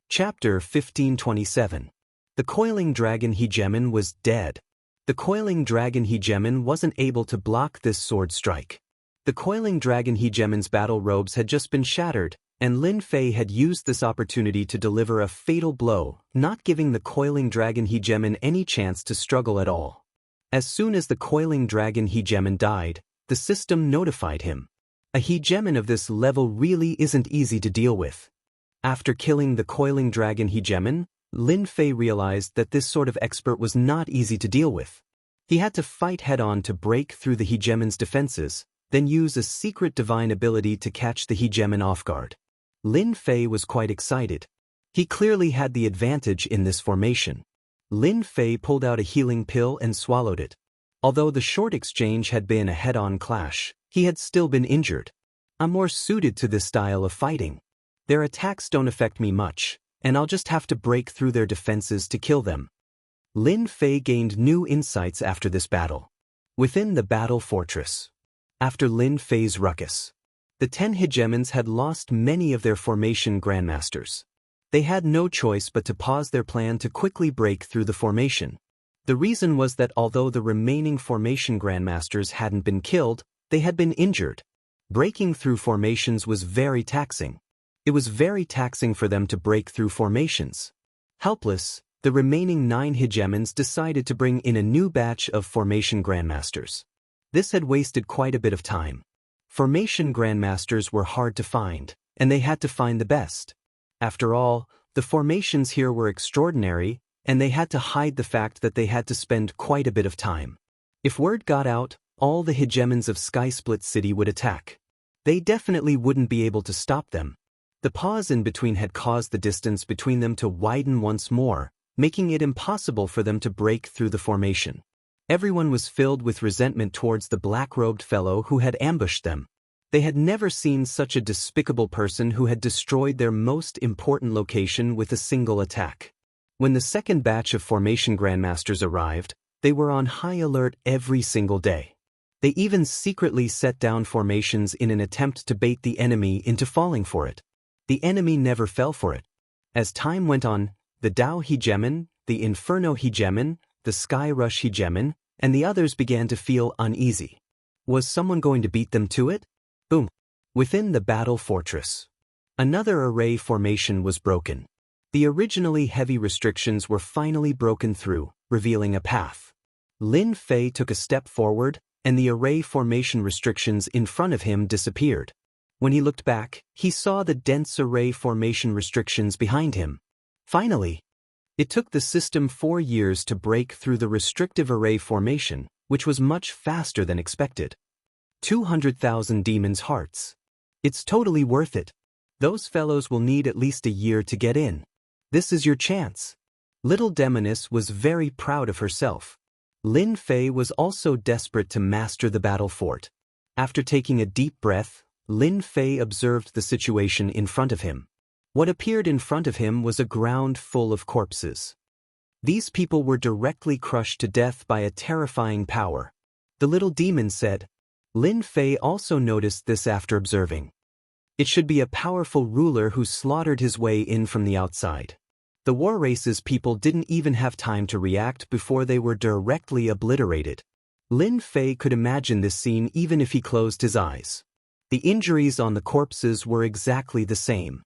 Chapter 1527. The coiling dragon hegemon was dead. The coiling dragon hegemon wasn't able to block this sword strike. The coiling dragon hegemon's battle robes had just been shattered, and Lin Fei had used this opportunity to deliver a fatal blow, not giving the coiling dragon hegemon any chance to struggle at all. As soon as the coiling dragon hegemon died, the system notified him. A hegemon of this level really isn't easy to deal with. After killing the coiling dragon hegemon, Lin Fei realized that this sort of expert was not easy to deal with. He had to fight head-on to break through the hegemon's defenses, then use a secret divine ability to catch the hegemon off guard. Lin Fei was quite excited. He clearly had the advantage in this formation. Lin Fei pulled out a healing pill and swallowed it. Although the short exchange had been a head-on clash, he had still been injured. I'm more suited to this style of fighting. Their attacks don't affect me much, and I'll just have to break through their defenses to kill them. Lin Fei gained new insights after this battle. Within the battle fortress. After Lin Fei's ruckus, the 10 hegemons had lost many of their formation grandmasters. They had no choice but to pause their plan to quickly break through the formation. The reason was that although the remaining formation grandmasters hadn't been killed, they had been injured. Breaking through formations was very taxing. It was very taxing for them to break through formations. Helpless, the remaining 9 hegemons decided to bring in a new batch of formation grandmasters. This had wasted quite a bit of time. Formation grandmasters were hard to find, and they had to find the best. After all, the formations here were extraordinary, and they had to hide the fact that they had to spend quite a bit of time. If word got out, all the hegemons of Sky Split City would attack. They definitely wouldn't be able to stop them. The pause in between had caused the distance between them to widen once more, making it impossible for them to break through the formation. Everyone was filled with resentment towards the black-robed fellow who had ambushed them. They had never seen such a despicable person who had destroyed their most important location with a single attack. When the second batch of formation grandmasters arrived, they were on high alert every single day. They even secretly set down formations in an attempt to bait the enemy into falling for it. The enemy never fell for it. As time went on, the Dao hegemon, the Inferno hegemon, the Sky Rush hegemon, and the others began to feel uneasy. Was someone going to beat them to it? Boom! Within the battle fortress, another array formation was broken. The originally heavy restrictions were finally broken through, revealing a path. Lin Fei took a step forward, and the array formation restrictions in front of him disappeared. When he looked back, he saw the dense array formation restrictions behind him. Finally! It took the system 4 years to break through the restrictive array formation, which was much faster than expected. 200,000 demons' hearts. It's totally worth it. Those fellows will need at least a year to get in. This is your chance. Little Demoness was very proud of herself. Lin Fei was also desperate to master the battle fort. After taking a deep breath, Lin Fei observed the situation in front of him. What appeared in front of him was a ground full of corpses. These people were directly crushed to death by a terrifying power. The little demon said. Lin Fei also noticed this after observing. It should be a powerful ruler who slaughtered his way in from the outside. The war race's people didn't even have time to react before they were directly obliterated. Lin Fei could imagine this scene even if he closed his eyes. The injuries on the corpses were exactly the same.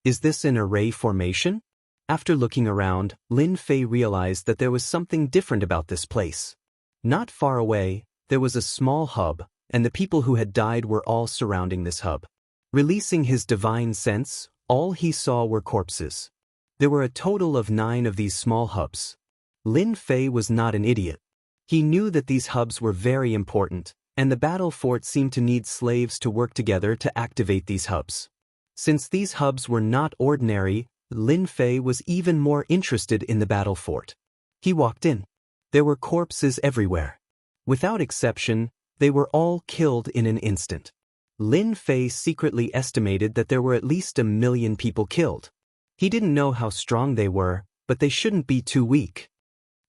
Is this an array formation? After looking around, Lin Fei realized that there was something different about this place. Not far away, there was a small hub, and the people who had died were all surrounding this hub. Releasing his divine sense, all he saw were corpses. There were a total of 9 of these small hubs. Lin Fei was not an idiot. He knew that these hubs were very important, and the battle fort seemed to need slaves to work together to activate these hubs. Since these hubs were not ordinary, Lin Fei was even more interested in the battle fort. He walked in. There were corpses everywhere. Without exception, they were all killed in an instant. Lin Fei secretly estimated that there were at least 1 million people killed. He didn't know how strong they were, but they shouldn't be too weak.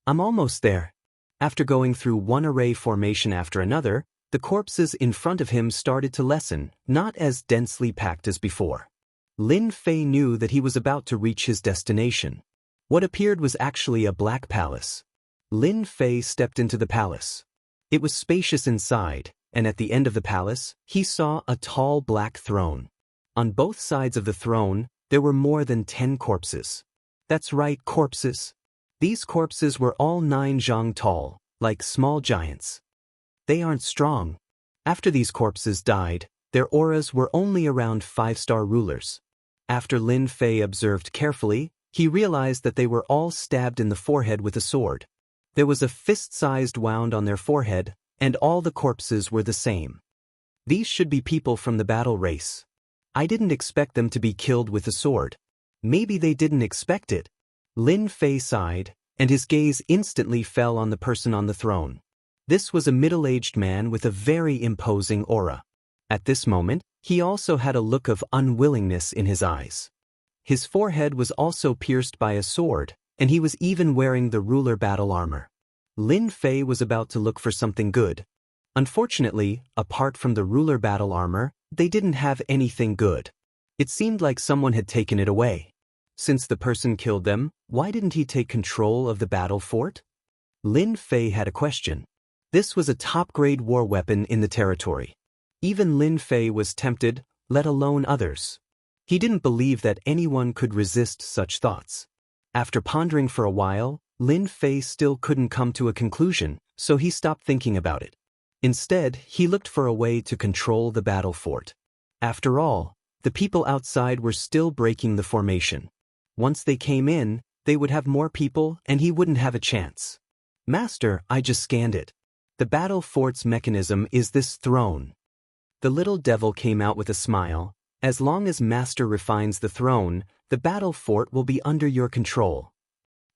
I'm almost there. After going through one array formation after another, the corpses in front of him started to lessen, not as densely packed as before. Lin Fei knew that he was about to reach his destination. What appeared was actually a black palace. Lin Fei stepped into the palace. It was spacious inside, and at the end of the palace, he saw a tall black throne. On both sides of the throne, there were more than 10 corpses. That's right, corpses. These corpses were all 9 zhang tall, like small giants. They aren't strong. After these corpses died, their auras were only around 5-star rulers. After Lin Fei observed carefully, he realized that they were all stabbed in the forehead with a sword. There was a fist-sized wound on their forehead, and all the corpses were the same. These should be people from the battle race. I didn't expect them to be killed with a sword. Maybe they didn't expect it. Lin Fei sighed, and his gaze instantly fell on the person on the throne. This was a middle-aged man with a very imposing aura. At this moment, he also had a look of unwillingness in his eyes. His forehead was also pierced by a sword, and he was even wearing the ruler battle armor. Lin Fei was about to look for something good. Unfortunately, apart from the ruler battle armor, they didn't have anything good. It seemed like someone had taken it away. Since the person killed them, why didn't he take control of the battle fort? Lin Fei had a question. This was a top-grade war weapon in the territory. Even Lin Fei was tempted, let alone others. He didn't believe that anyone could resist such thoughts. After pondering for a while, Lin Fei still couldn't come to a conclusion, so he stopped thinking about it. Instead, he looked for a way to control the battle fort. After all, the people outside were still breaking the formation. Once they came in, they would have more people and he wouldn't have a chance. Master, I just scanned it. The battle fort's mechanism is this throne. The little devil came out with a smile. As long as Master refines the throne, the battle fort will be under your control.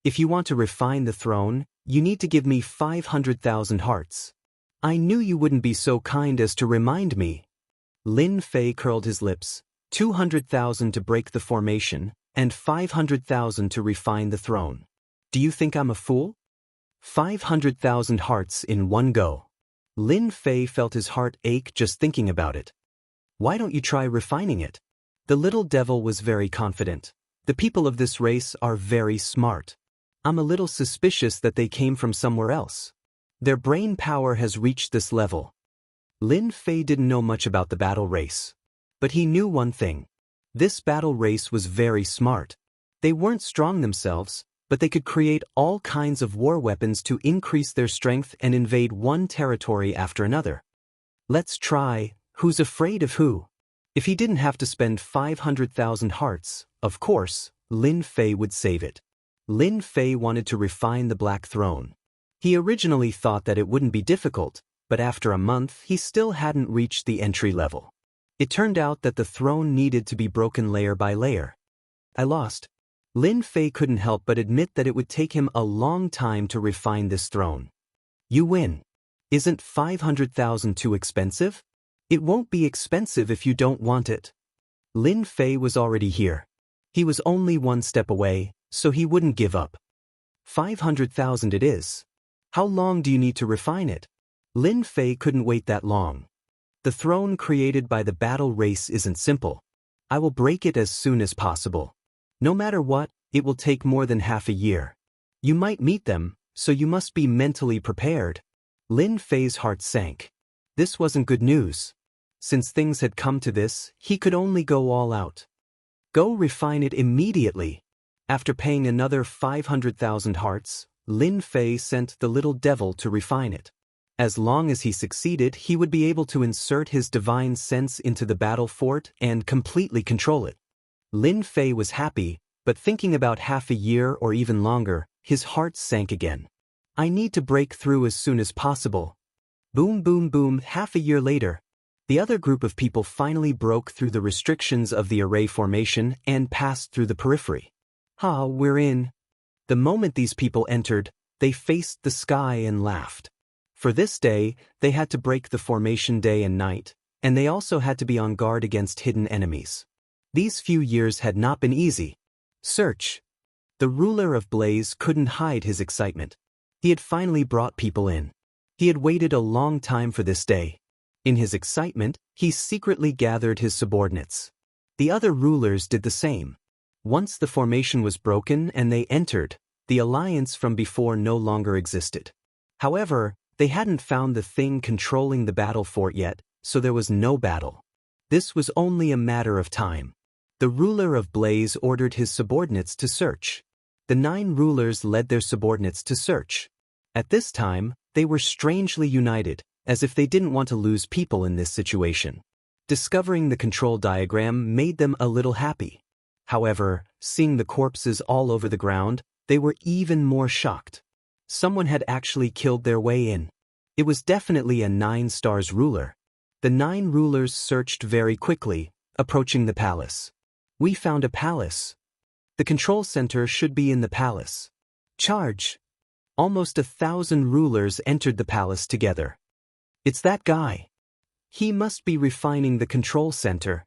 If you want to refine the throne, you need to give me 500,000 hearts. I knew you wouldn't be so kind as to remind me. Lin Fei curled his lips. 200,000 to break the formation, and 500,000 to refine the throne. Do you think I'm a fool? 500,000 hearts in one go. Lin Fei felt his heart ache just thinking about it. Why don't you try refining it? The little devil was very confident. The people of this race are very smart. I'm a little suspicious that they came from somewhere else. Their brain power has reached this level. Lin Fei didn't know much about the battle race. But he knew one thing. This battle race was very smart. They weren't strong themselves, but they could create all kinds of war weapons to increase their strength and invade one territory after another. Let's try, who's afraid of who? If he didn't have to spend 500,000 hearts, of course, Lin Fei would save it. Lin Fei wanted to refine the Black Throne. He originally thought that it wouldn't be difficult, but after a month he still hadn't reached the entry level. It turned out that the throne needed to be broken layer by layer. I lost. Lin Fei couldn't help but admit that it would take him a long time to refine this throne. You win. Isn't 500,000 too expensive? It won't be expensive if you don't want it. Lin Fei was already here. He was only one step away, so he wouldn't give up. 500,000 it is. How long do you need to refine it? Lin Fei couldn't wait that long. The throne created by the battle race isn't simple. I will break it as soon as possible. No matter what, it will take more than half a year. You might meet them, so you must be mentally prepared. Lin Fei's heart sank. This wasn't good news. Since things had come to this, he could only go all out. Go refine it immediately. After paying another 500,000 hearts, Lin Fei sent the little devil to refine it. As long as he succeeded, he would be able to insert his divine sense into the battle fort and completely control it. Lin Fei was happy, but thinking about half a year or even longer, his heart sank again. I need to break through as soon as possible. Boom, boom, boom. Half a year later, the other group of people finally broke through the restrictions of the array formation and passed through the periphery. We're in. The moment these people entered, they faced the sky and laughed. For this day, they had to break the formation day and night, and they also had to be on guard against hidden enemies. These few years had not been easy. Search. The ruler of Blaze couldn't hide his excitement. He had finally brought people in. He had waited a long time for this day. In his excitement, he secretly gathered his subordinates. The other rulers did the same. Once the formation was broken and they entered, the alliance from before no longer existed. However, they hadn't found the thing controlling the battle fort yet, so there was no battle. This was only a matter of time. The ruler of Blaze ordered his subordinates to search. The 9 rulers led their subordinates to search. At this time, they were strangely united, as if they didn't want to lose people in this situation. Discovering the control diagram made them a little happy. However, seeing the corpses all over the ground, they were even more shocked. Someone had actually killed their way in. It was definitely a 9 stars ruler. The 9 rulers searched very quickly, approaching the palace. We found a palace. The control center should be in the palace. Charge! Almost 1,000 rulers entered the palace together. It's that guy. He must be refining the control center.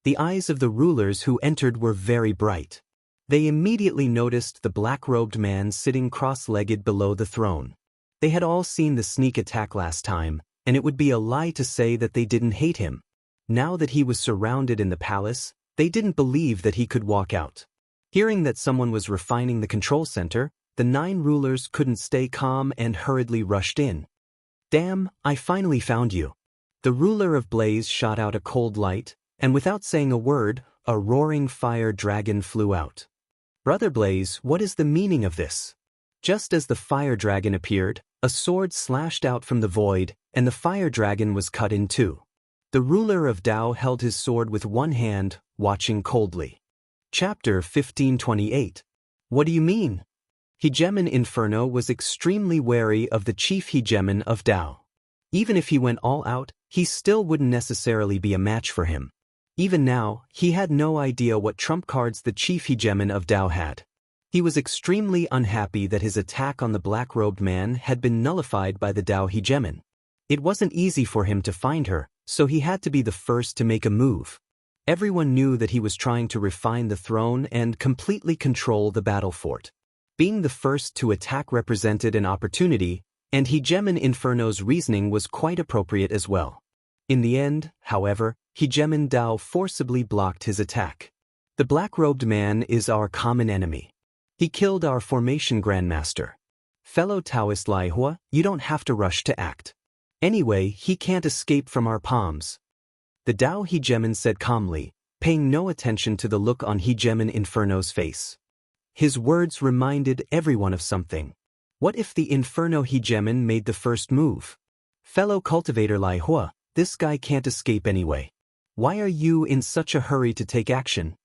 The eyes of the rulers who entered were very bright. They immediately noticed the black-robed man sitting cross-legged below the throne. They had all seen the sneak attack last time, and it would be a lie to say that they didn't hate him. Now that he was surrounded in the palace, they didn't believe that he could walk out. Hearing that someone was refining the control center, the 9 rulers couldn't stay calm and hurriedly rushed in. Damn, I finally found you. The ruler of Blaze shot out a cold light, and without saying a word, a roaring fire dragon flew out. Brother Blaze, what is the meaning of this? Just as the fire dragon appeared, a sword slashed out from the void, and the fire dragon was cut in 2. The ruler of Dao held his sword with one hand, watching coldly. Chapter 1528. What do you mean? Hegemon Inferno was extremely wary of the chief hegemon of Dao. Even if he went all out, he still wouldn't necessarily be a match for him. Even now, he had no idea what trump cards the chief hegemon of Dao had. He was extremely unhappy that his attack on the black-robed man had been nullified by the Dao hegemon. It wasn't easy for him to find her, so he had to be the first to make a move. Everyone knew that he was trying to refine the throne and completely control the battle fort. Being the first to attack represented an opportunity, and Hegemon Inferno's reasoning was quite appropriate as well. In the end, however, Hegemon Dao forcibly blocked his attack. The black-robed man is our common enemy. He killed our formation grandmaster. Fellow Daoist Laihua, you don't have to rush to act. Anyway, he can't escape from our palms. The Dao Hegemon said calmly, paying no attention to the look on Hegemon Inferno's face. His words reminded everyone of something. What if the Inferno Hegemon made the first move? Fellow cultivator Laihua, this guy can't escape anyway. Why are you in such a hurry to take action?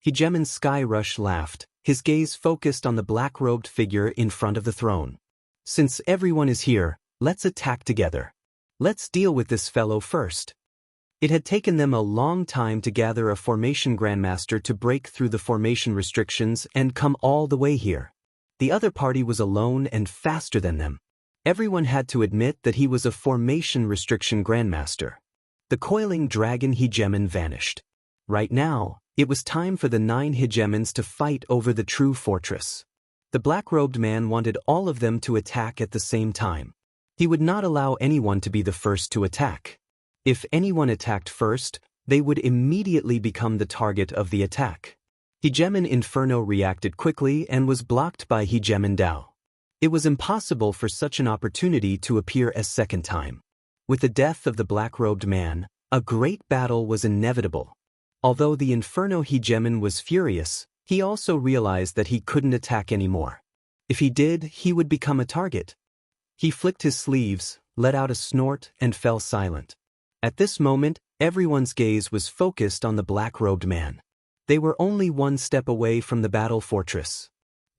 Hegemon Skyrush laughed, his gaze focused on the black-robed figure in front of the throne. Since everyone is here, let's attack together. Let's deal with this fellow first. It had taken them a long time to gather a formation grandmaster to break through the formation restrictions and come all the way here. The other party was alone and faster than them. Everyone had to admit that he was a formation restriction grandmaster. The coiling dragon hegemon vanished. Right now, it was time for the 9 hegemons to fight over the true fortress. The black-robed man wanted all of them to attack at the same time. He would not allow anyone to be the first to attack. If anyone attacked first, they would immediately become the target of the attack. Hegemon Inferno reacted quickly and was blocked by Hegemon Dao. It was impossible for such an opportunity to appear a second time. With the death of the black-robed man, a great battle was inevitable. Although the Inferno Hegemon was furious, he also realized that he couldn't attack anymore. If he did, he would become a target. He flicked his sleeves, let out a snort, and fell silent. At this moment, everyone's gaze was focused on the black-robed man. They were only one step away from the battle fortress.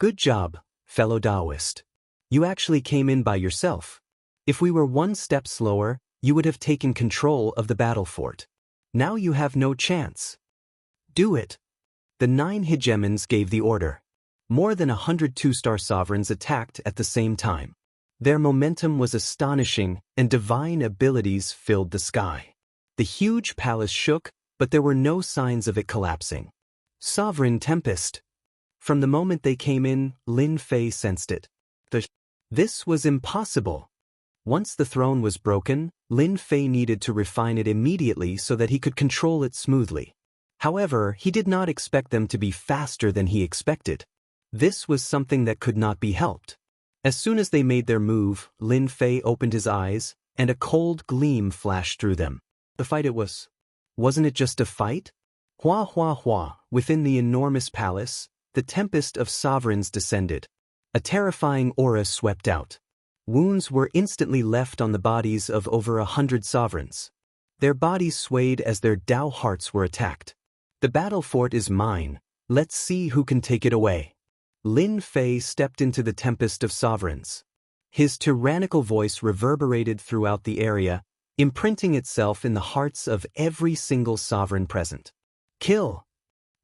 Good job, fellow Daoist. You actually came in by yourself. If we were one step slower, you would have taken control of the battle fort. Now you have no chance. Do it. The 9 hegemons gave the order. More than 100 2-star sovereigns attacked at the same time. Their momentum was astonishing, and divine abilities filled the sky. The huge palace shook, but there were no signs of it collapsing. Sovereign Tempest. From the moment they came in, Lin Fei sensed it. This was impossible. Once the throne was broken, Lin Fei needed to refine it immediately so that he could control it smoothly. However, he did not expect them to be faster than he expected. This was something that could not be helped. As soon as they made their move, Lin Fei opened his eyes, and a cold gleam flashed through them. The fight it was. Wasn't it just a fight? Hua hua hua, within the enormous palace, the tempest of sovereigns descended. A terrifying aura swept out. Wounds were instantly left on the bodies of over 100 sovereigns. Their bodies swayed as their Dao hearts were attacked. The battle fort is mine. Let's see who can take it away. Lin Fei stepped into the tempest of sovereigns. His tyrannical voice reverberated throughout the area, imprinting itself in the hearts of every single sovereign present. Kill!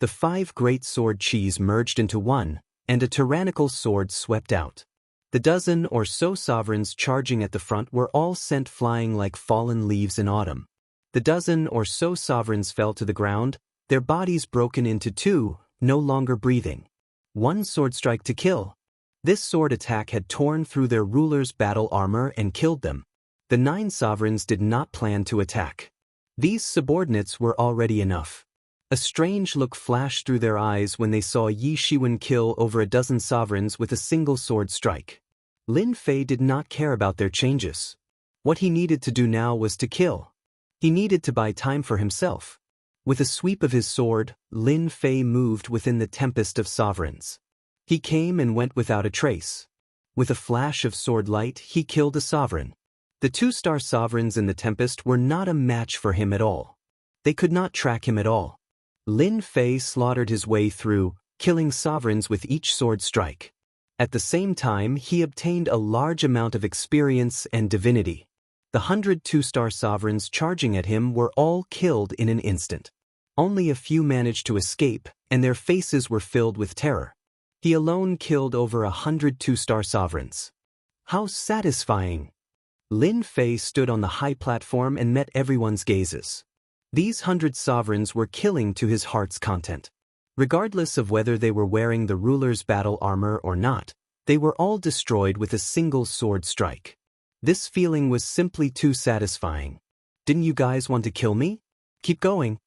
The 5 great sword chis merged into one, and a tyrannical sword swept out. The dozen or so sovereigns charging at the front were all sent flying like fallen leaves in autumn. The dozen or so sovereigns fell to the ground, their bodies broken into 2, no longer breathing. 1 sword strike to kill. This sword attack had torn through their ruler's battle armor and killed them. The 9 sovereigns did not plan to attack. These subordinates were already enough. A strange look flashed through their eyes when they saw Yi Shiwen kill over a dozen sovereigns with a single sword strike. Lin Fei did not care about their changes. What he needed to do now was to kill. He needed to buy time for himself. With a sweep of his sword, Lin Fei moved within the tempest of sovereigns. He came and went without a trace. With a flash of sword light, he killed a sovereign. The 2-star sovereigns in the tempest were not a match for him at all. They could not track him at all. Lin Fei slaughtered his way through, killing sovereigns with each sword strike. At the same time, he obtained a large amount of experience and divinity. The 100 2-star sovereigns charging at him were all killed in an instant. Only a few managed to escape, and their faces were filled with terror. He alone killed over 100 2-star sovereigns. How satisfying! Lin Fei stood on the high platform and met everyone's gazes. These 100 sovereigns were killing to his heart's content. Regardless of whether they were wearing the ruler's battle armor or not, they were all destroyed with a single sword strike. This feeling was simply too satisfying. Didn't you guys want to kill me? Keep going.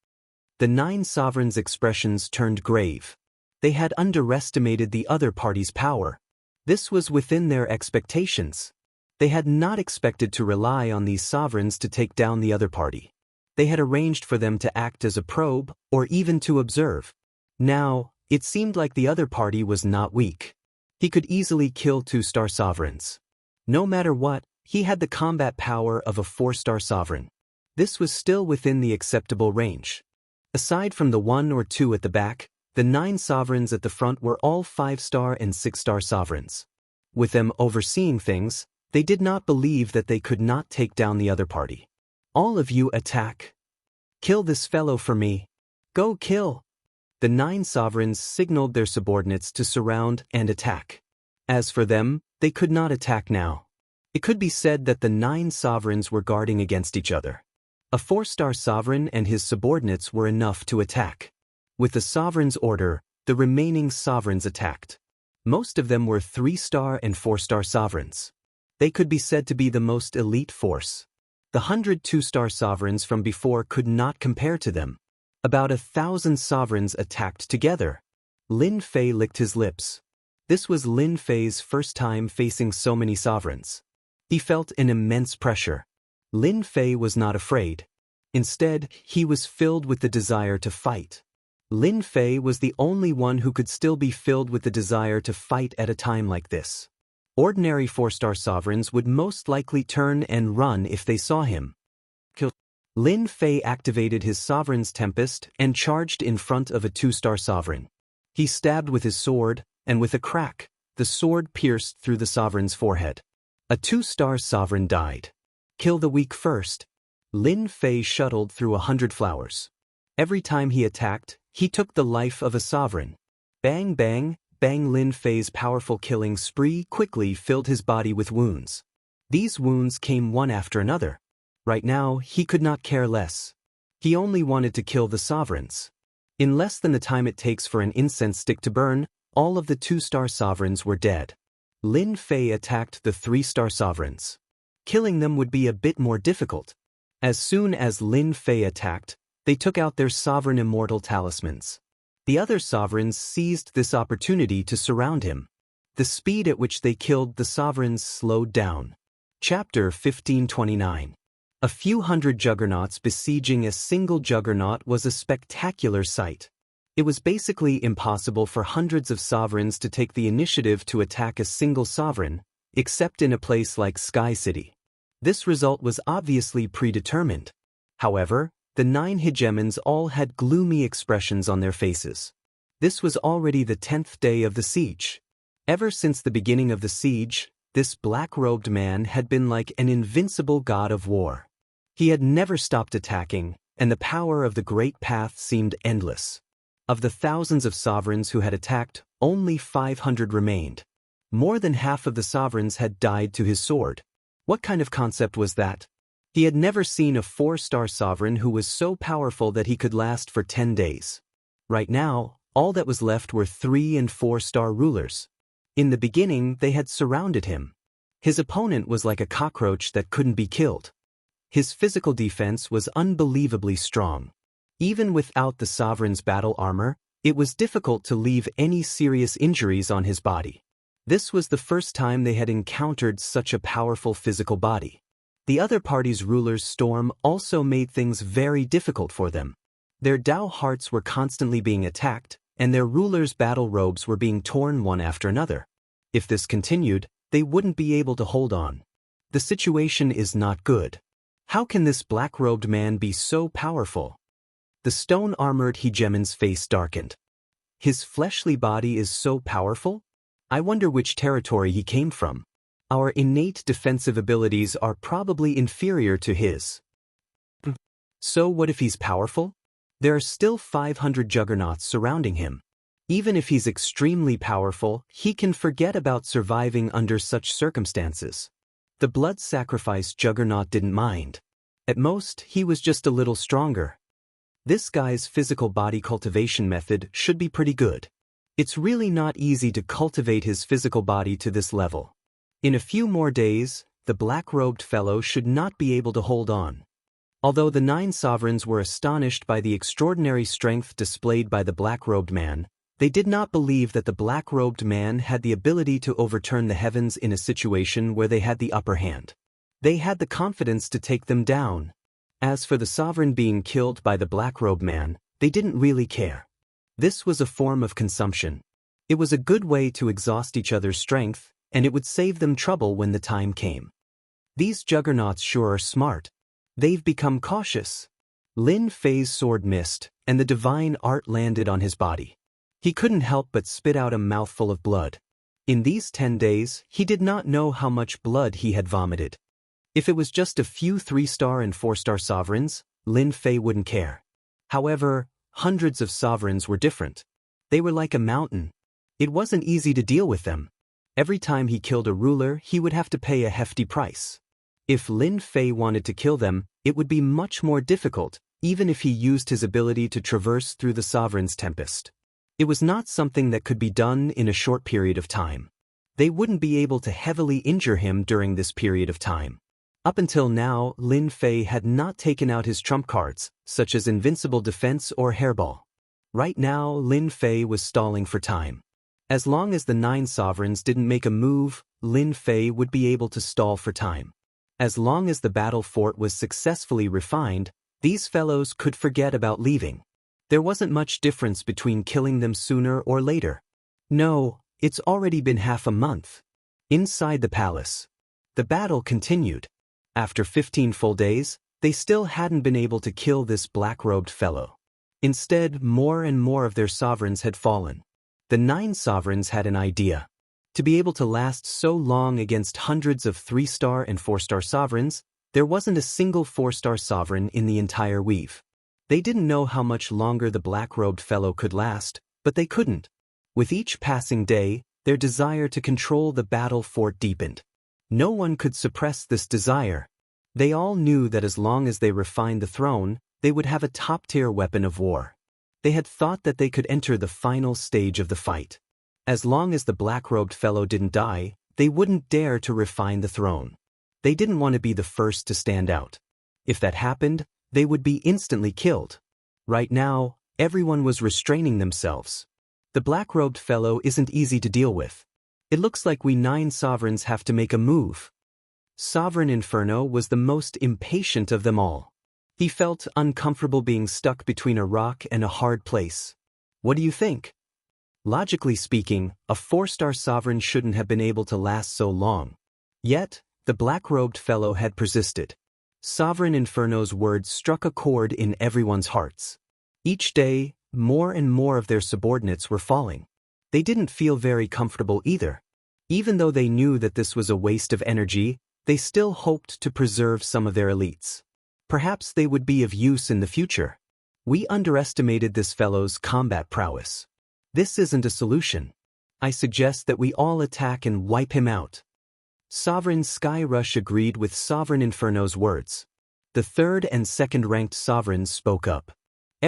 The 9 sovereigns' expressions turned grave. They had underestimated the other party's power. This was within their expectations. They had not expected to rely on these sovereigns to take down the other party. They had arranged for them to act as a probe, or even to observe. Now, it seemed like the other party was not weak. He could easily kill 2-star sovereigns. No matter what, he had the combat power of a 4-star sovereign. This was still within the acceptable range. Aside from the 1 or 2 at the back, the 9 sovereigns at the front were all 5-star and 6-star sovereigns. With them overseeing things, they did not believe that they could not take down the other party. All of you attack. Kill this fellow for me. Go kill. The 9 sovereigns signaled their subordinates to surround and attack. As for them, they could not attack now. It could be said that the 9 sovereigns were guarding against each other. A 4-star sovereign and his subordinates were enough to attack. With the sovereign's order, the remaining sovereigns attacked. Most of them were 3-star and 4-star sovereigns. They could be said to be the most elite force. The 100 2-star sovereigns from before could not compare to them. About 1,000 sovereigns attacked together. Lin Fei licked his lips. This was Lin Fei's first time facing so many sovereigns. He felt an immense pressure. Lin Fei was not afraid. Instead, he was filled with the desire to fight. Lin Fei was the only one who could still be filled with the desire to fight at a time like this. Ordinary 4-star sovereigns would most likely turn and run if they saw him. Lin Fei activated his sovereign's tempest and charged in front of a 2-star sovereign. He stabbed with his sword, and with a crack, the sword pierced through the sovereign's forehead. A 2-star sovereign died. Kill the weak first. Lin Fei shuttled through 100 flowers. Every time he attacked, he took the life of a sovereign. Bang bang, bang. Lin Fei's powerful killing spree quickly filled his body with wounds. These wounds came one after another. Right now, he could not care less. He only wanted to kill the sovereigns. In less than the time it takes for an incense stick to burn, all of the 2-star sovereigns were dead. Lin Fei attacked the 3-star sovereigns. Killing them would be a bit more difficult. As soon as Lin Fei attacked, They took out their sovereign immortal talismans. The other sovereigns seized this opportunity to surround him. The speed at which they killed the sovereigns slowed down. Chapter 1529. A few hundred juggernauts besieging a single juggernaut was a spectacular sight. It was basically impossible for hundreds of sovereigns to take the initiative to attack a single sovereign, except in a place like Sky City. This result was obviously predetermined. However, the 9 hegemons all had gloomy expressions on their faces. This was already the 10th day of the siege. Ever since the beginning of the siege, this black-robed man had been like an invincible god of war. He had never stopped attacking, and the power of the Great Path seemed endless. Of the thousands of sovereigns who had attacked, only 500 remained. More than half of the sovereigns had died to his sword. What kind of concept was that? He had never seen a 4-star sovereign who was so powerful that he could last for 10 days. Right now, all that was left were 3- and 4-star rulers. In the beginning, they had surrounded him. His opponent was like a cockroach that couldn't be killed. His physical defense was unbelievably strong. Even without the sovereign's battle armor, it was difficult to leave any serious injuries on his body. This was the first time they had encountered such a powerful physical body. The other party's ruler's storm also made things very difficult for them. Their Dao hearts were constantly being attacked, and their ruler's battle robes were being torn one after another. If this continued, they wouldn't be able to hold on. The situation is not good. How can this black-robed man be so powerful? The stone-armored hegemon's face darkened. His fleshly body is so powerful? I wonder which territory he came from. Our innate defensive abilities are probably inferior to his. So what if he's powerful? There are still 500 juggernauts surrounding him. Even if he's extremely powerful, he can forget about surviving under such circumstances. The blood sacrifice juggernaut didn't mind. At most, he was just a little stronger. This guy's physical body cultivation method should be pretty good. It's really not easy to cultivate his physical body to this level. In a few more days, the black-robed fellow should not be able to hold on. Although the 9 sovereigns were astonished by the extraordinary strength displayed by the black-robed man, they did not believe that the black-robed man had the ability to overturn the heavens in a situation where they had the upper hand. They had the confidence to take them down. As for the sovereign being killed by the black-robed man, they didn't really care. This was a form of consumption. It was a good way to exhaust each other's strength, and it would save them trouble when the time came. These juggernauts sure are smart. They've become cautious. Lin Fei's sword missed, and the divine art landed on his body. He couldn't help but spit out a mouthful of blood. In these 10 days, he did not know how much blood he had vomited. If it was just a few 3-star and 4-star sovereigns, Lin Fei wouldn't care. However, hundreds of sovereigns were different. They were like a mountain. It wasn't easy to deal with them. Every time he killed a ruler, he would have to pay a hefty price. If Lin Fei wanted to kill them, it would be much more difficult, even if he used his ability to traverse through the sovereign's tempest. It was not something that could be done in a short period of time. They wouldn't be able to heavily injure him during this period of time. Up until now, Lin Fei had not taken out his trump cards, such as invincible defense or hairball. Right now, Lin Fei was stalling for time. As long as the 9 sovereigns didn't make a move, Lin Fei would be able to stall for time. As long as the battle fort was successfully refined, these fellows could forget about leaving. There wasn't much difference between killing them sooner or later. No, it's already been half a month. Inside the palace, the battle continued. After 15 full days, they still hadn't been able to kill this black-robed fellow. Instead, more and more of their sovereigns had fallen. The 9 sovereigns had an idea. To be able to last so long against hundreds of 3-star and 4-star sovereigns, there wasn't a single 4-star sovereign in the entire weave. They didn't know how much longer the black-robed fellow could last, but they couldn't. With each passing day, their desire to control the battle fort deepened. No one could suppress this desire. They all knew that as long as they refined the throne, they would have a top-tier weapon of war. They had thought that they could enter the final stage of the fight. As long as the black-robed fellow didn't die, they wouldn't dare to refine the throne. They didn't want to be the first to stand out. If that happened, they would be instantly killed. Right now, everyone was restraining themselves. The black-robed fellow isn't easy to deal with. It looks like we 9 sovereigns have to make a move. Sovereign Inferno was the most impatient of them all. He felt uncomfortable being stuck between a rock and a hard place. What do you think? Logically speaking, a 4-star sovereign shouldn't have been able to last so long. Yet, the black-robed fellow had persisted. Sovereign Inferno's words struck a chord in everyone's hearts. Each day, more and more of their subordinates were falling. They didn't feel very comfortable either. Even though they knew that this was a waste of energy, they still hoped to preserve some of their elites. Perhaps they would be of use in the future. We underestimated this fellow's combat prowess. This isn't a solution. I suggest that we all attack and wipe him out. Sovereign Skyrush agreed with Sovereign Inferno's words. The 3rd and 2nd ranked sovereigns spoke up.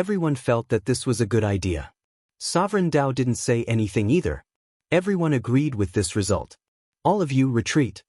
Everyone felt that this was a good idea. Sovereign Dao didn't say anything either. Everyone agreed with this result. All of you retreat.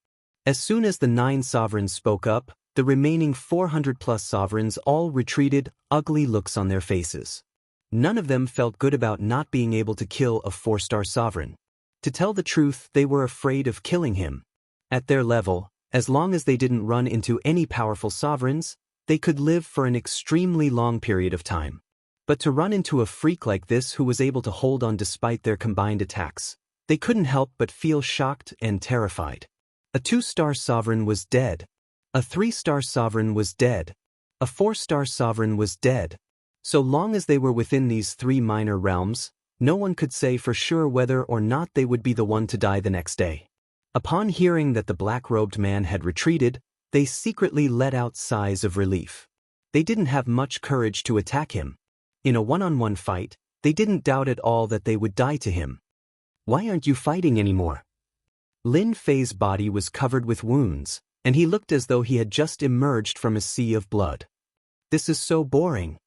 As soon as the 9 sovereigns spoke up, the remaining 400+ sovereigns all retreated, ugly looks on their faces. None of them felt good about not being able to kill a 4-star sovereign. To tell the truth, they were afraid of killing him. At their level, as long as they didn't run into any powerful sovereigns, they could live for an extremely long period of time. But to run into a freak like this who was able to hold on despite their combined attacks, they couldn't help but feel shocked and terrified. A 2-star sovereign was dead. A 3-star sovereign was dead. A 4-star sovereign was dead. So long as they were within these 3 minor realms, no one could say for sure whether or not they would be the one to die the next day. Upon hearing that the black-robed man had retreated, they secretly let out sighs of relief. They didn't have much courage to attack him. In a one-on-one fight, they didn't doubt at all that they would die to him. Why aren't you fighting anymore? Lin Fei's body was covered with wounds, and he looked as though he had just emerged from a sea of blood. This is so boring.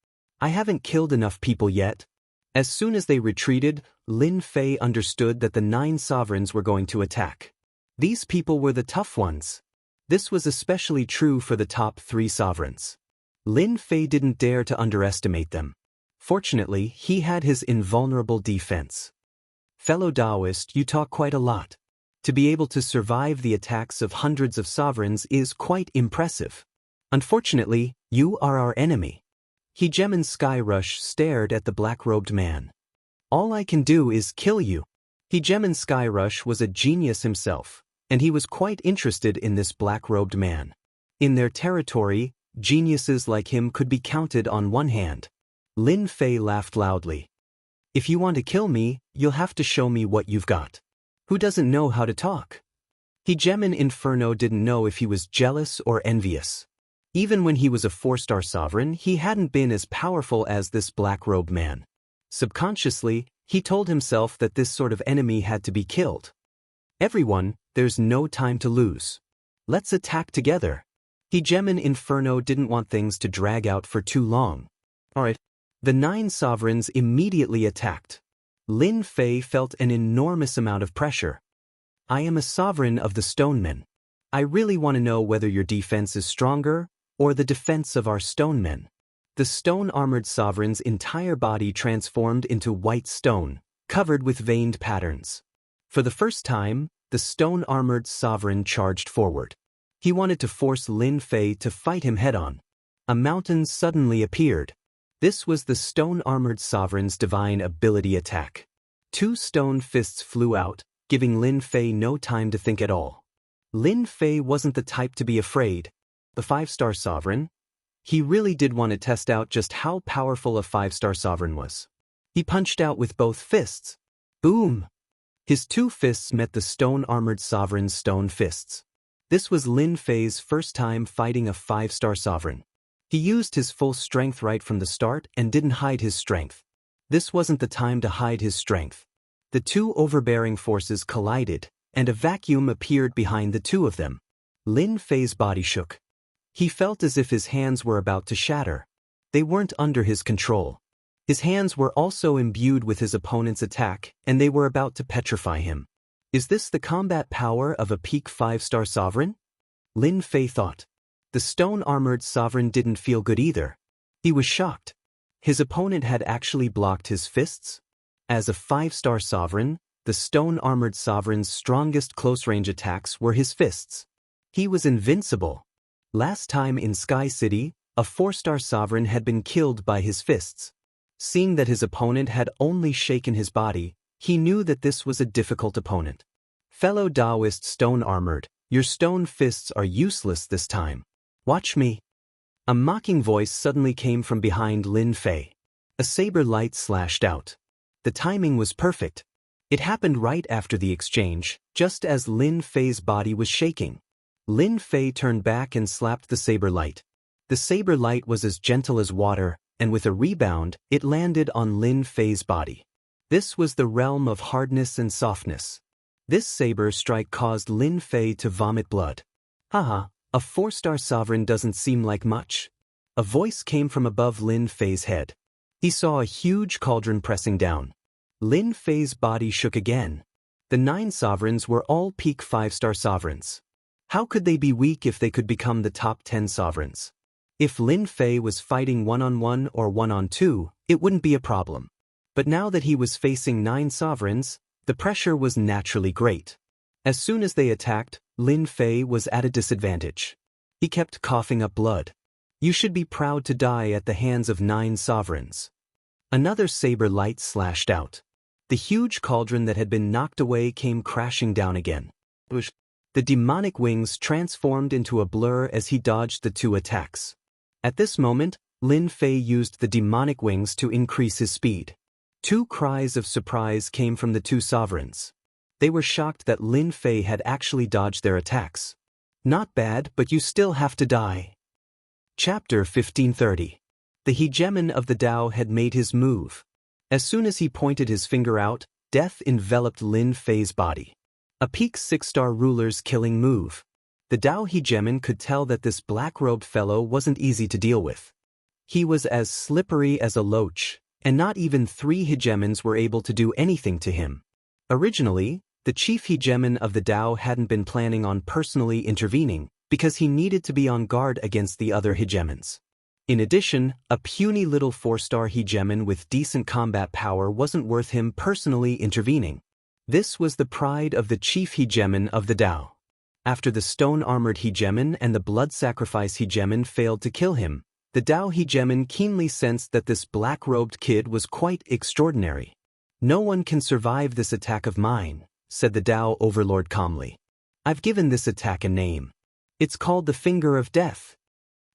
I haven't killed enough people yet. As soon as they retreated, Lin Fei understood that the 9 sovereigns were going to attack. These people were the tough ones. This was especially true for the top 3 sovereigns. Lin Fei didn't dare to underestimate them. Fortunately, he had his invulnerable defense. Fellow Daoist, you talk quite a lot. To be able to survive the attacks of hundreds of sovereigns is quite impressive. Unfortunately, you are our enemy. Hegemon Skyrush stared at the black-robed man. All I can do is kill you. Hegemon Skyrush was a genius himself, and he was quite interested in this black-robed man. In their territory, geniuses like him could be counted on one hand. Lin Fei laughed loudly. If you want to kill me, you'll have to show me what you've got. Who doesn't know how to talk? Hegemon Inferno didn't know if he was jealous or envious. Even when he was a 4-star sovereign, he hadn't been as powerful as this black-robed man. Subconsciously, he told himself that this sort of enemy had to be killed. Everyone, there's no time to lose. Let's attack together. Hegemon Inferno didn't want things to drag out for too long. Alright. The 9 sovereigns immediately attacked. Lin Fei felt an enormous amount of pressure. I am a sovereign of the Stonemen. I really want to know whether your defense is stronger, or the defense of our Stonemen. The stone-armored sovereign's entire body transformed into white stone, covered with veined patterns. For the first time, the stone-armored sovereign charged forward. He wanted to force Lin Fei to fight him head-on. A mountain suddenly appeared. This was the stone-armored sovereign's divine ability attack. 2 stone fists flew out, giving Lin Fei no time to think at all. Lin Fei wasn't the type to be afraid. The 5-star sovereign? He really did want to test out just how powerful a 5-star sovereign was. He punched out with both fists. Boom! His 2 fists met the stone-armored sovereign's stone fists. This was Lin Fei's first time fighting a 5-star sovereign. He used his full strength right from the start and didn't hide his strength. This wasn't the time to hide his strength. The 2 overbearing forces collided, and a vacuum appeared behind the 2 of them. Lin Fei's body shook. He felt as if his hands were about to shatter. They weren't under his control. His hands were also imbued with his opponent's attack, and they were about to petrify him. Is this the combat power of a peak 5-star sovereign? Lin Fei thought. The stone-armored sovereign didn't feel good either. He was shocked. His opponent had actually blocked his fists? As a 5-star sovereign, the stone-armored sovereign's strongest close-range attacks were his fists. He was invincible. Last time in Sky City, a 4-star sovereign had been killed by his fists. Seeing that his opponent had only shaken his body, he knew that this was a difficult opponent. Fellow Daoist stone-armored, your stone fists are useless this time. Watch me. A mocking voice suddenly came from behind Lin Fei. A saber light slashed out. The timing was perfect. It happened right after the exchange, just as Lin Fei's body was shaking. Lin Fei turned back and slapped the saber light. The saber light was as gentle as water, and with a rebound, it landed on Lin Fei's body. This was the realm of hardness and softness. This saber strike caused Lin Fei to vomit blood. Haha, a 4-star sovereign doesn't seem like much. A voice came from above Lin Fei's head. He saw a huge cauldron pressing down. Lin Fei's body shook again. The 9 sovereigns were all peak 5-star sovereigns. How could they be weak if they could become the top 10 sovereigns? If Lin Fei was fighting 1-on-1 or 1-on-2, it wouldn't be a problem. But now that he was facing 9 sovereigns, the pressure was naturally great. As soon as they attacked, Lin Fei was at a disadvantage. He kept coughing up blood. You should be proud to die at the hands of 9 sovereigns. Another saber light slashed out. The huge cauldron that had been knocked away came crashing down again. The demonic wings transformed into a blur as he dodged the 2 attacks. At this moment, Lin Fei used the demonic wings to increase his speed. 2 cries of surprise came from the 2 sovereigns. They were shocked that Lin Fei had actually dodged their attacks. Not bad, but you still have to die. Chapter 1530. The hegemon of the Dao had made his move. As soon as he pointed his finger out, death enveloped Lin Fei's body. A peak 6-star ruler's killing move. The Dao hegemon could tell that this black-robed fellow wasn't easy to deal with. He was as slippery as a loach, and not even 3 hegemons were able to do anything to him. Originally, the chief hegemon of the Dao hadn't been planning on personally intervening, because he needed to be on guard against the other hegemons. In addition, a puny little 4-star hegemon with decent combat power wasn't worth him personally intervening. This was the pride of the chief hegemon of the Dao. After the stone-armored hegemon and the blood sacrifice hegemon failed to kill him, the Dao hegemon keenly sensed that this black-robed kid was quite extraordinary. No one can survive this attack of mine, said the Dao overlord calmly. I've given this attack a name. It's called the Finger of Death.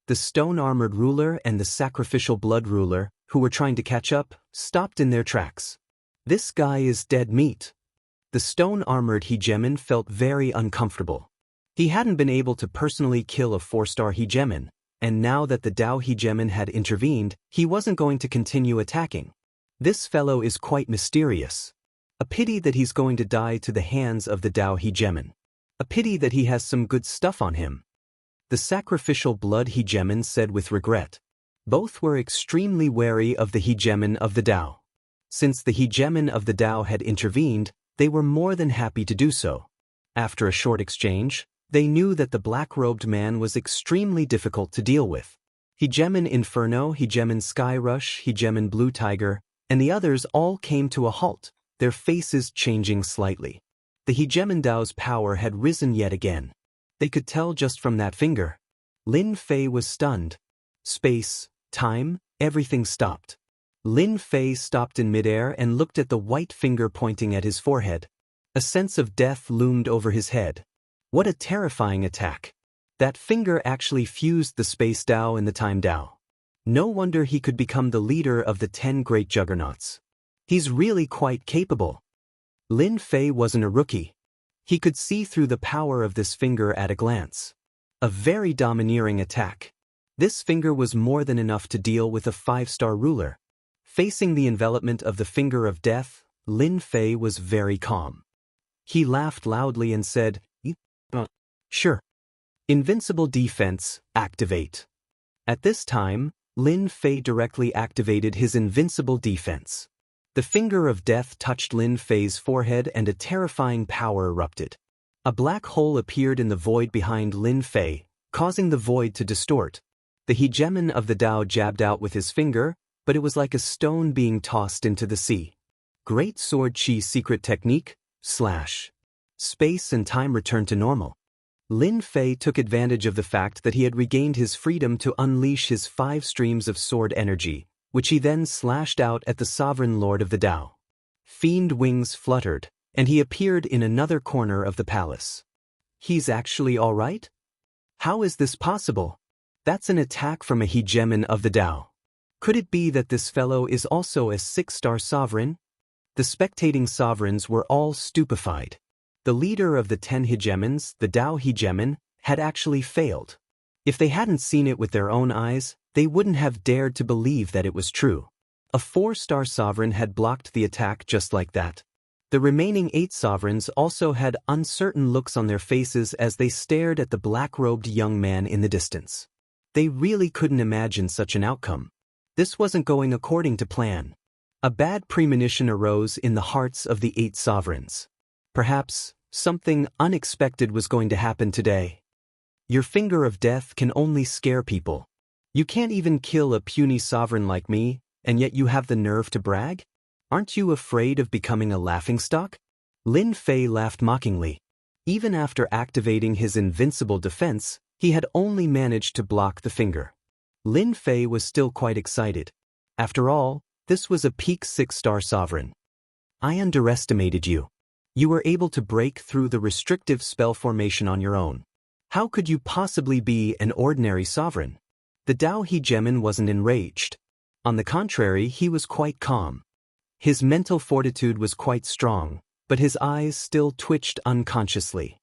The stone-armored ruler and the sacrificial blood ruler, who were trying to catch up, stopped in their tracks. This guy is dead meat. The stone-armored hegemon felt very uncomfortable. He hadn't been able to personally kill a 4-star hegemon, and now that the Dao hegemon had intervened, he wasn't going to continue attacking. This fellow is quite mysterious. A pity that he's going to die to the hands of the Dao hegemon. A pity that he has some good stuff on him. The sacrificial blood hegemon said with regret. Both were extremely wary of the hegemon of the Dao. Since the hegemon of the Dao had intervened, they were more than happy to do so. After a short exchange, they knew that the black-robed man was extremely difficult to deal with. Hegemon Inferno, Hegemon Skyrush, Hegemon Blue Tiger, and the others all came to a halt, their faces changing slightly. The hegemon Dao's power had risen yet again. They could tell just from that finger. Lin Fei was stunned. Space, time, everything stopped. Lin Fei stopped in midair and looked at the white finger pointing at his forehead. A sense of death loomed over his head. What a terrifying attack. That finger actually fused the Space Dao and the Time Dao. No wonder he could become the leader of the 10 great juggernauts. He's really quite capable. Lin Fei wasn't a rookie. He could see through the power of this finger at a glance. A very domineering attack. This finger was more than enough to deal with a 5-star ruler. Facing the envelopment of the Finger of Death, Lin Fei was very calm. He laughed loudly and said, Sure. Invincible Defense, activate. At this time, Lin Fei directly activated his invincible defense. The Finger of Death touched Lin Fei's forehead and a terrifying power erupted. A black hole appeared in the void behind Lin Fei, causing the void to distort. The hegemon of the Dao jabbed out with his finger, but it was like a stone being tossed into the sea. Great Sword Chi's secret technique, slash. Space and time returned to normal. Lin Fei took advantage of the fact that he had regained his freedom to unleash his 5 streams of sword energy, which he then slashed out at the sovereign lord of the Dao. Fiend wings fluttered, and he appeared in another corner of the palace. He's actually all right? How is this possible? That's an attack from a hegemon of the Dao. Could it be that this fellow is also a 6-star sovereign? The spectating sovereigns were all stupefied. The leader of the 10 hegemons, the Dao hegemon, had actually failed. If they hadn't seen it with their own eyes, they wouldn't have dared to believe that it was true. A 4-star sovereign had blocked the attack just like that. The remaining 8 sovereigns also had uncertain looks on their faces as they stared at the black-robed young man in the distance. They really couldn't imagine such an outcome. This wasn't going according to plan. A bad premonition arose in the hearts of the 8 sovereigns. Perhaps something unexpected was going to happen today. Your finger of death can only scare people. You can't even kill a puny sovereign like me, and yet you have the nerve to brag? Aren't you afraid of becoming a laughingstock? Lin Fei laughed mockingly. Even after activating his invincible defense, he had only managed to block the finger. Lin Fei was still quite excited. After all, this was a peak 6-star sovereign. I underestimated you. You were able to break through the restrictive spell formation on your own. How could you possibly be an ordinary sovereign? The Dao hegemon wasn't enraged. On the contrary, he was quite calm. His mental fortitude was quite strong, but his eyes still twitched unconsciously.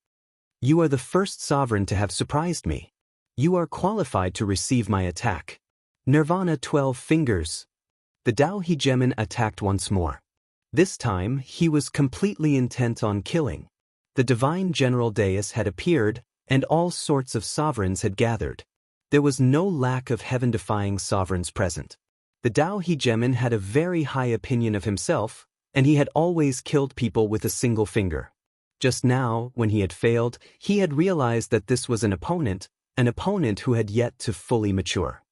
You are the first sovereign to have surprised me. You are qualified to receive my attack. Nirvana 12 fingers. The Dao hegemon attacked once more. This time, he was completely intent on killing. The divine general Daoist had appeared, and all sorts of sovereigns had gathered. There was no lack of heaven-defying sovereigns present. The Dao hegemon had a very high opinion of himself, and he had always killed people with a single finger. Just now, when he had failed, he had realized that this was an opponent who had yet to fully mature.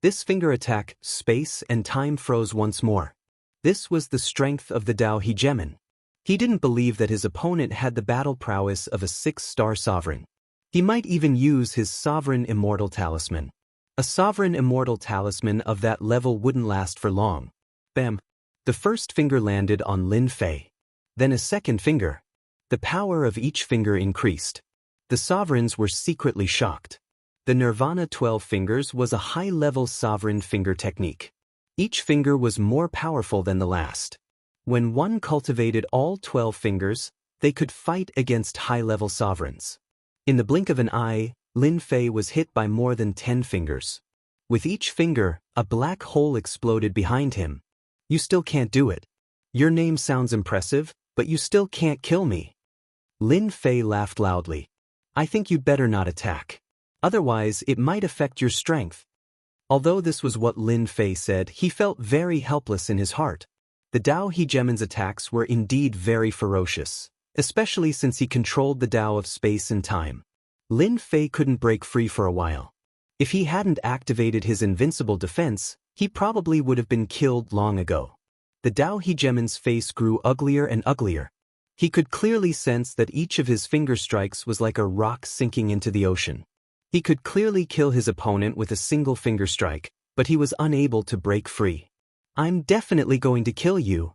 This finger attack, space and time froze once more. This was the strength of the Dao hegemon. He didn't believe that his opponent had the battle prowess of a 6-star sovereign. He might even use his sovereign immortal talisman. A sovereign immortal talisman of that level wouldn't last for long. Bam! The first finger landed on Lin Fei. Then a second finger. The power of each finger increased. The sovereigns were secretly shocked. The Nirvana 12 fingers was a high-level sovereign finger technique. Each finger was more powerful than the last. When one cultivated all 12 fingers, they could fight against high-level sovereigns. In the blink of an eye, Lin Fei was hit by more than 10 fingers. With each finger, a black hole exploded behind him. You still can't do it. Your name sounds impressive, but you still can't kill me. Lin Fei laughed loudly. I think you'd better not attack. Otherwise, it might affect your strength. Although this was what Lin Fei said, he felt very helpless in his heart. The Dao hegemon's attacks were indeed very ferocious, especially since he controlled the Dao of space and time. Lin Fei couldn't break free for a while. If he hadn't activated his invincible defense, he probably would have been killed long ago. The Dao hegemon's face grew uglier and uglier. He could clearly sense that each of his finger strikes was like a rock sinking into the ocean. He could clearly kill his opponent with a single finger strike, but he was unable to break free. I'm definitely going to kill you.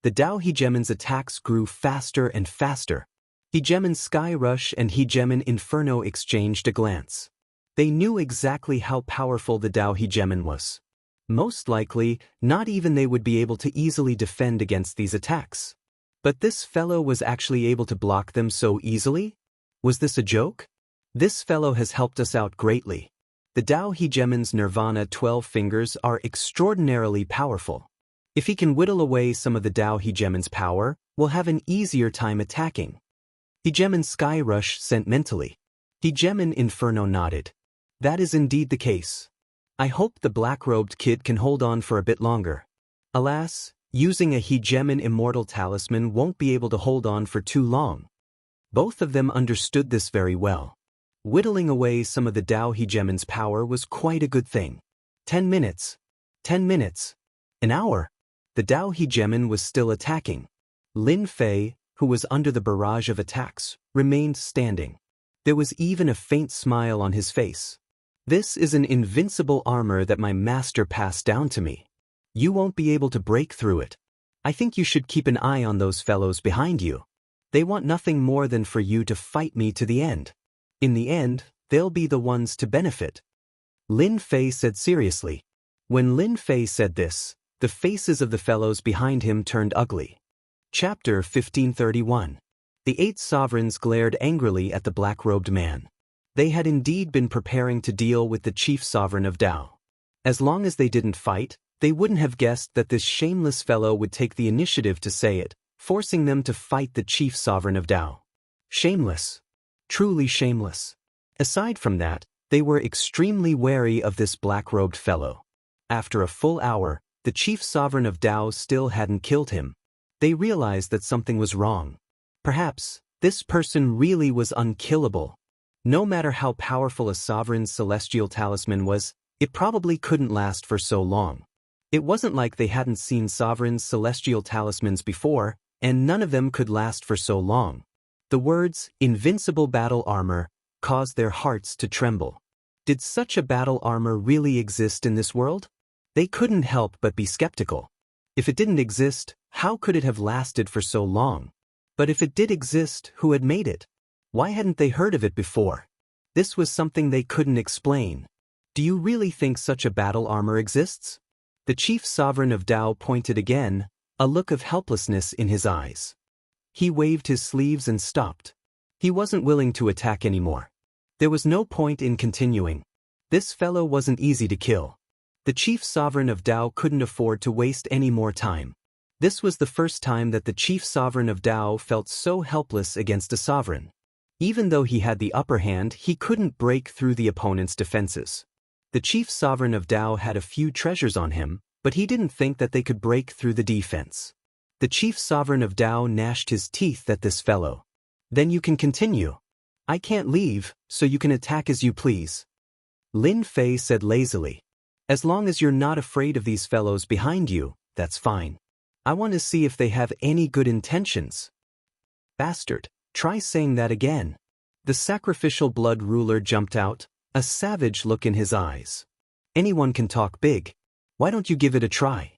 The Dao hegemon's attacks grew faster and faster. Hegemon Sky Rush and Hegemon Inferno exchanged a glance. They knew exactly how powerful the Dao hegemon was. Most likely, not even they would be able to easily defend against these attacks. But this fellow was actually able to block them so easily? Was this a joke? This fellow has helped us out greatly. The Dao hegemon's Nirvana 12 fingers are extraordinarily powerful. If he can whittle away some of the Dao hegemon's power, we'll have an easier time attacking. Hegemon Sky Rush sent mentally. Hegemon Inferno nodded. That is indeed the case. I hope the black-robed kid can hold on for a bit longer. Alas, using a Hegemon Immortal talisman won't be able to hold on for too long. Both of them understood this very well. Whittling away some of the Dao hegemon's power was quite a good thing. 10 minutes. 10 minutes. An hour. The Dao Hegemon was still attacking. Lin Fei, who was under the barrage of attacks, remained standing. There was even a faint smile on his face. This is an invincible armor that my master passed down to me. You won't be able to break through it. I think you should keep an eye on those fellows behind you. They want nothing more than for you to fight me to the end. In the end, they'll be the ones to benefit. Lin Fei said seriously. When Lin Fei said this, the faces of the fellows behind him turned ugly. Chapter 1531. The 8 sovereigns glared angrily at the black-robed man. They had indeed been preparing to deal with the chief sovereign of Dao. As long as they didn't fight, they wouldn't have guessed that this shameless fellow would take the initiative to say it, forcing them to fight the chief sovereign of Dao. Shameless. Truly shameless. Aside from that, they were extremely wary of this black-robed fellow. After a full hour, the chief sovereign of Dao still hadn't killed him. They realized that something was wrong. Perhaps, this person really was unkillable. No matter how powerful a sovereign's celestial talisman was, it probably couldn't last for so long. It wasn't like they hadn't seen sovereigns' celestial talismans before, and none of them could last for so long. The words, invincible battle armor, caused their hearts to tremble. Did such a battle armor really exist in this world? They couldn't help but be skeptical. If it didn't exist, how could it have lasted for so long? But if it did exist, who had made it? Why hadn't they heard of it before? This was something they couldn't explain. Do you really think such a battle armor exists? The chief sovereign of Dao pointed again, a look of helplessness in his eyes. He waved his sleeves and stopped. He wasn't willing to attack anymore. There was no point in continuing. This fellow wasn't easy to kill. The chief sovereign of Dao couldn't afford to waste any more time. This was the first time that the chief sovereign of Dao felt so helpless against a sovereign. Even though he had the upper hand, he couldn't break through the opponent's defenses. The chief sovereign of Dao had a few treasures on him, but he didn't think that they could break through the defense. The chief sovereign of Dao gnashed his teeth at this fellow. Then you can continue. I can't leave, so you can attack as you please. Lin Fei said lazily. As long as you're not afraid of these fellows behind you, that's fine. I want to see if they have any good intentions. Bastard, try saying that again. The sacrificial blood ruler jumped out, a savage look in his eyes. Anyone can talk big. Why don't you give it a try?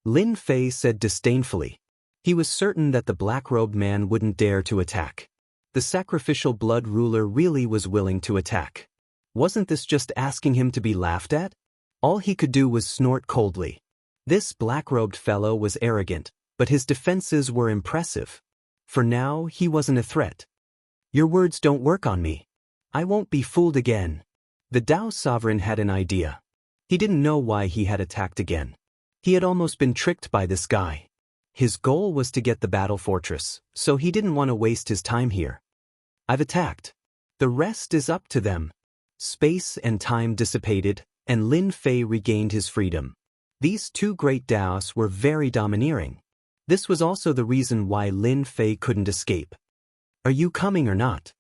Lin Fei said disdainfully. He was certain that the black-robed man wouldn't dare to attack. The sacrificial blood ruler really was willing to attack. Wasn't this just asking him to be laughed at? All he could do was snort coldly. This black-robed fellow was arrogant, but his defenses were impressive. For now, he wasn't a threat. Your words don't work on me. I won't be fooled again. The Dao sovereign had an idea. He didn't know why he had attacked again. He had almost been tricked by this guy. His goal was to get the battle fortress, so he didn't want to waste his time here. I've attacked. The rest is up to them. Space and time dissipated, and Lin Fei regained his freedom. These 2 great Daoists were very domineering. This was also the reason why Lin Fei couldn't escape. Are you coming or not?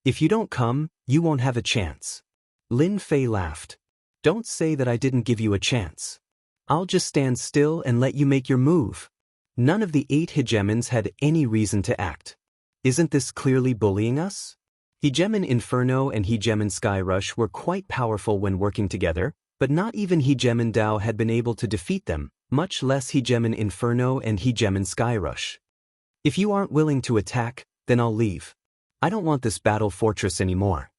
If you don't come, you won't have a chance. Lin Fei laughed. Don't say that I didn't give you a chance. I'll just stand still and let you make your move. None of the 8 hegemons had any reason to act. Isn't this clearly bullying us? Hegemon Inferno and Hegemon Skyrush were quite powerful when working together, but not even Hegemon Dao had been able to defeat them, much less Hegemon Inferno and Hegemon Skyrush. If you aren't willing to attack, then I'll leave. I don't want this battle fortress anymore.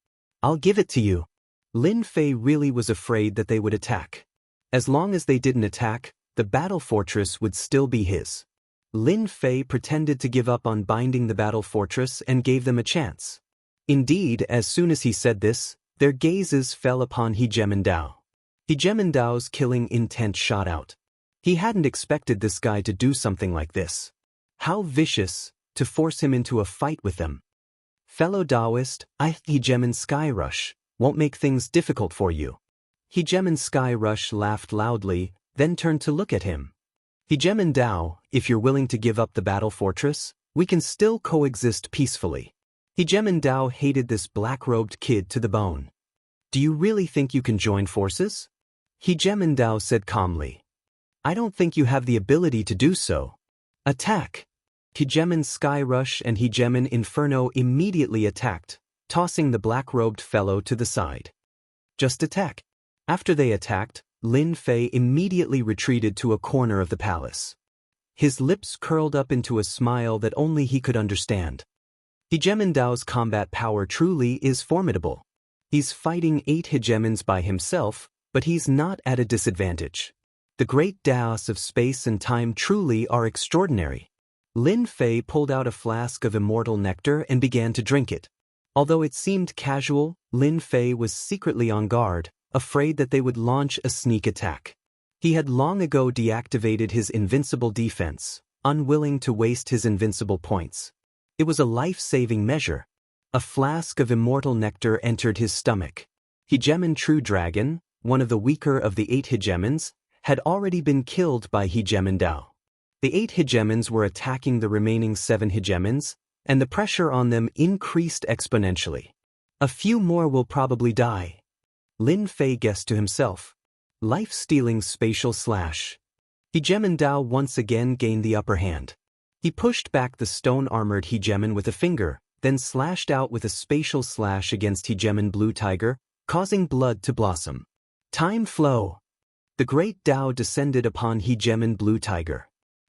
I'll give it to you. Lin Fei really was afraid that they would attack. As long as they didn't attack, the battle fortress would still be his. Lin Fei pretended to give up on binding the battle fortress and gave them a chance. Indeed, as soon as he said this, their gazes fell upon Hegemon Dao. Hegemon Dao's killing intent shot out. He hadn't expected this guy to do something like this. How vicious, to force him into a fight with them. Fellow Daoist, Hegemon Skyrush, won't make things difficult for you. Hegemon Skyrush laughed loudly, then turned to look at him. Hegemon Dao, if you're willing to give up the battle fortress, we can still coexist peacefully. Hegemon Dao hated this black-robed kid to the bone. Do you really think you can join forces? Hegemon Dao said calmly. I don't think you have the ability to do so. Attack! Hegemon's Sky Rush and Hegemon Inferno immediately attacked, tossing the black-robed fellow to the side. Just attack. After they attacked, Lin Fei immediately retreated to a corner of the palace. His lips curled up into a smile that only he could understand. Hegemon Dao's combat power truly is formidable. He's fighting 8 hegemons by himself, but he's not at a disadvantage. The great Daoists of space and time truly are extraordinary. Lin Fei pulled out a flask of immortal nectar and began to drink it. Although it seemed casual, Lin Fei was secretly on guard, afraid that they would launch a sneak attack. He had long ago deactivated his invincible defense, unwilling to waste his invincible points. It was a life-saving measure. A flask of immortal nectar entered his stomach. Hegemon True Dragon, one of the weaker of the 8 hegemons, had already been killed by Hegemon Dao. The 8 hegemons were attacking the remaining 7 hegemons, and the pressure on them increased exponentially. A few more will probably die. Lin Fei guessed to himself. Life-stealing spatial slash. Hegemon Dao once again gained the upper hand. He pushed back the stone-armored hegemon with a finger, then slashed out with a spatial slash against Hegemon Blue Tiger, causing blood to blossom. Time flow. The great Dao descended upon Hegemon Blue Tiger.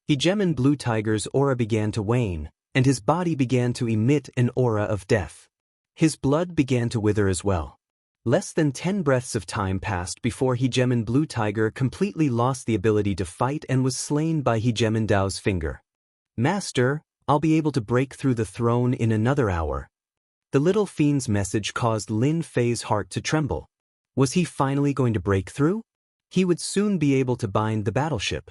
Hegemon Blue Tiger's aura began to wane, and his body began to emit an aura of death. His blood began to wither as well. Less than 10 breaths of time passed before Hegemon Blue Tiger completely lost the ability to fight and was slain by Hegemon Dao's finger. Master, I'll be able to break through the throne in another hour. The little fiend's message caused Lin Fei's heart to tremble. Was he finally going to break through? He would soon be able to bind the battleship.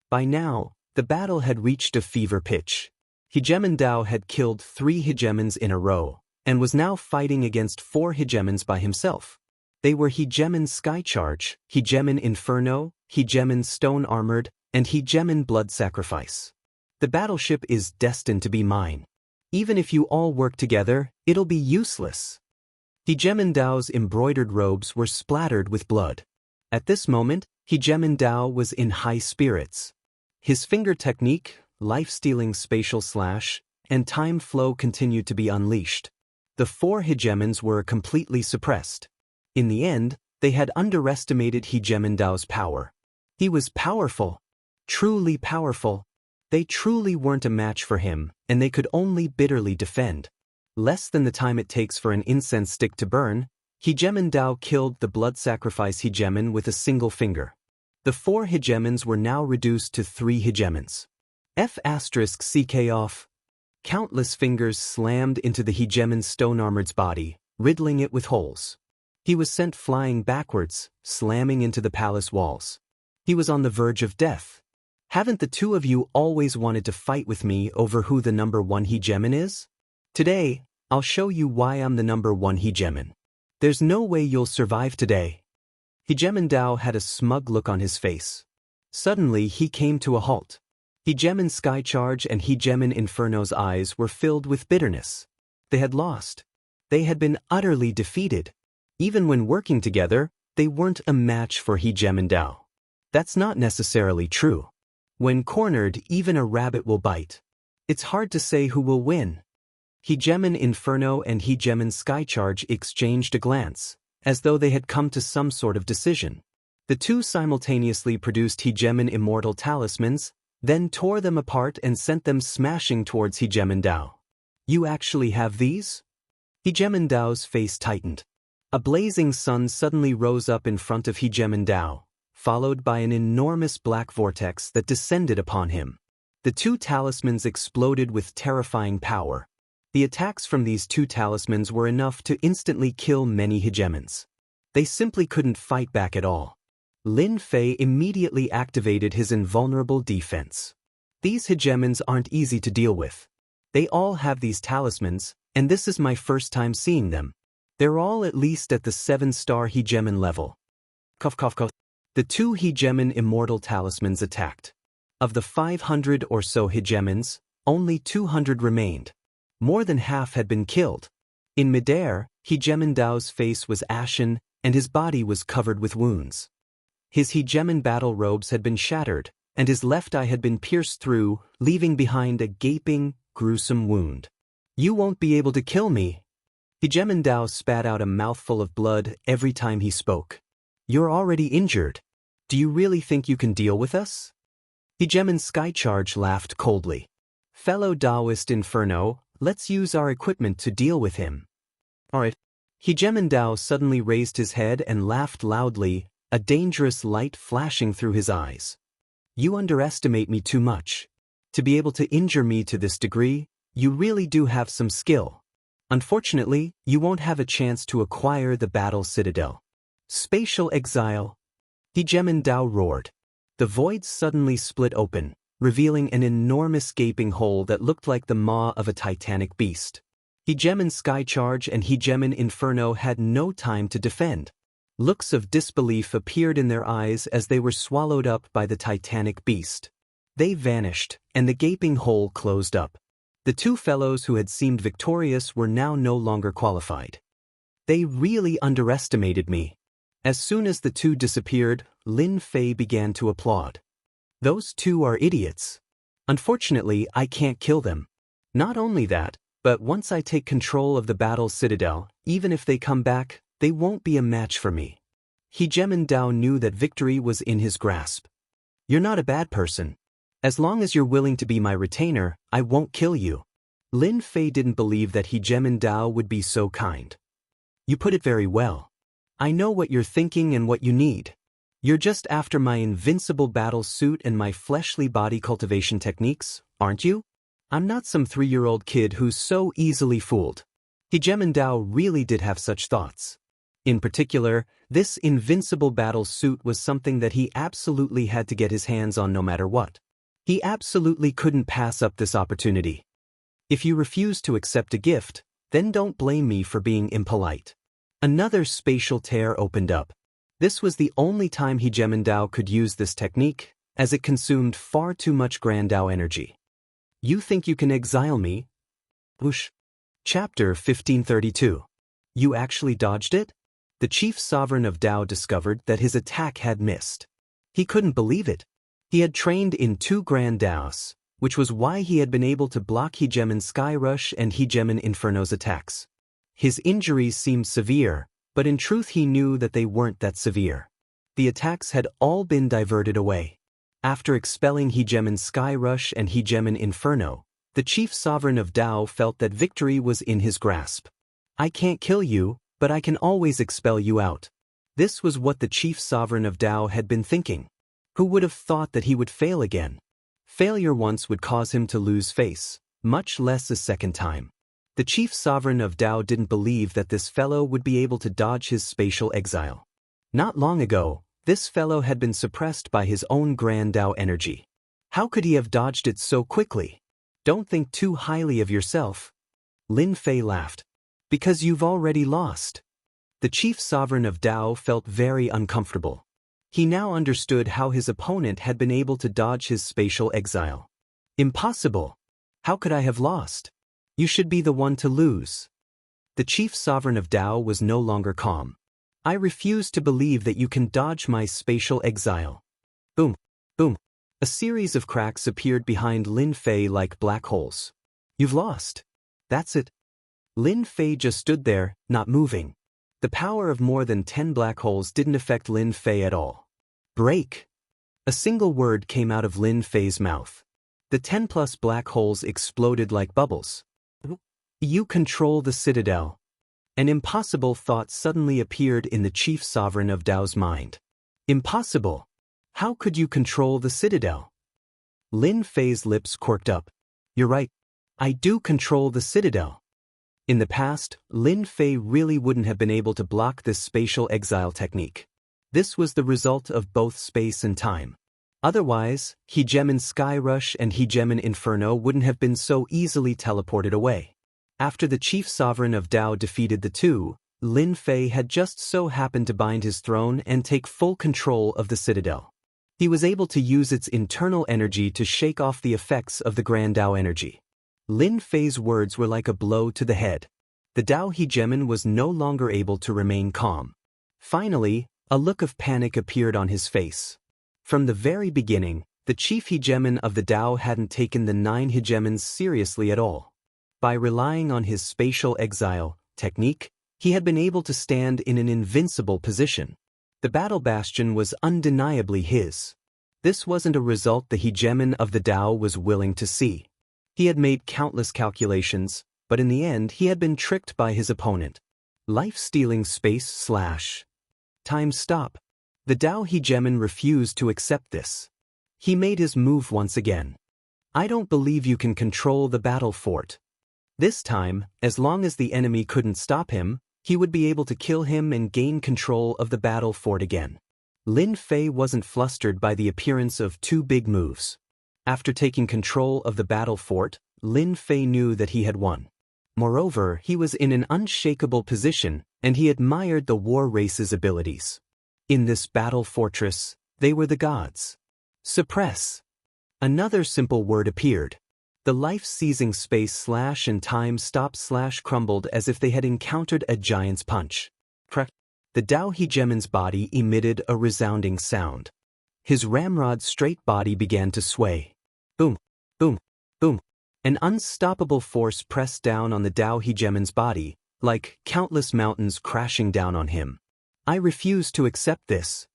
By now, the battle had reached a fever pitch. Hegemon Dao had killed 3 hegemons in a row, and was now fighting against 4 hegemons by himself. They were Hegemon Skycharge, Hegemon Inferno, Hegemon Stone Armored, and Hegemon Blood Sacrifice. The battleship is destined to be mine. Even if you all work together, it'll be useless. Hegemon Dao's embroidered robes were splattered with blood. At this moment, Hegemon Dao was in high spirits. His finger technique, life-stealing spatial slash, and time flow continued to be unleashed. The 4 hegemons were completely suppressed. In the end, they had underestimated Hegemon Dao's power. He was powerful. Truly powerful. They truly weren't a match for him, and they could only bitterly defend. Less than the time it takes for an incense stick to burn, Hegemon Dao killed the blood sacrifice hegemon with a single finger. The 4 hegemons were now reduced to 3 hegemons. F***ck off. Countless fingers slammed into the hegemon's stone-armored's body, riddling it with holes. He was sent flying backwards, slamming into the palace walls. He was on the verge of death. Haven't the 2 of you always wanted to fight with me over who the number 1 hegemon is? Today, I'll show you why I'm the number 1 hegemon. There's no way you'll survive today. Hegemon Dao had a smug look on his face. Suddenly he came to a halt. Hegemon Skycharge and Hegemon Inferno's eyes were filled with bitterness. They had lost. They had been utterly defeated. Even when working together, they weren't a match for Hegemon Dao. That's not necessarily true. When cornered, even a rabbit will bite. It's hard to say who will win. Hegemon Inferno and Hegemon Skycharge exchanged a glance, as though they had come to some sort of decision. The 2 simultaneously produced Hegemon Immortal talismans, then tore them apart and sent them smashing towards Hegemon Dao. You actually have these? Hegemon Dao's face tightened. A blazing sun suddenly rose up in front of Hegemon Dao, followed by an enormous black vortex that descended upon him. The 2 talismans exploded with terrifying power. The attacks from these 2 talismans were enough to instantly kill many hegemons. They simply couldn't fight back at all. Lin Fei immediately activated his invulnerable defense. These hegemons aren't easy to deal with. They all have these talismans, and this is my first time seeing them. They're all at least at the 7-star hegemon level. Cough cough cough. The 2 hegemon immortal talismans attacked. Of the 500 or so hegemons, only 200 remained. More than half had been killed. In midair, Hegemon Dao's face was ashen, and his body was covered with wounds. His hegemon battle robes had been shattered, and his left eye had been pierced through, leaving behind a gaping, gruesome wound. You won't be able to kill me. Hegemon Dao spat out a mouthful of blood every time he spoke. You're already injured. Do you really think you can deal with us? Hegemon Skycharge laughed coldly. Fellow Daoist Inferno, let's use our equipment to deal with him. Alright. Hegemon Dao suddenly raised his head and laughed loudly, a dangerous light flashing through his eyes. You underestimate me too much. To be able to injure me to this degree, you really do have some skill. Unfortunately, you won't have a chance to acquire the Battle Citadel. Spatial exile. Hegemon Dao roared. The void suddenly split open, revealing an enormous gaping hole that looked like the maw of a titanic beast. Hegemon Skycharge and Hegemon Inferno had no time to defend. Looks of disbelief appeared in their eyes as they were swallowed up by the titanic beast. They vanished, and the gaping hole closed up. The two fellows who had seemed victorious were now no longer qualified. They really underestimated me. As soon as the two disappeared, Lin Fei began to applaud. Those two are idiots. Unfortunately, I can't kill them. Not only that, but once I take control of the Battle Citadel, even if they come back, they won't be a match for me. Hegemon Dao knew that victory was in his grasp. You're not a bad person. As long as you're willing to be my retainer, I won't kill you. Lin Fei didn't believe that Hegemon Dao would be so kind. You put it very well. I know what you're thinking and what you need. You're just after my invincible battle suit and my fleshly body cultivation techniques, aren't you? I'm not some 3-year-old kid who's so easily fooled. Hegemon Dao really did have such thoughts. In particular, this invincible battle suit was something that he absolutely had to get his hands on no matter what. He absolutely couldn't pass up this opportunity. If you refuse to accept a gift, then don't blame me for being impolite. Another spatial tear opened up. This was the only time Hegemon Dao could use this technique, as it consumed far too much Grand Dao energy. You think you can exile me? Whoosh. Chapter 1532. You actually dodged it? The chief sovereign of Dao discovered that his attack had missed. He couldn't believe it. He had trained in 2 Grand Daos, which was why he had been able to block Hegemon Skyrush and Hegemon Inferno's attacks. His injuries seemed severe, but in truth he knew that they weren't that severe. The attacks had all been diverted away. After expelling Hegemon Skyrush and Hegemon Inferno, the chief sovereign of Dao felt that victory was in his grasp. I can't kill you, but I can always expel you out. This was what the chief sovereign of Dao had been thinking. Who would have thought that he would fail again? Failure once would cause him to lose face, much less a second time. The chief sovereign of Dao didn't believe that this fellow would be able to dodge his spatial exile. Not long ago, this fellow had been suppressed by his own Grand Dao energy. How could he have dodged it so quickly? Don't think too highly of yourself. Lin Fei laughed. Because you've already lost. The chief sovereign of Dao felt very uncomfortable. He now understood how his opponent had been able to dodge his spatial exile. Impossible. How could I have lost? You should be the one to lose. The chief sovereign of Dao was no longer calm. I refuse to believe that you can dodge my spatial exile. Boom, boom. A series of cracks appeared behind Lin Fei like black holes. You've lost. That's it. Lin Fei just stood there, not moving. The power of more than 10 black holes didn't affect Lin Fei at all. Break. A single word came out of Lin Fei's mouth. The 10+ black holes exploded like bubbles. You control the Citadel. An impossible thought suddenly appeared in the chief sovereign of Dao's mind. Impossible. How could you control the Citadel? Lin Fei's lips quirked up. You're right. I do control the Citadel. In the past, Lin Fei really wouldn't have been able to block this spatial exile technique. This was the result of both space and time. Otherwise, Hegemon Skyrush and Hegemon Inferno wouldn't have been so easily teleported away. After the chief sovereign of Dao defeated the two, Lin Fei had just so happened to bind his throne and take full control of the Citadel. He was able to use its internal energy to shake off the effects of the Grand Dao energy. Lin Fei's words were like a blow to the head. The Dao Hegemon was no longer able to remain calm. Finally, A look of panic appeared on his face. From the very beginning, the chief hegemon of the Dao hadn't taken the 9 hegemons seriously at all. By relying on his spatial exile technique, he had been able to stand in an invincible position. The battle bastion was undeniably his. This wasn't a result the hegemon of the Dao was willing to see. He had made countless calculations, but in the end he had been tricked by his opponent. Life-stealing space/time stop. The Dao hegemon refused to accept this. He made his move once again. I don't believe you can control the battle fort. This time, as long as the enemy couldn't stop him, he would be able to kill him and gain control of the battle fort again. Lin Fei wasn't flustered by the appearance of 2 big moves. After taking control of the battle fort, Lin Fei knew that he had won. Moreover, he was in an unshakable position, and he admired the war race's abilities. In this battle fortress, they were the gods. Suppress. Another simple word appeared. The life-seizing space/and time stopped/crumbled as if they had encountered a giant's punch. The Dao hegemon's body emitted a resounding sound. His ramrod straight body began to sway. Boom, boom, boom. An unstoppable force pressed down on the Dao hegemon's body, like countless mountains crashing down on him. I refuse to accept this.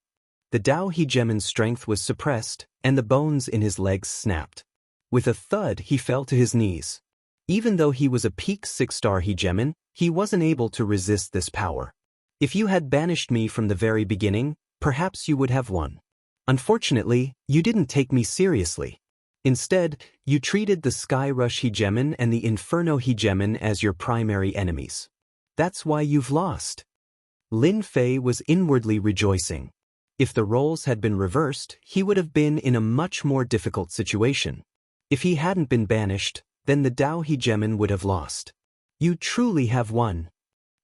The Dao hegemon's strength was suppressed, and the bones in his legs snapped. With a thud, he fell to his knees. Even though he was a peak 6-star hegemon, he wasn't able to resist this power. If you had banished me from the very beginning, perhaps you would have won. Unfortunately, you didn't take me seriously. Instead, you treated the Sky Rush hegemon and the Inferno hegemon as your primary enemies. That's why you've lost. Lin Fei was inwardly rejoicing. If the roles had been reversed, he would have been in a much more difficult situation. If he hadn't been banished, then the Dao hegemon would have lost. You truly have won.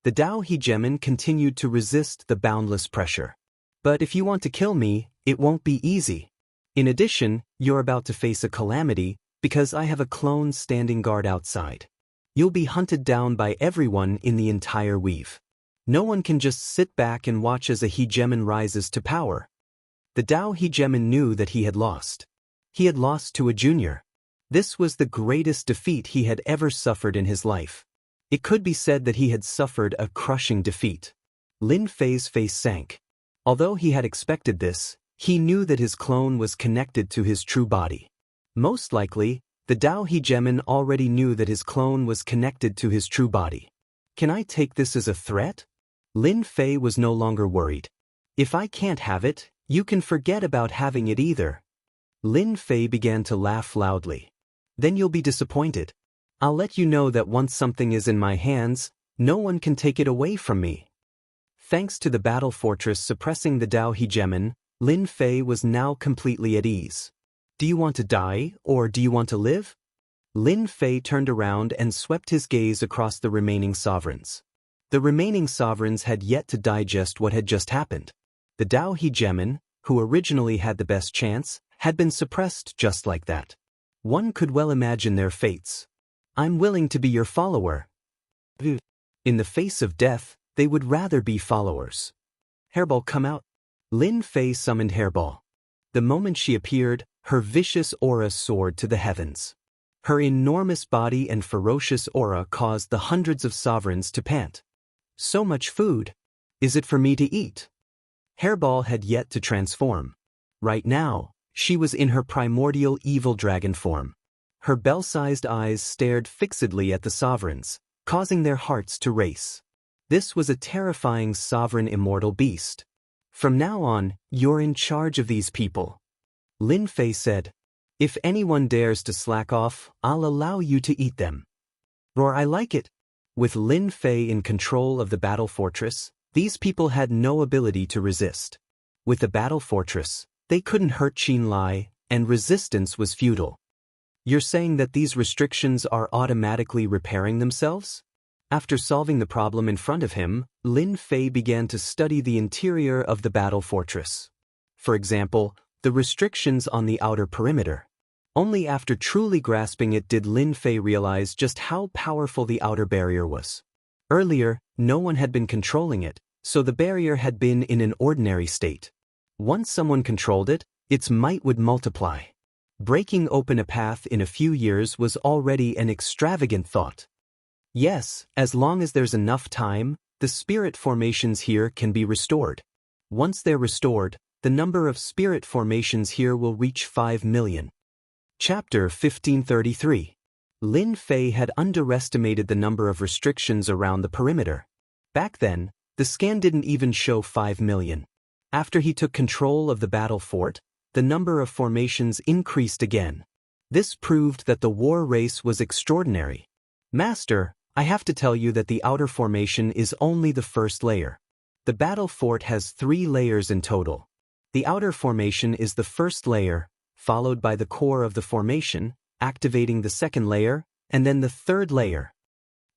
The Dao hegemon continued to resist the boundless pressure. But if you want to kill me, it won't be easy. In addition, you're about to face a calamity, because I have a clone standing guard outside. You'll be hunted down by everyone in the entire weave. No one can just sit back and watch as a hegemon rises to power. The Dao hegemon knew that he had lost. He had lost to a junior. This was the greatest defeat he had ever suffered in his life. It could be said that he had suffered a crushing defeat. Lin Fei's face sank. Although he had expected this, he knew that his clone was connected to his true body. Most likely, the Dao hegemon already knew that his clone was connected to his true body. Can I take this as a threat? Lin Fei was no longer worried. If I can't have it, you can forget about having it either. Lin Fei began to laugh loudly. Then you'll be disappointed. I'll let you know that once something is in my hands, no one can take it away from me. Thanks to the battle fortress suppressing the Dao hegemon, Lin Fei was now completely at ease. Do you want to die, or do you want to live? Lin Fei turned around and swept his gaze across the remaining sovereigns. The remaining sovereigns had yet to digest what had just happened. The Dao hegemon, who originally had the best chance, had been suppressed just like that. One could well imagine their fates. I'm willing to be your follower. In the face of death, they would rather be followers. Hairball, come out. Lin Fei summoned Hairball. The moment she appeared, her vicious aura soared to the heavens. Her enormous body and ferocious aura caused the hundreds of sovereigns to pant. So much food. Is it for me to eat? Hairball had yet to transform. Right now, she was in her primordial evil dragon form. Her bell-sized eyes stared fixedly at the sovereigns, causing their hearts to race. This was a terrifying sovereign immortal beast. From now on, you're in charge of these people. Lin Fei said. If anyone dares to slack off, I'll allow you to eat them. Roar, I like it. With Lin Fei in control of the battle fortress, these people had no ability to resist. With the battle fortress, they couldn't hurt Qin Lai, and resistance was futile. You're saying that these restrictions are automatically repairing themselves? After solving the problem in front of him, Lin Fei began to study the interior of the battle fortress. For example, the restrictions on the outer perimeter. Only after truly grasping it did Lin Fei realize just how powerful the outer barrier was. Earlier, no one had been controlling it, So the barrier had been in an ordinary state. Once someone controlled it, its might would multiply. Breaking open a path in a few years was already an extravagant thought. Yes, as long as there's enough time, the spirit formations here can be restored. Once they're restored, the number of spirit formations here will reach 5 million. Chapter 1533. Lin Fei had underestimated the number of restrictions around the perimeter. Back then, the scan didn't even show 5 million. After he took control of the battle fort, the number of formations increased again. This proved that the war race was extraordinary. Master, I have to tell you that the outer formation is only the first layer. The battle fort has 3 layers in total. The outer formation is the first layer, followed by the core of the formation, activating the second layer, and then the third layer.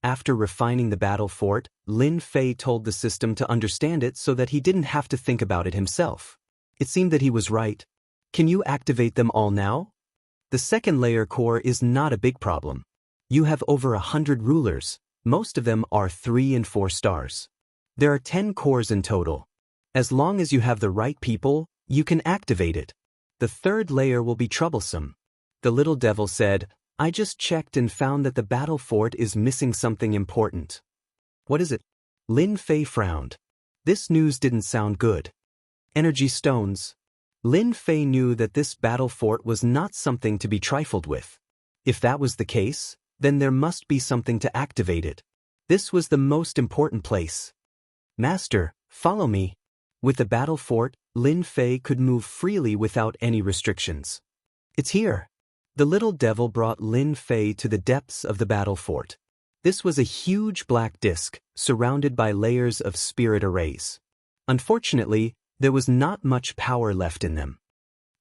After refining the battle fort, Lin Fei told the system to understand it so that he didn't have to think about it himself. It seemed that he was right. Can you activate them all now? The second layer core is not a big problem. You have over 100 rulers, most of them are 3 and 4 stars. There are 10 cores in total. As long as you have the right people, you can activate it. The third layer will be troublesome. The little devil said, I just checked and found that the battle fort is missing something important. What is it? Lin Fei frowned. This news didn't sound good. Energy stones. Lin Fei knew that this battle fort was not something to be trifled with. If that was the case, then there must be something to activate it. This was the most important place. Master, follow me. With the battle fort, Lin Fei could move freely without any restrictions. It's here. The little devil brought Lin Fei to the depths of the battle fort. This was a huge black disk, surrounded by layers of spirit arrays. Unfortunately, there was not much power left in them.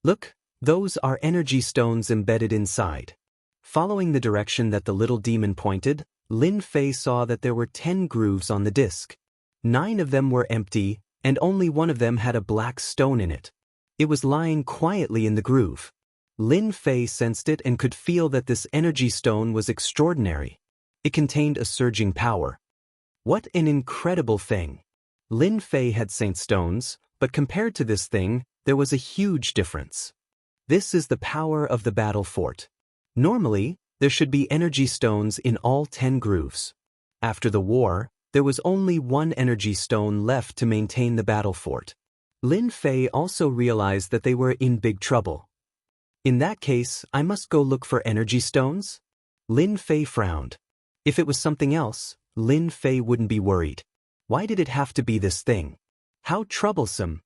Look, those are energy stones embedded inside. Following the direction that the little demon pointed, Lin Fei saw that there were 10 grooves on the disk. 9 of them were empty, and only one of them had a black stone in it. It was lying quietly in the groove. Lin Fei sensed it and could feel that this energy stone was extraordinary. It contained a surging power. What an incredible thing! Lin Fei had saint stones, but compared to this thing, there was a huge difference. This is the power of the battle fort. Normally, there should be energy stones in all 10 grooves. After the war, there was only 1 energy stone left to maintain the battle fort. Lin Fei also realized that they were in big trouble. In that case, I must go look for energy stones? Lin Fei frowned. If it was something else, Lin Fei wouldn't be worried. Why did it have to be this thing? How troublesome.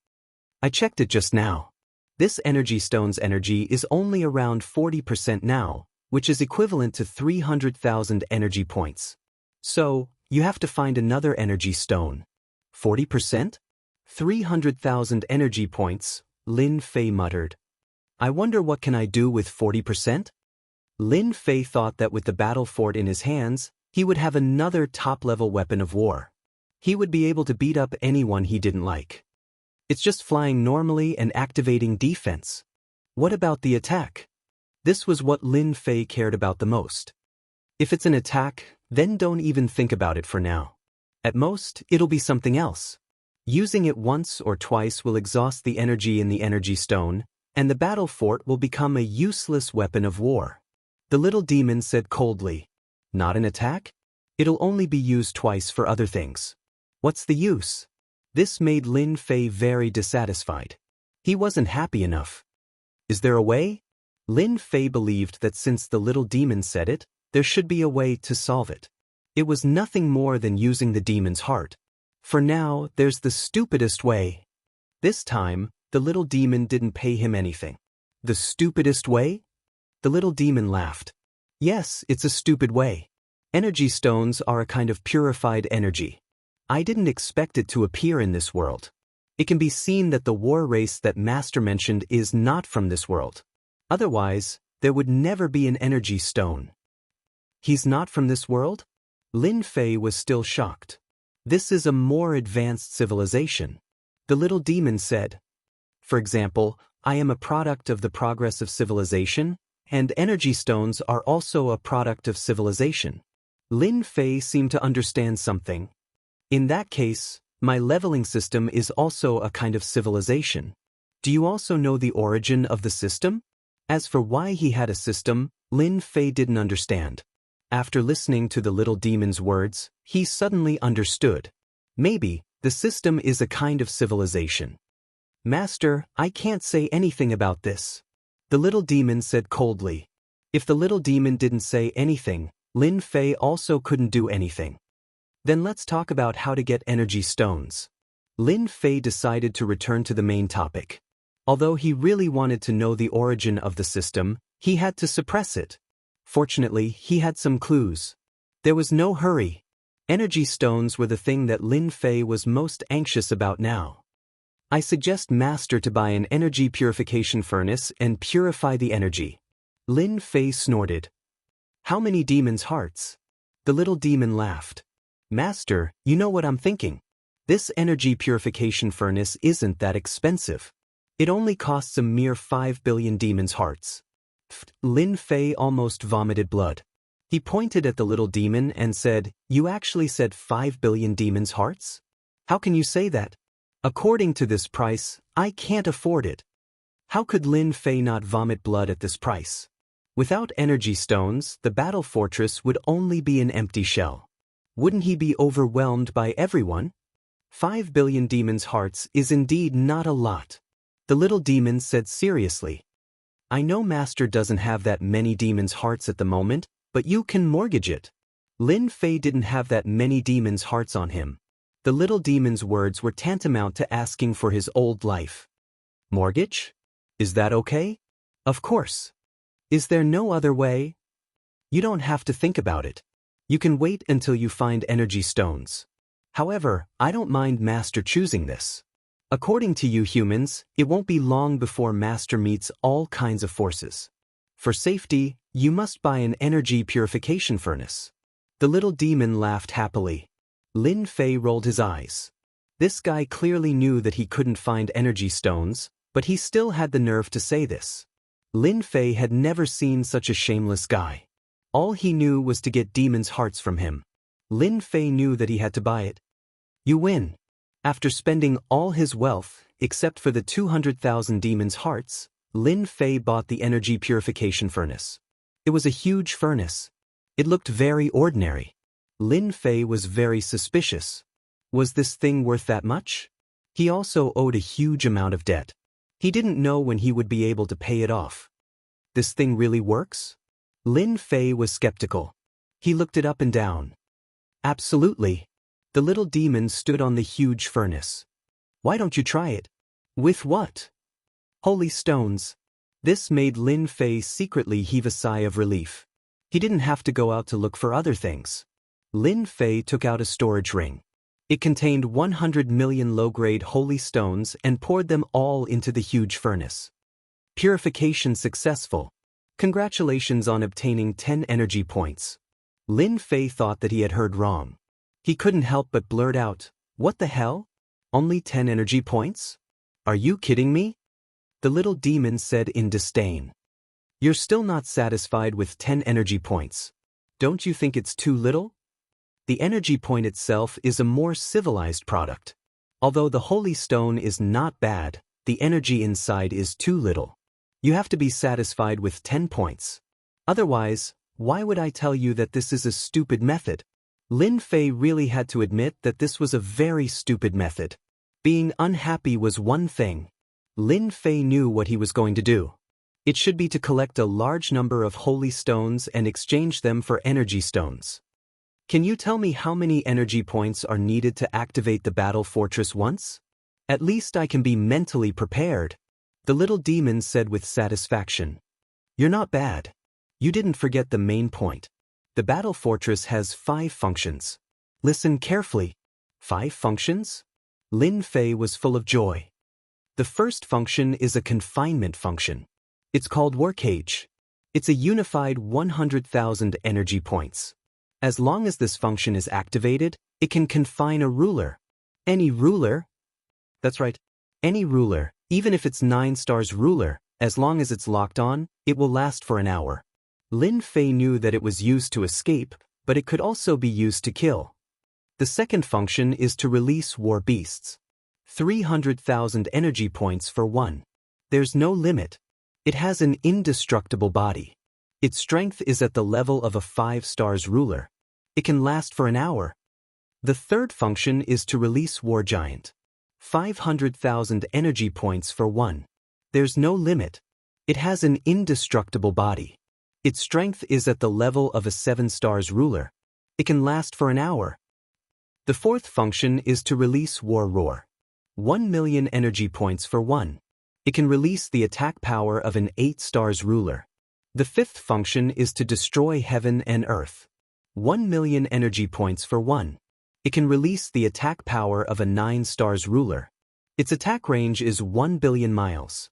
I checked it just now. This energy stone's energy is only around 40% now, which is equivalent to 300,000 energy points. So, you have to find another energy stone. 40%? 300,000 energy points, Lin Fei muttered. I wonder what can I do with 40%? Lin Fei thought that with the battle fort in his hands, he would have another top-level weapon of war. He would be able to beat up anyone he didn't like. It's just flying normally and activating defense. What about the attack? This was what Lin Fei cared about the most. If it's an attack, then don't even think about it for now. At most, it'll be something else. Using it once or twice will exhaust the energy in the energy stone, and the battle fort will become a useless weapon of war. The little demon said coldly, Not an attack? It'll only be used twice for other things. What's the use? This made Lin Fei very dissatisfied. He wasn't happy enough. Is there a way? Lin Fei believed that since the little demon said it, there should be a way to solve it. It was nothing more than using the demon's heart. For now, there's the stupidest way. This time, the little demon didn't pay him anything. The stupidest way? The little demon laughed. Yes, it's a stupid way. Energy stones are a kind of purified energy. I didn't expect it to appear in this world. It can be seen that the war race that Master mentioned is not from this world. Otherwise, there would never be an energy stone. He's not from this world? Lin Fei was still shocked. This is a more advanced civilization. The little demon said. For example, I am a product of the progress of civilization, and energy stones are also a product of civilization. Lin Fei seemed to understand something. In that case, My leveling system is also a kind of civilization. Do you also know the origin of the system? As for why he had a system, Lin Fei didn't understand. After listening to the little demon's words, he suddenly understood. Maybe, the system is a kind of civilization. Master, I can't say anything about this. The little demon said coldly. If the little demon didn't say anything, Lin Fei also couldn't do anything. Then let's talk about how to get energy stones. Lin Fei decided to return to the main topic. Although he really wanted to know the origin of the system, he had to suppress it. Fortunately, he had some clues. There was no hurry. Energy stones were the thing that Lin Fei was most anxious about now. I suggest Master to buy an energy purification furnace and purify the energy. Lin Fei snorted. How many demons' hearts? The little demon laughed. Master, you know what I'm thinking. This energy purification furnace isn't that expensive. It only costs a mere 5 billion demons' hearts. Lin Fei almost vomited blood. He pointed at the little demon and said, You actually said 5 billion demons' hearts? How can you say that? According to this price, I can't afford it. How could Lin Fei not vomit blood at this price? Without energy stones, the battle fortress would only be an empty shell. Wouldn't he be overwhelmed by everyone? 5 billion demons' hearts is indeed not a lot. The little demon said seriously. I know Master doesn't have that many demons' hearts at the moment, but you can mortgage it. Lin Fei didn't have that many demons' hearts on him. The little demon's words were tantamount to asking for his old life. Mortgage? Is that okay? Of course. Is there no other way? You don't have to think about it. You can wait until you find energy stones. However, I don't mind Master choosing this. According to you humans, it won't be long before Master meets all kinds of forces. For safety, you must buy an energy purification furnace. The little demon laughed happily. Lin Fei rolled his eyes. This guy clearly knew that he couldn't find energy stones, but he still had the nerve to say this. Lin Fei had never seen such a shameless guy. All he knew was to get demons' hearts from him. Lin Fei knew that he had to buy it. You win. After spending all his wealth, except for the 200,000 demons' hearts, Lin Fei bought the energy purification furnace. It was a huge furnace. It looked very ordinary. Lin Fei was very suspicious. Was this thing worth that much? He also owed a huge amount of debt. He didn't know when he would be able to pay it off. This thing really works? Lin Fei was skeptical. He looked it up and down. Absolutely. The little demon stood on the huge furnace. Why don't you try it? With what? Holy stones. This made Lin Fei secretly heave a sigh of relief. He didn't have to go out to look for other things. Lin Fei took out a storage ring. It contained 100 million low-grade holy stones and poured them all into the huge furnace. Purification successful. Congratulations on obtaining 10 energy points. Lin Fei thought that he had heard wrong. He couldn't help but blurt out, What the hell? Only 10 energy points? Are you kidding me? The little demon said in disdain. You're still not satisfied with 10 energy points. Don't you think it's too little? The energy point itself is a more civilized product. Although the holy stone is not bad, the energy inside is too little. You have to be satisfied with 10 points. Otherwise, why would I tell you that this is a stupid method? Lin Fei really had to admit that this was a very stupid method. Being unhappy was one thing. Lin Fei knew what he was going to do. It should be to collect a large number of holy stones and exchange them for energy stones. Can you tell me how many energy points are needed to activate the battle fortress once? At least I can be mentally prepared. The little demon said with satisfaction. You're not bad. You didn't forget the main point. The battle fortress has 5 functions. Listen carefully. 5 functions? Lin Fei was full of joy. The first function is a confinement function. It's called workcage. It's a unified 100,000 energy points. As long as this function is activated, it can confine a ruler. Any ruler? That's right, any ruler, even if it's 9 stars ruler, as long as it's locked on, it will last for an hour. Lin Fei knew that it was used to escape, but it could also be used to kill. The second function is to release war beasts. 300,000 energy points for one. There's no limit. It has an indestructible body. Its strength is at the level of a 5-star ruler. It can last for an hour. The third function is to release war giant. 500,000 energy points for one. There's no limit. It has an indestructible body. Its strength is at the level of a 7-star ruler. It can last for an hour. The fourth function is to release war roar. 1 million energy points for one. It can release the attack power of an 8-star ruler. The fifth function is to destroy heaven and earth. 1 million energy points for one. It can release the attack power of a 9-star ruler. Its attack range is 1 billion miles.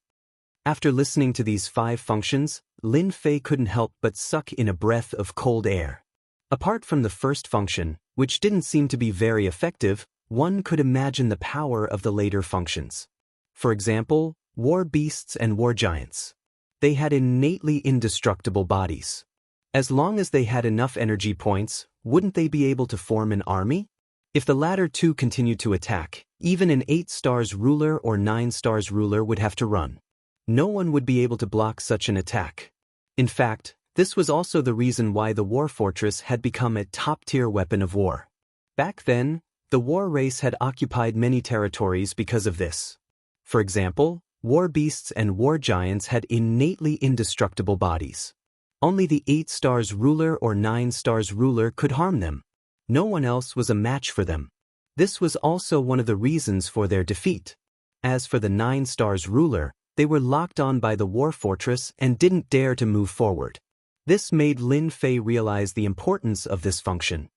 After listening to these 5 functions, Lin Fei couldn't help but suck in a breath of cold air. Apart from the first function, which didn't seem to be very effective, one could imagine the power of the later functions. For example, war beasts and war giants. They had innately indestructible bodies. As long as they had enough energy points, wouldn't they be able to form an army? If the latter two continued to attack, even an 8-star ruler or 9-star ruler would have to run. No one would be able to block such an attack. In fact, this was also the reason why the war fortress had become a top-tier weapon of war. Back then, the war race had occupied many territories because of this. For example, war beasts and war giants had innately indestructible bodies. Only the 8-star ruler or 9-star ruler could harm them. No one else was a match for them. This was also one of the reasons for their defeat. As for the 9-star ruler, they were locked on by the war fortress and didn't dare to move forward. This made Lin Fei realize the importance of this function.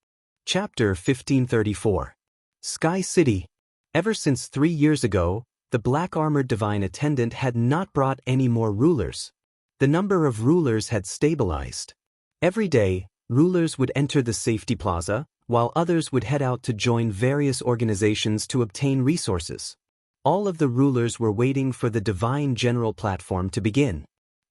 Chapter 1534. Sky City. Ever since 3 years ago, the black-armored divine attendant had not brought any more rulers. The number of rulers had stabilized. Every day, rulers would enter the safety plaza, while others would head out to join various organizations to obtain resources. All of the rulers were waiting for the divine general platform to begin.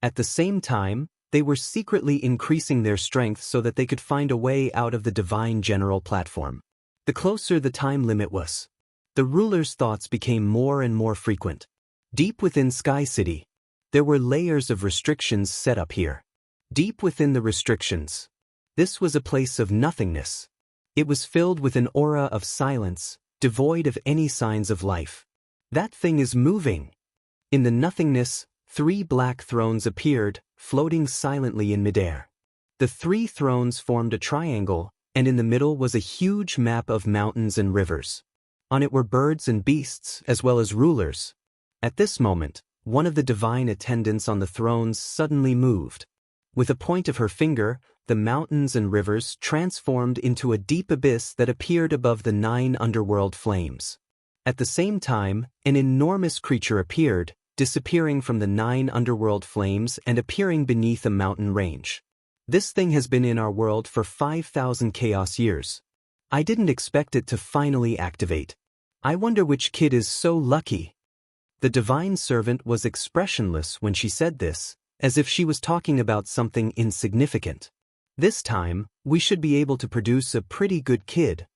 At the same time, they were secretly increasing their strength so that they could find a way out of the divine general platform. The closer the time limit was, the rulers' thoughts became more and more frequent. Deep within Sky City, there were layers of restrictions set up here. Deep within the restrictions, this was a place of nothingness. It was filled with an aura of silence, devoid of any signs of life. That thing is moving. In the nothingness, 3 black thrones appeared, floating silently in midair. The 3 thrones formed a triangle, and in the middle was a huge map of mountains and rivers. On it were birds and beasts, as well as rulers. At this moment, one of the divine attendants on the thrones suddenly moved. With a point of her finger, the mountains and rivers transformed into a deep abyss that appeared above the 9 underworld flames. At the same time, an enormous creature appeared, disappearing from the 9 underworld flames and appearing beneath a mountain range. This thing has been in our world for 5,000 chaos years. I didn't expect it to finally activate. I wonder which kid is so lucky. The divine servant was expressionless when she said this, as if she was talking about something insignificant. This time, we should be able to produce a pretty good kid.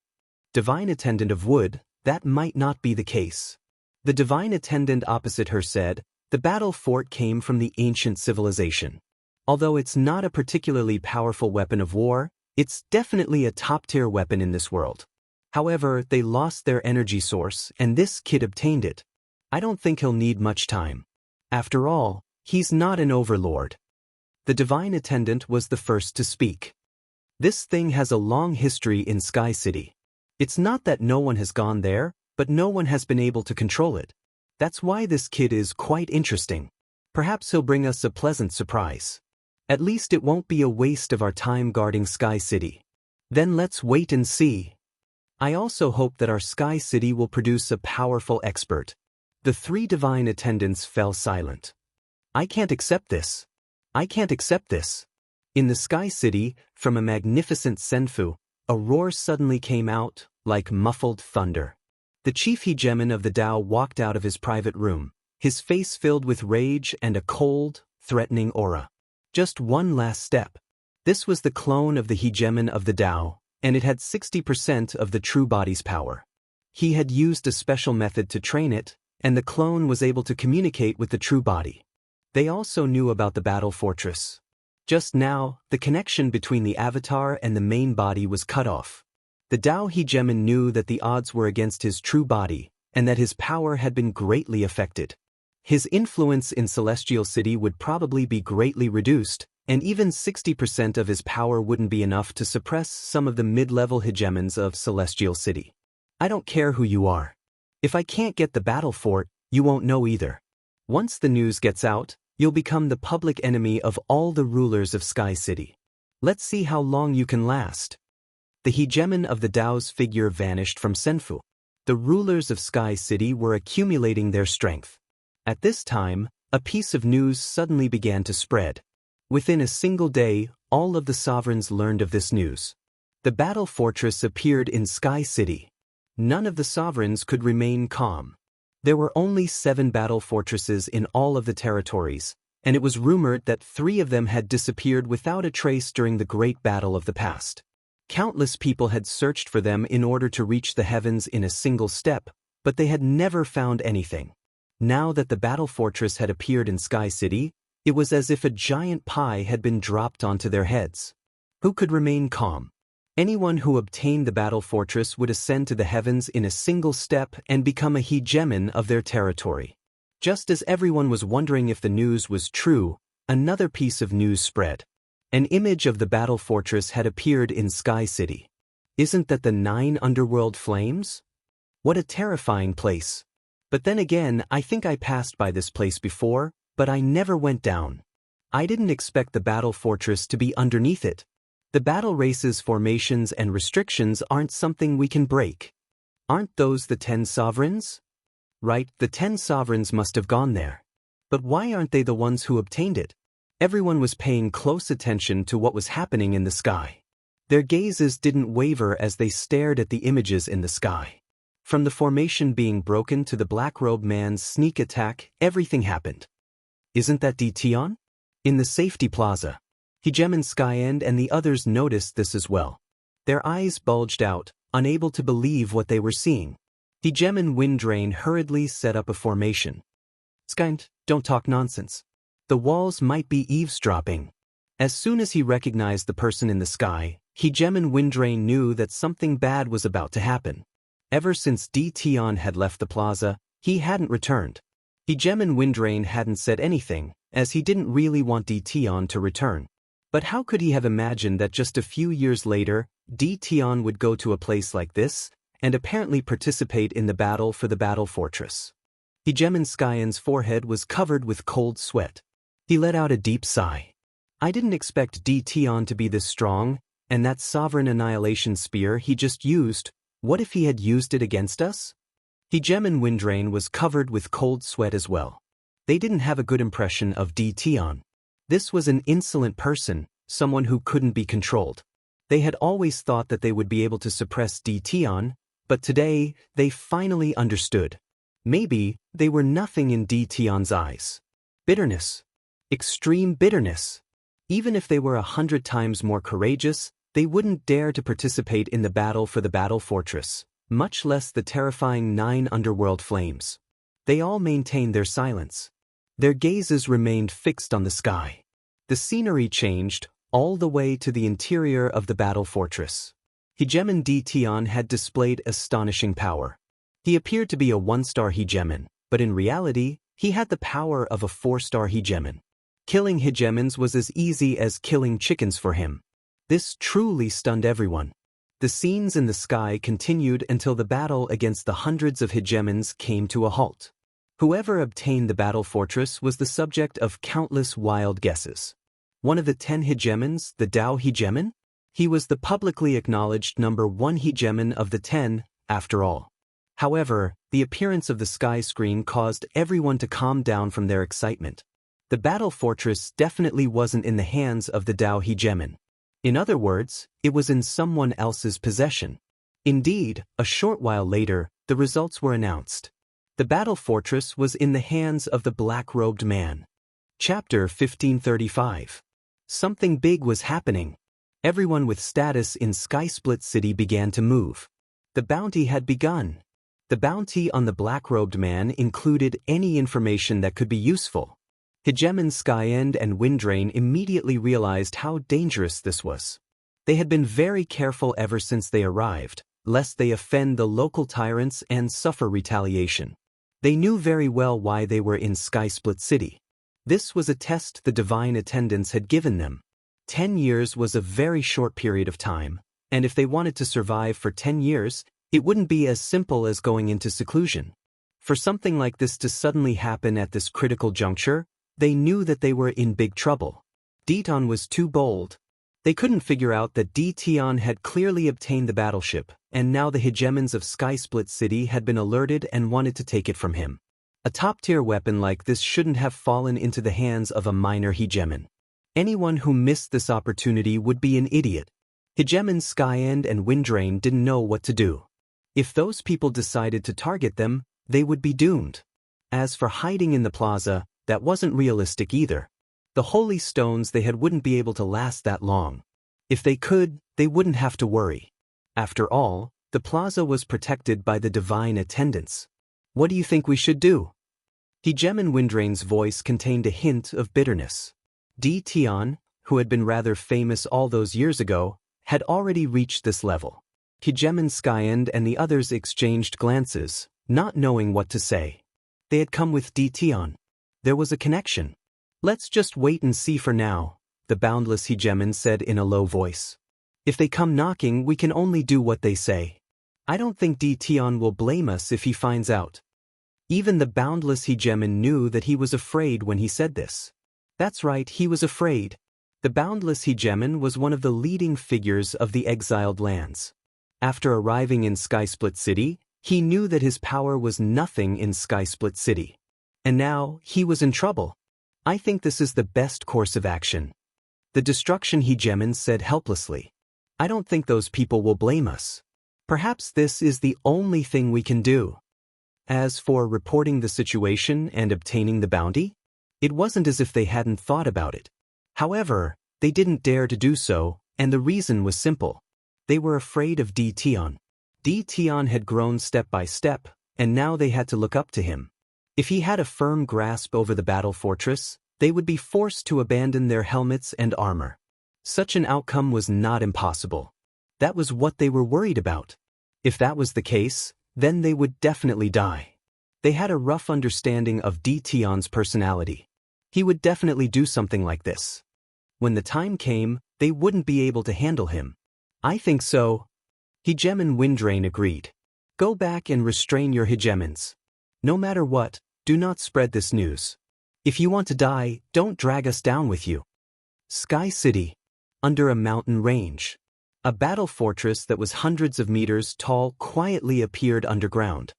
Divine attendant of wood, that might not be the case. The divine attendant opposite her said, the battle fort came from the ancient civilization. Although it's not a particularly powerful weapon of war, it's definitely a top-tier weapon in this world. However, they lost their energy source, and this kid obtained it. I don't think he'll need much time. After all, he's not an overlord. The divine attendant was the first to speak. This thing has a long history in Sky City. It's not that no one has gone there, but no one has been able to control it. That's why this kid is quite interesting. Perhaps he'll bring us a pleasant surprise. At least it won't be a waste of our time guarding Sky City. Then let's wait and see. I also hope that our Sky City will produce a powerful expert. The 3 divine attendants fell silent. I can't accept this. I can't accept this. In the Sky City, from a magnificent senfu, a roar suddenly came out, like muffled thunder. The chief hegemon of the Dao walked out of his private room, his face filled with rage and a cold, threatening aura. Just one last step. This was the clone of the hegemon of the Dao, and it had 60% of the true body's power. He had used a special method to train it, and the clone was able to communicate with the true body. They also knew about the battle fortress. Just now, the connection between the avatar and the main body was cut off. The Dao Hegemon knew that the odds were against his true body, and that his power had been greatly affected. His influence in Celestial City would probably be greatly reduced, and even 60% of his power wouldn't be enough to suppress some of the mid-level hegemons of Celestial City. I don't care who you are. If I can't get the battle fort, you won't know either. Once the news gets out, you'll become the public enemy of all the rulers of Sky City. Let's see how long you can last. The hegemon of the Dao's figure vanished from Senfu. The rulers of Sky City were accumulating their strength. At this time, a piece of news suddenly began to spread. Within a single day, all of the sovereigns learned of this news. The battle fortress appeared in Sky City. None of the sovereigns could remain calm. There were only 7 battle fortresses in all of the territories, and it was rumored that 3 of them had disappeared without a trace during the great battle of the past. Countless people had searched for them in order to reach the heavens in a single step, but they had never found anything. Now that the battle fortress had appeared in Sky City, it was as if a giant pie had been dropped onto their heads. Who could remain calm? Anyone who obtained the battle fortress would ascend to the heavens in a single step and become a hegemon of their territory. Just as everyone was wondering if the news was true, another piece of news spread. An image of the battle fortress had appeared in Sky City. Isn't that the 9 underworld flames? What a terrifying place. But then again, I think I passed by this place before, but I never went down. I didn't expect the battle fortress to be underneath it. The battle race's formations and restrictions aren't something we can break. Aren't those the 10 sovereigns? Right, the 10 sovereigns must have gone there. But why aren't they the ones who obtained it? Everyone was paying close attention to what was happening in the sky. Their gazes didn't waver as they stared at the images in the sky. From the formation being broken to the black-robed man's sneak attack, everything happened. Isn't that Tion? In the safety plaza. Hegemon Skyend and the others noticed this as well. Their eyes bulged out, unable to believe what they were seeing. Hegemon Windrain hurriedly set up a formation. Skyend, don't talk nonsense. The walls might be eavesdropping. As soon as he recognized the person in the sky, Hegemon Windrain knew that something bad was about to happen. Ever since Tion had left the plaza, he hadn't returned. Hegemon Windrain hadn't said anything, as he didn't really want Tion to return. But how could he have imagined that just a few years later, Tion would go to a place like this, and apparently participate in the battle for the battle fortress? Hegemon Skyend's forehead was covered with cold sweat. He let out a deep sigh. I didn't expect Tion to be this strong, and that sovereign annihilation spear he just used, what if he had used it against us? Hegemon Windrain was covered with cold sweat as well. They didn't have a good impression of Tion. This was an insolent person, someone who couldn't be controlled. They had always thought that they would be able to suppress Tion, but today, they finally understood. Maybe, they were nothing in Tion's eyes. Bitterness. Extreme bitterness. Even if they were 100 times more courageous, they wouldn't dare to participate in the battle for the battle fortress, much less the terrifying 9 underworld flames. They all maintained their silence. Their gazes remained fixed on the sky. The scenery changed, all the way to the interior of the battle fortress. Hegemon Tion had displayed astonishing power. He appeared to be a 1-star hegemon, but in reality, he had the power of a 4-star hegemon. Killing hegemons was as easy as killing chickens for him. This truly stunned everyone. The scenes in the sky continued until the battle against the hundreds of hegemons came to a halt. Whoever obtained the battle fortress was the subject of countless wild guesses. One of the 10 hegemons, the Dao hegemon? He was the publicly acknowledged number 1 hegemon of the 10, after all. However, the appearance of the sky screen caused everyone to calm down from their excitement. The battle fortress definitely wasn't in the hands of the Dao hegemon. In other words, it was in someone else's possession. Indeed, a short while later, the results were announced. The battle fortress was in the hands of the black-robed man. Chapter 1535. Something big was happening. Everyone with status in Sky Split City began to move. The bounty had begun. The bounty on the black-robed man included any information that could be useful. Hegemon Skyend and Windrain immediately realized how dangerous this was. They had been very careful ever since they arrived, lest they offend the local tyrants and suffer retaliation. They knew very well why they were in Sky Split City. This was a test the divine attendants had given them. 10 years was a very short period of time, and if they wanted to survive for 10 years, it wouldn't be as simple as going into seclusion. For something like this to suddenly happen at this critical juncture, they knew that they were in big trouble. Deton was too bold. They couldn't figure out that Deton had clearly obtained the battleship, and now the hegemons of Sky Split City had been alerted and wanted to take it from him. A top-tier weapon like this shouldn't have fallen into the hands of a minor hegemon. Anyone who missed this opportunity would be an idiot. Hegemon Skyend and Windrain didn't know what to do. If those people decided to target them, they would be doomed. As for hiding in the plaza, that wasn't realistic either. The holy stones they had wouldn't be able to last that long. If they could, they wouldn't have to worry. After all, the plaza was protected by the divine attendants. What do you think we should do? Hegemon Windrain's voice contained a hint of bitterness. Deton, who had been rather famous all those years ago, had already reached this level. Hegemon Skyend and the others exchanged glances, not knowing what to say. They had come with Deton. There was a connection. Let's just wait and see for now, the boundless hegemon said in a low voice. If they come knocking, we can only do what they say. I don't think Deton will blame us if he finds out. Even the boundless hegemon knew that he was afraid when he said this. That's right, he was afraid. The boundless hegemon was one of the leading figures of the exiled lands. After arriving in Sky Split City, he knew that his power was nothing in Sky Split City. And now, he was in trouble. I think this is the best course of action. The destruction hegemon said helplessly. I don't think those people will blame us. Perhaps this is the only thing we can do. As for reporting the situation and obtaining the bounty, it wasn't as if they hadn't thought about it. However, they didn't dare to do so, and the reason was simple. They were afraid of Deton. Deton had grown step by step, and now they had to look up to him. If he had a firm grasp over the battle fortress, they would be forced to abandon their helmets and armor. Such an outcome was not impossible. That was what they were worried about. If that was the case, then they would definitely die. They had a rough understanding of Deton's personality. He would definitely do something like this. When the time came, they wouldn't be able to handle him. I think so. Hegemon Windrain agreed. Go back and restrain your hegemons. No matter what, do not spread this news. If you want to die, don't drag us down with you. Sky City. Under a mountain range. A battle fortress that was hundreds of meters tall quietly appeared underground.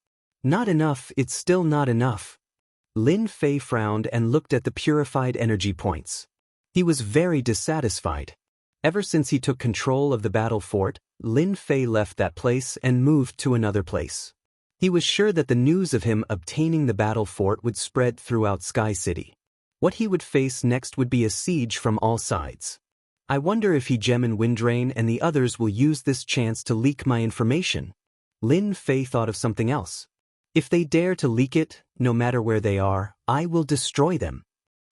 Not enough, it's still not enough. Lin Fei frowned and looked at the purified energy points. He was very dissatisfied. Ever since he took control of the battle fort, Lin Fei left that place and moved to another place. He was sure that the news of him obtaining the battle fort would spread throughout Sky City. What he would face next would be a siege from all sides. I wonder if Hegemon Windrain and the others will use this chance to leak my information. Lin Fei thought of something else. If they dare to leak it, no matter where they are, I will destroy them.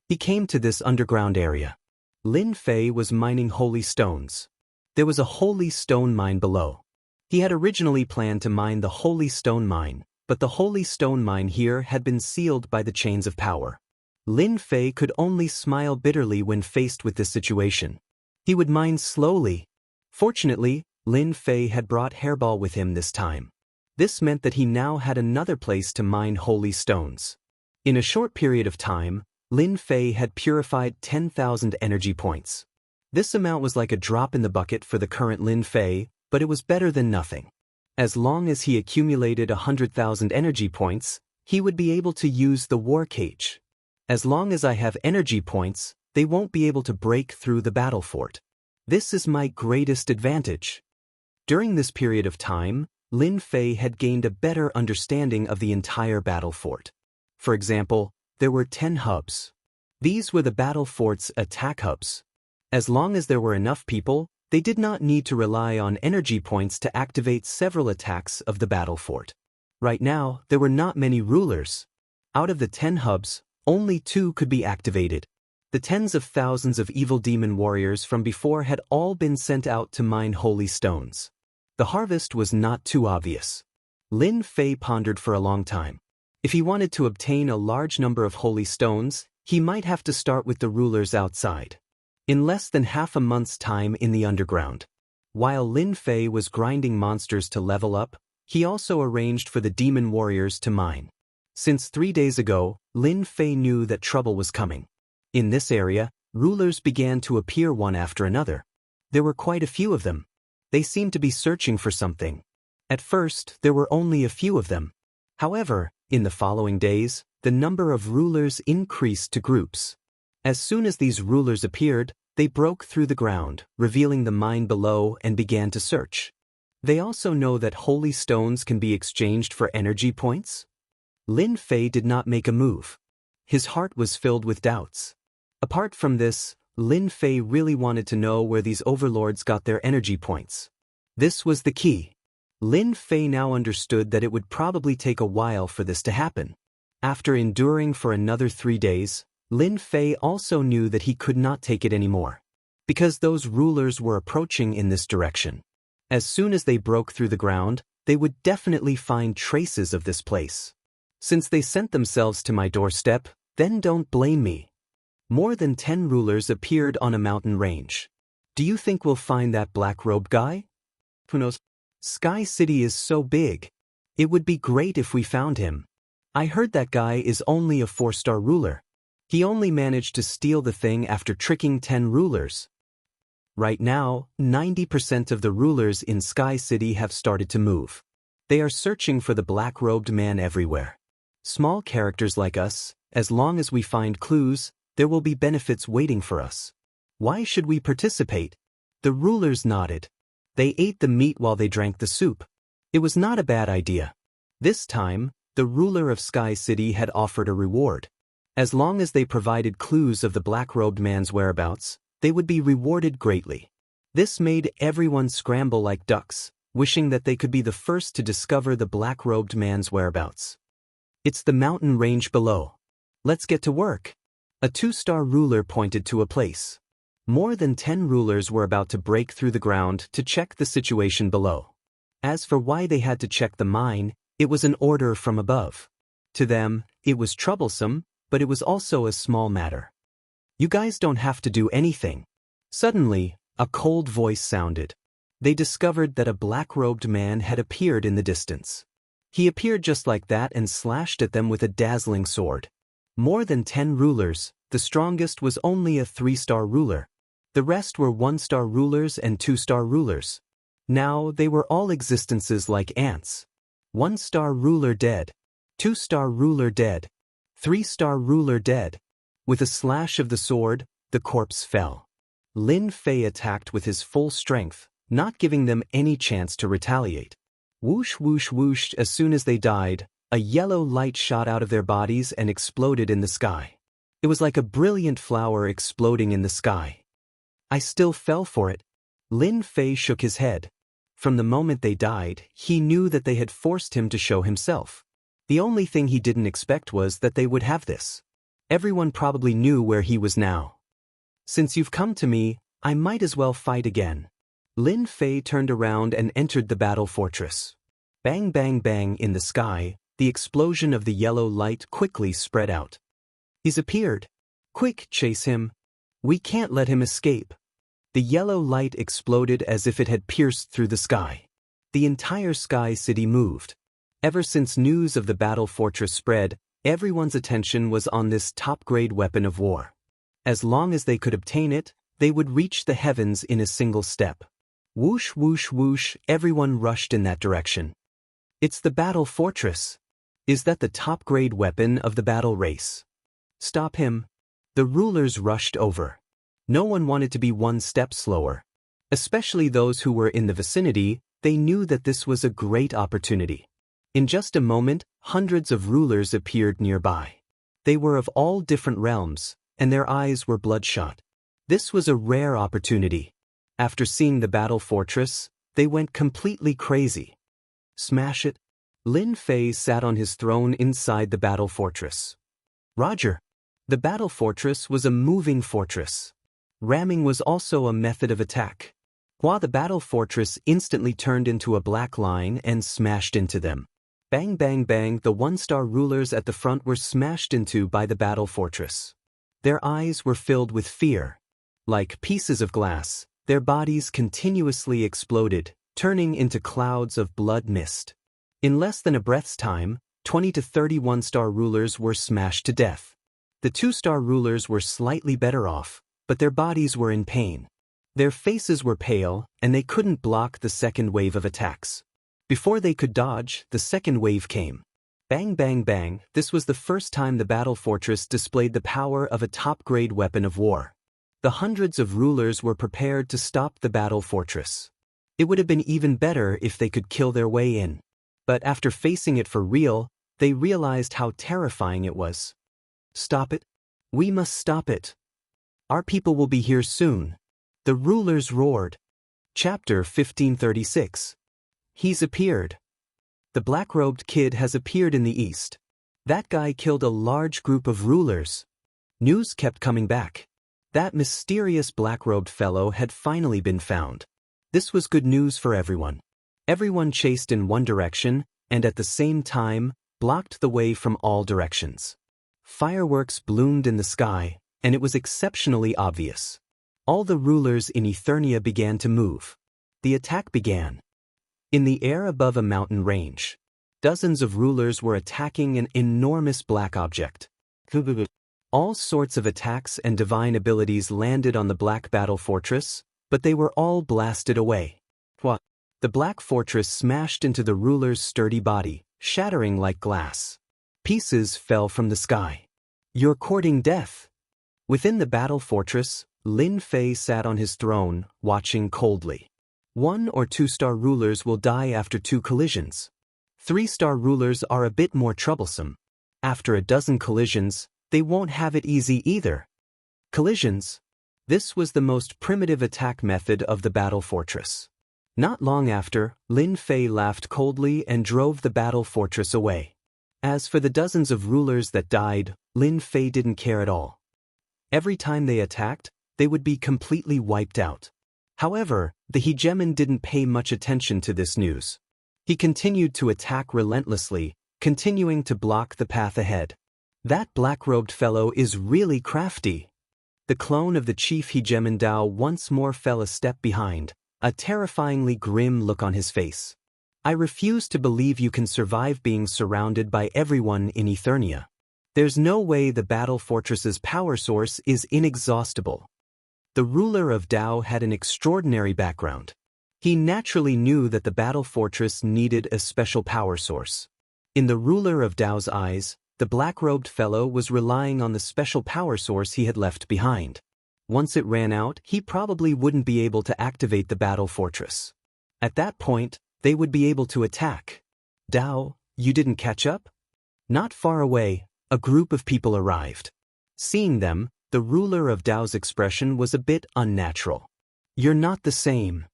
He came to this underground area. Lin Fei was mining holy stones. There was a holy stone mine below. He had originally planned to mine the holy stone mine, but the holy stone mine here had been sealed by the chains of power. Lin Fei could only smile bitterly when faced with this situation. He would mine slowly. Fortunately, Lin Fei had brought Hairball with him this time. This meant that he now had another place to mine holy stones. In a short period of time, Lin Fei had purified 10,000 energy points. This amount was like a drop in the bucket for the current Lin Fei, but it was better than nothing. As long as he accumulated 100,000 energy points, he would be able to use the war cage. As long as I have energy points, they won't be able to break through the battle fort. This is my greatest advantage. During this period of time, Lin Fei had gained a better understanding of the entire battle fort. For example, there were 10 hubs. These were the battle fort's attack hubs. As long as there were enough people, They did not need to rely on energy points to activate several attacks of the battle fort. Right now, there were not many rulers. Out of the 10 hubs, only 2 could be activated. The tens of thousands of evil demon warriors from before had all been sent out to mine holy stones. The harvest was not too obvious. Lin Fei pondered for a long time. If he wanted to obtain a large number of holy stones, he might have to start with the rulers outside. In less than half a month's time in the underground. While Lin Fei was grinding monsters to level up, he also arranged for the demon warriors to mine. Since 3 days ago, Lin Fei knew that trouble was coming. In this area, rulers began to appear one after another. There were quite a few of them. They seemed to be searching for something. At first, there were only a few of them. However, in the following days, the number of rulers increased to groups. As soon as these rulers appeared, they broke through the ground, revealing the mine below, and began to search. They also know that holy stones can be exchanged for energy points? Lin Fei did not make a move. His heart was filled with doubts. Apart from this, Lin Fei really wanted to know where these overlords got their energy points. This was the key. Lin Fei now understood that it would probably take a while for this to happen. After enduring for another 3 days, Lin Fei also knew that he could not take it anymore. Because those rulers were approaching in this direction. As soon as they broke through the ground, they would definitely find traces of this place. Since they sent themselves to my doorstep, then don't blame me. More than 10 rulers appeared on a mountain range. Do you think we'll find that black-robed guy? Who knows? Sky City is so big. It would be great if we found him. I heard that guy is only a 4-star ruler. He only managed to steal the thing after tricking 10 rulers. Right now, 90% of the rulers in Sky City have started to move. They are searching for the black-robed man everywhere. Small characters like us, as long as we find clues, there will be benefits waiting for us. Why should we participate? The rulers nodded. They ate the meat while they drank the soup. It was not a bad idea. This time, the ruler of Sky City had offered a reward. As long as they provided clues of the black-robed man's whereabouts, they would be rewarded greatly. This made everyone scramble like ducks, wishing that they could be the first to discover the black-robed man's whereabouts. It's the mountain range below. Let's get to work. A 2-star ruler pointed to a place. More than 10 rulers were about to break through the ground to check the situation below. As for why they had to check the mine, it was an order from above. To them, it was troublesome, but it was also a small matter. You guys don't have to do anything. Suddenly, a cold voice sounded. They discovered that a black-robed man had appeared in the distance. He appeared just like that and slashed at them with a dazzling sword. More than 10 rulers, the strongest was only a 3-star ruler. The rest were 1-star rulers and 2-star rulers. Now they were all existences like ants. 1-star ruler dead. 2-star ruler dead. 3-star ruler dead. With a slash of the sword, the corpse fell. Lin Fei attacked with his full strength, not giving them any chance to retaliate. Whoosh whoosh whoosh, as soon as they died, a yellow light shot out of their bodies and exploded in the sky. It was like a brilliant flower exploding in the sky. I still fell for it. Lin Fei shook his head. From the moment they died, he knew that they had forced him to show himself. The only thing he didn't expect was that they would have this. Everyone probably knew where he was now. Since you've come to me, I might as well fight again. Lin Fei turned around and entered the battle fortress. Bang bang bang in the sky, the explosion of the yellow light quickly spread out. He's appeared. Quick, chase him. We can't let him escape. The yellow light exploded as if it had pierced through the sky. The entire Sky City moved. Ever since news of the battle fortress spread, everyone's attention was on this top-grade weapon of war. As long as they could obtain it, they would reach the heavens in a single step. Whoosh whoosh whoosh, everyone rushed in that direction. It's the battle fortress. Is that the top-grade weapon of the battle race? Stop him. The rulers rushed over. No one wanted to be one step slower. Especially those who were in the vicinity, they knew that this was a great opportunity. In just a moment, hundreds of rulers appeared nearby. They were of all different realms, and their eyes were bloodshot. This was a rare opportunity. After seeing the battle fortress, they went completely crazy. Smash it? Lin Fei sat on his throne inside the battle fortress. Roger. The battle fortress was a moving fortress. Ramming was also a method of attack. While the battle fortress instantly turned into a black line and smashed into them. Bang bang bang, the one-star rulers at the front were smashed into by the battle fortress. Their eyes were filled with fear. Like pieces of glass, their bodies continuously exploded, turning into clouds of blood mist. In less than a breath's time, 20 to 30 one-star rulers were smashed to death. The two-star rulers were slightly better off, but their bodies were in pain. Their faces were pale, and they couldn't block the second wave of attacks. Before they could dodge, the second wave came. Bang bang bang, this was the first time the battle fortress displayed the power of a top-grade weapon of war. The hundreds of rulers were prepared to stop the battle fortress. It would have been even better if they could kill their way in. But after facing it for real, they realized how terrifying it was. Stop it? We must stop it. Our people will be here soon. The rulers roared. Chapter 1536. He's appeared. The black-robed kid has appeared in the east. That guy killed a large group of rulers. News kept coming back. That mysterious black-robed fellow had finally been found. This was good news for everyone. Everyone chased in one direction, and at the same time, blocked the way from all directions. Fireworks bloomed in the sky, and it was exceptionally obvious. All the rulers in Eternia began to move. The attack began. In the air above a mountain range, dozens of rulers were attacking an enormous black object. All sorts of attacks and divine abilities landed on the black battle fortress, but they were all blasted away. What? The black fortress smashed into the ruler's sturdy body, shattering like glass. Pieces fell from the sky. You're courting death. Within the battle fortress, Lin Fei sat on his throne, watching coldly. 1 or 2-star rulers will die after 2 collisions. 3-star rulers are a bit more troublesome. After a dozen collisions, they won't have it easy either. Collisions. This was the most primitive attack method of the battle fortress. Not long after, Lin Fei laughed coldly and drove the battle fortress away. As for the dozens of rulers that died, Lin Fei didn't care at all. Every time they attacked, they would be completely wiped out. However, the hegemon didn't pay much attention to this news. He continued to attack relentlessly, continuing to block the path ahead. That black-robed fellow is really crafty. The clone of the chief hegemon Dao once more fell a step behind, a terrifyingly grim look on his face. I refuse to believe you can survive being surrounded by everyone in Eternia. There's no way the battle fortress's power source is inexhaustible. The ruler of Dao had an extraordinary background. He naturally knew that the battle fortress needed a special power source. In the ruler of Dao's eyes, the black-robed fellow was relying on the special power source he had left behind. Once it ran out, he probably wouldn't be able to activate the battle fortress. At that point, they would be able to attack. Dao, you didn't catch up? Not far away, a group of people arrived. Seeing them, the ruler of Dao's expression was a bit unnatural. You're not the same.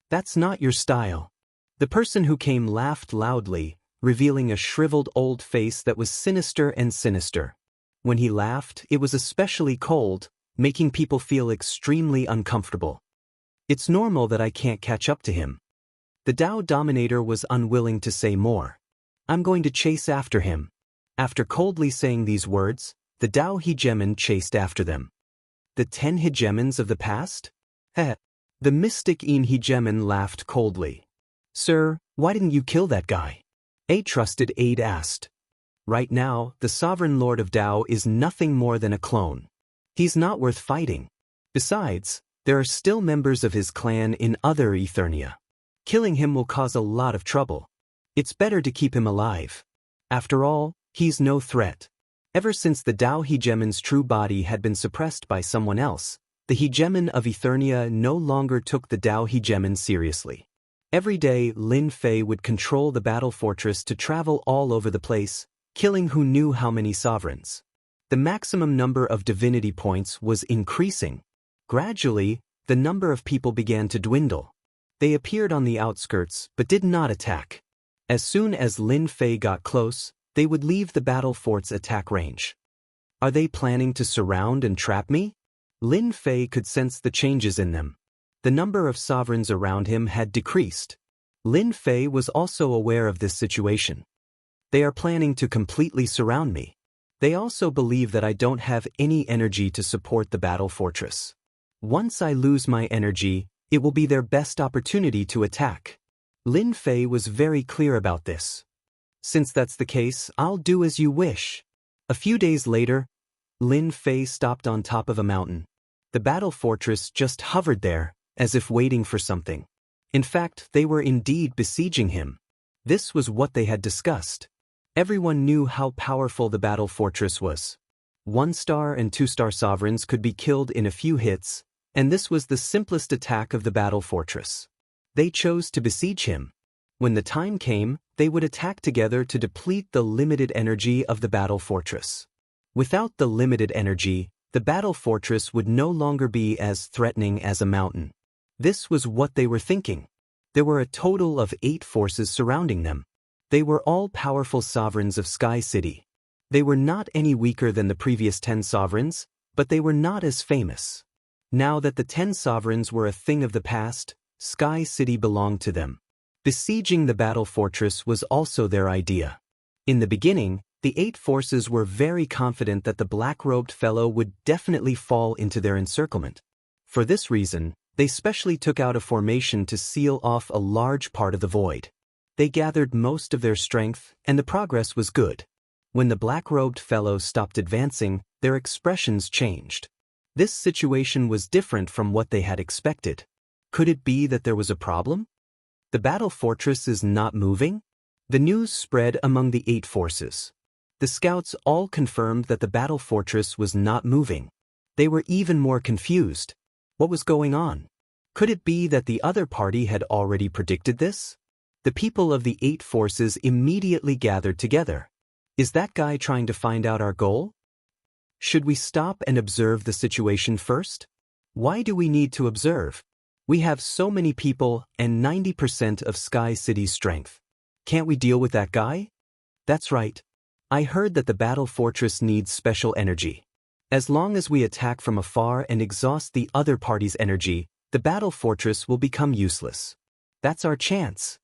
That's not your style. The person who came laughed loudly, revealing a shriveled old face that was sinister and sinister. When he laughed, it was especially cold, making people feel extremely uncomfortable. It's normal that I can't catch up to him. The Dao Dominator was unwilling to say more. I'm going to chase after him. After coldly saying these words, the Dao hegemon chased after them. The 10 hegemons of the past? Heh. The mystic hegemon laughed coldly. Sir, why didn't you kill that guy? A trusted aide asked. Right now, the sovereign lord of Dao is nothing more than a clone. He's not worth fighting. Besides, there are still members of his clan in other Eternia. Killing him will cause a lot of trouble. It's better to keep him alive. After all, he's no threat. Ever since the Dao hegemon's true body had been suppressed by someone else, the hegemon of Eternia no longer took the Dao hegemon seriously. Every day, Lin Fei would control the battle fortress to travel all over the place, killing who knew how many sovereigns. The maximum number of divinity points was increasing. Gradually, the number of people began to dwindle. They appeared on the outskirts but did not attack. As soon as Lin Fei got close, they would leave the battle fort's attack range. Are they planning to surround and trap me? Lin Fei could sense the changes in them. The number of sovereigns around him had decreased. Lin Fei was also aware of this situation. They are planning to completely surround me. They also believe that I don't have any energy to support the battle fortress. Once I lose my energy, it will be their best opportunity to attack. Lin Fei was very clear about this. Since that's the case, I'll do as you wish. A few days later, Lin Fei stopped on top of a mountain. The battle fortress just hovered there, as if waiting for something. In fact, they were indeed besieging him. This was what they had discussed. Everyone knew how powerful the battle fortress was. 1-star and 2-star sovereigns could be killed in a few hits, and this was the simplest attack of the battle fortress. They chose to besiege him. When the time came, they would attack together to deplete the limited energy of the battle fortress. Without the limited energy, the battle fortress would no longer be as threatening as a mountain. This was what they were thinking. There were a total of 8 forces surrounding them. They were all powerful sovereigns of Sky City. They were not any weaker than the previous 10 sovereigns, but they were not as famous. Now that the 10 sovereigns were a thing of the past, Sky City belonged to them. Besieging the battle fortress was also their idea. In the beginning, the 8 forces were very confident that the black-robed fellow would definitely fall into their encirclement. For this reason, they specially took out a formation to seal off a large part of the void. They gathered most of their strength, and the progress was good. When the black-robed fellow stopped advancing, their expressions changed. This situation was different from what they had expected. Could it be that there was a problem? The battle fortress is not moving? The news spread among the 8 forces. The scouts all confirmed that the battle fortress was not moving. They were even more confused. What was going on? Could it be that the other party had already predicted this? The people of the 8 forces immediately gathered together. Is that guy trying to find out our goal? Should we stop and observe the situation first? Why do we need to observe? We have so many people and 90% of Sky City's strength. Can't we deal with that guy? That's right. I heard that the battle fortress needs special energy. As long as we attack from afar and exhaust the other party's energy, the battle fortress will become useless. That's our chance.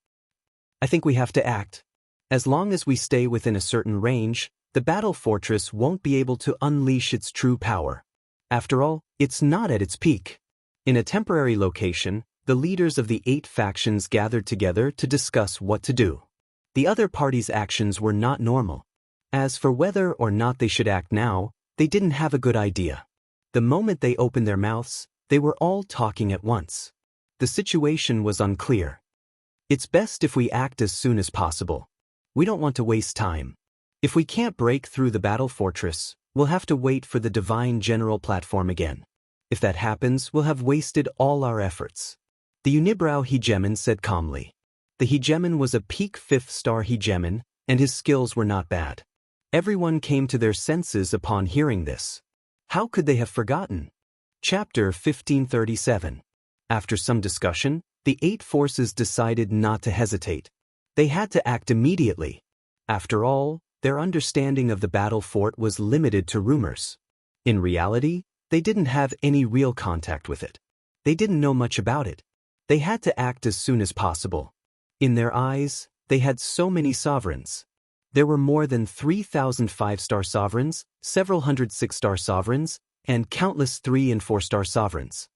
I think we have to act. As long as we stay within a certain range, the battle fortress won't be able to unleash its true power. After all, it's not at its peak. In a temporary location, the leaders of the 8 factions gathered together to discuss what to do. The other party's actions were not normal. As for whether or not they should act now, they didn't have a good idea. The moment they opened their mouths, they were all talking at once. The situation was unclear. It's best if we act as soon as possible. We don't want to waste time. If we can't break through the battle fortress, we'll have to wait for the Divine General platform again. If that happens, we'll have wasted all our efforts. The unibrow hegemon said calmly. The hegemon was a peak 5th-star hegemon, and his skills were not bad. Everyone came to their senses upon hearing this. How could they have forgotten? Chapter 1537. After some discussion, the 8 forces decided not to hesitate. They had to act immediately. After all, their understanding of the battle fort was limited to rumors. In reality, they didn't have any real contact with it. They didn't know much about it. They had to act as soon as possible. In their eyes, they had so many sovereigns. There were more than 3,000 5-star sovereigns, several hundred 6-star sovereigns, and countless 3- and 4-star sovereigns.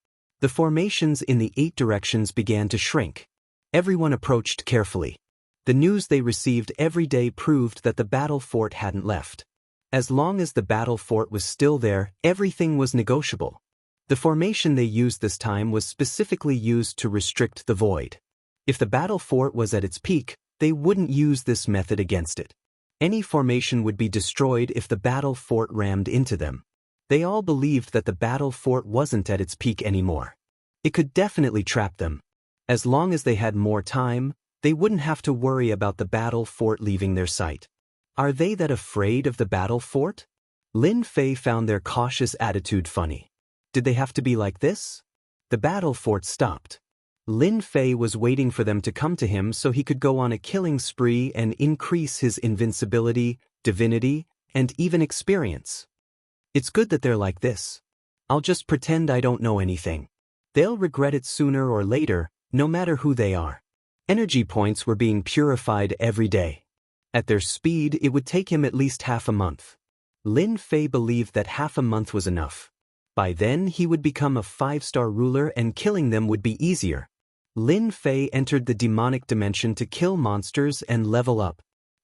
The formations in the 8 directions began to shrink. Everyone approached carefully. The news they received every day proved that the battle fort hadn't left. As long as the battle fort was still there, everything was negotiable. The formation they used this time was specifically used to restrict the void. If the battle fort was at its peak, they wouldn't use this method against it. Any formation would be destroyed if the battle fort rammed into them. They all believed that the battle fort wasn't at its peak anymore. It could definitely trap them. As long as they had more time, they wouldn't have to worry about the battle fort leaving their sight. Are they that afraid of the battle fort? Lin Fei found their cautious attitude funny. Did they have to be like this? The battle fort stopped. Lin Fei was waiting for them to come to him so he could go on a killing spree and increase his invincibility, divinity, and even experience. It's good that they're like this. I'll just pretend I don't know anything. They'll regret it sooner or later, no matter who they are. Energy points were being purified every day. At their speed, it would take him at least half a month. Lin Fei believed that half a month was enough. By then, he would become a 5-star ruler and killing them would be easier. Lin Fei entered the demonic dimension to kill monsters and level up.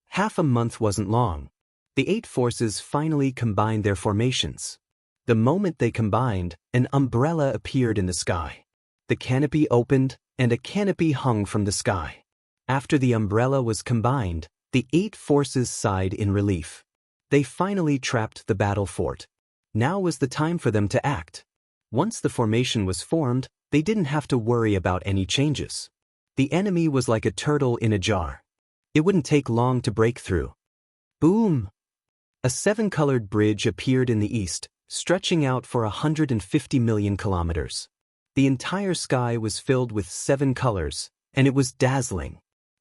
Half a month wasn't long. The 8 forces finally combined their formations. The moment they combined, an umbrella appeared in the sky. The canopy opened, and a canopy hung from the sky. After the umbrella was combined, the 8 forces sighed in relief. They finally trapped the battle fort. Now was the time for them to act. Once the formation was formed, they didn't have to worry about any changes. The enemy was like a turtle in a jar. It wouldn't take long to break through. Boom! A 7-colored bridge appeared in the east, stretching out for 150 million kilometers. The entire sky was filled with 7 colors, and it was dazzling.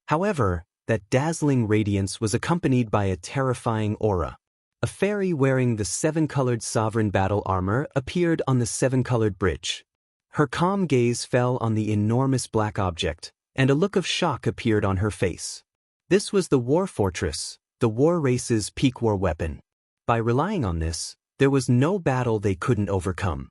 However, that dazzling radiance was accompanied by a terrifying aura. A fairy wearing the 7-colored sovereign battle armor appeared on the 7-colored bridge. Her calm gaze fell on the enormous black object, and a look of shock appeared on her face. This was the war fortress, the war race's peak war weapon. By relying on this, there was no battle they couldn't overcome.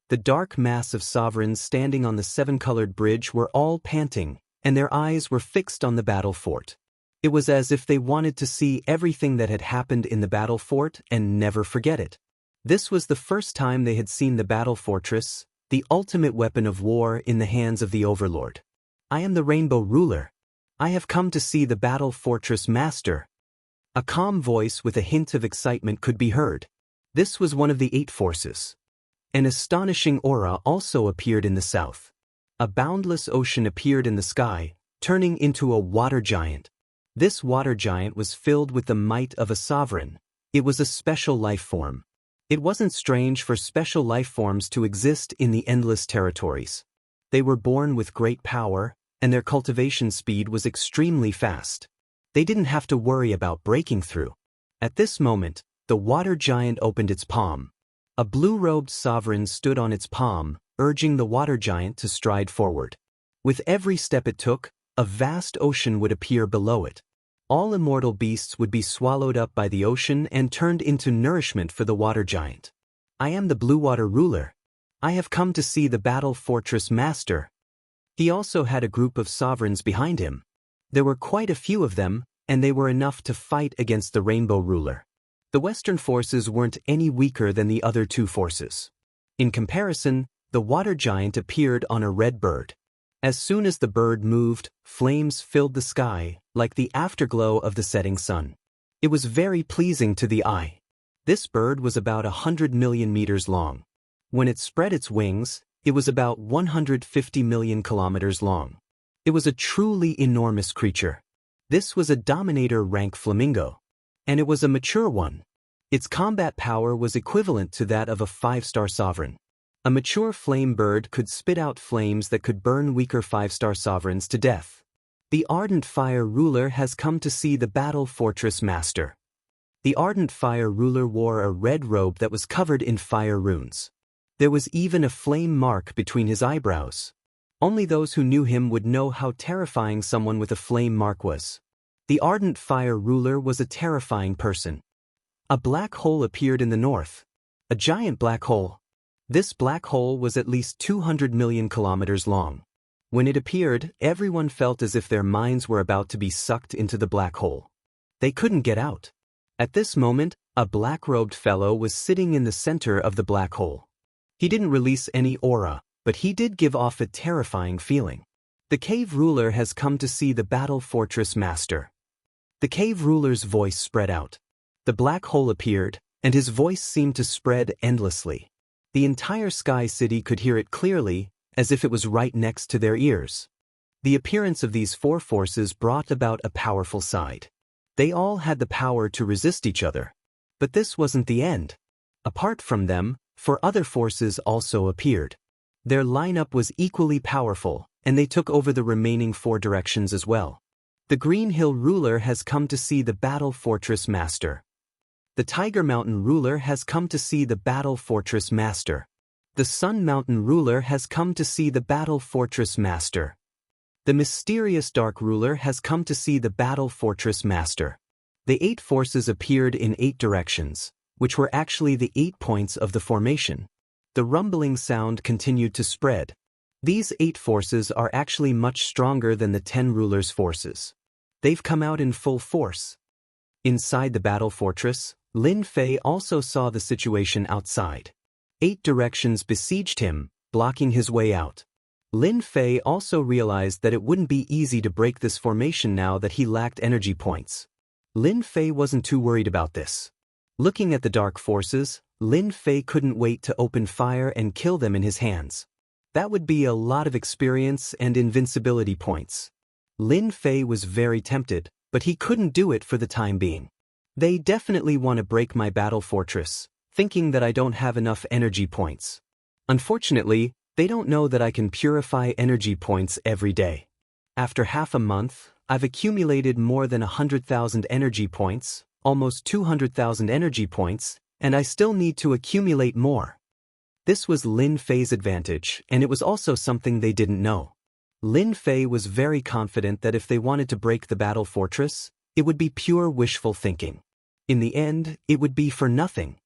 The dark mass of sovereigns standing on the 7-colored bridge were all panting, and their eyes were fixed on the battle fort. It was as if they wanted to see everything that had happened in the battle fort and never forget it. This was the first time they had seen the battle fortress, the ultimate weapon of war, in the hands of the overlord. I am the Rainbow Ruler. I have come to see the battle fortress master. A calm voice with a hint of excitement could be heard. This was one of the 8 forces. An astonishing aura also appeared in the south. A boundless ocean appeared in the sky, turning into a water giant. This water giant was filled with the might of a sovereign. It was a special life form. It wasn't strange for special life forms to exist in the endless territories. They were born with great power, and their cultivation speed was extremely fast. They didn't have to worry about breaking through. At this moment, the water giant opened its palm. A blue-robed sovereign stood on its palm, urging the water giant to stride forward. With every step it took, a vast ocean would appear below it. All immortal beasts would be swallowed up by the ocean and turned into nourishment for the water giant. I am the Blue Water Ruler. I have come to see the battle fortress master. He also had a group of sovereigns behind him. There were quite a few of them, and they were enough to fight against the Rainbow Ruler. The Western forces weren't any weaker than the other 2 forces. In comparison, the water giant appeared on a red bird. As soon as the bird moved, flames filled the sky, like the afterglow of the setting sun. It was very pleasing to the eye. This bird was about 100 million meters long. When it spread its wings, it was about 150 million kilometers long. It was a truly enormous creature. This was a Dominator rank flamingo. And it was a mature one. Its combat power was equivalent to that of a 5-star sovereign. A mature flame bird could spit out flames that could burn weaker 5-star sovereigns to death. The Ardent Fire Ruler has come to see the battle fortress master. The Ardent Fire Ruler wore a red robe that was covered in fire runes. There was even a flame mark between his eyebrows. Only those who knew him would know how terrifying someone with a flame mark was. The Ardent Fire Ruler was a terrifying person. A black hole appeared in the north. A giant black hole. This black hole was at least 200 million kilometers long. When it appeared, everyone felt as if their minds were about to be sucked into the black hole. They couldn't get out. At this moment, a black-robed fellow was sitting in the center of the black hole. He didn't release any aura, but he did give off a terrifying feeling. The cave ruler has come to see the battle fortress master. The cave ruler's voice spread out. The black hole appeared, and his voice seemed to spread endlessly. The entire Sky City could hear it clearly, as if it was right next to their ears. The appearance of these 4 forces brought about a powerful side. They all had the power to resist each other. But this wasn't the end. Apart from them, 4 other forces also appeared. Their lineup was equally powerful, and they took over the remaining 4 directions as well. The Green Hill ruler has come to see the Battle Fortress Master. The Tiger Mountain ruler has come to see the Battle Fortress Master. The Sun Mountain ruler has come to see the Battle Fortress Master. The Mysterious Dark ruler has come to see the Battle Fortress Master. The 8 forces appeared in 8 directions, which were actually the 8 points of the formation. The rumbling sound continued to spread. These 8 forces are actually much stronger than the 10 rulers' forces. They've come out in full force. Inside the battle fortress, Lin Fei also saw the situation outside. 8 directions besieged him, blocking his way out. Lin Fei also realized that it wouldn't be easy to break this formation now that he lacked energy points. Lin Fei wasn't too worried about this. Looking at the dark forces, Lin Fei couldn't wait to open fire and kill them in his hands. That would be a lot of experience and invincibility points. Lin Fei was very tempted, but he couldn't do it for the time being. They definitely want to break my battle fortress, thinking that I don't have enough energy points. Unfortunately, they don't know that I can purify energy points every day. After half a month, I've accumulated more than 100,000 energy points, almost 200,000 energy points, and I still need to accumulate more. This was Lin Fei's advantage, and it was also something they didn't know. Lin Fei was very confident that if they wanted to break the battle fortress, it would be pure wishful thinking. In the end, it would be for nothing.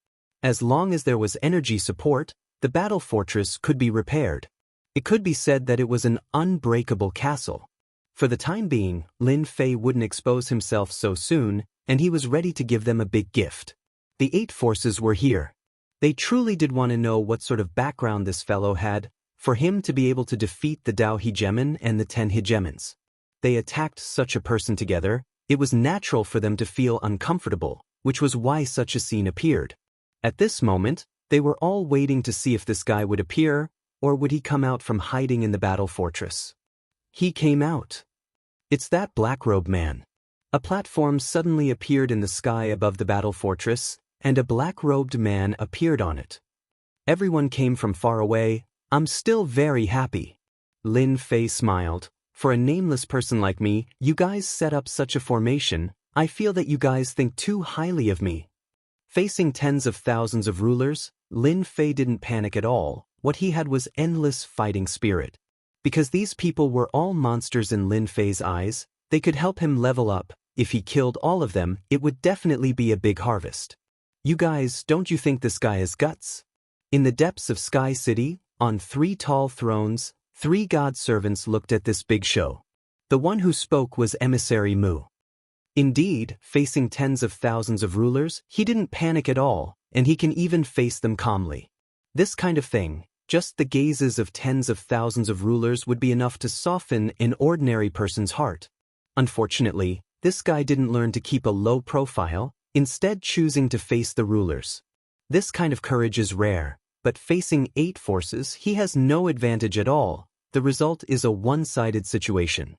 As long as there was energy support, the battle fortress could be repaired. It could be said that it was an unbreakable castle. For the time being, Lin Fei wouldn't expose himself so soon, and he was ready to give them a big gift. The 8 forces were here. They truly did want to know what sort of background this fellow had, for him to be able to defeat the Dao Hegemon and the 10 Hegemons. They attacked such a person together, it was natural for them to feel uncomfortable, which was why such a scene appeared. At this moment, they were all waiting to see if this guy would appear, or would he come out from hiding in the battle fortress. He came out. It's that black-robed man. A platform suddenly appeared in the sky above the battle fortress, and a black-robed man appeared on it. Everyone came from far away. I'm still very happy. Lin Fei smiled. For a nameless person like me, you guys set up such a formation. I feel that you guys think too highly of me. Facing tens of thousands of rulers, Lin Fei didn't panic at all. What he had was endless fighting spirit. Because these people were all monsters in Lin Fei's eyes, they could help him level up. If he killed all of them, it would definitely be a big harvest. You guys, don't you think this guy has guts? In the depths of Sky City, on 3 tall thrones, 3 god servants looked at this big show. The one who spoke was Emissary Mu. Indeed, facing tens of thousands of rulers, he didn't panic at all, and he can even face them calmly. This kind of thing, just the gazes of tens of thousands of rulers would be enough to soften an ordinary person's heart. Unfortunately, this guy didn't learn to keep a low profile, instead choosing to face the rulers. This kind of courage is rare, but facing 8 forces, he has no advantage at all. The result is a one-sided situation.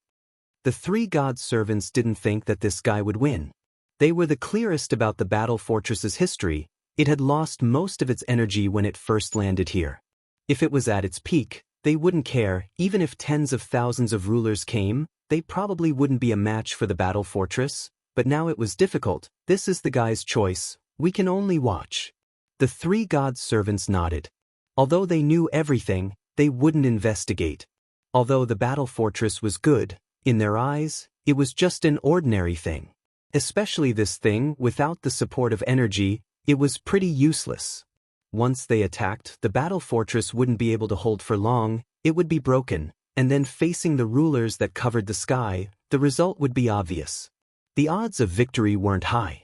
The 3 god servants didn't think that this guy would win. They were the clearest about the battle fortress's history. It had lost most of its energy when it first landed here. If it was at its peak, they wouldn't care. Even if tens of thousands of rulers came, they probably wouldn't be a match for the battle fortress. But now it was difficult. This is the guy's choice. We can only watch. The 3 god servants nodded. Although they knew everything, they wouldn't investigate. Although the battle fortress was good, in their eyes, it was just an ordinary thing. Especially this thing, without the support of energy, it was pretty useless. Once they attacked, the battle fortress wouldn't be able to hold for long, it would be broken, and then facing the rulers that covered the sky, the result would be obvious. The odds of victory weren't high.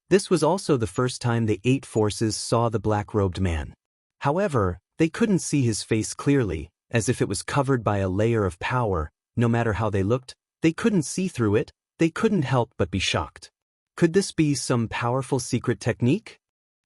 This was also the first time the 8 forces saw the black-robed man. However, they couldn't see his face clearly, as if it was covered by a layer of power. No matter how they looked, they couldn't see through it. They couldn't help but be shocked. Could this be some powerful secret technique?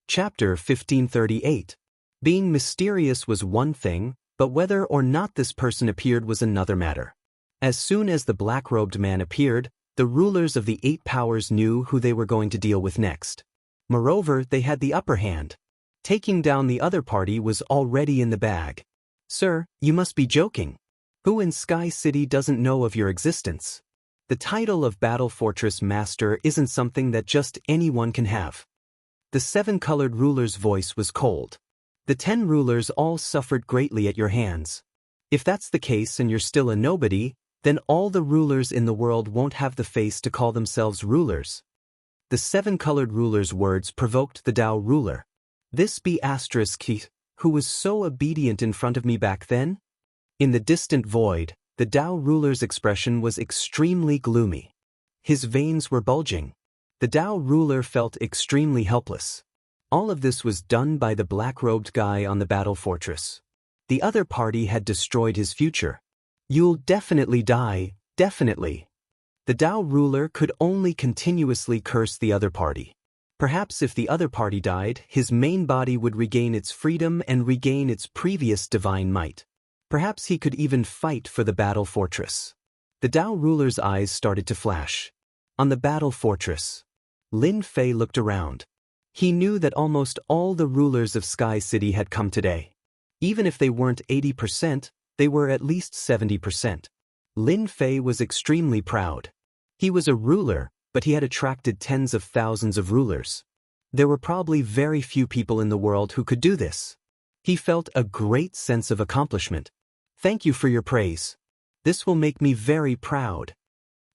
Chapter 1538. Being mysterious was one thing, but whether or not this person appeared was another matter. As soon as the black-robed man appeared, the rulers of the 8 powers knew who they were going to deal with next. Moreover, they had the upper hand. Taking down the other party was already in the bag. Sir, you must be joking. Who in Sky City doesn't know of your existence? The title of Battle Fortress Master isn't something that just anyone can have. The 7-colored ruler's voice was cold. The 10 rulers all suffered greatly at your hands. If that's the case and you're still a nobody, then all the rulers in the world won't have the face to call themselves rulers. The 7-colored ruler's words provoked the Dao ruler. This be asterisk who was so obedient in front of me back then? In the distant void, the Dao ruler's expression was extremely gloomy. His veins were bulging. The Dao ruler felt extremely helpless. All of this was done by the black-robed guy on the battle fortress. The other party had destroyed his future. You'll definitely die, definitely. The Dao ruler could only continuously curse the other party. Perhaps if the other party died, his main body would regain its freedom and regain its previous divine might. Perhaps he could even fight for the battle fortress. The Dao ruler's eyes started to flash. On the battle fortress, Lin Fei looked around. He knew that almost all the rulers of Sky City had come today. Even if they weren't 80%, they were at least 70%. Lin Fei was extremely proud. He was a ruler, but he had attracted tens of thousands of rulers. There were probably very few people in the world who could do this. He felt a great sense of accomplishment. Thank you for your praise. This will make me very proud.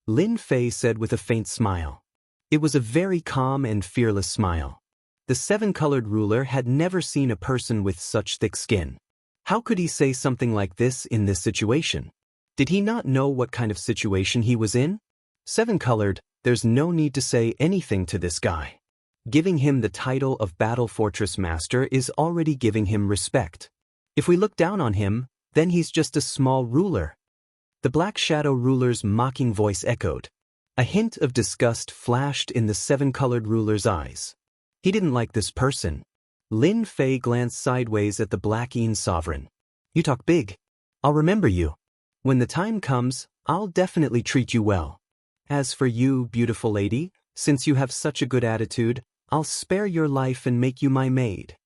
Lin Fei said with a faint smile. It was a very calm and fearless smile. The 7-colored ruler had never seen a person with such thick skin. How could he say something like this in this situation? Did he not know what kind of situation he was in? 7-colored, there's no need to say anything to this guy. Giving him the title of Battle Fortress Master is already giving him respect. If we look down on him, then he's just a small ruler. The Black Shadow ruler's mocking voice echoed. A hint of disgust flashed in the 7-colored ruler's eyes. He didn't like this person. Lin Fei glanced sideways at the Black Een sovereign. You talk big. I'll remember you. When the time comes, I'll definitely treat you well. As for you, beautiful lady, since you have such a good attitude, I'll spare your life and make you my maid.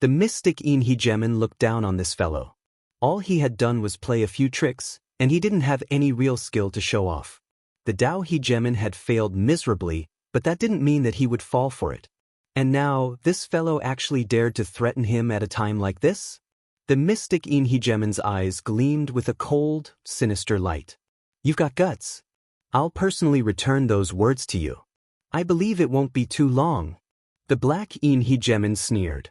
The mystic Een Hegemon looked down on this fellow. All he had done was play a few tricks, and he didn't have any real skill to show off. The Dao Hegemon had failed miserably, but that didn't mean that he would fall for it. And now, this fellow actually dared to threaten him at a time like this? The mystic Een Hegemon's eyes gleamed with a cold, sinister light. You've got guts. I'll personally return those words to you. I believe it won't be too long. The Black Een Hegemon sneered.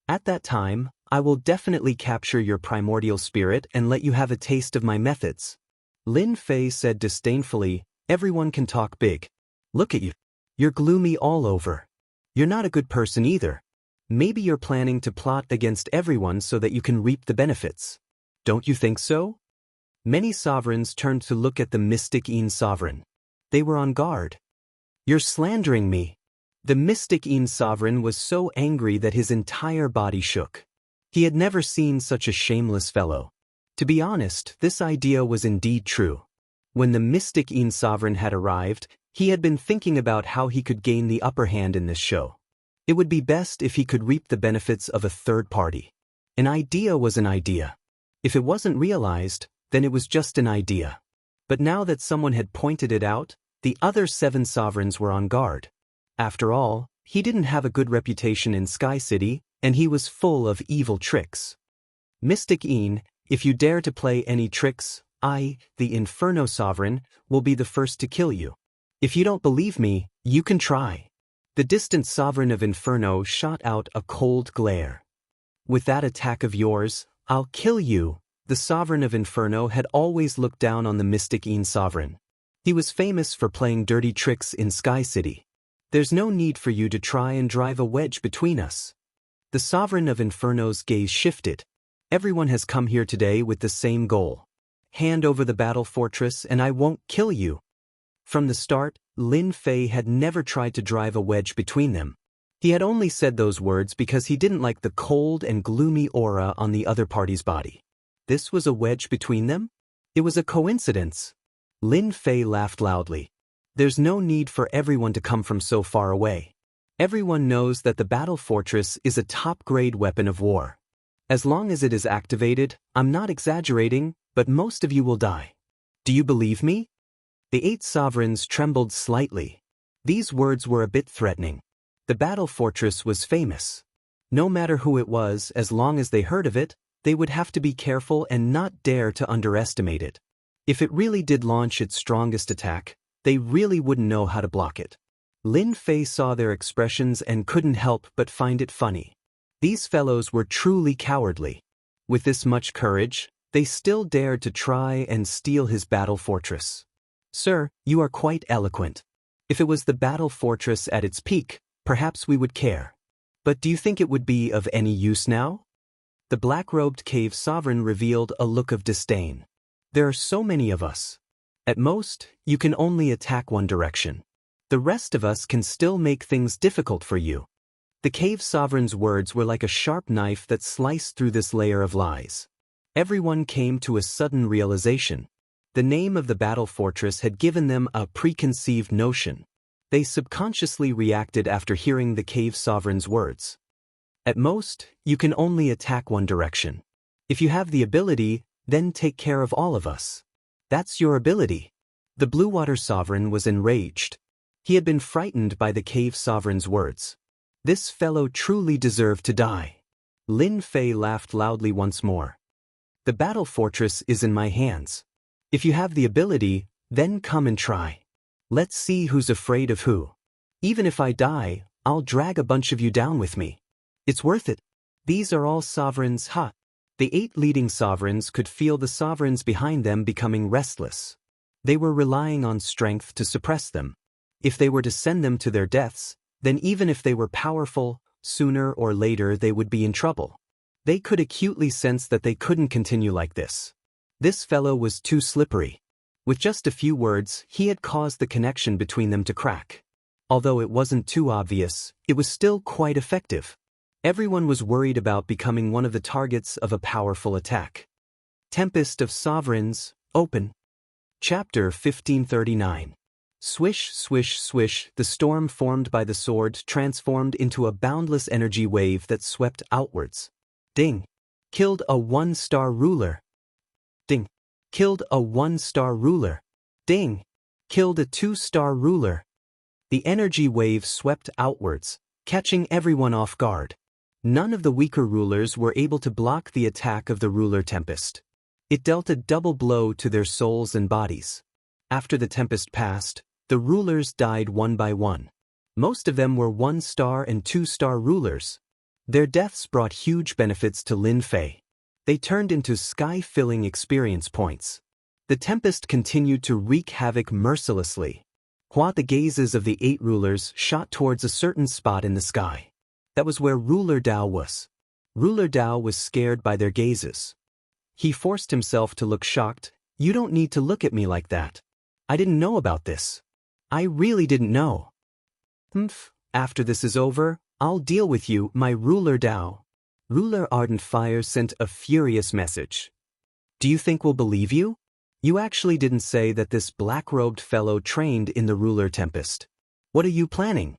At that time, I will definitely capture your primordial spirit and let you have a taste of my methods. Lin Fei said disdainfully, everyone can talk big. Look at you. You're gloomy all over. You're not a good person either. Maybe you're planning to plot against everyone so that you can reap the benefits. Don't you think so? Many sovereigns turned to look at the mystic Een sovereign. They were on guard. You're slandering me. The mystic Een sovereign was so angry that his entire body shook. He had never seen such a shameless fellow. To be honest, this idea was indeed true. When the mystic Een sovereign had arrived, he had been thinking about how he could gain the upper hand in this show. It would be best if he could reap the benefits of a third party. An idea was an idea. If it wasn't realized, then it was just an idea. But now that someone had pointed it out, the other 7 sovereigns were on guard. After all, he didn't have a good reputation in Sky City, and he was full of evil tricks. Mystic Een, if you dare to play any tricks, I, the Inferno Sovereign, will be the first to kill you. If you don't believe me, you can try. The distant sovereign of Inferno shot out a cold glare. With that attack of yours, I'll kill you. The sovereign of Inferno had always looked down on the mystic Een sovereign. He was famous for playing dirty tricks in Sky City. There's no need for you to try and drive a wedge between us. The sovereign of Inferno's gaze shifted. Everyone has come here today with the same goal. Hand over the battle fortress and I won't kill you. From the start, Lin Fei had never tried to drive a wedge between them. He had only said those words because he didn't like the cold and gloomy aura on the other party's body. This was a wedge between them? It was a coincidence. Lin Fei laughed loudly. There's no need for everyone to come from so far away. Everyone knows that the battle fortress is a top-grade weapon of war. As long as it is activated, I'm not exaggerating, but most of you will die. Do you believe me? The 8 sovereigns trembled slightly. These words were a bit threatening. The battle fortress was famous. No matter who it was, as long as they heard of it, they would have to be careful and not dare to underestimate it. If it really did launch its strongest attack, they really wouldn't know how to block it. Lin Fei saw their expressions and couldn't help but find it funny. These fellows were truly cowardly. With this much courage, they still dared to try and steal his battle fortress. Sir, you are quite eloquent. If it was the battle fortress at its peak, perhaps we would care. But do you think it would be of any use now? The black-robed cave sovereign revealed a look of disdain. There are so many of us. At most, you can only attack one direction. The rest of us can still make things difficult for you. The cave sovereign's words were like a sharp knife that sliced through this layer of lies. Everyone came to a sudden realization. The name of the battle fortress had given them a preconceived notion. They subconsciously reacted after hearing the cave sovereign's words. At most, you can only attack one direction. If you have the ability, then take care of all of us. That's your ability. The Blue Water Sovereign was enraged. He had been frightened by the cave sovereign's words. This fellow truly deserved to die. Lin Fei laughed loudly once more. The battle fortress is in my hands. If you have the ability, then come and try. Let's see who's afraid of who. Even if I die, I'll drag a bunch of you down with me. It's worth it. These are all sovereigns, huh? The 8 leading sovereigns could feel the sovereigns behind them becoming restless. They were relying on strength to suppress them. If they were to send them to their deaths, then even if they were powerful, sooner or later they would be in trouble. They could acutely sense that they couldn't continue like this. This fellow was too slippery. With just a few words, he had caused the connection between them to crack. Although it wasn't too obvious, it was still quite effective. Everyone was worried about becoming one of the targets of a powerful attack. Tempest of Sovereigns, open. Chapter 1539. Swish, swish, swish, the storm formed by the sword transformed into a boundless energy wave that swept outwards. Ding! Killed a 1-star ruler. Ding! Killed a 1-star ruler. Ding! Killed a 2-star ruler. The energy wave swept outwards, catching everyone off guard. None of the weaker rulers were able to block the attack of the ruler Tempest. It dealt a double blow to their souls and bodies. After the Tempest passed, the rulers died one by one. Most of them were 1-star and 2-star rulers. Their deaths brought huge benefits to Lin Fei. They turned into sky-filling experience points. The Tempest continued to wreak havoc mercilessly. While the gazes of the 8 rulers shot towards a certain spot in the sky. That was where Ruler Dao was. Ruler Dao was scared by their gazes. He forced himself to look shocked. You don't need to look at me like that. I didn't know about this. I really didn't know. After this is over, I'll deal with you, my Ruler Dao. Ruler Ardent Fire sent a furious message. Do you think we'll believe you? You actually didn't say that this black-robed fellow trained in the Ruler Tempest. What are you planning?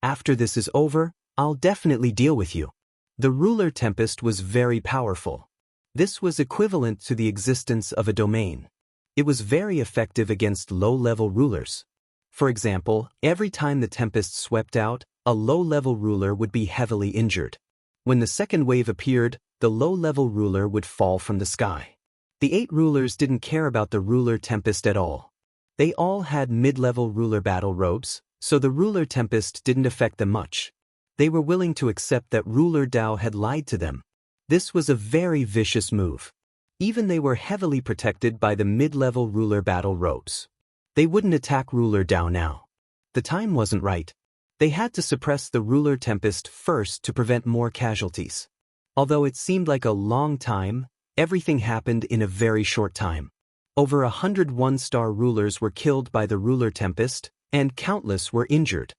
After this is over, I'll definitely deal with you. The Ruler Tempest was very powerful. This was equivalent to the existence of a domain. It was very effective against low-level rulers. For example, every time the Tempest swept out, a low-level ruler would be heavily injured. When the second wave appeared, the low-level ruler would fall from the sky. The 8 rulers didn't care about the Ruler Tempest at all. They all had mid-level ruler battle robes, so the Ruler Tempest didn't affect them much. They were willing to accept that Ruler Dao had lied to them. This was a very vicious move. Even they were heavily protected by the mid-level ruler battle robes. They wouldn't attack Ruler Dao now. The time wasn't right. They had to suppress the Ruler Tempest first to prevent more casualties. Although it seemed like a long time, everything happened in a very short time. Over 100 1-star rulers were killed by the Ruler Tempest, and countless were injured.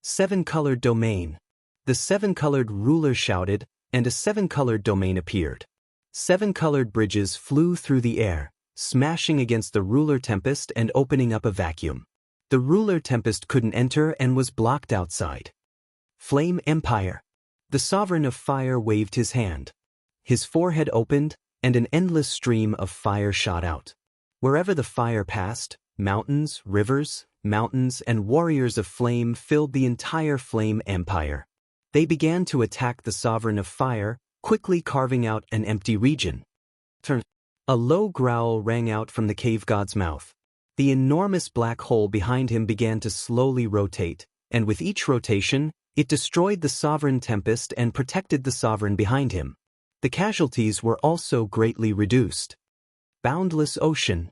7-colored domain. The 7-colored ruler shouted, and a 7-colored domain appeared. 7-colored bridges flew through the air, smashing against the Ruler Tempest and opening up a vacuum. The Ruler Tempest couldn't enter and was blocked outside. Flame Empire. The Sovereign of Fire waved his hand. his forehead opened, and an endless stream of fire shot out. Wherever the fire passed, mountains, rivers, mountains, and warriors of flame filled the entire flame empire. They began to attack the sovereign of fire, quickly carving out an empty region. A low growl rang out from the cave god's mouth. The enormous black hole behind him began to slowly rotate, and with each rotation, it destroyed the sovereign tempest and protected the sovereign behind him. The casualties were also greatly reduced. Boundless ocean.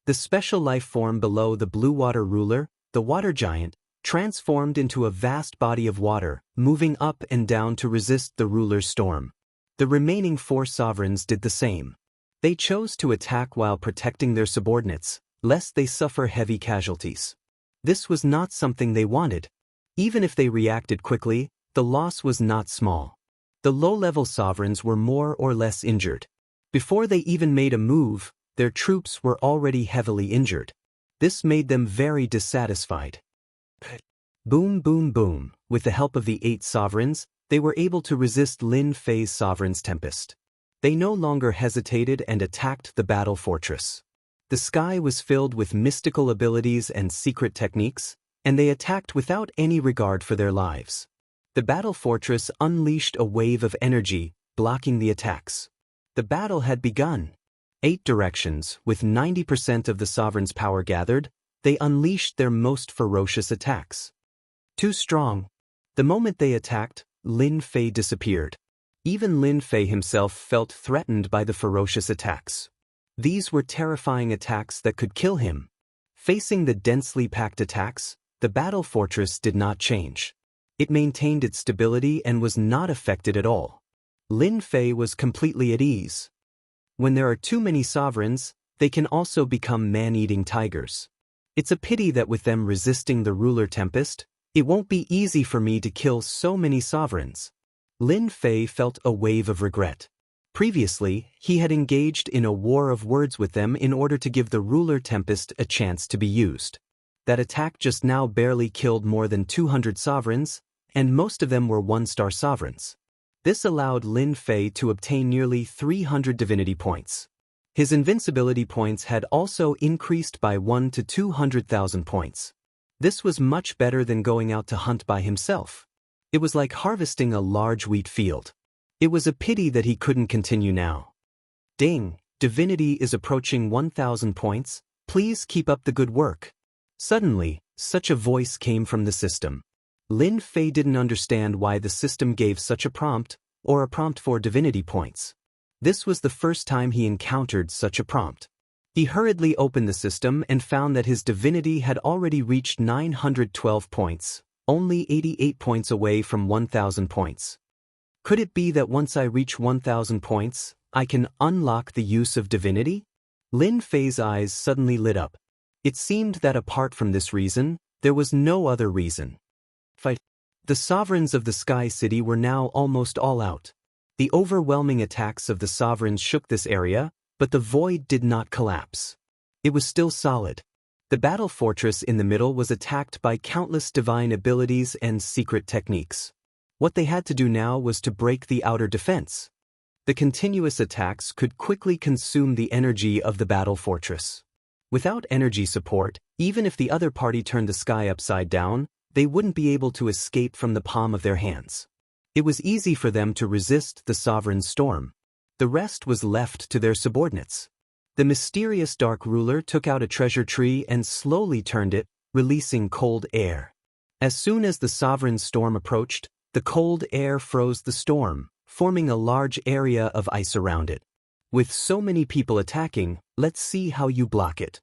The special life form below the blue water ruler, the water giant, transformed into a vast body of water, moving up and down to resist the ruler's storm. The remaining 4 sovereigns did the same. They chose to attack while protecting their subordinates, lest they suffer heavy casualties. This was not something they wanted. Even if they reacted quickly, the loss was not small. The low-level sovereigns were more or less injured. Before they even made a move, their troops were already heavily injured. This made them very dissatisfied. Boom, boom, boom. With the help of the 8 sovereigns, they were able to resist Lin Fei's sovereign's tempest. They no longer hesitated and attacked the battle fortress. The sky was filled with mystical abilities and secret techniques, and they attacked without any regard for their lives. The battle fortress unleashed a wave of energy, blocking the attacks. The battle had begun. 8 directions, with 90% of the sovereign's power gathered, they unleashed their most ferocious attacks. Too strong. The moment they attacked, Lin Fei disappeared. Even Lin Fei himself felt threatened by the ferocious attacks. These were terrifying attacks that could kill him. Facing the densely packed attacks, the battle fortress did not change. It maintained its stability and was not affected at all. Lin Fei was completely at ease. When there are too many sovereigns, they can also become man-eating tigers. It's a pity that with them resisting the ruler tempest, it won't be easy for me to kill so many sovereigns. Lin Fei felt a wave of regret. Previously, he had engaged in a war of words with them in order to give the ruler tempest a chance to be used. That attack just now barely killed more than 200 sovereigns, and most of them were 1-star sovereigns. This allowed Lin Fei to obtain nearly 300 divinity points. His invincibility points had also increased by 1 to 200,000 points. This was much better than going out to hunt by himself. It was like harvesting a large wheat field. It was a pity that he couldn't continue now. Ding! Divinity is approaching 1,000 points. Please keep up the good work. Suddenly, such a voice came from the system. Lin Fei didn't understand why the system gave such a prompt, or a prompt for divinity points. This was the first time he encountered such a prompt. He hurriedly opened the system and found that his divinity had already reached 912 points, only 88 points away from 1,000 points. Could it be that once I reach 1,000 points, I can unlock the use of divinity? Lin Fei's eyes suddenly lit up. It seemed that apart from this reason, there was no other reason. The sovereigns of the Sky City were now almost all out. The overwhelming attacks of the sovereigns shook this area, but the void did not collapse. It was still solid. The battle fortress in the middle was attacked by countless divine abilities and secret techniques. What they had to do now was to break the outer defense. The continuous attacks could quickly consume the energy of the battle fortress. Without energy support, even if the other party turned the sky upside down, they wouldn't be able to escape from the palm of their hands. It was easy for them to resist the sovereign's storm. The rest was left to their subordinates. The mysterious dark ruler took out a treasure tree and slowly turned it, releasing cold air. As soon as the sovereign's storm approached, the cold air froze the storm, forming a large area of ice around it. With so many people attacking, let's see how you block it.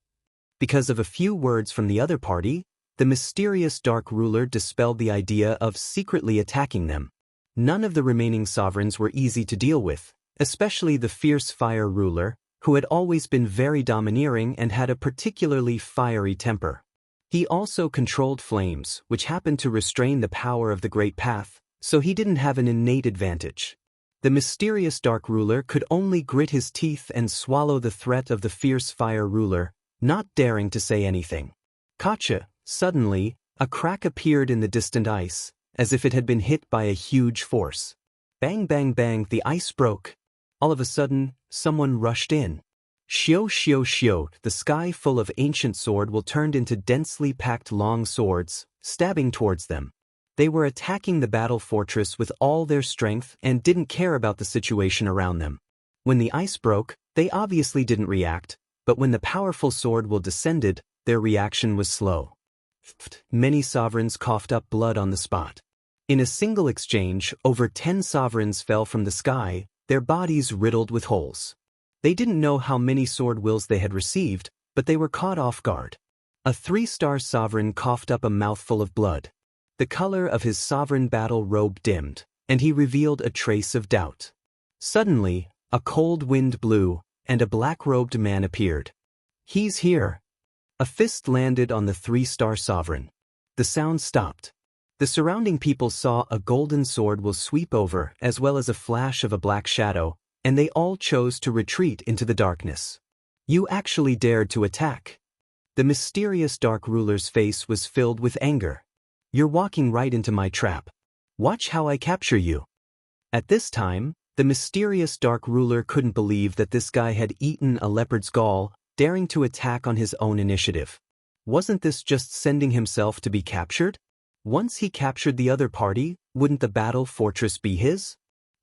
Because of a few words from the other party, the mysterious dark ruler dispelled the idea of secretly attacking them. None of the remaining sovereigns were easy to deal with, especially the fierce fire ruler, who had always been very domineering and had a particularly fiery temper. He also controlled flames, which happened to restrain the power of the Great Path, so he didn't have an innate advantage. The mysterious dark ruler could only grit his teeth and swallow the threat of the fierce fire ruler, not daring to say anything. Gotcha! Suddenly, a crack appeared in the distant ice, as if it had been hit by a huge force. Bang bang bang, the ice broke. All of a sudden, someone rushed in. Xiao xiao xiao, the sky full of ancient sword will turned into densely packed long swords, stabbing towards them. They were attacking the battle fortress with all their strength and didn't care about the situation around them. When the ice broke, they obviously didn't react, but when the powerful sword will descended, their reaction was slow. Many sovereigns coughed up blood on the spot. In a single exchange, over 10 sovereigns fell from the sky, their bodies riddled with holes. They didn't know how many sword wills they had received, but they were caught off guard. A 3-star sovereign coughed up a mouthful of blood. The color of his sovereign battle robe dimmed, and he revealed a trace of doubt. Suddenly, a cold wind blew, and a black-robed man appeared. "He's here." A fist landed on the 3-star sovereign. The sound stopped. The surrounding people saw a golden sword will sweep over, as well as a flash of a black shadow, and they all chose to retreat into the darkness. "You actually dared to attack." The mysterious dark ruler's face was filled with anger. "You're walking right into my trap. Watch how I capture you." At this time, the mysterious dark ruler couldn't believe that this guy had eaten a leopard's gall, daring to attack on his own initiative. Wasn't this just sending himself to be captured? Once he captured the other party, wouldn't the battle fortress be his?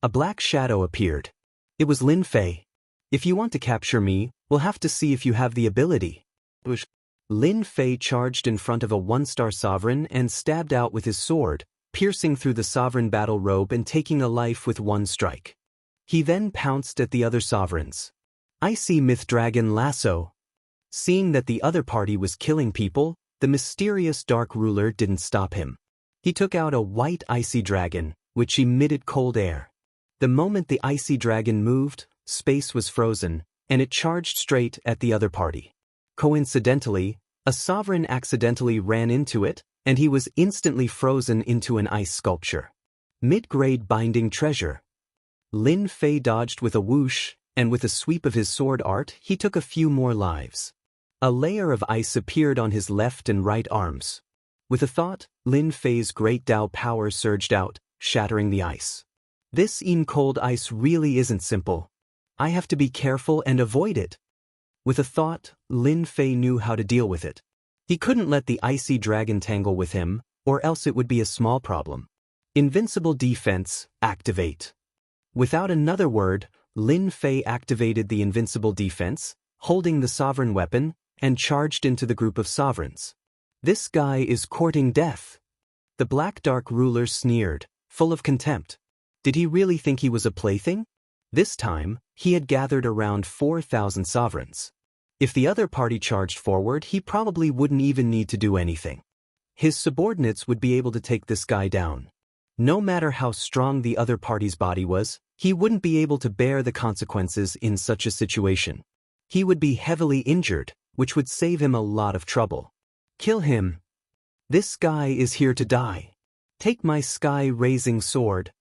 A black shadow appeared. It was Lin Fei. "If you want to capture me, we'll have to see if you have the ability." Lin Fei charged in front of a 1-star sovereign and stabbed out with his sword, piercing through the sovereign battle robe and taking a life with one strike. He then pounced at the other sovereigns. Icy Myth Dragon Lasso. Seeing that the other party was killing people, the mysterious dark ruler didn't stop him. He took out a white icy dragon, which emitted cold air. The moment the icy dragon moved, space was frozen, and it charged straight at the other party. Coincidentally, a sovereign accidentally ran into it, and he was instantly frozen into an ice sculpture. Mid-grade binding treasure. Lin Fei dodged with a whoosh, and with a sweep of his sword art, he took a few more lives. A layer of ice appeared on his left and right arms. With a thought, Lin Fei's great Dao power surged out, shattering the ice. This cold ice really isn't simple. I have to be careful and avoid it. With a thought, Lin Fei knew how to deal with it. He couldn't let the icy dragon tangle with him, or else it would be a small problem. Invincible defense, activate. Without another word, Lin Fei activated the invincible defense, holding the sovereign weapon, and charged into the group of sovereigns. "This guy is courting death." The black dark ruler sneered, full of contempt. Did he really think he was a plaything? This time, he had gathered around 4,000 sovereigns. If the other party charged forward, he probably wouldn't even need to do anything. His subordinates would be able to take this guy down. No matter how strong the other party's body was, he wouldn't be able to bear the consequences in such a situation. He would be heavily injured, which would save him a lot of trouble. "Kill him. This guy is here to die. Take my sky-raising sword."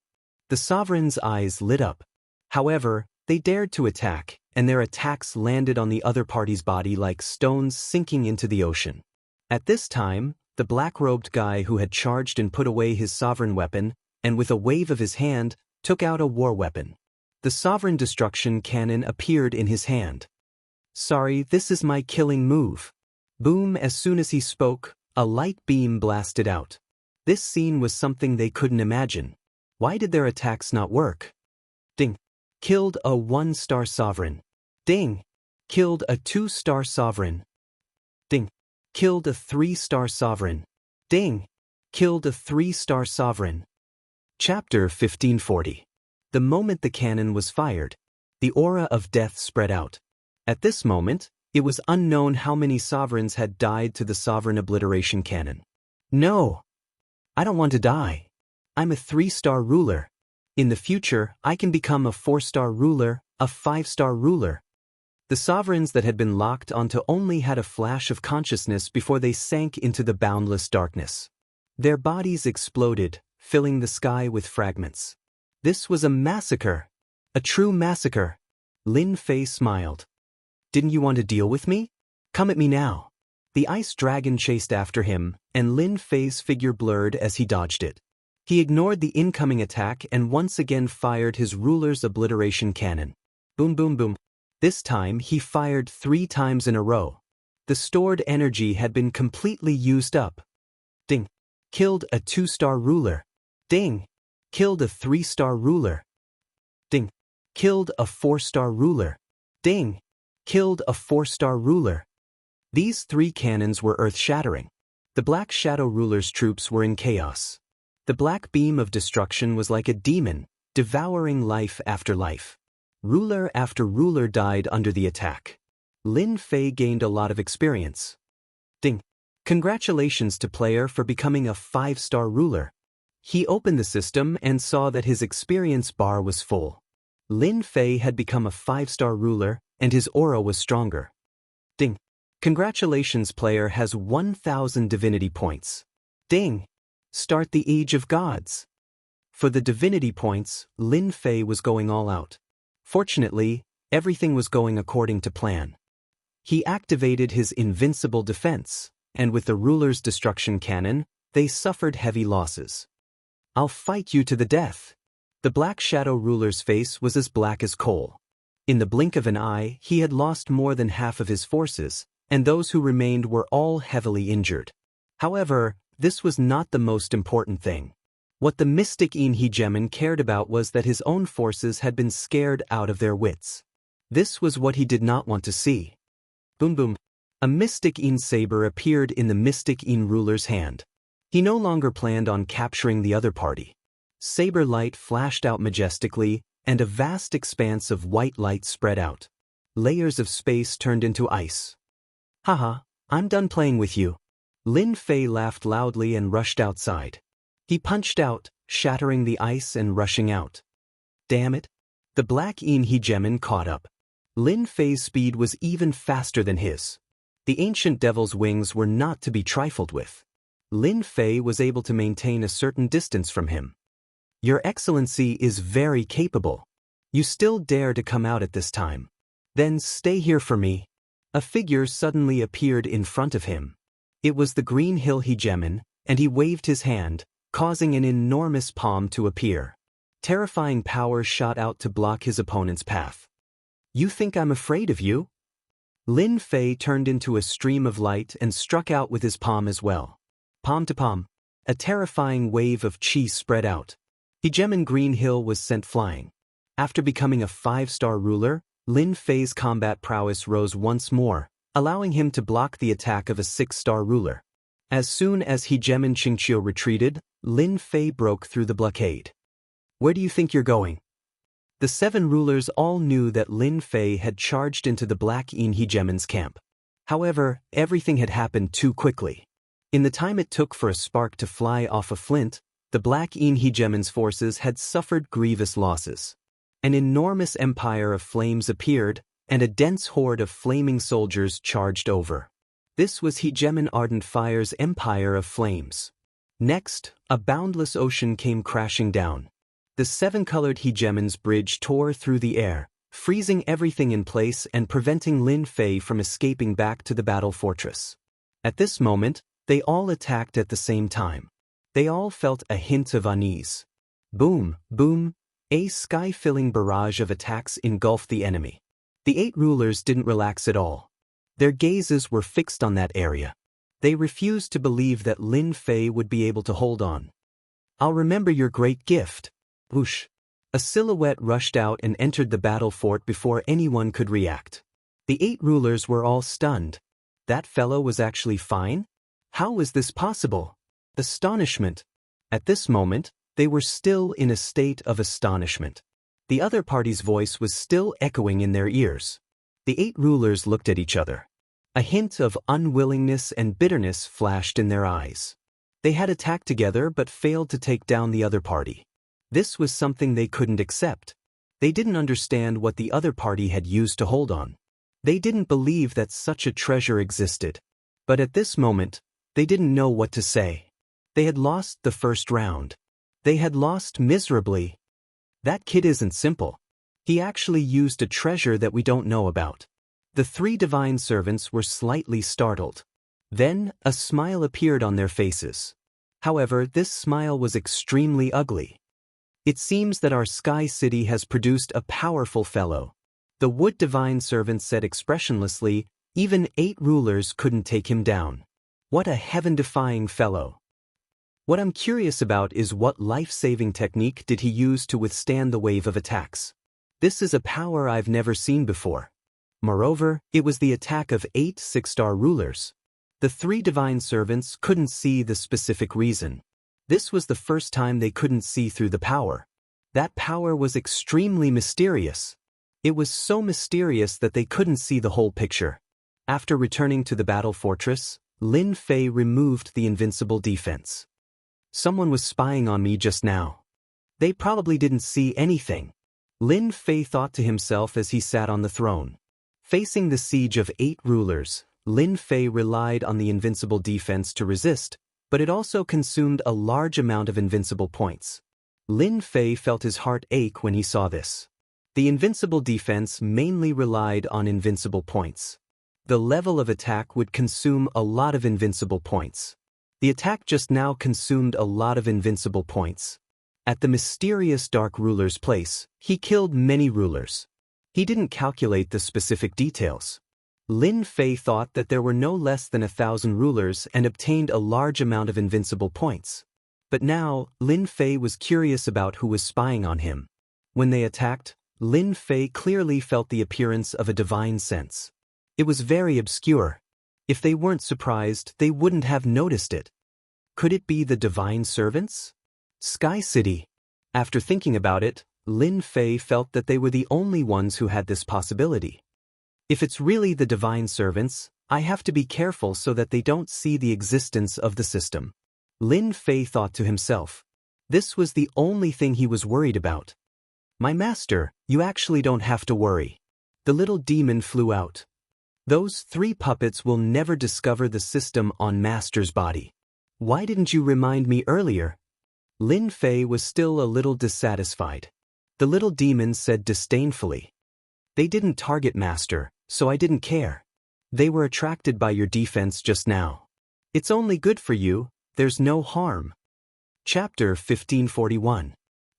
The sovereigns' eyes lit up. However, they dared to attack, and their attacks landed on the other party's body like stones sinking into the ocean. At this time, the black-robed guy who had charged and put away his sovereign weapon, and with a wave of his hand, took out a war weapon. The sovereign destruction cannon appeared in his hand. "Sorry, this is my killing move." Boom! As soon as he spoke, a light beam blasted out. This scene was something they couldn't imagine. Why did their attacks not work? Ding! Killed a 1-star sovereign. Ding! Killed a 2-star sovereign. Ding! Killed a 3-star sovereign. Ding! Killed a 3-star sovereign. Chapter 1540. The moment the cannon was fired, the aura of death spread out. At this moment, it was unknown how many sovereigns had died to the sovereign obliteration cannon. "No! I don't want to die. I'm a 3-star ruler. In the future, I can become a 4-star ruler, a 5-star ruler." The sovereigns that had been locked onto only had a flash of consciousness before they sank into the boundless darkness. Their bodies exploded, filling the sky with fragments. This was a massacre. A true massacre. Lin Fei smiled. "Didn't you want to deal with me? Come at me now." The ice dragon chased after him, and Lin Fei's figure blurred as he dodged it. He ignored the incoming attack and once again fired his ruler's obliteration cannon. Boom boom boom. This time he fired 3 times in a row. The stored energy had been completely used up. Ding. Killed a 2-star ruler. Ding. Killed a 3-star ruler. Ding. Killed a 4-star ruler. Ding. Killed a 4-star ruler. These 3 cannons were earth-shattering. The Black Shadow ruler's troops were in chaos. The black beam of destruction was like a demon, devouring life after life. Ruler after ruler died under the attack. Lin Fei gained a lot of experience. Ding. Congratulations to player for becoming a 5-star ruler. He opened the system and saw that his experience bar was full. Lin Fei had become a 5-star ruler, and his aura was stronger. Ding. Congratulations, player has 1,000 divinity points. Ding. Start the Age of Gods. For the divinity points, Lin Fei was going all out. Fortunately, everything was going according to plan. He activated his invincible defense, and with the ruler's destruction cannon, they suffered heavy losses. I'll fight you to the death. The Black Shadow ruler's face was as black as coal. In the blink of an eye, he had lost more than half of his forces, and those who remained were all heavily injured. However, this was not the most important thing. What the mystic In Hegemon cared about was that his own forces had been scared out of their wits. This was what he did not want to see. Boom boom. A mystic In saber appeared in the mystic In ruler's hand. He no longer planned on capturing the other party. Saber light flashed out majestically, and a vast expanse of white light spread out. Layers of space turned into ice. Haha, I'm done playing with you. Lin Fei laughed loudly and rushed outside. He punched out, shattering the ice and rushing out. Damn it. The Black In Hegemon caught up. Lin Fei's speed was even faster than his. The ancient devil's wings were not to be trifled with. Lin Fei was able to maintain a certain distance from him. Your Excellency is very capable. You still dare to come out at this time. Then stay here for me. A figure suddenly appeared in front of him. It was the Green Hill Hegemon, and he waved his hand, causing an enormous palm to appear. Terrifying power shot out to block his opponent's path. You think I'm afraid of you? Lin Fei turned into a stream of light and struck out with his palm as well. Palm to palm, a terrifying wave of chi spread out. Hegemon Green Hill was sent flying. After becoming a 5-star ruler, Lin Fei's combat prowess rose once more, allowing him to block the attack of a 6-star ruler. As soon as Hegemon Xianxia retreated, Lin Fei broke through the blockade. Where do you think you're going? The 7 rulers all knew that Lin Fei had charged into the Black In Hegemon's camp. However, everything had happened too quickly. In the time it took for a spark to fly off a flint, the Black In Hegemon's forces had suffered grievous losses. An enormous empire of flames appeared, and a dense horde of flaming soldiers charged over. This was Hegemon Ardent Fire's empire of flames. Next, a boundless ocean came crashing down. The 7-colored Hegemon's bridge tore through the air, freezing everything in place and preventing Lin Fei from escaping back to the battle fortress. At this moment, they all attacked at the same time. They all felt a hint of unease. Boom, boom, a sky-filling barrage of attacks engulfed the enemy. The 8 rulers didn't relax at all. Their gazes were fixed on that area. They refused to believe that Lin Fei would be able to hold on. I'll remember your great gift. Whoosh. A silhouette rushed out and entered the battle fort before anyone could react. The 8 rulers were all stunned. That fellow was actually fine? How was this possible? Astonishment. At this moment, they were still in a state of astonishment. The other party's voice was still echoing in their ears. The 8 rulers looked at each other. A hint of unwillingness and bitterness flashed in their eyes. They had attacked together but failed to take down the other party. This was something they couldn't accept. They didn't understand what the other party had used to hold on. They didn't believe that such a treasure existed. But at this moment, they didn't know what to say. They had lost the first round. They had lost miserably. That kid isn't simple. He actually used a treasure that we don't know about. The 3 divine servants were slightly startled. Then, a smile appeared on their faces. However, this smile was extremely ugly. It seems that our Sky City has produced a powerful fellow. The wood divine servant said expressionlessly, even 8 rulers couldn't take him down. What a heaven-defying fellow. What I'm curious about is what life-saving technique did he use to withstand the wave of attacks. This is a power I've never seen before. Moreover, it was the attack of 8 6-star rulers. The 3 divine servants couldn't see the specific reason. This was the first time they couldn't see through the power. That power was extremely mysterious. It was so mysterious that they couldn't see the whole picture. After returning to the battle fortress, Lin Fei removed the invincible defense. Someone was spying on me just now. They probably didn't see anything. Lin Fei thought to himself as he sat on the throne. Facing the siege of 8 rulers, Lin Fei relied on the invincible defense to resist, but it also consumed a large amount of invincible points. Lin Fei felt his heart ache when he saw this. The invincible defense mainly relied on invincible points. The level of attack would consume a lot of invincible points. The attack just now consumed a lot of invincible points. At the mysterious dark ruler's place, he killed many rulers. He didn't calculate the specific details. Lin Fei thought that there were no less than 1,000 rulers and obtained a large amount of invincible points. But now, Lin Fei was curious about who was spying on him. When they attacked, Lin Fei clearly felt the appearance of a divine sense. It was very obscure. If they weren't surprised, they wouldn't have noticed it. Could it be the divine servants? Sky City. After thinking about it, Lin Fei felt that they were the only ones who had this possibility. If it's really the divine servants, I have to be careful so that they don't see the existence of the system. Lin Fei thought to himself. This was the only thing he was worried about. My master, you actually don't have to worry. The little demon flew out. Those 3 puppets will never discover the system on master's body. Why didn't you remind me earlier? Lin Fei was still a little dissatisfied. The little demon said disdainfully. They didn't target master, so I didn't care. They were attracted by your defense just now. It's only good for you, there's no harm. Chapter 1541.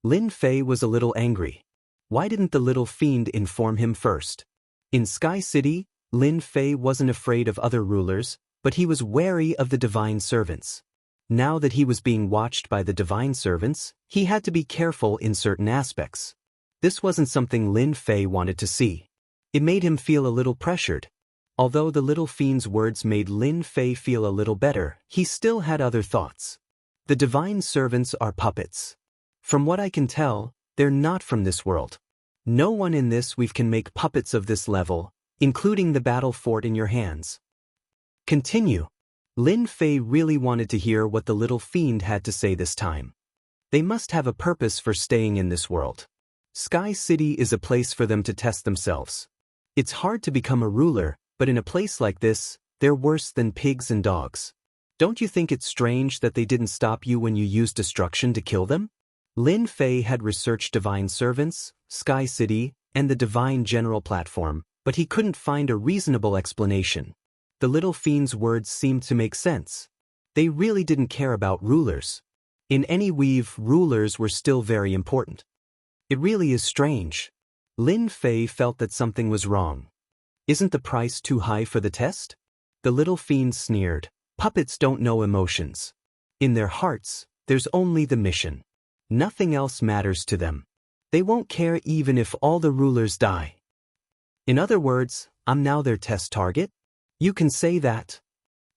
Lin Fei was a little angry. Why didn't the little fiend inform him first? In Sky City, Lin Fei wasn't afraid of other rulers, but he was wary of the divine servants. Now that he was being watched by the divine servants, he had to be careful in certain aspects. This wasn't something Lin Fei wanted to see. It made him feel a little pressured. Although the little fiend's words made Lin Fei feel a little better, he still had other thoughts. The divine servants are puppets. From what I can tell, they're not from this world. No one in this weave can make puppets of this level, including the battle fort in your hands. Continue. Lin Fei really wanted to hear what the little fiend had to say this time. They must have a purpose for staying in this world. Sky City is a place for them to test themselves. It's hard to become a ruler, but in a place like this, they're worse than pigs and dogs. Don't you think it's strange that they didn't stop you when you used destruction to kill them? Lin Fei had researched divine servants, Sky City, and the divine general platform, but he couldn't find a reasonable explanation. The little fiend's words seemed to make sense. They really didn't care about rulers. In any weave, rulers were still very important. It really is strange. Lin Fei felt that something was wrong. Isn't the price too high for the test? The little fiend sneered. Puppets don't know emotions. In their hearts, there's only the mission. Nothing else matters to them. They won't care even if all the rulers die. In other words, I'm now their test target? You can say that.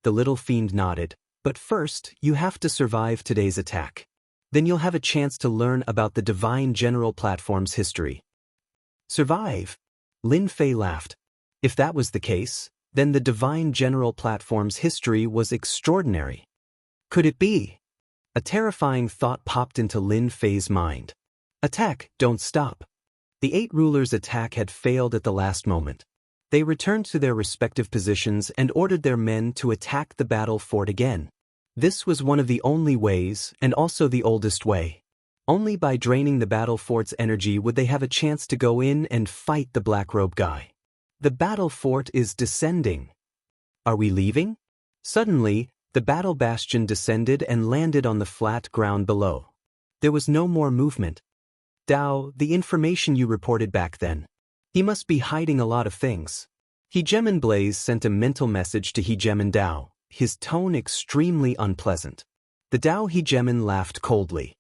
The little fiend nodded. But first, you have to survive today's attack. Then you'll have a chance to learn about the divine general platform's history. Survive? Lin Fei laughed. If that was the case, then the divine general platform's history was extraordinary. Could it be? A terrifying thought popped into Lin Fei's mind. Attack, don't stop. The 8 rulers' attack had failed at the last moment. They returned to their respective positions and ordered their men to attack the battle fort again. This was one of the only ways, and also the oldest way. Only by draining the battle fort's energy would they have a chance to go in and fight the black-robe guy. The battle fort is descending. Are we leaving? Suddenly, the battle bastion descended and landed on the flat ground below. There was no more movement. Dao, the information you reported back then. He must be hiding a lot of things. Hegeman Blaze sent a mental message to Hegeman Dao, his tone extremely unpleasant. The Dao Hegeman laughed coldly.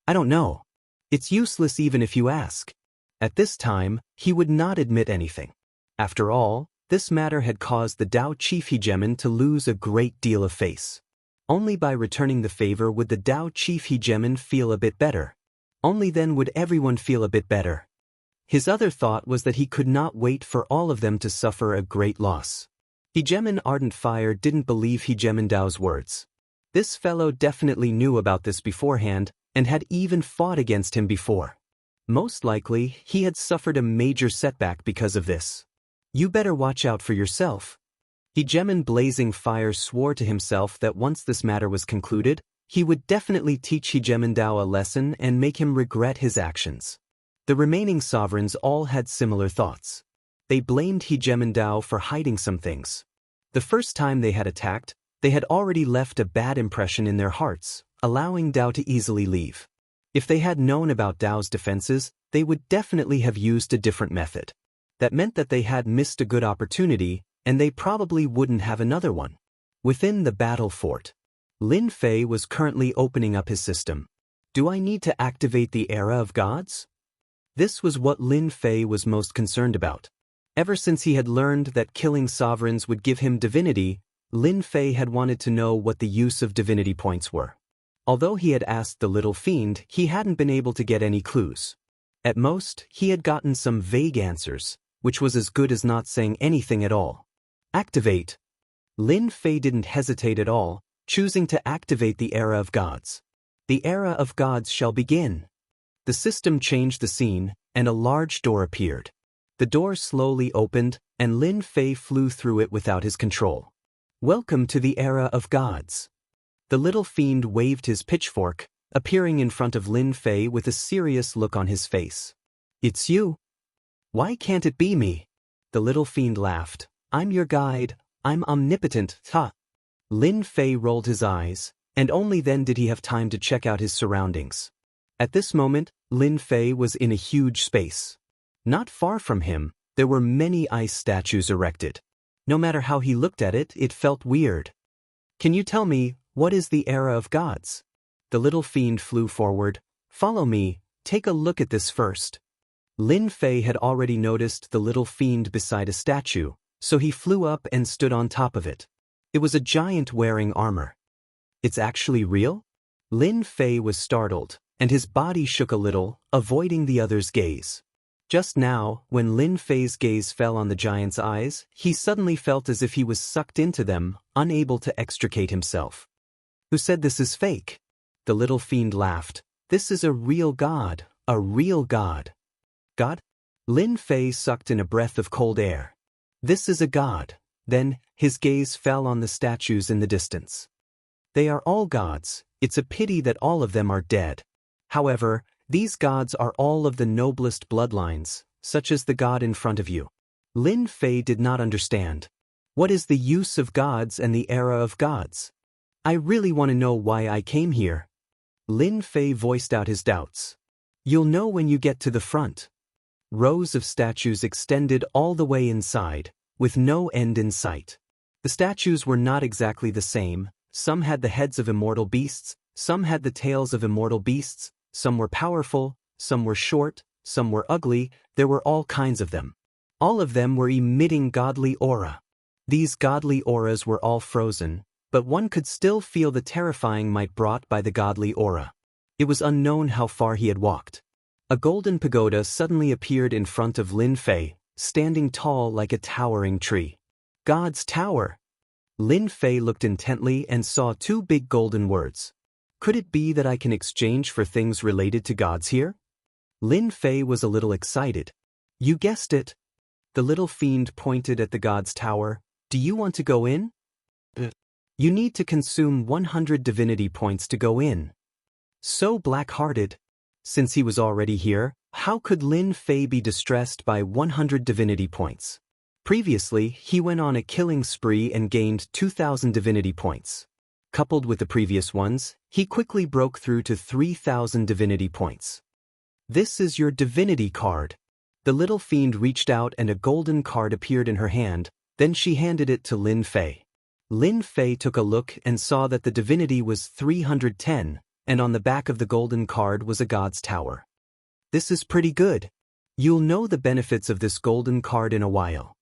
I don't know. It's useless even if you ask. At this time, he would not admit anything. After all, this matter had caused the Dao Chief Hegeman to lose a great deal of face. Only by returning the favor would the Dao Chief Hegeman feel a bit better. Only then would everyone feel a bit better. His other thought was that he could not wait for all of them to suffer a great loss. Hegeman Ardent Fire didn't believe Hegeman Dao's words. This fellow definitely knew about this beforehand and had even fought against him before. Most likely, he had suffered a major setback because of this. You better watch out for yourself. Hegeman Blazing Fire swore to himself that once this matter was concluded, he would definitely teach Hegeman Dao a lesson and make him regret his actions. The remaining sovereigns all had similar thoughts. They blamed Hegeman Dao for hiding some things. The first time they had attacked, they had already left a bad impression in their hearts, allowing Dao to easily leave. If they had known about Dao's defenses, they would definitely have used a different method. That meant that they had missed a good opportunity, and they probably wouldn't have another one. Within the battle fort, Lin Fei was currently opening up his system. Do I need to activate the era of gods? This was what Lin Fei was most concerned about. Ever since he had learned that killing sovereigns would give him divinity, Lin Fei had wanted to know what the use of divinity points were. Although he had asked the little fiend, he hadn't been able to get any clues. At most, he had gotten some vague answers, which was as good as not saying anything at all. Activate. Lin Fei didn't hesitate at all, choosing to activate the era of gods. The era of gods shall begin. The system changed the scene, and a large door appeared. The door slowly opened, and Lin Fei flew through it without his control. Welcome to the era of gods. The little fiend waved his pitchfork, appearing in front of Lin Fei with a serious look on his face. It's you. Why can't it be me? The little fiend laughed. I'm your guide. I'm omnipotent. Ha! Lin Fei rolled his eyes, and only then did he have time to check out his surroundings. At this moment, Lin Fei was in a huge space. Not far from him, there were many ice statues erected. No matter how he looked at it, it felt weird. Can you tell me, what is the era of gods? The little fiend flew forward. Follow me, take a look at this first. Lin Fei had already noticed the little fiend beside a statue, so he flew up and stood on top of it. It was a giant wearing armor. It's actually real? Lin Fei was startled, and his body shook a little, avoiding the other's gaze. Just now, when Lin Fei's gaze fell on the giant's eyes, he suddenly felt as if he was sucked into them, unable to extricate himself. Who said this is fake? The little fiend laughed. This is a real god, a real god. God? Lin Fei sucked in a breath of cold air. This is a god. Then, his gaze fell on the statues in the distance. They are all gods. It's a pity that all of them are dead. However, these gods are all of the noblest bloodlines, such as the god in front of you. Lin Fei did not understand. What is the use of gods and the era of gods? I really want to know why I came here. Lin Fei voiced out his doubts. You'll know when you get to the front. Rows of statues extended all the way inside, with no end in sight. The statues were not exactly the same. Some had the heads of immortal beasts, some had the tails of immortal beasts, some were powerful, some were short, some were ugly, there were all kinds of them. All of them were emitting godly aura. These godly auras were all frozen, but one could still feel the terrifying might brought by the godly aura. It was unknown how far he had walked. A golden pagoda suddenly appeared in front of Lin Fei, standing tall like a towering tree. God's Tower! Lin Fei looked intently and saw two big golden words. Could it be that I can exchange for things related to gods here? Lin Fei was a little excited. You guessed it. The little fiend pointed at the God's Tower. Do you want to go in? You need to consume 100 divinity points to go in. So black-hearted. Since he was already here, how could Lin Fei be distressed by 100 divinity points? Previously, he went on a killing spree and gained 2,000 divinity points. Coupled with the previous ones, he quickly broke through to 3,000 divinity points. This is your divinity card. The little fiend reached out and a golden card appeared in her hand, then she handed it to Lin Fei. Lin Fei took a look and saw that the divinity was 310, and on the back of the golden card was a god's tower. This is pretty good. You'll know the benefits of this golden card in a while.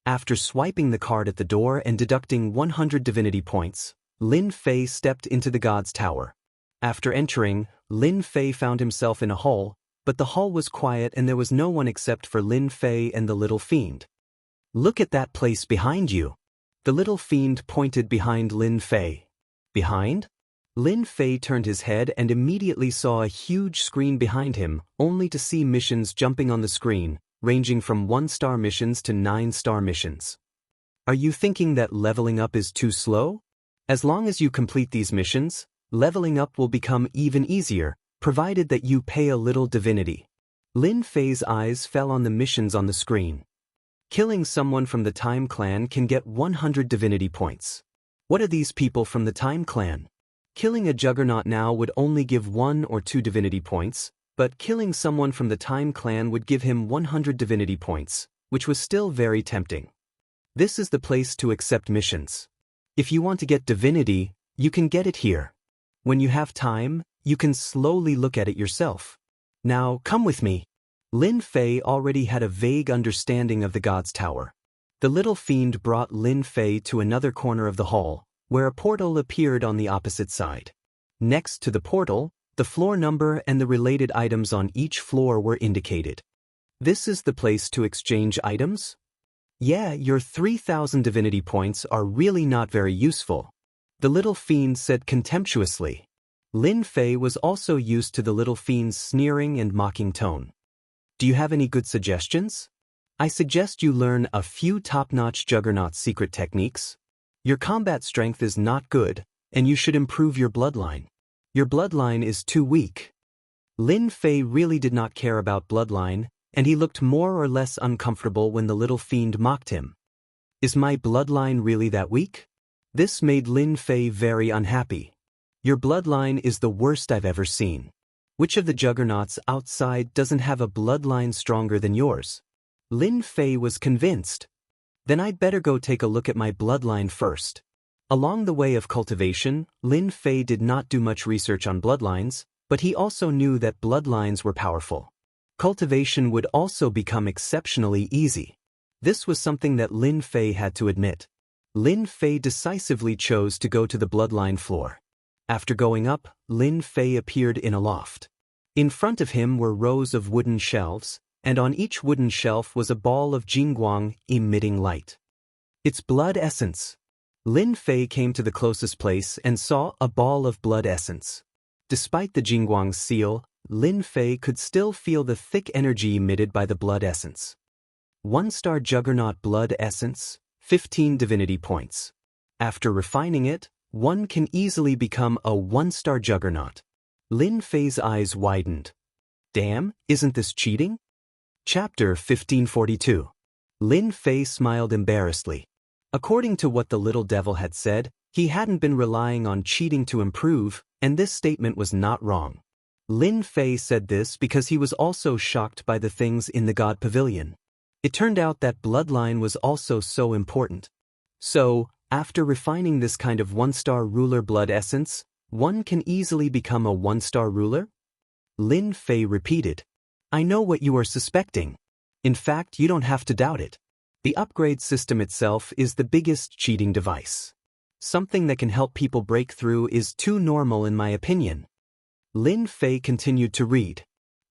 After swiping the card at the door and deducting 100 divinity points, Lin Fei stepped into the god's tower. After entering, Lin Fei found himself in a hall, but the hall was quiet and there was no one except for Lin Fei and the little fiend. Look at that place behind you. The little fiend pointed behind Lin Fei. Behind? Lin Fei turned his head and immediately saw a huge screen behind him, only to see missions jumping on the screen, ranging from 1-star missions to 9-star missions. Are you thinking that leveling up is too slow? As long as you complete these missions, leveling up will become even easier, provided that you pay a little divinity. Lin Fei's eyes fell on the missions on the screen. Killing someone from the Time Clan can get 100 divinity points. What are these people from the Time Clan? Killing a juggernaut now would only give 1 or 2 divinity points, but killing someone from the Time Clan would give him 100 divinity points, which was still very tempting. This is the place to accept missions. If you want to get divinity, you can get it here. When you have time, you can slowly look at it yourself. Now, come with me. Lin Fei already had a vague understanding of the god's tower. The little fiend brought Lin Fei to another corner of the hall, where a portal appeared on the opposite side. Next to the portal, the floor number and the related items on each floor were indicated. This is the place to exchange items? Yeah, your 3,000 divinity points are really not very useful, the little fiend said contemptuously. Lin Fei was also used to the little fiend's sneering and mocking tone. Do you have any good suggestions? I suggest you learn a few top-notch juggernaut secret techniques. Your combat strength is not good, and you should improve your bloodline. Your bloodline is too weak. Lin Fei really did not care about bloodline, and he looked more or less uncomfortable when the little fiend mocked him. Is my bloodline really that weak? This made Lin Fei very unhappy. Your bloodline is the worst I've ever seen. Which of the juggernauts outside doesn't have a bloodline stronger than yours? Lin Fei was convinced. Then I'd better go take a look at my bloodline first. Along the way of cultivation, Lin Fei did not do much research on bloodlines, but he also knew that bloodlines were powerful. Cultivation would also become exceptionally easy. This was something that Lin Fei had to admit. Lin Fei decisively chose to go to the bloodline floor. After going up, Lin Fei appeared in a loft. In front of him were rows of wooden shelves, and on each wooden shelf was a ball of jingguang emitting light. It's blood essence. Lin Fei came to the closest place and saw a ball of blood essence. Despite the jingguang's seal, Lin Fei could still feel the thick energy emitted by the blood essence. 1-star juggernaut blood essence, 15 divinity points. After refining it, one can easily become a 1-star juggernaut. Lin Fei's eyes widened. Damn, isn't this cheating? Chapter 1542. Lin Fei smiled embarrassedly. According to what the little devil had said, he hadn't been relying on cheating to improve, and this statement was not wrong. Lin Fei said this because he was also shocked by the things in the God Pavilion. It turned out that bloodline was also so important. So, after refining this kind of 1-star ruler blood essence, one can easily become a 1-star ruler? Lin Fei repeated. I know what you are suspecting. In fact, you don't have to doubt it. The upgrade system itself is the biggest cheating device. Something that can help people break through is too normal in my opinion. Lin Fei continued to read.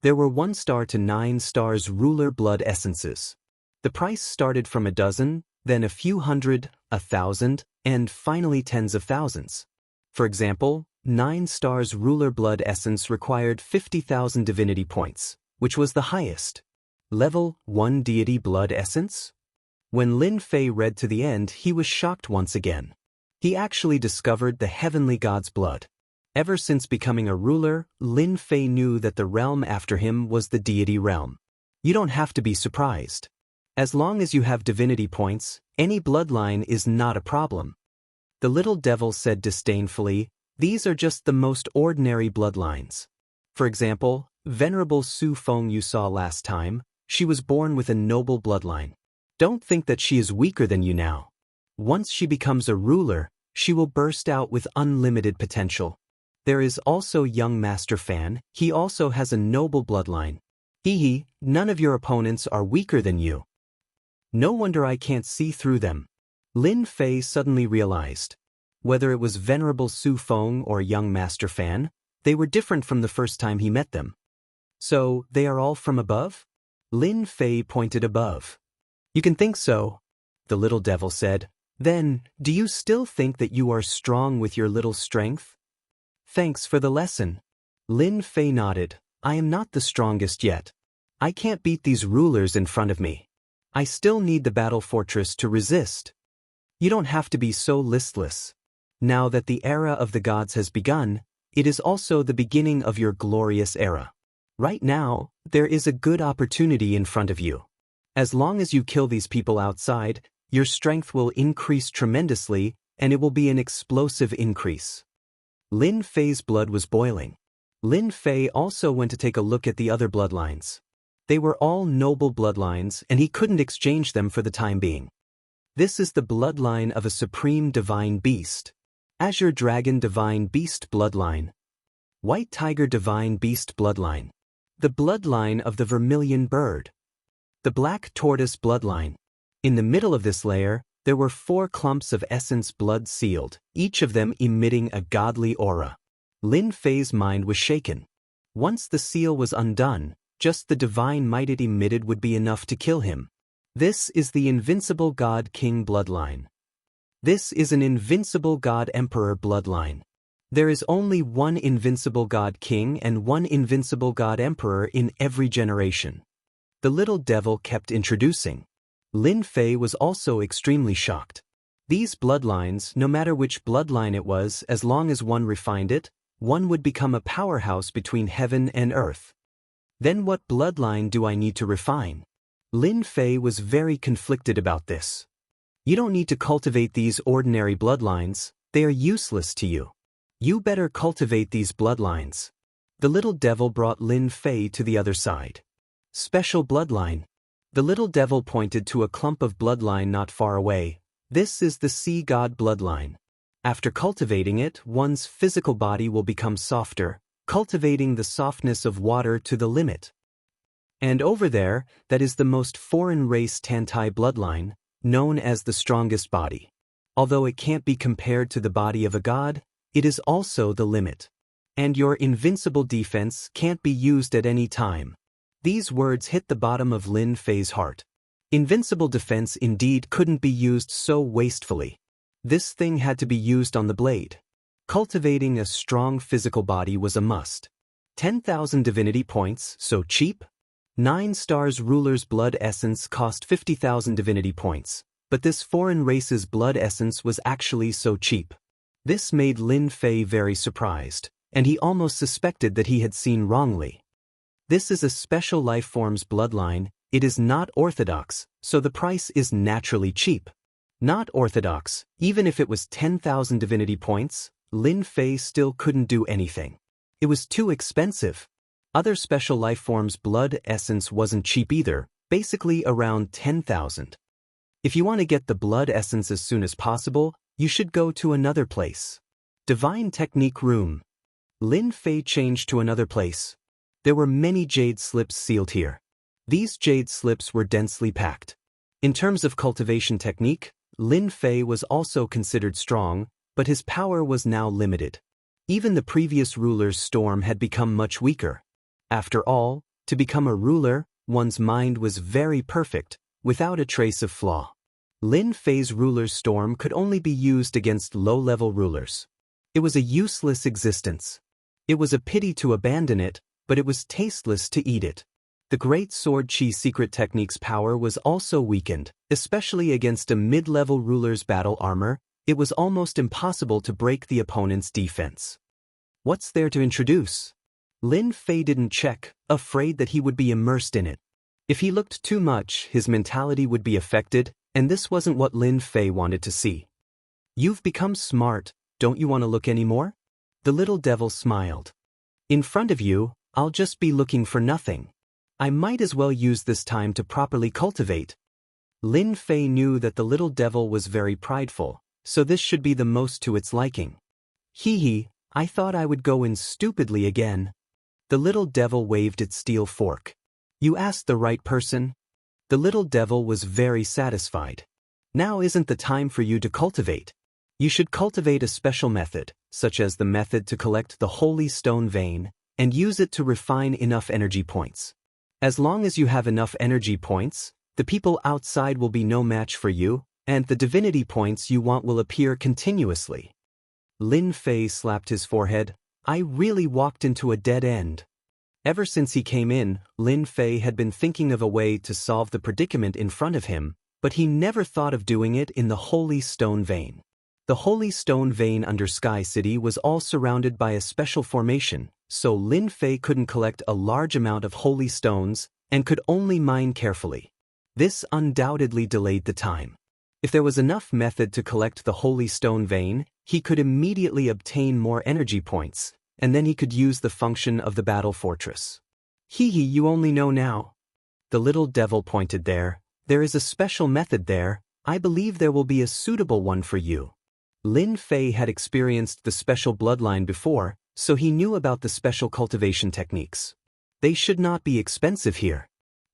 There were 1-star to 9 stars ruler blood essences. The price started from a dozen, then a few hundred, 1,000, and finally tens of thousands. For example, 9 stars ruler blood essence required 50,000 divinity points, which was the highest. Level 1 deity blood essence? When Lin Fei read to the end, he was shocked once again. He actually discovered the heavenly god's blood. Ever since becoming a ruler, Lin Fei knew that the realm after him was the deity realm. You don't have to be surprised. As long as you have divinity points, any bloodline is not a problem. The little devil said disdainfully, these are just the most ordinary bloodlines. For example, Venerable Su Feng you saw last time, She was born with a noble bloodline. Don't think that she is weaker than you now. Once she becomes a ruler, she will burst out with unlimited potential. There is also young Master Fan, he also has a noble bloodline. Hehe, none of your opponents are weaker than you. No wonder I can't see through them. Lin Fei suddenly realized. Whether it was Venerable Su Feng or young Master Fan, they were different from the first time he met them. So, they are all from above? Lin Fei pointed above. You can think so, the little devil said. Then, do you still think that you are strong with your little strength? Thanks for the lesson. Lin Fei nodded. I am not the strongest yet. I can't beat these rulers in front of me. I still need the battle fortress to resist. You don't have to be so listless. Now that the era of the gods has begun, it is also the beginning of your glorious era. Right now, there is a good opportunity in front of you. As long as you kill these people outside, your strength will increase tremendously, and it will be an explosive increase. Lin Fei's blood was boiling. Lin Fei also went to take a look at the other bloodlines. They were all noble bloodlines, and he couldn't exchange them for the time being. This is the bloodline of a supreme divine beast. Azure Dragon Divine Beast Bloodline. White Tiger Divine Beast Bloodline. The bloodline of the Vermilion Bird. The Black Tortoise Bloodline. In the middle of this layer, there were 4 clumps of essence blood sealed, each of them emitting a godly aura. Lin Fei's mind was shaken. Once the seal was undone, just the divine might it emitted would be enough to kill him. This is the Invincible God King bloodline. This is an Invincible God Emperor bloodline. There is only one Invincible God King and one Invincible God Emperor in every generation. The little devil kept introducing. Lin Fei was also extremely shocked. These bloodlines, no matter which bloodline it was, as long as one refined it, one would become a powerhouse between heaven and earth. Then what bloodline do I need to refine? Lin Fei was very conflicted about this. You don't need to cultivate these ordinary bloodlines, they are useless to you. You better cultivate these bloodlines. The little devil brought Lin Fei to the other side. Special bloodline. The little devil pointed to a clump of bloodline not far away. This is the sea god bloodline. After cultivating it, one's physical body will become softer, cultivating the softness of water to the limit. And over there, that is the most foreign race Tantai bloodline, known as the strongest body. Although it can't be compared to the body of a god, it is also the limit. And your invincible defense can't be used at any time. These words hit the bottom of Lin Fei's heart. Invincible defense indeed couldn't be used so wastefully. This thing had to be used on the blade. Cultivating a strong physical body was a must. 10,000 divinity points, so cheap? 9 stars ruler's blood essence cost 50,000 divinity points, but this foreign race's blood essence was actually so cheap. This made Lin Fei very surprised, and he almost suspected that he had seen wrongly. This is a special life form's bloodline, it is not orthodox, so the price is naturally cheap. Not orthodox, even if it was 10,000 divinity points, Lin Fei still couldn't do anything. It was too expensive. Other special life forms' blood essence wasn't cheap either, basically around 10,000. If you want to get the blood essence as soon as possible, you should go to another place. Divine Technique Room. Lin Fei changed to another place. There were many jade slips sealed here. These jade slips were densely packed. In terms of cultivation technique, Lin Fei was also considered strong, but his power was now limited. Even the previous ruler's storm had become much weaker. After all, to become a ruler, one's mind was very perfect, without a trace of flaw. Lin Fei's ruler's storm could only be used against low-level rulers. It was a useless existence. It was a pity to abandon it, but it was tasteless to eat it. The Great Sword Chi secret technique's power was also weakened, especially against a mid-level ruler's battle armor. It was almost impossible to break the opponent's defense. What's there to introduce? Lin Fei didn't check, afraid that he would be immersed in it. If he looked too much, his mentality would be affected, and this wasn't what Lin Fei wanted to see. You've become smart, don't you want to look anymore? The little devil smiled. In front of you, I'll just be looking for nothing. I might as well use this time to properly cultivate. Lin Fei knew that the little devil was very prideful, so this should be the most to its liking. Hee hee, I thought I would go in stupidly again. The little devil waved its steel fork. You asked the right person. The little devil was very satisfied. Now isn't the time for you to cultivate. You should cultivate a special method, such as the method to collect the holy stone vein, and use it to refine enough energy points. As long as you have enough energy points, the people outside will be no match for you, and the divinity points you want will appear continuously. Lin Fei slapped his forehead. I really walked into a dead end. Ever since he came in, Lin Fei had been thinking of a way to solve the predicament in front of him, but he never thought of doing it in the Holy Stone Vein. The Holy Stone Vein under Sky City was all surrounded by a special formation, so Lin Fei couldn't collect a large amount of holy stones and could only mine carefully. This undoubtedly delayed the time. If there was enough method to collect the Holy Stone Vein, he could immediately obtain more energy points, and then he could use the function of the battle fortress. Hee hee, you only know now. The little devil pointed there. There is a special method there. I believe there will be a suitable one for you. Lin Fei had experienced the special bloodline before, so he knew about the special cultivation techniques. They should not be expensive here.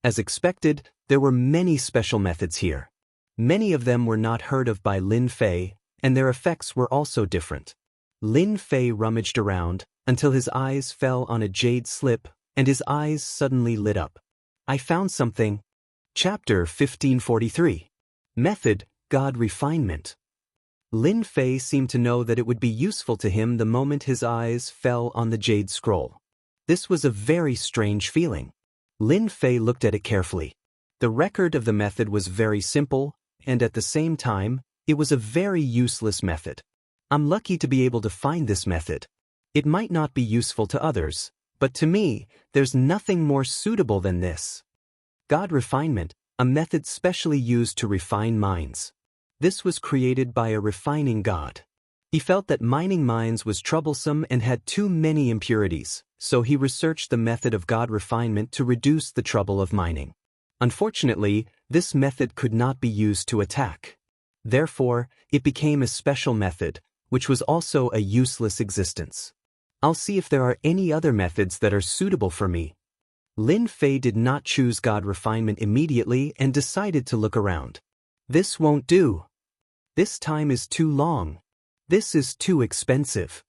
As expected, there were many special methods here. Many of them were not heard of by Lin Fei, and their effects were also different. Lin Fei rummaged around until his eyes fell on a jade slip, and his eyes suddenly lit up. I found something. Chapter 1543. Method, God Refinement. Lin Fei seemed to know that it would be useful to him the moment his eyes fell on the jade scroll. This was a very strange feeling. Lin Fei looked at it carefully. The record of the method was very simple, and at the same time, it was a very useless method. I'm lucky to be able to find this method. It might not be useful to others, but to me, there's nothing more suitable than this. God Refinement, a method specially used to refine minds. This was created by a refining god. He felt that mining mines was troublesome and had too many impurities, so he researched the method of God Refinement to reduce the trouble of mining. Unfortunately, this method could not be used to attack. Therefore, it became a special method, which was also a useless existence. I'll see if there are any other methods that are suitable for me. Lin Fei did not choose God Refinement immediately and decided to look around. This won't do. This time is too long. This is too expensive.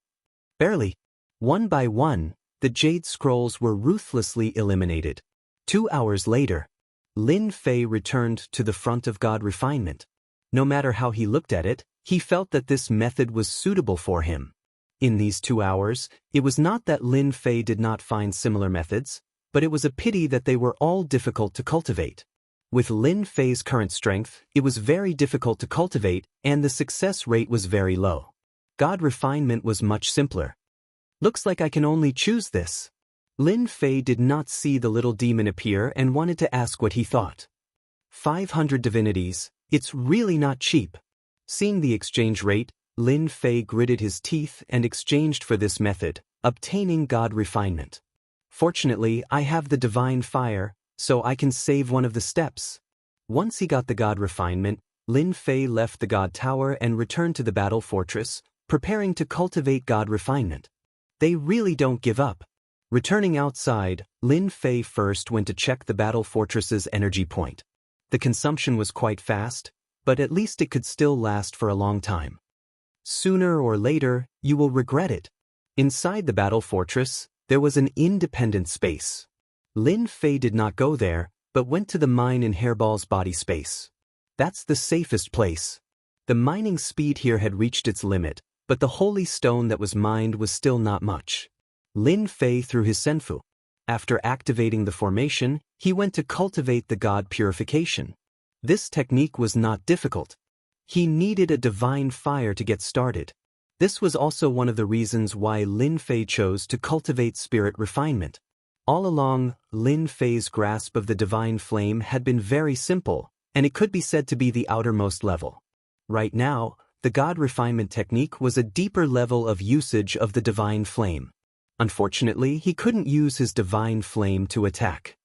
Barely. One by one, the jade scrolls were ruthlessly eliminated. 2 hours later, Lin Fei returned to the front of God Refinement. No matter how he looked at it, he felt that this method was suitable for him. In these 2 hours, it was not that Lin Fei did not find similar methods, but it was a pity that they were all difficult to cultivate. With Lin Fei's current strength, it was very difficult to cultivate, and the success rate was very low. God Refinement was much simpler. Looks like I can only choose this. Lin Fei did not see the little demon appear and wanted to ask what he thought. 500 divinities, it's really not cheap. Seeing the exchange rate, Lin Fei gritted his teeth and exchanged for this method, obtaining God Refinement. Fortunately, I have the divine fire, so I can save one of the steps. Once he got the God Refinement, Lin Fei left the God Tower and returned to the battle fortress, preparing to cultivate God Refinement. They really don't give up. Returning outside, Lin Fei first went to check the battle fortress's energy point. The consumption was quite fast, but at least it could still last for a long time. Sooner or later, you will regret it. Inside the battle fortress, there was an independent space. Lin Fei did not go there, but went to the mine in Hairball's body space. That's the safest place. The mining speed here had reached its limit, but the holy stone that was mined was still not much. Lin Fei threw his senfu. After activating the formation, he went to cultivate the god purification. This technique was not difficult. He needed a divine fire to get started. This was also one of the reasons why Lin Fei chose to cultivate spirit refinement. All along, Lin Fei's grasp of the divine flame had been very simple, and it could be said to be the outermost level. Right now, the God Refinement technique was a deeper level of usage of the divine flame. Unfortunately, he couldn't use his divine flame to attack.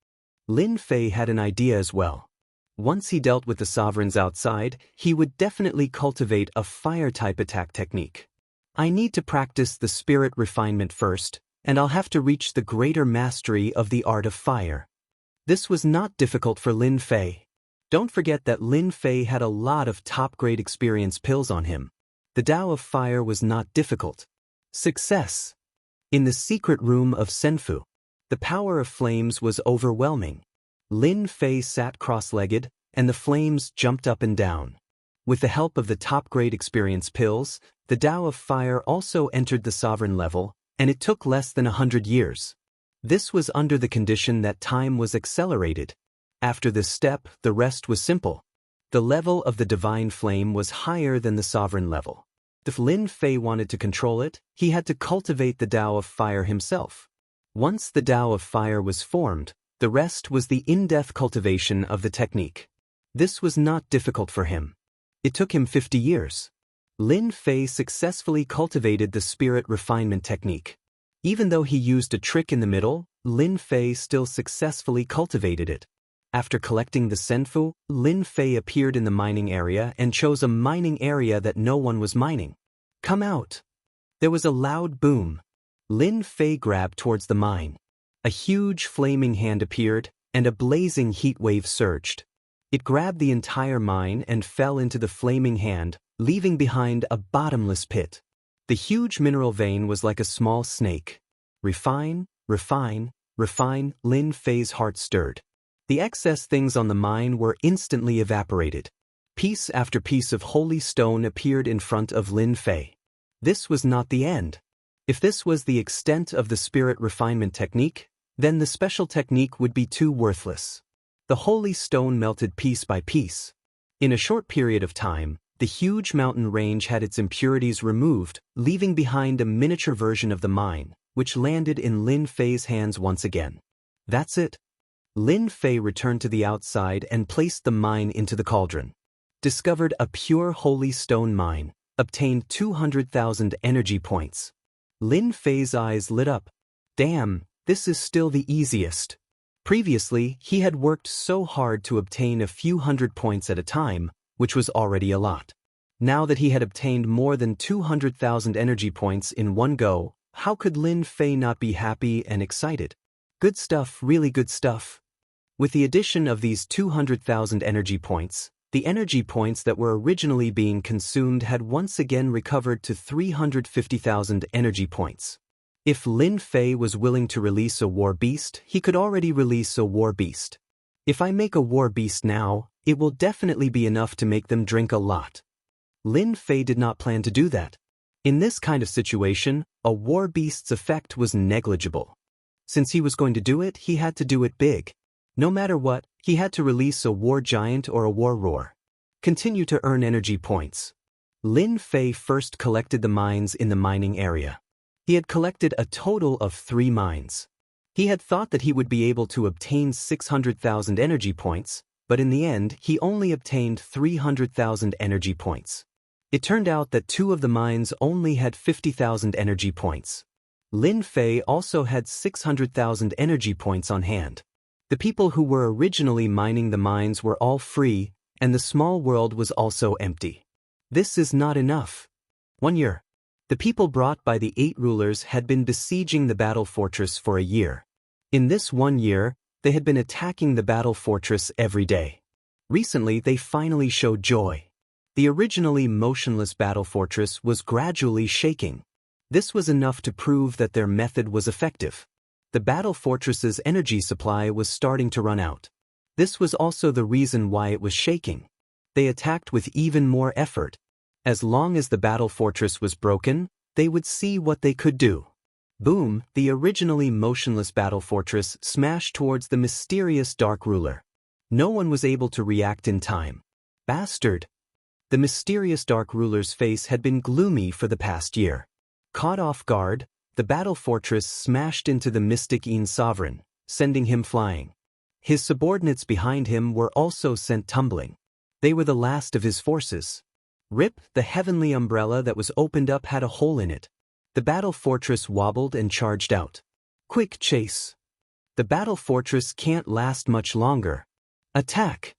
Lin Fei had an idea as well. Once he dealt with the sovereigns outside, he would definitely cultivate a fire-type attack technique. I need to practice the spirit refinement first, and I'll have to reach the greater mastery of the art of fire. This was not difficult for Lin Fei. Don't forget that Lin Fei had a lot of top-grade experience pills on him. The Tao of Fire was not difficult. Success! In the secret room of Senfu, the power of flames was overwhelming. Lin Fei sat cross-legged, and the flames jumped up and down. With the help of the top-grade experience pills, the Tao of Fire also entered the sovereign level, and it took less than 100 years. This was under the condition that time was accelerated. After this step, the rest was simple. The level of the divine flame was higher than the sovereign level. If Lin Fei wanted to control it, he had to cultivate the Tao of Fire himself. Once the Tao of Fire was formed, the rest was the in-depth cultivation of the technique. This was not difficult for him. It took him 50 years. Lin Fei successfully cultivated the spirit refinement technique. Even though he used a trick in the middle, Lin Fei still successfully cultivated it. After collecting the Senfu, Lin Fei appeared in the mining area and chose a mining area that no one was mining. Come out! There was a loud boom. Lin Fei grabbed towards the mine. A huge flaming hand appeared, and a blazing heat wave surged. It grabbed the entire mine and fell into the flaming hand, leaving behind a bottomless pit. The huge mineral vein was like a small snake. Refine, refine, refine, Lin Fei's heart stirred. The excess things on the mine were instantly evaporated. Piece after piece of holy stone appeared in front of Lin Fei. This was not the end. If this was the extent of the spirit refinement technique, then the special technique would be too worthless. The holy stone melted piece by piece. In a short period of time, the huge mountain range had its impurities removed, leaving behind a miniature version of the mine, which landed in Lin Fei's hands once again. That's it. Lin Fei returned to the outside and placed the mine into the cauldron. Discovered a pure holy stone mine, obtained 200,000 energy points. Lin Fei's eyes lit up. Damn, this is still the easiest. Previously, he had worked so hard to obtain a few hundred points at a time, which was already a lot. Now that he had obtained more than 200,000 energy points in one go, how could Lin Fei not be happy and excited? Good stuff, really good stuff. With the addition of these 200,000 energy points, the energy points that were originally being consumed had once again recovered to 350,000 energy points. If Lin Fei was willing to release a war beast, he could already release a war beast. If I make a war beast now, it will definitely be enough to make them drink a lot. Lin Fei did not plan to do that. In this kind of situation, a war beast's effect was negligible. Since he was going to do it, he had to do it big. No matter what, he had to release a war giant or a war roar. Continue to earn energy points. Lin Fei first collected the mines in the mining area. He had collected a total of 3 mines. He had thought that he would be able to obtain 600,000 energy points, but in the end, he only obtained 300,000 energy points. It turned out that 2 of the mines only had 50,000 energy points. Lin Fei also had 600,000 energy points on hand. The people who were originally mining the mines were all free, and the small world was also empty. This is not enough. 1 year. The people brought by the 8 rulers had been besieging the battle fortress for a year. In this 1 year, they had been attacking the battle fortress every day. Recently, they finally showed joy. The originally motionless battle fortress was gradually shaking. This was enough to prove that their method was effective. The battle fortress's energy supply was starting to run out. This was also the reason why it was shaking. They attacked with even more effort. As long as the battle fortress was broken, they would see what they could do. Boom, the originally motionless battle fortress smashed towards the mysterious dark ruler. No one was able to react in time. Bastard! The mysterious dark ruler's face had been gloomy for the past year. Caught off guard, the battle fortress smashed into the mystic Yin sovereign, sending him flying. His subordinates behind him were also sent tumbling. They were the last of his forces. Rip, the heavenly umbrella that was opened up had a hole in it. The battle fortress wobbled and charged out. Quick chase! The battle fortress can't last much longer. Attack!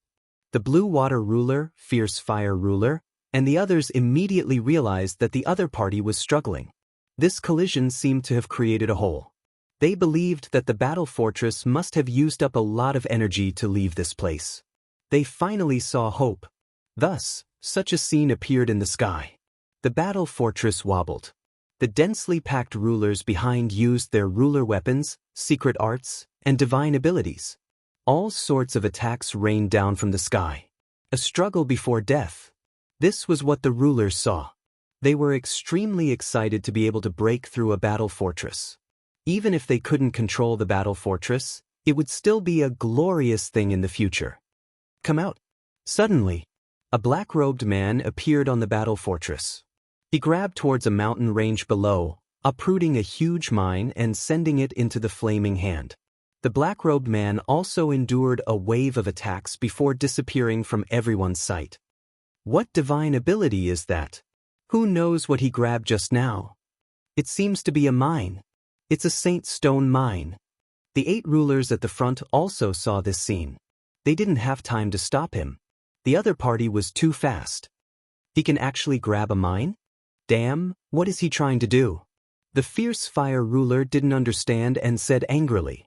The blue water ruler, fierce fire ruler, and the others immediately realized that the other party was struggling. This collision seemed to have created a hole. They believed that the battle fortress must have used up a lot of energy to leave this place. They finally saw hope. Thus, such a scene appeared in the sky. The battle fortress wobbled. The densely packed rulers behind used their ruler weapons, secret arts, and divine abilities. All sorts of attacks rained down from the sky. A struggle before death. This was what the rulers saw. They were extremely excited to be able to break through a battle fortress. Even if they couldn't control the battle fortress, it would still be a glorious thing in the future. Come out. Suddenly, a black-robed man appeared on the battle fortress. He grabbed towards a mountain range below, uprooting a huge mine and sending it into the flaming hand. The black-robed man also endured a wave of attacks before disappearing from everyone's sight. What divine ability is that? Who knows what he grabbed just now? It seems to be a mine. It's a Saint Stone mine. The 8 rulers at the front also saw this scene. They didn't have time to stop him. The other party was too fast. He can actually grab a mine? Damn, what is he trying to do? The fierce fire ruler didn't understand and said angrily.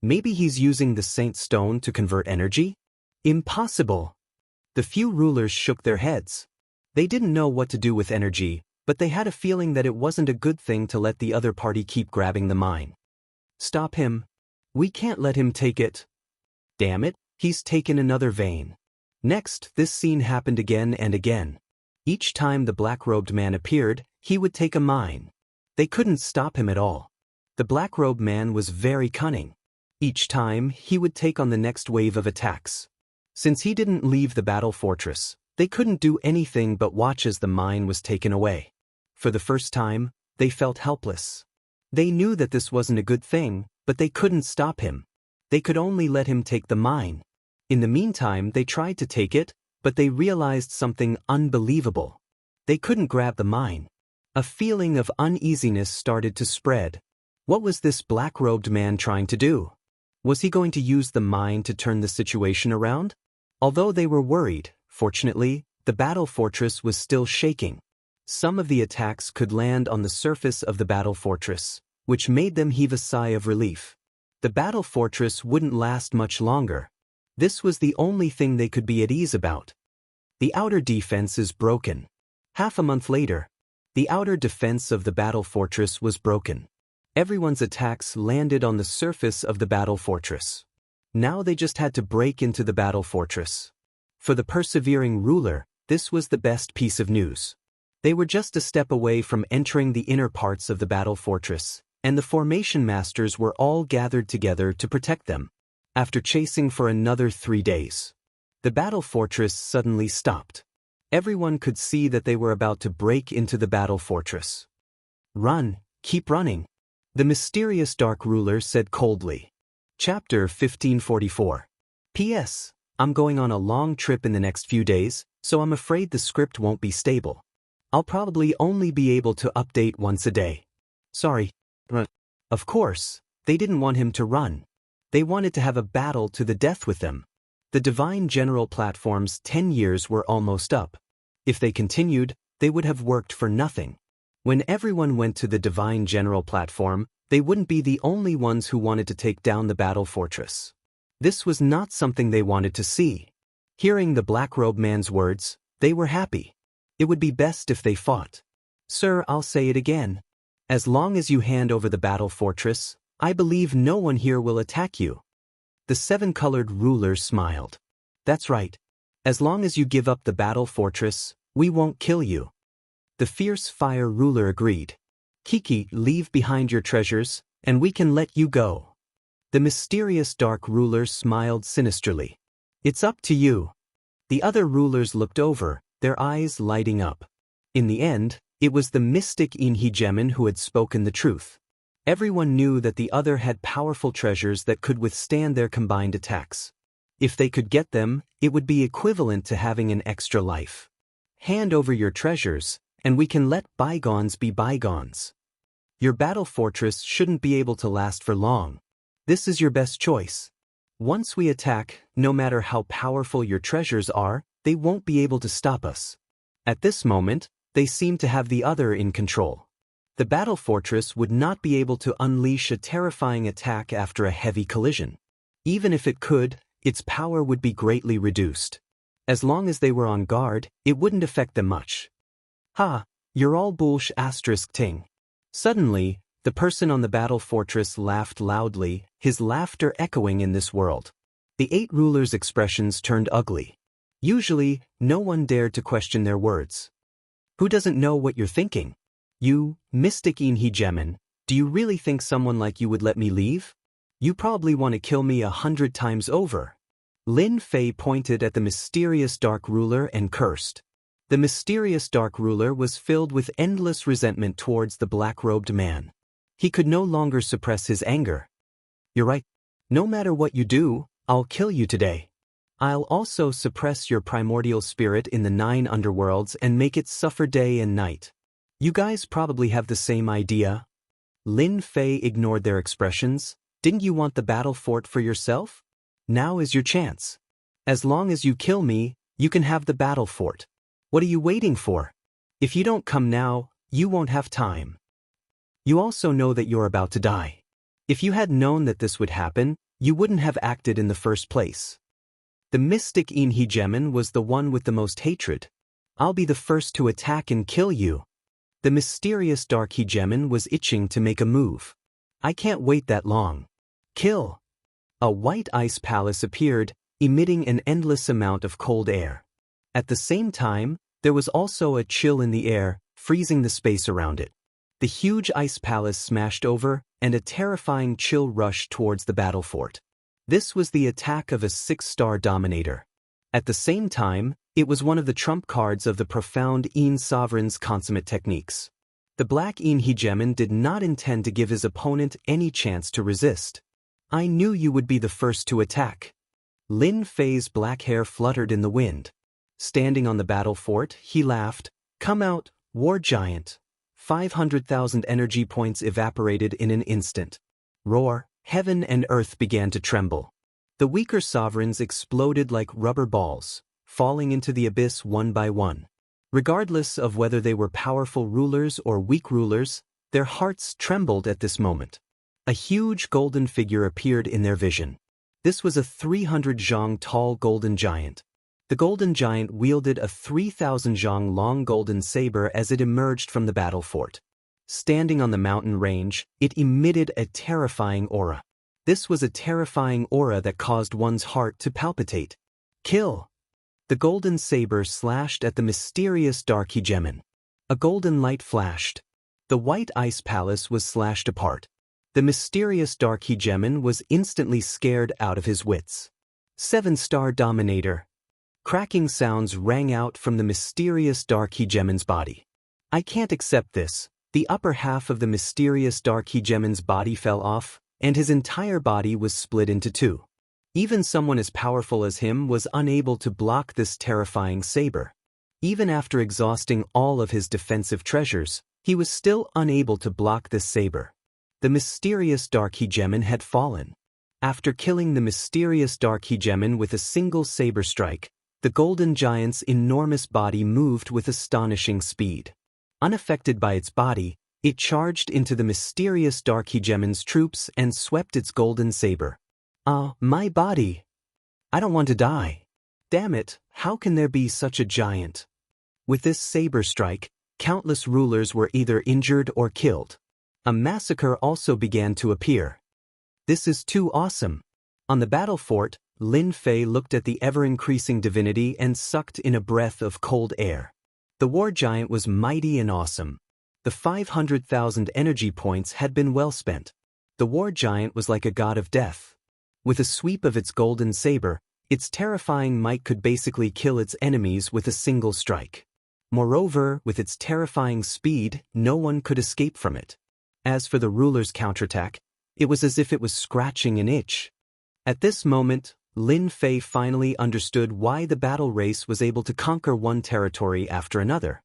Maybe he's using the Saint Stone to convert energy? Impossible! The few rulers shook their heads. They didn't know what to do with energy, but they had a feeling that it wasn't a good thing to let the other party keep grabbing the mine. Stop him. We can't let him take it. Damn it, he's taken another vein. Next, this scene happened again and again. Each time the black-robed man appeared, he would take a mine. They couldn't stop him at all. The black-robed man was very cunning. Each time, he would take on the next wave of attacks. Since he didn't leave the battle fortress, they couldn't do anything but watch as the mine was taken away. For the first time, they felt helpless. They knew that this wasn't a good thing, but they couldn't stop him. They could only let him take the mine. In the meantime, they tried to take it, but they realized something unbelievable. They couldn't grab the mine. A feeling of uneasiness started to spread. What was this black-robed man trying to do? Was he going to use the mine to turn the situation around? Although they were worried, fortunately, the battle fortress was still shaking. Some of the attacks could land on the surface of the battle fortress, which made them heave a sigh of relief. The battle fortress wouldn't last much longer. This was the only thing they could be at ease about. The outer defense is broken. Half a month later, the outer defense of the battle fortress was broken. Everyone's attacks landed on the surface of the battle fortress. Now they just had to break into the battle fortress. For the persevering ruler, this was the best piece of news. They were just a step away from entering the inner parts of the battle fortress, and the formation masters were all gathered together to protect them. After chasing for another 3 days, the battle fortress suddenly stopped. Everyone could see that they were about to break into the battle fortress. Run, keep running, the mysterious dark ruler said coldly. Chapter 1544. P.S. I'm going on a long trip in the next few days, so I'm afraid the script won't be stable. I'll probably only be able to update once a day. Sorry. Of course, they didn't want him to run. They wanted to have a battle to the death with them. The Divine General Platform's 10 years were almost up. If they continued, they would have worked for nothing. When everyone went to the Divine General Platform, they wouldn't be the only ones who wanted to take down the battle fortress. This was not something they wanted to see. Hearing the black-robed man's words, they were happy. It would be best if they fought. Sir, I'll say it again. As long as you hand over the battle fortress, I believe no one here will attack you. The 7-colored ruler smiled. That's right. As long as you give up the battle fortress, we won't kill you. The fierce fire ruler agreed. Kiki, leave behind your treasures, and we can let you go. The mysterious dark ruler smiled sinisterly. It's up to you. The other rulers looked over, their eyes lighting up. In the end, it was the mystic Inhigemin who had spoken the truth. Everyone knew that the other had powerful treasures that could withstand their combined attacks. If they could get them, it would be equivalent to having an extra life. Hand over your treasures, and we can let bygones be bygones. Your battle fortress shouldn't be able to last for long. This is your best choice. Once we attack, no matter how powerful your treasures are, they won't be able to stop us. At this moment, they seem to have the other in control. The battle fortress would not be able to unleash a terrifying attack after a heavy collision. Even if it could, its power would be greatly reduced. As long as they were on guard, it wouldn't affect them much. Ha, you're all bullsh asterisk ting. Suddenly, the person on the battle fortress laughed loudly, his laughter echoing in this world. The 8 rulers' expressions turned ugly. Usually, no one dared to question their words. Who doesn't know what you're thinking? You, Mystic Inhegemin, do you really think someone like you would let me leave? You probably want to kill me 100 times over. Lin Fei pointed at the mysterious dark ruler and cursed. The mysterious dark ruler was filled with endless resentment towards the black-robed man. He could no longer suppress his anger. You're right. No matter what you do, I'll kill you today. I'll also suppress your primordial spirit in the 9 underworlds and make it suffer day and night. You guys probably have the same idea. Lin Fei ignored their expressions. Didn't you want the battle fort for yourself? Now is your chance. As long as you kill me, you can have the battle fort. What are you waiting for? If you don't come now, you won't have time. You also know that you're about to die. If you had known that this would happen, you wouldn't have acted in the first place. The Mystic Inhegemin was the one with the most hatred. I'll be the first to attack and kill you. The mysterious Dark Hegemin was itching to make a move. I can't wait that long. Kill! A white ice palace appeared, emitting an endless amount of cold air. At the same time, there was also a chill in the air, freezing the space around it. The huge ice palace smashed over, and a terrifying chill rushed towards the battle fort. This was the attack of a 6-star dominator. At the same time, it was one of the trump cards of the profound Yin sovereign's consummate techniques. The black Inhegemin did not intend to give his opponent any chance to resist. I knew you would be the first to attack. Lin Fei's black hair fluttered in the wind. Standing on the battle fort, he laughed. Come out, war giant. 500,000 energy points evaporated in an instant. Roar. Heaven and earth began to tremble. The weaker sovereigns exploded like rubber balls, falling into the abyss one by one. Regardless of whether they were powerful rulers or weak rulers, their hearts trembled at this moment. A huge golden figure appeared in their vision. This was a 300 zhang tall golden giant. The golden giant wielded a 3,000 zhang long golden saber as it emerged from the battle fort. Standing on the mountain range, it emitted a terrifying aura. This was a terrifying aura that caused one's heart to palpitate. Kill! The golden saber slashed at the mysterious Dark Hegemin. A golden light flashed. The white ice palace was slashed apart. The mysterious Dark Hegemin was instantly scared out of his wits. 7-star dominator. Cracking sounds rang out from the mysterious Dark Hegemin's body. I can't accept this. The upper half of the mysterious Dark Hegemin's body fell off, and his entire body was split into 2. Even someone as powerful as him was unable to block this terrifying saber. Even after exhausting all of his defensive treasures, he was still unable to block this saber. The mysterious Dark Hegemin had fallen. After killing the mysterious Dark Hegemin with a single saber strike, the golden giant's enormous body moved with astonishing speed. Unaffected by its body, it charged into the mysterious Dark Hegemin's troops and swept its golden saber. My body! I don't want to die. Damn it, how can there be such a giant? With this saber strike, countless rulers were either injured or killed. A massacre also began to appear. This is too awesome. On the battle fort, Lin Fei looked at the ever-increasing divinity and sucked in a breath of cold air. The war giant was mighty and awesome. The 500,000 energy points had been well spent. The war giant was like a god of death. With a sweep of its golden saber, its terrifying might could basically kill its enemies with a single strike. Moreover, with its terrifying speed, no one could escape from it. As for the ruler's counterattack, it was as if it was scratching an itch. At this moment, Lin Fei finally understood why the battle race was able to conquer one territory after another.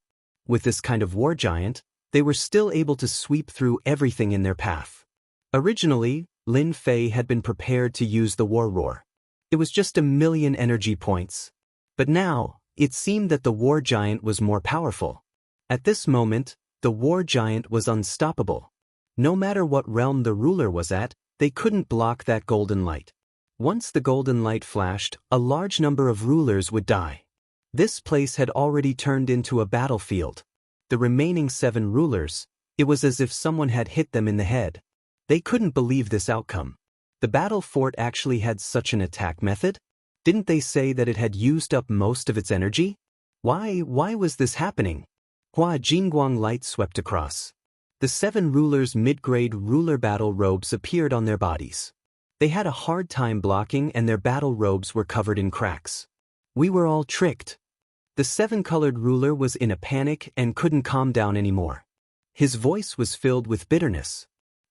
With this kind of war giant, they were still able to sweep through everything in their path. Originally, Lin Fei had been prepared to use the war roar. It was just 1,000,000 energy points. But now, it seemed that the war giant was more powerful. At this moment, the war giant was unstoppable. No matter what realm the ruler was at, they couldn't block that golden light. Once the golden light flashed, a large number of rulers would die. This place had already turned into a battlefield. The remaining 7 rulers, it was as if someone had hit them in the head. They couldn't believe this outcome. The battle fort actually had such an attack method? Didn't they say that it had used up most of its energy? Why was this happening? Hua Jingguang light swept across. The 7 rulers' mid-grade ruler battle robes appeared on their bodies. They had a hard time blocking and their battle robes were covered in cracks. We were all tricked. The 7-colored ruler was in a panic and couldn't calm down anymore. His voice was filled with bitterness.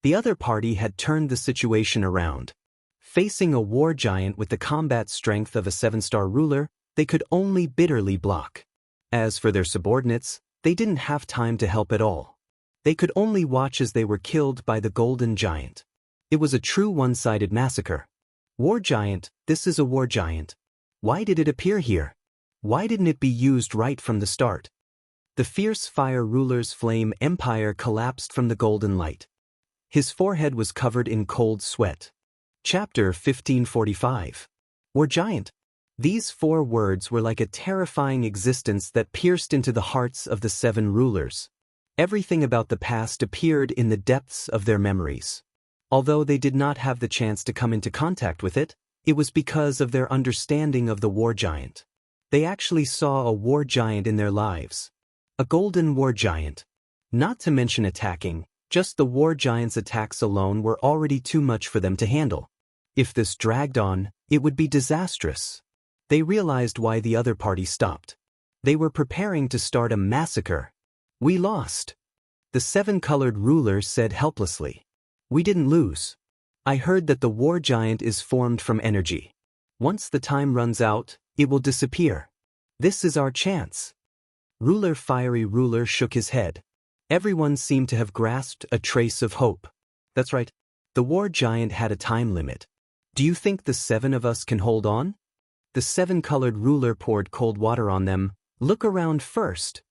The other party had turned the situation around. Facing a war giant with the combat strength of a 7-star ruler, they could only bitterly block. As for their subordinates, they didn't have time to help at all. They could only watch as they were killed by the golden giant. It was a true one-sided massacre. War giant, this is a war giant. Why did it appear here? Why didn't it be used right from the start? The fierce fire ruler's flame empire collapsed from the golden light. His forehead was covered in cold sweat. Chapter 1545. War giant. These 4 words were like a terrifying existence that pierced into the hearts of the 7 rulers. Everything about the past appeared in the depths of their memories. Although they did not have the chance to come into contact with it, it was because of their understanding of the war giant. They actually saw a war giant in their lives. A golden war giant. Not to mention attacking, just the war giant's attacks alone were already too much for them to handle. If this dragged on, it would be disastrous. They realized why the other party stopped. They were preparing to start a massacre. We lost. The 7-colored ruler said helplessly. We didn't lose. I heard that the war giant is formed from energy. Once the time runs out, it will disappear. This is our chance. Fiery ruler shook his head. Everyone seemed to have grasped a trace of hope. That's right. The war giant had a time limit. Do you think the 7 of us can hold on? The 7-colored ruler poured cold water on them. Look around first.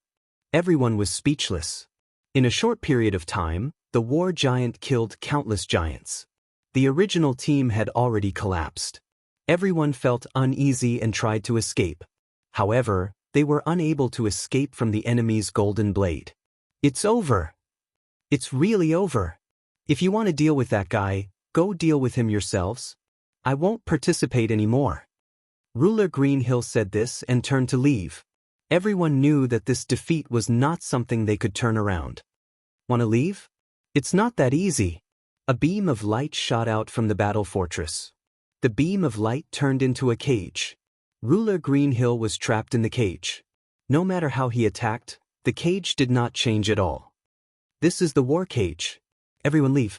Everyone was speechless. In a short period of time, the war giant killed countless giants. The original team had already collapsed. Everyone felt uneasy and tried to escape. However, they were unable to escape from the enemy's golden blade. It's over. It's really over. If you want to deal with that guy, go deal with him yourselves. I won't participate anymore. Ruler Greenhill said this and turned to leave. Everyone knew that this defeat was not something they could turn around. Want to leave? It's not that easy. A beam of light shot out from the battle fortress. The beam of light turned into a cage. Ruler Greenhill was trapped in the cage. No matter how he attacked, the cage did not change at all. This is the war cage. Everyone leave.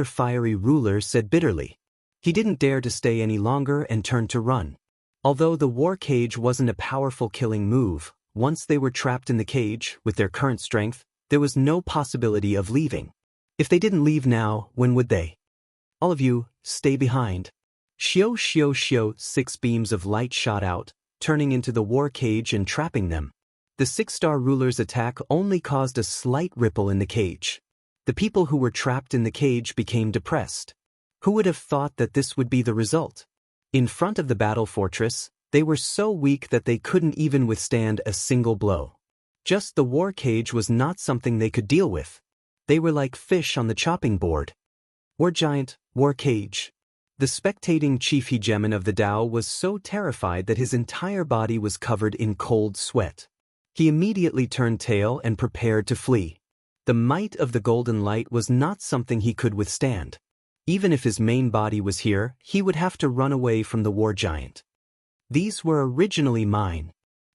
Fiery ruler said bitterly. He didn't dare to stay any longer and turned to run. Although the war cage wasn't a powerful killing move, once they were trapped in the cage, with their current strength, there was no possibility of leaving. If they didn't leave now, when would they? All of you, stay behind. Shio shio shio, 6 beams of light shot out, turning into the war cage and trapping them. The 6-star ruler's attack only caused a slight ripple in the cage. The people who were trapped in the cage became depressed. Who would have thought that this would be the result? In front of the battle fortress, they were so weak that they couldn't even withstand a single blow. Just the war cage was not something they could deal with. They were like fish on the chopping board. War giant, war cage. The spectating chief hegemon of the Dao was so terrified that his entire body was covered in cold sweat. He immediately turned tail and prepared to flee. The might of the golden light was not something he could withstand. Even if his main body was here, he would have to run away from the war giant. These were originally mine.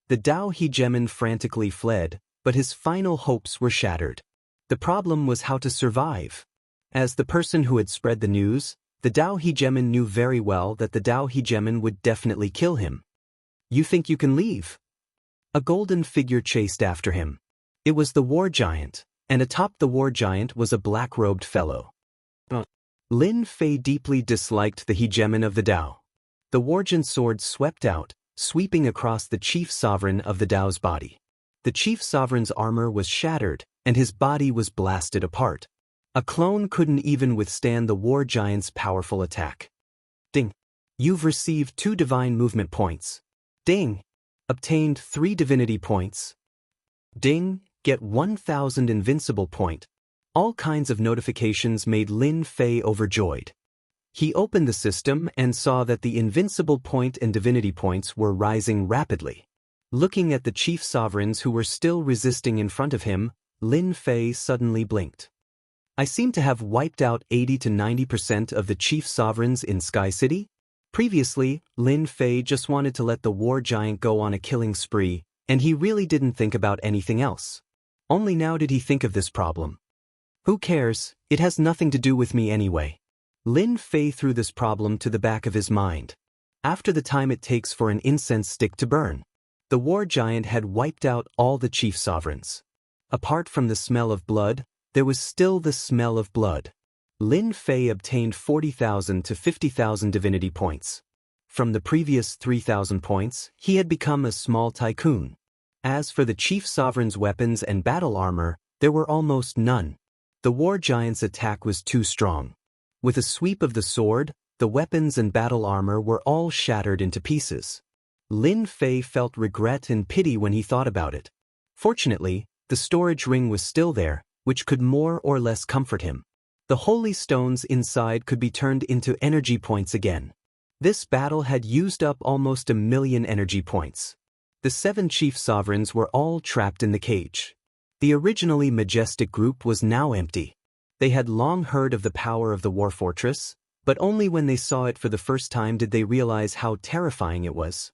The Dao hegemon frantically fled, but his final hopes were shattered. The problem was how to survive. As the person who had spread the news, the Dao hegemon knew very well that the Dao hegemon would definitely kill him. You think you can leave? A golden figure chased after him. It was the war giant, and atop the war giant was a black-robed fellow. Lin Fei deeply disliked the hegemon of the Dao. The Warjin sword swept out, sweeping across the chief sovereign of the Dao's body. The chief sovereign's armor was shattered, and his body was blasted apart. A clone couldn't even withstand the war giant's powerful attack. Ding. You've received 2 divine movement points. Ding. Obtained 3 divinity points. Ding. Get 1000 invincible point. All kinds of notifications made Lin Fei overjoyed. He opened the system and saw that the invincible point and divinity points were rising rapidly. Looking at the chief sovereigns who were still resisting in front of him, Lin Fei suddenly blinked. I seem to have wiped out 80 to 90% of the chief sovereigns in Sky City? Previously, Lin Fei just wanted to let the war giant go on a killing spree, and he really didn't think about anything else. Only now did he think of this problem. Who cares, it has nothing to do with me anyway. Lin Fei threw this problem to the back of his mind. After the time it takes for an incense stick to burn, the war giant had wiped out all the chief sovereigns. Apart from the smell of blood, there was still the smell of blood. Lin Fei obtained 40,000 to 50,000 divinity points. From the previous 3,000 points, he had become a small tycoon. As for the chief sovereign's weapons and battle armor, there were almost none. The war giant's attack was too strong. With a sweep of the sword, the weapons and battle armor were all shattered into pieces. Lin Fei felt regret and pity when he thought about it. Fortunately, the storage ring was still there, which could more or less comfort him. The holy stones inside could be turned into energy points again. This battle had used up almost 1,000,000 energy points. The 7 chief sovereigns were all trapped in the cage. The originally majestic group was now empty. They had long heard of the power of the war fortress, but only when they saw it for the first time did they realize how terrifying it was.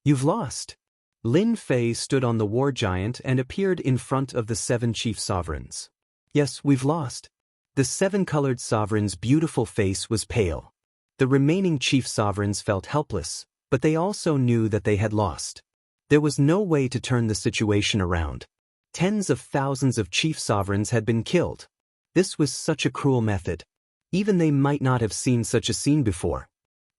You've lost. Lin Fei stood on the war giant and appeared in front of the 7 chief sovereigns. Yes, we've lost. The 7-colored sovereign's beautiful face was pale. The remaining chief sovereigns felt helpless, but they also knew that they had lost. There was no way to turn the situation around. Tens of thousands of chief sovereigns had been killed. This was such a cruel method. Even they might not have seen such a scene before.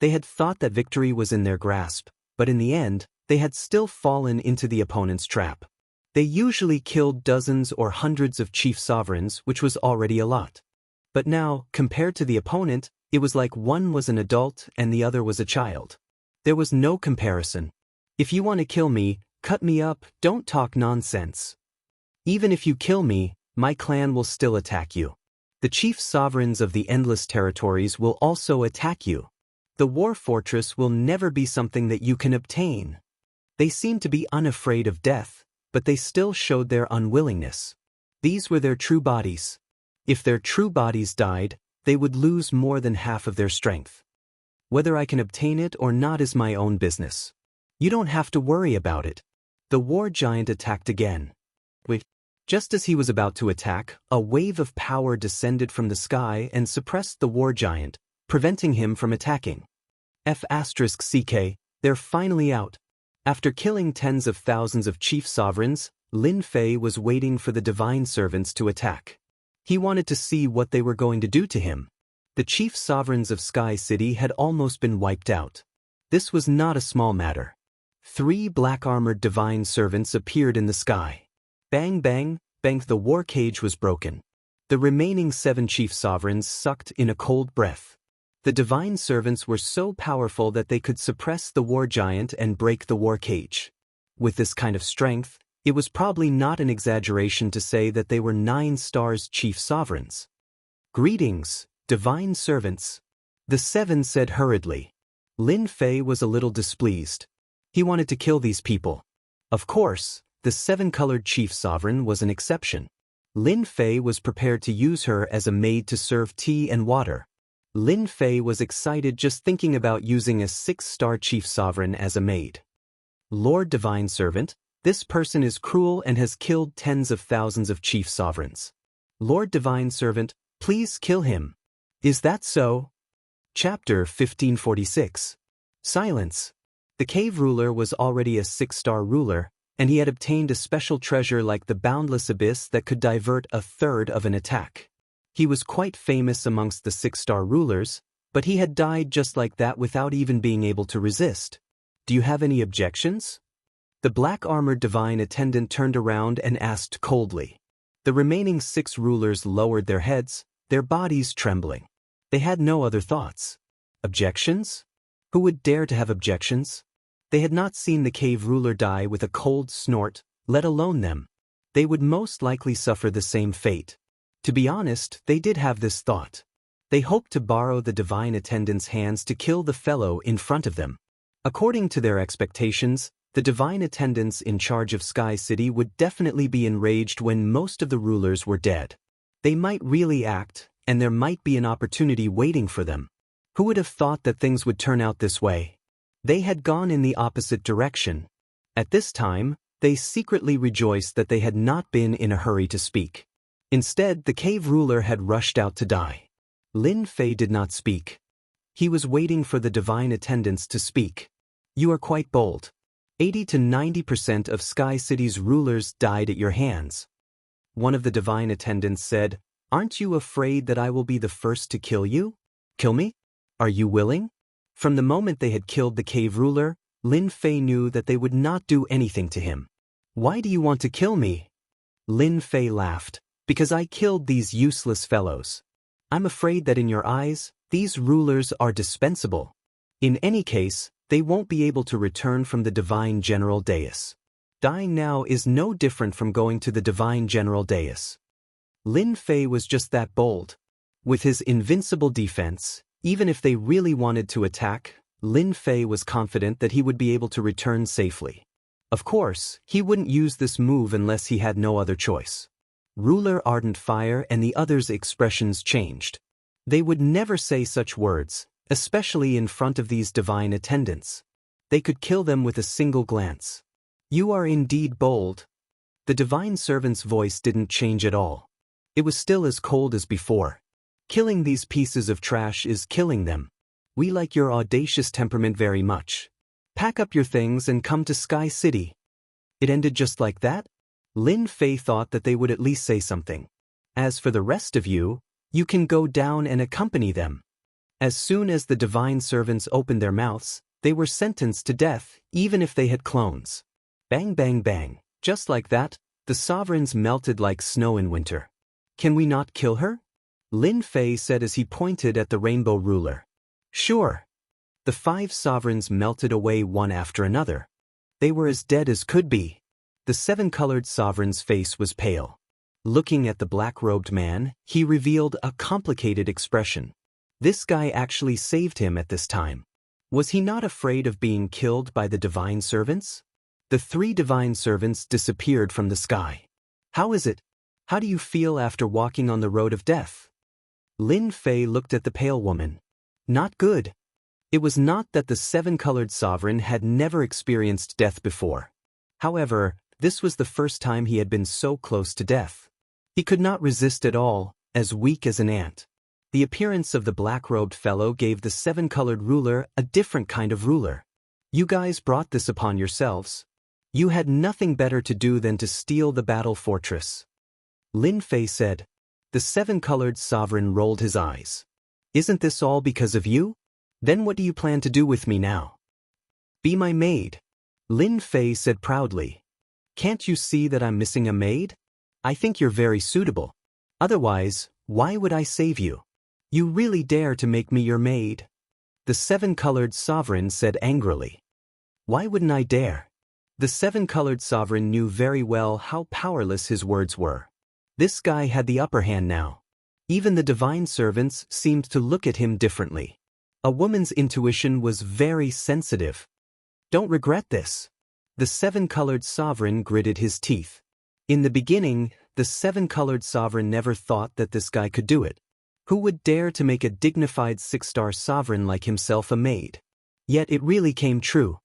They had thought that victory was in their grasp, but in the end, they had still fallen into the opponent's trap. They usually killed dozens or hundreds of chief sovereigns, which was already a lot. But now, compared to the opponent, it was like one was an adult and the other was a child. There was no comparison. If you want to kill me, cut me up, don't talk nonsense. Even if you kill me, my clan will still attack you. The chief sovereigns of the endless territories will also attack you. The war fortress will never be something that you can obtain. They seemed to be unafraid of death, but they still showed their unwillingness. These were their true bodies. If their true bodies died, they would lose more than half of their strength. Whether I can obtain it or not is my own business. You don't have to worry about it. The war giant attacked again. Wait. Just as he was about to attack, a wave of power descended from the sky and suppressed the war giant, preventing him from attacking. F***CK, they're finally out. After killing tens of thousands of chief sovereigns, Lin Fei was waiting for the divine servants to attack. He wanted to see what they were going to do to him. The chief sovereigns of Sky City had almost been wiped out. This was not a small matter. 3 black-armored divine servants appeared in the sky. Bang bang, bang, the war cage was broken. The remaining 7 chief sovereigns sucked in a cold breath. The divine servants were so powerful that they could suppress the war giant and break the war cage. With this kind of strength, it was probably not an exaggeration to say that they were 9 stars chief sovereigns. Greetings, divine servants. The 7 said hurriedly. Lin Fei was a little displeased. He wanted to kill these people. Of course, the 7-colored chief sovereign was an exception. Lin Fei was prepared to use her as a maid to serve tea and water. Lin Fei was excited just thinking about using a 6-star chief sovereign as a maid. Lord Divine Servant, this person is cruel and has killed tens of thousands of chief sovereigns. Lord Divine Servant, please kill him. Is that so? Chapter 1546. Silence. The cave ruler was already a 6-star ruler, and he had obtained a special treasure like the boundless abyss that could divert 1/3 of an attack. He was quite famous amongst the 6-star rulers, but he had died just like that without even being able to resist. Do you have any objections? The black-armored divine attendant turned around and asked coldly. The remaining 6 rulers lowered their heads, their bodies trembling. They had no other thoughts. Objections? Who would dare to have objections? They had not seen the cave ruler die with a cold snort, let alone them. They would most likely suffer the same fate. To be honest, they did have this thought. They hoped to borrow the divine attendant's hands to kill the fellow in front of them. According to their expectations, the divine attendants in charge of Sky City would definitely be enraged when most of the rulers were dead. They might really act, and there might be an opportunity waiting for them. Who would have thought that things would turn out this way? They had gone in the opposite direction. At this time, they secretly rejoiced that they had not been in a hurry to speak. Instead, the cave ruler had rushed out to die. Lin Fei did not speak. He was waiting for the divine attendants to speak. You are quite bold. 80 to 90% of Sky City's rulers died at your hands. One of the divine attendants said, "Aren't you afraid that I will be the first to kill you? Kill me? Are you willing?" From the moment they had killed the cave ruler, Lin Fei knew that they would not do anything to him. Why do you want to kill me? Lin Fei laughed. Because I killed these useless fellows. I'm afraid that in your eyes, these rulers are dispensable. In any case, they won't be able to return from the divine general dais. Dying now is no different from going to the divine general dais. Lin Fei was just that bold. With his invincible defense, even if they really wanted to attack, Lin Fei was confident that he would be able to return safely. Of course, he wouldn't use this move unless he had no other choice. Ruler Ardent Fire and the others' expressions changed. They would never say such words, especially in front of these divine attendants. They could kill them with a single glance. You are indeed bold. The divine servant's voice didn't change at all. It was still as cold as before. Killing these pieces of trash is killing them. We like your audacious temperament very much. Pack up your things and come to Sky City. It ended just like that? Lin Fei thought that they would at least say something. As for the rest of you, you can go down and accompany them. As soon as the divine servants opened their mouths, they were sentenced to death, even if they had clones. Bang bang bang, just like that, the sovereigns melted like snow in winter. Can we not kill her? Lin Fei said as he pointed at the rainbow ruler. Sure. The 5 sovereigns melted away one after another. They were as dead as could be. The 7-colored sovereign's face was pale. Looking at the black-robed man, he revealed a complicated expression. This guy actually saved him at this time. Was he not afraid of being killed by the divine servants? The 3 divine servants disappeared from the sky. How is it? How do you feel after walking on the road of death? Lin Fei looked at the pale woman. Not good. It was not that the 7-colored sovereign had never experienced death before. However, this was the first time he had been so close to death. He could not resist at all, as weak as an ant. The appearance of the black-robed fellow gave the 7-colored ruler a different kind of ruler. You guys brought this upon yourselves. You had nothing better to do than to steal the battle fortress. Lin Fei said. The 7-colored sovereign rolled his eyes. Isn't this all because of you? Then what do you plan to do with me now? Be my maid. Lin Fei said proudly. Can't you see that I'm missing a maid? I think you're very suitable. Otherwise, why would I save you? You really dare to make me your maid? The 7-colored sovereign said angrily. Why wouldn't I dare? The 7-colored sovereign knew very well how powerless his words were. This guy had the upper hand now. Even the divine servants seemed to look at him differently. A woman's intuition was very sensitive. Don't regret this. The 7-colored sovereign gritted his teeth. In the beginning, the 7-colored sovereign never thought that this guy could do it. Who would dare to make a dignified 6-star sovereign like himself a maid? Yet it really came true.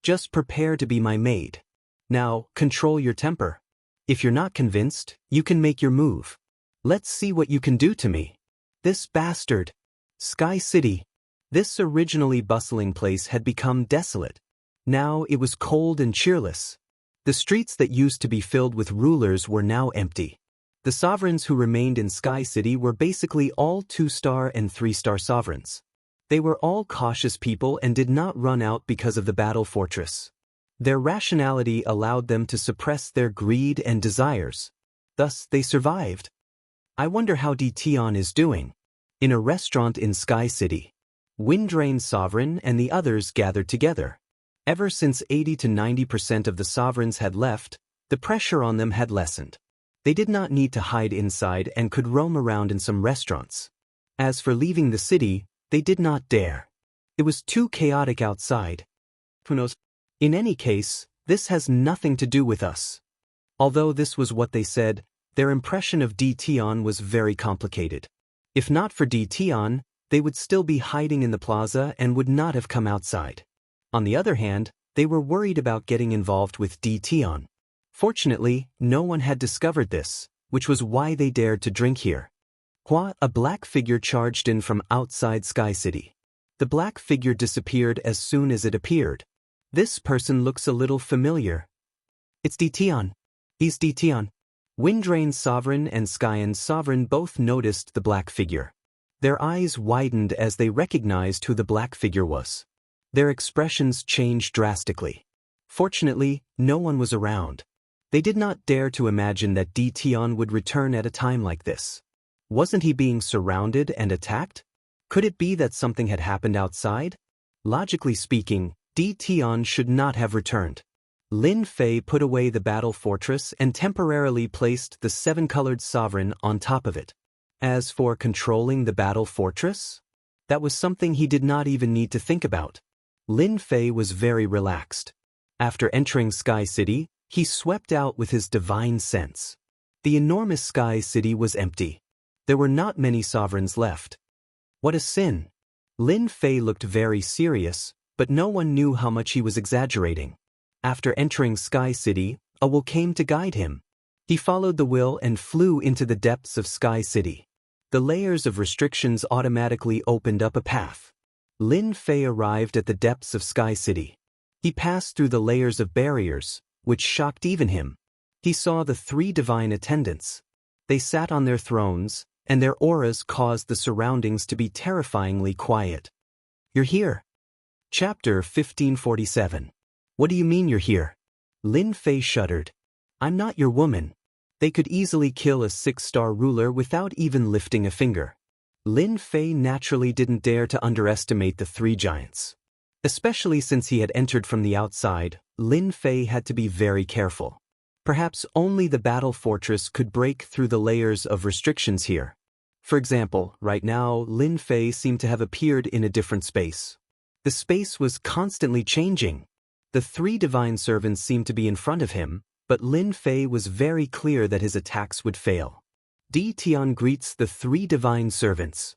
Just prepare to be my maid. Now, control your temper. If you're not convinced, you can make your move. Let's see what you can do to me. This bastard. Sky City. This originally bustling place had become desolate. Now it was cold and cheerless. The streets that used to be filled with rulers were now empty. The sovereigns who remained in Sky City were basically all 2-star and 3-star sovereigns. They were all cautious people and did not run out because of the battle fortress. Their rationality allowed them to suppress their greed and desires. Thus, they survived. I wonder how Tion is doing. In a restaurant in Sky City, Windrain Sovereign and the others gathered together. Ever since 80 to 90% of the sovereigns had left, the pressure on them had lessened. They did not need to hide inside and could roam around in some restaurants. As for leaving the city, they did not dare. It was too chaotic outside. Who knows? In any case, this has nothing to do with us. Although this was what they said, their impression of Tion was very complicated. If not for Tion, they would still be hiding in the plaza and would not have come outside. On the other hand, they were worried about getting involved with Tion. Fortunately, no one had discovered this, which was why they dared to drink here. A black figure charged in from outside Sky City. The black figure disappeared as soon as it appeared. This person looks a little familiar. It's Tion. He's Tion. Windrain Sovereign and Skyan Sovereign both noticed the black figure. Their eyes widened as they recognized who the black figure was. Their expressions changed drastically. Fortunately, no one was around. They did not dare to imagine that Tion would return at a time like this. Wasn't he being surrounded and attacked? Could it be that something had happened outside? Logically speaking, Tion should not have returned. Lin Fei put away the battle fortress and temporarily placed the 7-colored sovereign on top of it. As for controlling the battle fortress, that was something he did not even need to think about. Lin Fei was very relaxed. After entering Sky City, he swept out with his divine sense. The enormous Sky City was empty. There were not many sovereigns left. What a sin! Lin Fei looked very serious, but no one knew how much he was exaggerating. After entering Sky City, a will came to guide him. He followed the will and flew into the depths of Sky City. The layers of restrictions automatically opened up a path. Lin Fei arrived at the depths of Sky City. He passed through the layers of barriers, which shocked even him. He saw the 3 divine attendants. They sat on their thrones, and their auras caused the surroundings to be terrifyingly quiet. You're here. Chapter 1547. What do you mean you're here? Lin Fei shuddered. I'm not your woman. They could easily kill a 6-star ruler without even lifting a finger. Lin Fei naturally didn't dare to underestimate the 3 giants. Especially since he had entered from the outside, Lin Fei had to be very careful. Perhaps only the battle fortress could break through the layers of restrictions here. For example, right now, Lin Fei seemed to have appeared in a different space. The space was constantly changing. The 3 divine servants seemed to be in front of him, but Lin Fei was very clear that his attacks would fail. Tion greets the 3 divine servants.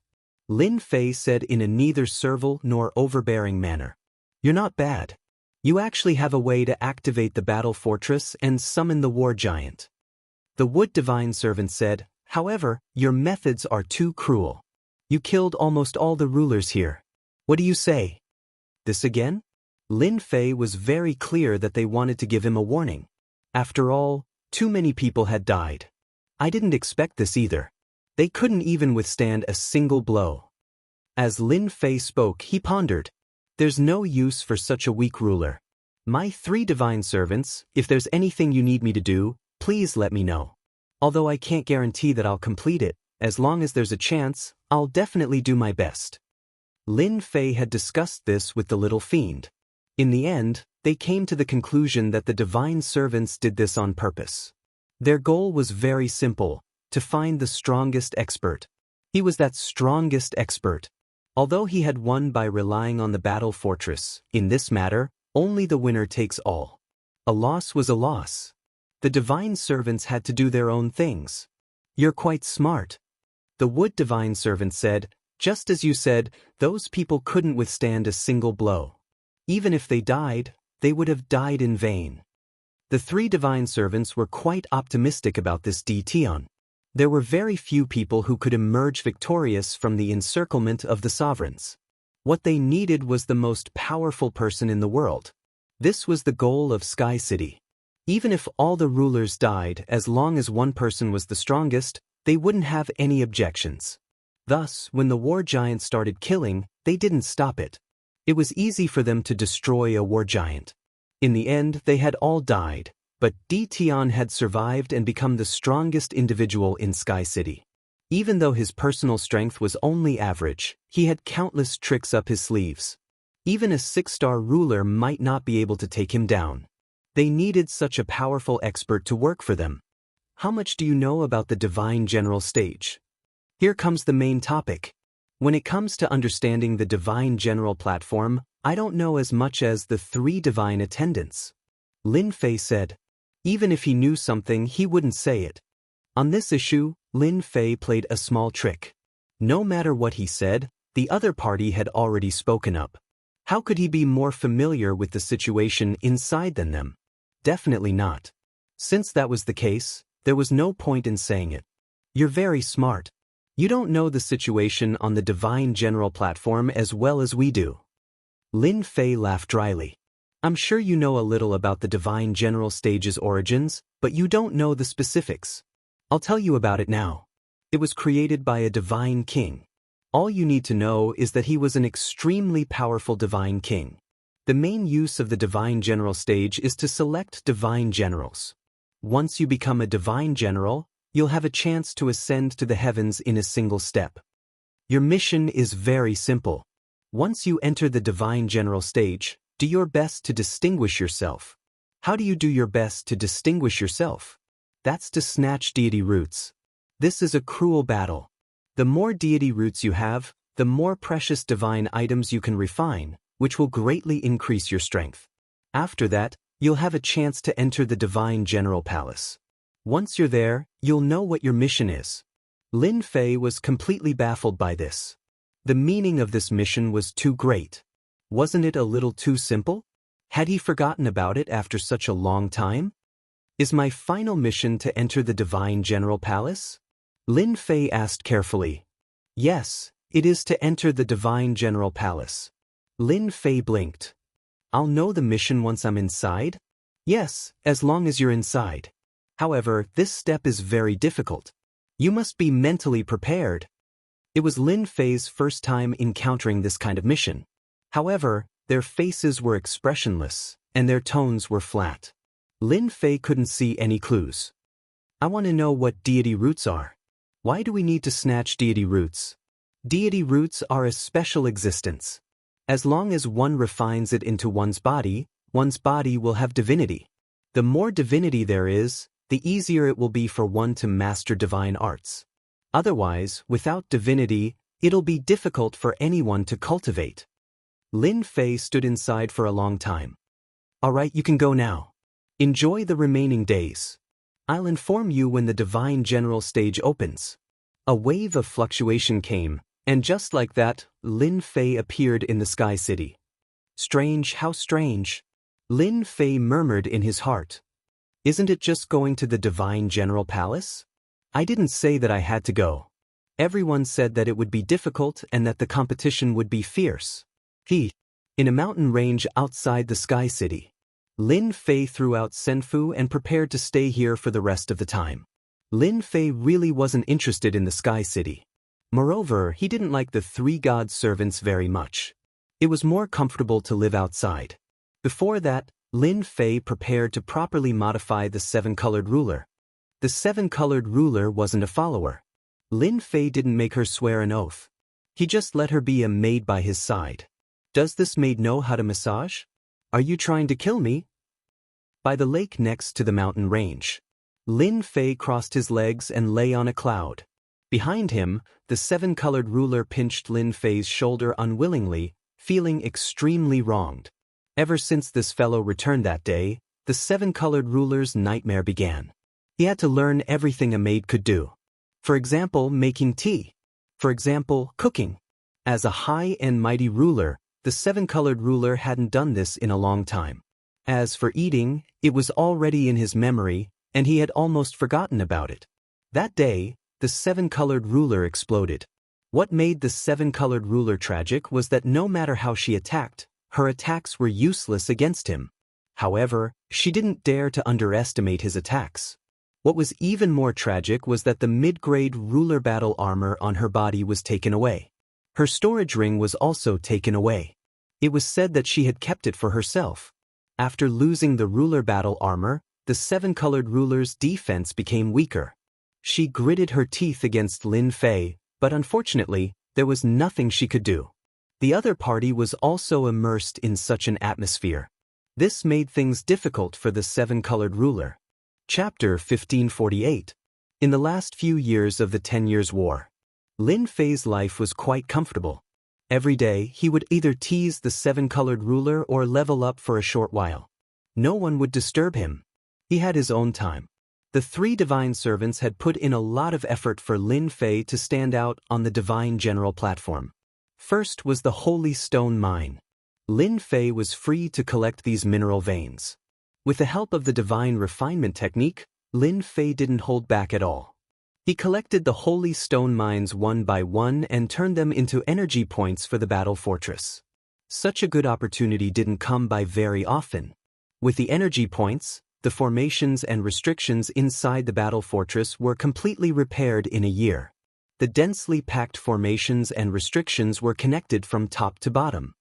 Lin Fei said in a neither servile nor overbearing manner. You're not bad. You actually have a way to activate the battle fortress and summon the war giant. The wood divine servant said, however, your methods are too cruel. You killed almost all the rulers here. What do you say? This again? Lin Fei was very clear that they wanted to give him a warning. After all, too many people had died. I didn't expect this either. They couldn't even withstand a single blow. As Lin Fei spoke, he pondered. There's no use for such a weak ruler. My 3 divine servants, if there's anything you need me to do, please let me know. Although I can't guarantee that I'll complete it, as long as there's a chance, I'll definitely do my best. Lin Fei had discussed this with the little fiend. In the end, they came to the conclusion that the divine servants did this on purpose. Their goal was very simple, to find the strongest expert. He was that strongest expert. Although he had won by relying on the battle fortress, in this matter, only the winner takes all. A loss was a loss. The divine servants had to do their own things. You're quite smart. The wood divine servant said, just as you said, those people couldn't withstand a single blow. Even if they died, they would have died in vain. The 3 divine servants were quite optimistic about this Tion. There were very few people who could emerge victorious from the encirclement of the sovereigns. What they needed was the most powerful person in the world. This was the goal of Sky City. Even if all the rulers died, as long as one person was the strongest, they wouldn't have any objections. Thus, when the war giant started killing, they didn't stop it. It was easy for them to destroy a war giant. In the end, they had all died, but Di Tian had survived and become the strongest individual in Sky City. Even though his personal strength was only average, he had countless tricks up his sleeves. Even a 6-star ruler might not be able to take him down. They needed such a powerful expert to work for them. How much do you know about the Divine General stage? Here comes the main topic. When it comes to understanding the Divine General platform, I don't know as much as the 3 divine attendants. Lin Fei said. Even if he knew something, he wouldn't say it. On this issue, Lin Fei played a small trick. No matter what he said, the other party had already spoken up. How could he be more familiar with the situation inside than them? Definitely not. Since that was the case, there was no point in saying it. You're very smart. You don't know the situation on the Divine General platform as well as we do. Lin Fei laughed dryly. I'm sure you know a little about the Divine General stage's origins, but you don't know the specifics. I'll tell you about it now. It was created by a divine king. All you need to know is that he was an extremely powerful divine king. The main use of the Divine General stage is to select divine generals. Once you become a divine general, you'll have a chance to ascend to the heavens in a single step. Your mission is very simple. Once you enter the Divine General stage, do your best to distinguish yourself. How do you do your best to distinguish yourself? That's to snatch deity roots. This is a cruel battle. The more deity roots you have, the more precious divine items you can refine, which will greatly increase your strength. After that, you'll have a chance to enter the Divine General Palace. Once you're there, you'll know what your mission is. Lin Fei was completely baffled by this. The meaning of this mission was too great. Wasn't it a little too simple? Had he forgotten about it after such a long time? Is my final mission to enter the Divine General Palace? Lin Fei asked carefully. Yes, it is to enter the Divine General Palace. Lin Fei blinked. I'll know the mission once I'm inside? Yes, as long as you're inside. However, this step is very difficult. You must be mentally prepared. It was Lin Fei's first time encountering this kind of mission. However, their faces were expressionless, and their tones were flat. Lin Fei couldn't see any clues. I want to know what deity roots are. Why do we need to snatch deity roots? Deity roots are a special existence. As long as one refines it into one's body will have divinity. The more divinity there is, the easier it will be for one to master divine arts. Otherwise, without divinity, it'll be difficult for anyone to cultivate. Lin Fei stood inside for a long time. All right, you can go now. Enjoy the remaining days. I'll inform you when the Divine General stage opens. A wave of fluctuation came, and just like that, Lin Fei appeared in the Sky City. Strange, how strange. Lin Fei murmured in his heart. Isn't it just going to the Divine General Palace? I didn't say that I had to go. Everyone said that it would be difficult and that the competition would be fierce. In a mountain range outside the Sky City, Lin Fei threw out Senfu and prepared to stay here for the rest of the time. Lin Fei really wasn't interested in the Sky City. Moreover, he didn't like the 3 god servants very much. It was more comfortable to live outside. Before that, Lin Fei prepared to properly modify the 7-colored ruler. The 7-colored ruler wasn't a follower. Lin Fei didn't make her swear an oath. He just let her be a maid by his side. Does this maid know how to massage? Are you trying to kill me? By the lake next to the mountain range, Lin Fei crossed his legs and lay on a cloud. Behind him, the 7-colored ruler pinched Lin Fei's shoulder unwillingly, feeling extremely wronged. Ever since this fellow returned that day, the 7-colored ruler's nightmare began. He had to learn everything a maid could do. For example, making tea. For example, cooking. As a high and mighty ruler, the 7-colored ruler hadn't done this in a long time. As for eating, it was already in his memory, and he had almost forgotten about it. That day, the 7-colored ruler exploded. What made the 7-colored ruler tragic was that no matter how she attacked, her attacks were useless against him. However, she didn't dare to underestimate his attacks. What was even more tragic was that the mid-grade ruler battle armor on her body was taken away. Her storage ring was also taken away. It was said that she had kept it for herself. After losing the ruler battle armor, the seven-colored ruler's defense became weaker. She gritted her teeth against Lin Fei, but unfortunately, there was nothing she could do. The other party was also immersed in such an atmosphere. This made things difficult for the seven-colored ruler. Chapter 1548. In the last few years of the 10 Years' War, Lin Fei's life was quite comfortable. Every day, he would either tease the seven-colored ruler or level up for a short while. No one would disturb him. He had his own time. The three divine servants had put in a lot of effort for Lin Fei to stand out on the divine general platform. First was the Holy Stone Mine. Lin Fei was free to collect these mineral veins. With the help of the divine refinement technique, Lin Fei didn't hold back at all. He collected the holy stone mines one by one and turned them into energy points for the battle fortress. Such a good opportunity didn't come by very often. With the energy points, the formations and restrictions inside the battle fortress were completely repaired in a year. The densely packed formations and restrictions were connected from top to bottom.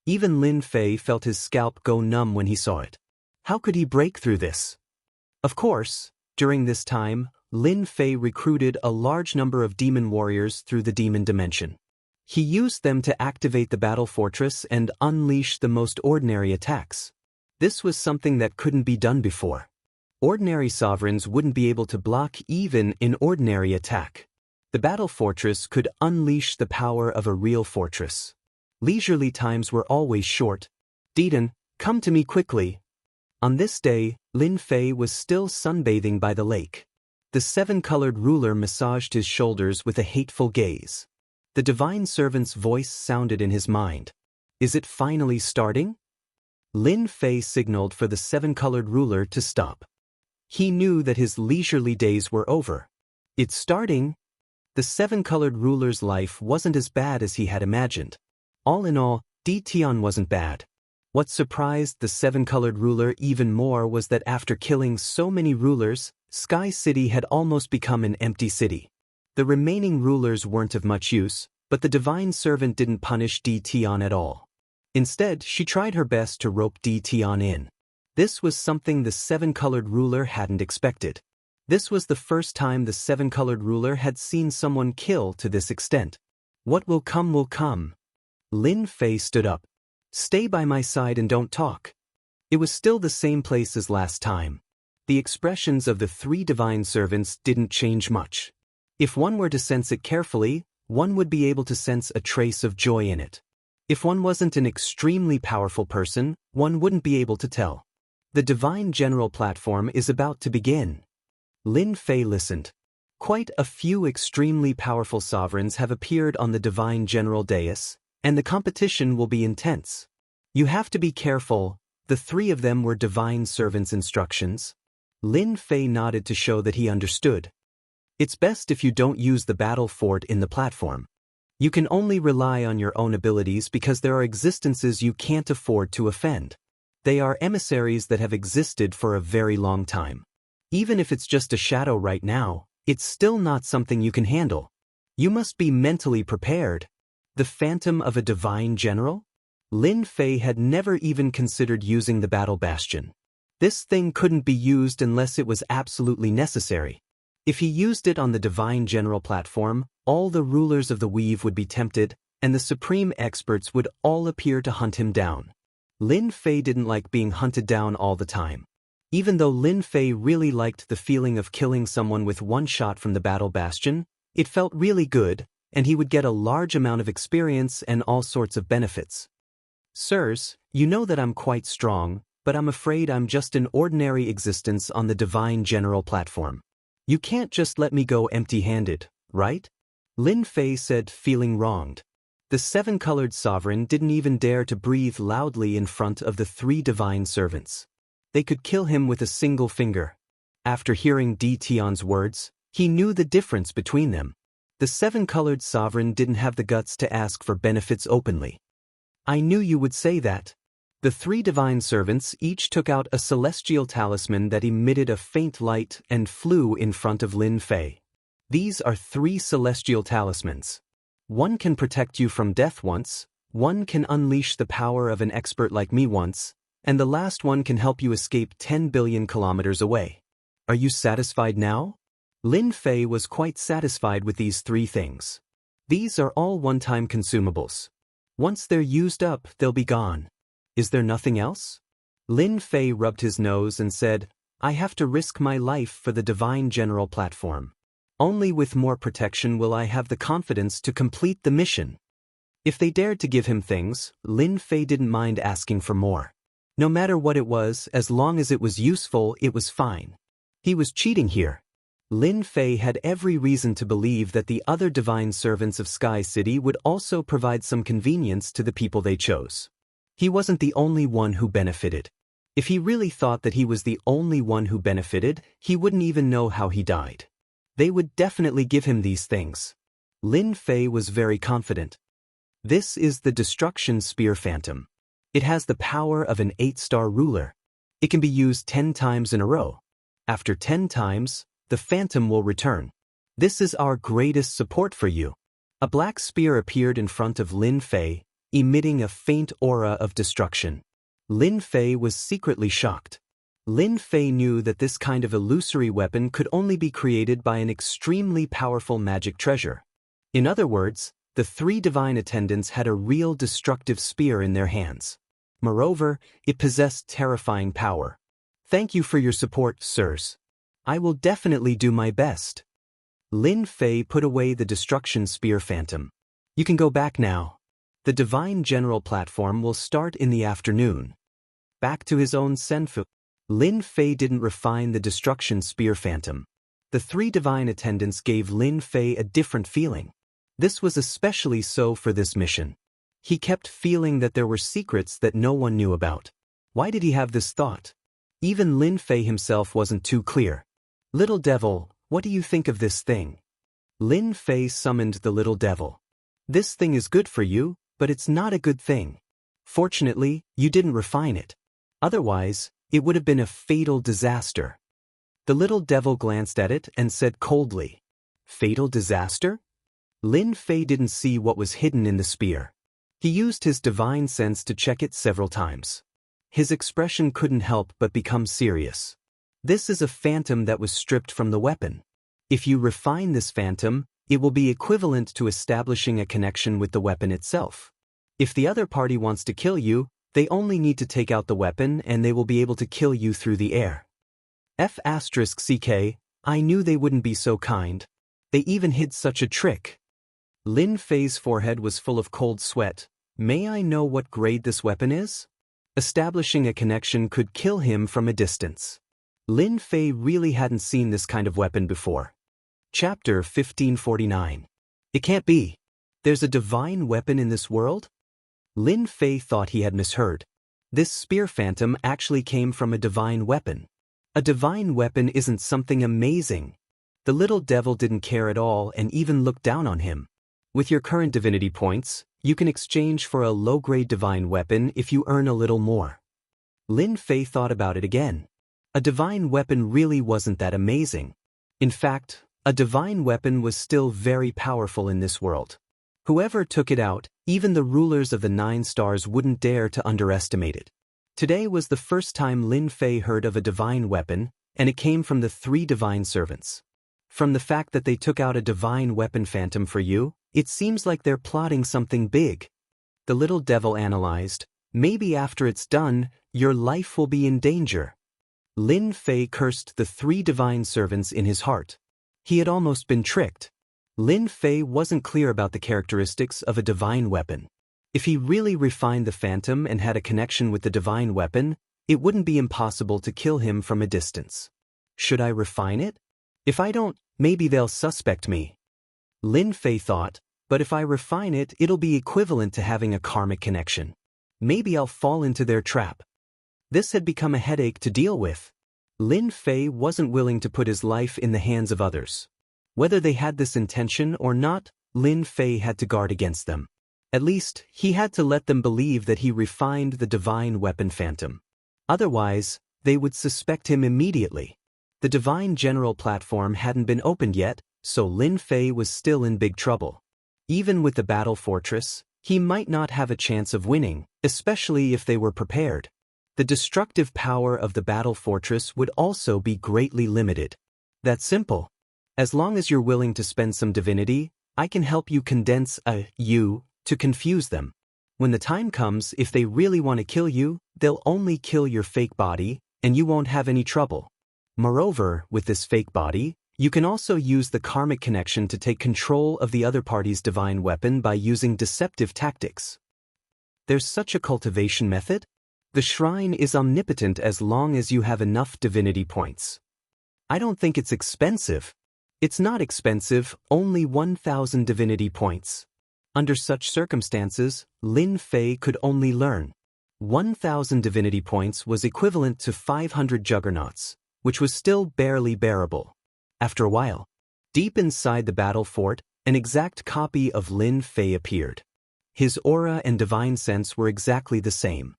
Even Lin Fei felt his scalp go numb when he saw it. How could he break through this? Of course, during this time, Lin Fei recruited a large number of demon warriors through the demon dimension. He used them to activate the battle fortress and unleash the most ordinary attacks. This was something that couldn't be done before. Ordinary sovereigns wouldn't be able to block even an ordinary attack. The battle fortress could unleash the power of a real fortress. Leisurely times were always short. Dedan, come to me quickly. On this day, Lin Fei was still sunbathing by the lake. The seven-colored ruler massaged his shoulders with a hateful gaze. The divine servant's voice sounded in his mind. Is it finally starting? Lin Fei signaled for the seven-colored ruler to stop. He knew that his leisurely days were over. It's starting. The seven-colored ruler's life wasn't as bad as he had imagined. All in all, Tian wasn't bad. What surprised the seven-colored ruler even more was that after killing so many rulers, Sky City had almost become an empty city. The remaining rulers weren't of much use, but the divine servant didn't punish Tian at all. Instead, she tried her best to rope Tian in. This was something the seven-colored ruler hadn't expected. This was the first time the seven-colored ruler had seen someone kill to this extent. What will come will come. Lin Fei stood up. Stay by my side and don't talk. It was still the same place as last time. The expressions of the three divine servants didn't change much. If one were to sense it carefully, one would be able to sense a trace of joy in it. If one wasn't an extremely powerful person, one wouldn't be able to tell. The divine general platform is about to begin. Lin Fei listened. Quite a few extremely powerful sovereigns have appeared on the divine general dais, and the competition will be intense. You have to be careful. The three of them were divine servants' instructions. Lin Fei nodded to show that he understood. It's best if you don't use the battle fort in the platform. You can only rely on your own abilities because there are existences you can't afford to offend. They are emissaries that have existed for a very long time. Even if it's just a shadow right now, it's still not something you can handle. You must be mentally prepared. The phantom of a divine general? Lin Fei had never even considered using the battle bastion. This thing couldn't be used unless it was absolutely necessary. If he used it on the divine general platform, all the rulers of the weave would be tempted, and the supreme experts would all appear to hunt him down. Lin Fei didn't like being hunted down all the time. Even though Lin Fei really liked the feeling of killing someone with one shot from the battle bastion, it felt really good, and he would get a large amount of experience and all sorts of benefits. Sirs, you know that I'm quite strong, but I'm afraid I'm just an ordinary existence on the divine general platform. You can't just let me go empty-handed, right? Lin Fei said, feeling wronged. The seven-colored sovereign didn't even dare to breathe loudly in front of the three divine servants. They could kill him with a single finger. After hearing Tian's words, he knew the difference between them. The seven-colored sovereign didn't have the guts to ask for benefits openly. I knew you would say that. The three divine servants each took out a celestial talisman that emitted a faint light and flew in front of Lin Fei. These are three celestial talismans. One can protect you from death once, one can unleash the power of an expert like me once, and the last one can help you escape 10 billion kilometers away. Are you satisfied now? Lin Fei was quite satisfied with these three things. These are all one-time consumables. Once they're used up, they'll be gone. Is there nothing else? Lin Fei rubbed his nose and said, I have to risk my life for the divine general platform. Only with more protection will I have the confidence to complete the mission. If they dared to give him things, Lin Fei didn't mind asking for more. No matter what it was, as long as it was useful, it was fine. He was cheating here. Lin Fei had every reason to believe that the other divine servants of Sky City would also provide some convenience to the people they chose. He wasn't the only one who benefited. If he really thought that he was the only one who benefited, he wouldn't even know how he died. They would definitely give him these things. Lin Fei was very confident. This is the Destruction Spear Phantom. It has the power of an 8-star ruler. It can be used 10 times in a row. After 10 times, the Phantom will return. This is our greatest support for you. A black spear appeared in front of Lin Fei, emitting a faint aura of destruction. Lin Fei was secretly shocked. Lin Fei knew that this kind of illusory weapon could only be created by an extremely powerful magic treasure. In other words, the three divine attendants had a real destructive spear in their hands. Moreover, it possessed terrifying power. Thank you for your support, sirs. I will definitely do my best. Lin Fei put away the Destruction Spear Phantom. You can go back now. The Divine General platform will start in the afternoon. Back to his own Senfu. Lin Fei didn't refine the Destruction Spear Phantom. The three divine attendants gave Lin Fei a different feeling. This was especially so for this mission. He kept feeling that there were secrets that no one knew about. Why did he have this thought? Even Lin Fei himself wasn't too clear. Little devil, what do you think of this thing? Lin Fei summoned the little devil. This thing is good for you, but it's not a good thing. Fortunately, you didn't refine it. Otherwise, it would have been a fatal disaster. The little devil glanced at it and said coldly, Fatal disaster? Lin Fei didn't see what was hidden in the spear. He used his divine sense to check it several times. His expression couldn't help but become serious. This is a phantom that was stripped from the weapon. If you refine this phantom, it will be equivalent to establishing a connection with the weapon itself. If the other party wants to kill you, they only need to take out the weapon and they will be able to kill you through the air. *CK, I knew they wouldn't be so kind. They even hid such a trick. Lin Fei's forehead was full of cold sweat. May I know what grade this weapon is? Establishing a connection could kill him from a distance. Lin Fei really hadn't seen this kind of weapon before. Chapter 1549. It can't be. There's a divine weapon in this world? Lin Fei thought he had misheard. This spear phantom actually came from a divine weapon. A divine weapon isn't something amazing. The little devil didn't care at all and even looked down on him. With your current divinity points, you can exchange for a low-grade divine weapon if you earn a little more. Lin Fei thought about it again. A divine weapon really wasn't that amazing. In fact, a divine weapon was still very powerful in this world. Whoever took it out, even the rulers of the 9 stars wouldn't dare to underestimate it. Today was the first time Lin Fei heard of a divine weapon, and it came from the 3 divine servants. From the fact that they took out a divine weapon phantom for you, it seems like they're plotting something big. The little devil analyzed, maybe after it's done, your life will be in danger. Lin Fei cursed the 3 divine servants in his heart. He had almost been tricked. Lin Fei wasn't clear about the characteristics of a divine weapon. If he really refined the phantom and had a connection with the divine weapon, it wouldn't be impossible to kill him from a distance. Should I refine it? If I don't, maybe they'll suspect me. Lin Fei thought, but if I refine it, it'll be equivalent to having a karmic connection. Maybe I'll fall into their trap. This had become a headache to deal with. Lin Fei wasn't willing to put his life in the hands of others. Whether they had this intention or not, Lin Fei had to guard against them. At least, he had to let them believe that he refined the divine weapon Phantom. Otherwise, they would suspect him immediately. The divine general platform hadn't been opened yet, so Lin Fei was still in big trouble. Even with the battle fortress, he might not have a chance of winning, especially if they were prepared. The destructive power of the battle fortress would also be greatly limited. That's simple. As long as you're willing to spend some divinity, I can help you condense you to confuse them. When the time comes, if they really want to kill you, they'll only kill your fake body, and you won't have any trouble. Moreover, with this fake body, you can also use the karmic connection to take control of the other party's divine weapon by using deceptive tactics. There's such a cultivation method? The shrine is omnipotent as long as you have enough divinity points. I don't think it's expensive. It's not expensive, only 1,000 divinity points. Under such circumstances, Lin Fei could only learn. 1,000 divinity points was equivalent to 500 juggernauts, which was still barely bearable. After a while, deep inside the battle fort, an exact copy of Lin Fei appeared. His aura and divine sense were exactly the same.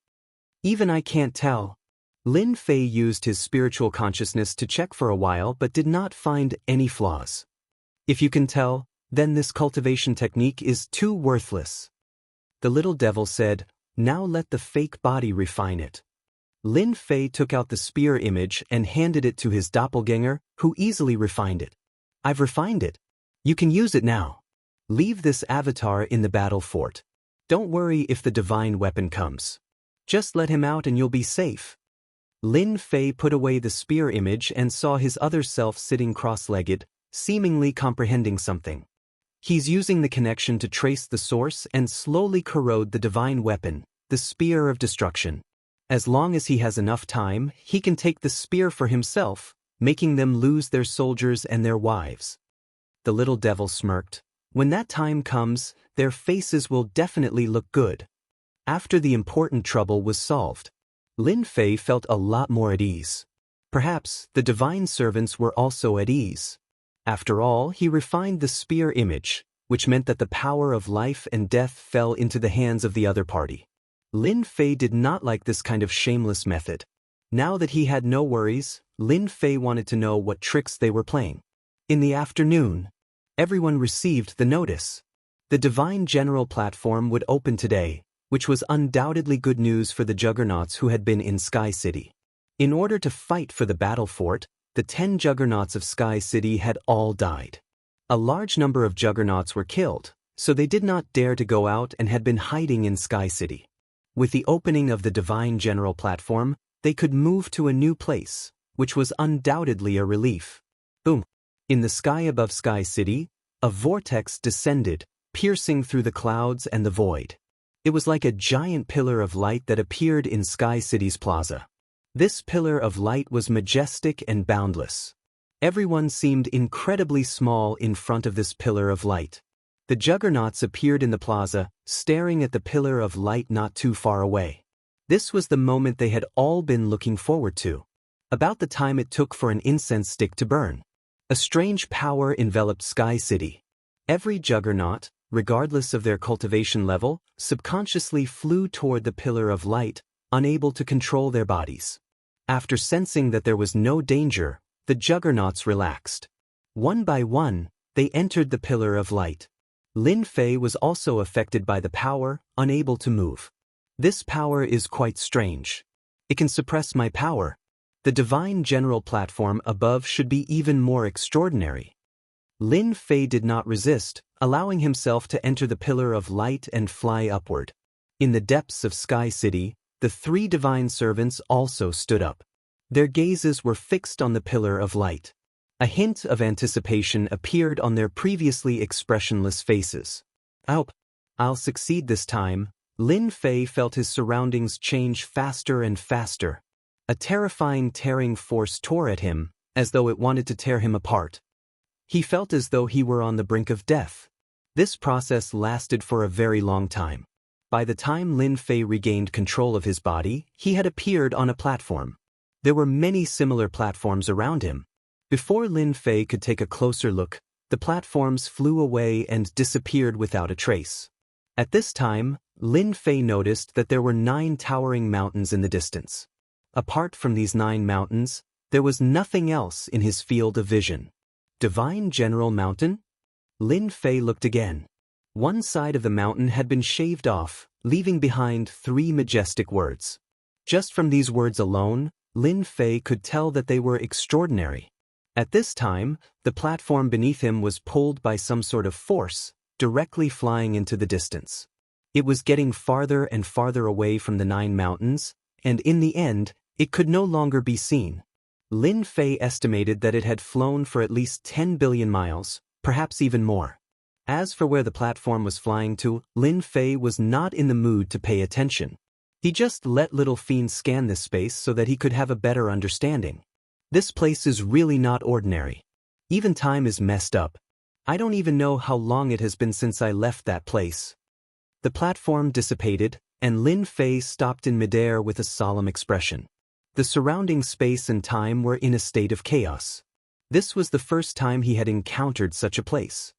Even I can't tell. Lin Fei used his spiritual consciousness to check for a while but did not find any flaws. If you can tell, then this cultivation technique is too worthless. The little devil said, "Now let the fake body refine it." Lin Fei took out the spear image and handed it to his doppelganger, who easily refined it. "I've refined it. You can use it now. Leave this avatar in the battle fort. Don't worry if the divine weapon comes. Just let him out and you'll be safe." Lin Fei put away the spear image and saw his other self sitting cross-legged, seemingly comprehending something. He's using the connection to trace the source and slowly corrode the divine weapon, the spear of destruction. As long as he has enough time, he can take the spear for himself, making them lose their soldiers and their wives. The little devil smirked. When that time comes, their faces will definitely look good. After the important trouble was solved, Lin Fei felt a lot more at ease. Perhaps the divine servants were also at ease. After all, he refined the spear image, which meant that the power of life and death fell into the hands of the other party. Lin Fei did not like this kind of shameless method. Now that he had no worries, Lin Fei wanted to know what tricks they were playing. In the afternoon, everyone received the notice. The divine general platform would open today, which was undoubtedly good news for the juggernauts who had been in Sky City. In order to fight for the battle fort, the 10 juggernauts of Sky City had all died. A large number of juggernauts were killed, so they did not dare to go out and had been hiding in Sky City. With the opening of the divine general platform, they could move to a new place, which was undoubtedly a relief. Boom! In the sky above Sky City, a vortex descended, piercing through the clouds and the void. It was like a giant pillar of light that appeared in Sky City's plaza. This pillar of light was majestic and boundless. Everyone seemed incredibly small in front of this pillar of light. The juggernauts appeared in the plaza, staring at the pillar of light not too far away. This was the moment they had all been looking forward to. About the time it took for an incense stick to burn. A strange power enveloped Sky City. Every juggernaut, regardless of their cultivation level, subconsciously flew toward the pillar of light, unable to control their bodies. After sensing that there was no danger, the juggernauts relaxed. One by one, they entered the pillar of light. Lin Fei was also affected by the power, unable to move. This power is quite strange. It can suppress my power. The divine general platform above should be even more extraordinary. Lin Fei did not resist, allowing himself to enter the pillar of light and fly upward. In the depths of Sky City, the 3 divine servants also stood up. Their gazes were fixed on the pillar of light. A hint of anticipation appeared on their previously expressionless faces. I'll succeed this time. Lin Fei felt his surroundings change faster and faster. A terrifying tearing force tore at him, as though it wanted to tear him apart. He felt as though he were on the brink of death. This process lasted for a very long time. By the time Lin Fei regained control of his body, he had appeared on a platform. There were many similar platforms around him. Before Lin Fei could take a closer look, the platforms flew away and disappeared without a trace. At this time, Lin Fei noticed that there were 9 towering mountains in the distance. Apart from these 9 mountains, there was nothing else in his field of vision. Divine General Mountain? Lin Fei looked again. One side of the mountain had been shaved off, leaving behind 3 majestic words. Just from these words alone, Lin Fei could tell that they were extraordinary. At this time, the platform beneath him was pulled by some sort of force, directly flying into the distance. It was getting farther and farther away from the 9 mountains, and in the end, it could no longer be seen. Lin Fei estimated that it had flown for at least 10 billion miles, perhaps even more. As for where the platform was flying to, Lin Fei was not in the mood to pay attention. He just let Little Fiend scan this space so that he could have a better understanding. This place is really not ordinary. Even time is messed up. I don't even know how long it has been since I left that place. The platform dissipated, and Lin Fei stopped in midair with a solemn expression. The surrounding space and time were in a state of chaos. This was the first time he had encountered such a place.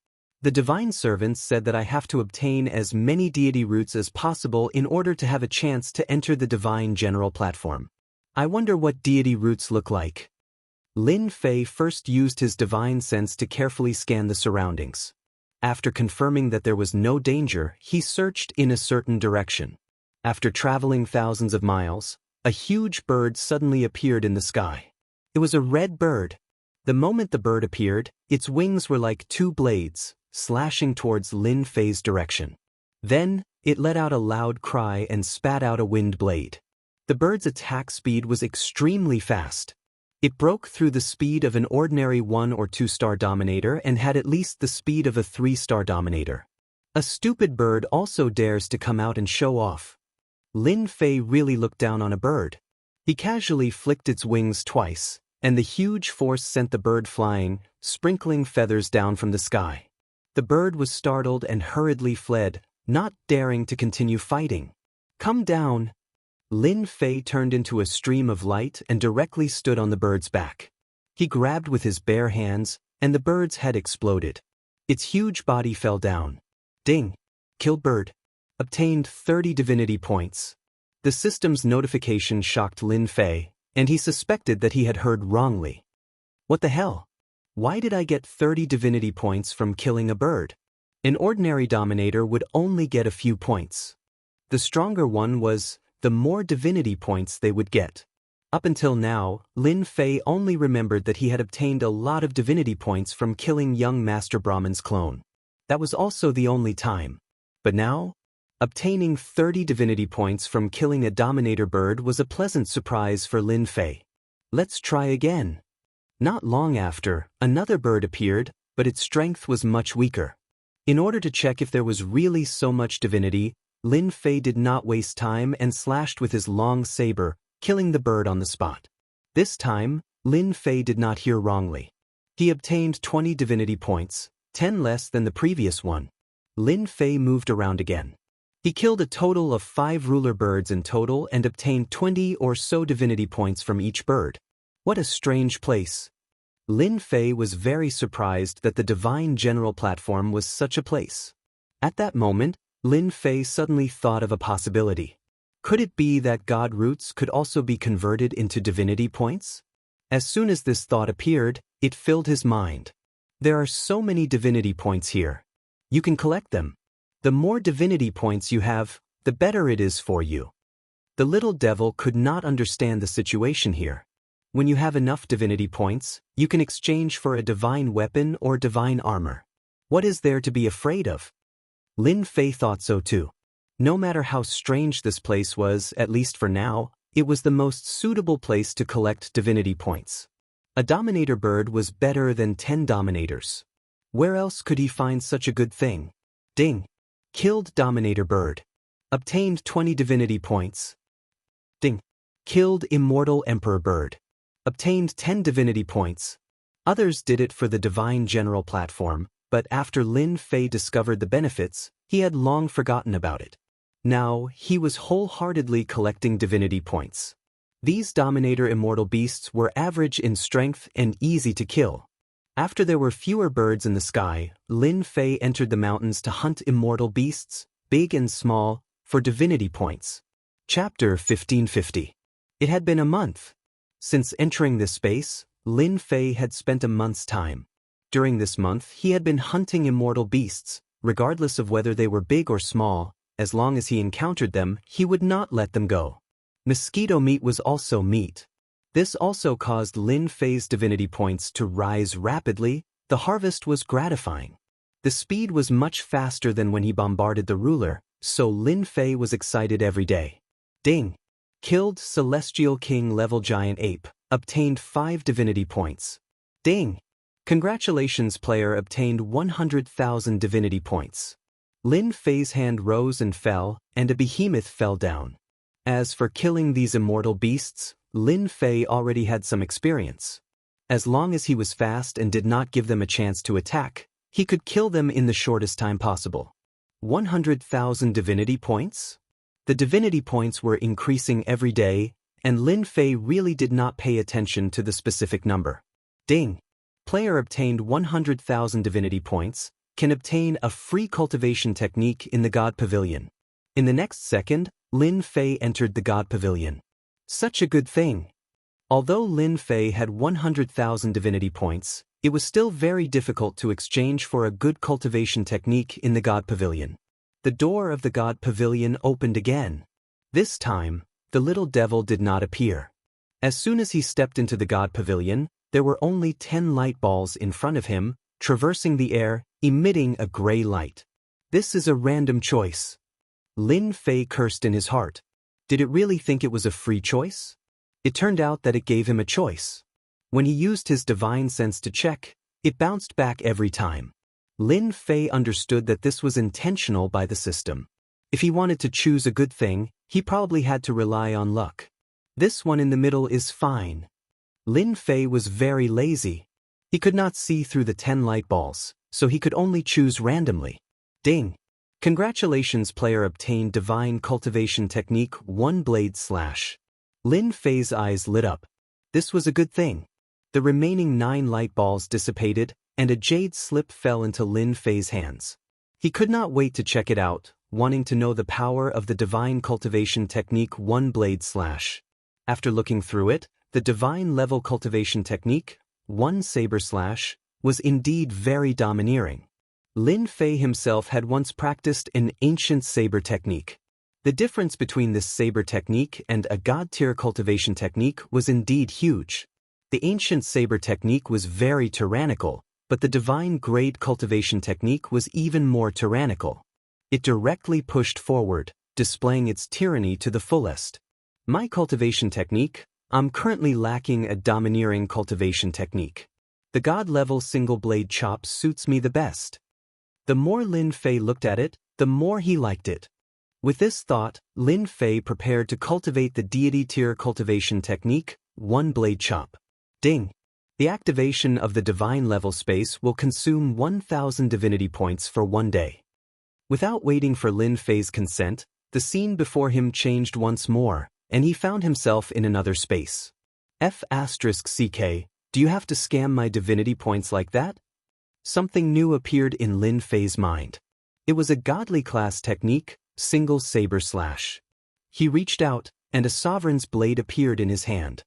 The divine servants said that I have to obtain as many deity roots as possible in order to have a chance to enter the divine general platform. I wonder what deity roots look like. Lin Fei first used his divine sense to carefully scan the surroundings. After confirming that there was no danger, he searched in a certain direction. After traveling thousands of miles, a huge bird suddenly appeared in the sky. It was a red bird. The moment the bird appeared, its wings were like 2 blades, slashing towards Lin Fei's direction. Then, it let out a loud cry and spat out a wind blade. The bird's attack speed was extremely fast. It broke through the speed of an ordinary 1 or 2 star dominator and had at least the speed of a 3-star dominator. A stupid bird also dares to come out and show off. Lin Fei really looked down on a bird. He casually flicked its wings twice, and the huge force sent the bird flying, sprinkling feathers down from the sky. The bird was startled and hurriedly fled, not daring to continue fighting. Come down. Lin Fei turned into a stream of light and directly stood on the bird's back. He grabbed with his bare hands, and the bird's head exploded. Its huge body fell down. Ding! Killed bird. Obtained 30 divinity points. The system's notification shocked Lin Fei, and he suspected that he had heard wrongly. What the hell? Why did I get 30 divinity points from killing a bird? An ordinary dominator would only get a few points. The stronger one was, the more divinity points they would get. Up until now, Lin Fei only remembered that he had obtained a lot of divinity points from killing young Master Brahman's clone. That was also the only time. But now, obtaining 30 divinity points from killing a dominator bird was a pleasant surprise for Lin Fei. Let's try again. Not long after, another bird appeared, but its strength was much weaker. In order to check if there was really so much divinity, Lin Fei did not waste time and slashed with his long saber, killing the bird on the spot. This time, Lin Fei did not hear wrongly. He obtained 20 divinity points, 10 less than the previous one. Lin Fei moved around again. He killed a total of 5 ruler birds in total and obtained 20 or so divinity points from each bird. What a strange place. Lin Fei was very surprised that the divine general platform was such a place. At that moment, Lin Fei suddenly thought of a possibility. Could it be that god roots could also be converted into divinity points? As soon as this thought appeared, it filled his mind. There are so many divinity points here. You can collect them. The more divinity points you have, the better it is for you. The little devil could not understand the situation here. When you have enough divinity points, you can exchange for a divine weapon or divine armor. What is there to be afraid of? Lin Fei thought so too. No matter how strange this place was, at least for now, it was the most suitable place to collect divinity points. A dominator bird was better than 10 dominators. Where else could he find such a good thing? Ding! Killed dominator bird. Obtained 20 divinity points. Ding! Killed immortal emperor bird. Obtained 10 divinity points. Others did it for the divine general platform, but after Lin Fei discovered the benefits, he had long forgotten about it. Now, he was wholeheartedly collecting divinity points. These dominator immortal beasts were average in strength and easy to kill. After there were fewer birds in the sky, Lin Fei entered the mountains to hunt immortal beasts, big and small, for divinity points. Chapter 1550. It had been a month. Since entering this space, Lin Fei had spent a month's time. During this month, he had been hunting immortal beasts, regardless of whether they were big or small. As long as he encountered them, he would not let them go. Mosquito meat was also meat. This also caused Lin Fei's divinity points to rise rapidly. The harvest was gratifying. The speed was much faster than when he bombarded the ruler, so Lin Fei was excited every day. Ding! Killed Celestial King level giant ape, obtained 5 divinity points. Ding! Congratulations, player obtained 100,000 divinity points. Lin Fei's hand rose and fell, and a behemoth fell down. As for killing these immortal beasts, Lin Fei already had some experience. As long as he was fast and did not give them a chance to attack, he could kill them in the shortest time possible. 100,000 divinity points? The divinity points were increasing every day, and Lin Fei really did not pay attention to the specific number. Ding! Player obtained 100,000 divinity points, can obtain a free cultivation technique in the God Pavilion. In the next second, Lin Fei entered the God Pavilion. Such a good thing. Although Lin Fei had 100,000 divinity points, it was still very difficult to exchange for a good cultivation technique in the God Pavilion. The door of the God Pavilion opened again. This time, the little devil did not appear. As soon as he stepped into the God Pavilion, there were only 10 light balls in front of him, traversing the air, emitting a gray light. This is a random choice. Lin Fei cursed in his heart. Did it really think it was a free choice? It turned out that it gave him a choice. When he used his divine sense to check, it bounced back every time. Lin Fei understood that this was intentional by the system. If he wanted to choose a good thing, he probably had to rely on luck. This one in the middle is fine. Lin Fei was very lazy. He could not see through the 10 light balls, so he could only choose randomly. Ding! Congratulations, player obtained Divine Cultivation Technique 1 Blade Slash. Lin Fei's eyes lit up. This was a good thing. The remaining 9 light balls dissipated, and a jade slip fell into Lin Fei's hands. He could not wait to check it out, wanting to know the power of the Divine Cultivation Technique 1 Blade Slash. After looking through it, the Divine Level Cultivation Technique 1 Saber Slash was indeed very domineering. Lin Fei himself had once practiced an ancient saber technique. The difference between this saber technique and a god-tier cultivation technique was indeed huge. The ancient saber technique was very tyrannical, but the divine grade cultivation technique was even more tyrannical. It directly pushed forward, displaying its tyranny to the fullest. My cultivation technique, I'm currently lacking a domineering cultivation technique. The god-level single-blade chop suits me the best. The more Lin Fei looked at it, the more he liked it. With this thought, Lin Fei prepared to cultivate the deity tier cultivation technique, 1 Blade Chop. Ding! The activation of the divine level space will consume 1,000 divinity points for 1 day. Without waiting for Lin Fei's consent, the scene before him changed once more, and he found himself in another space. F***CK, do you have to scam my divinity points like that? Something new appeared in Lin Fei's mind. It was a godly class technique, single saber slash. He reached out, and a sovereign's blade appeared in his hand.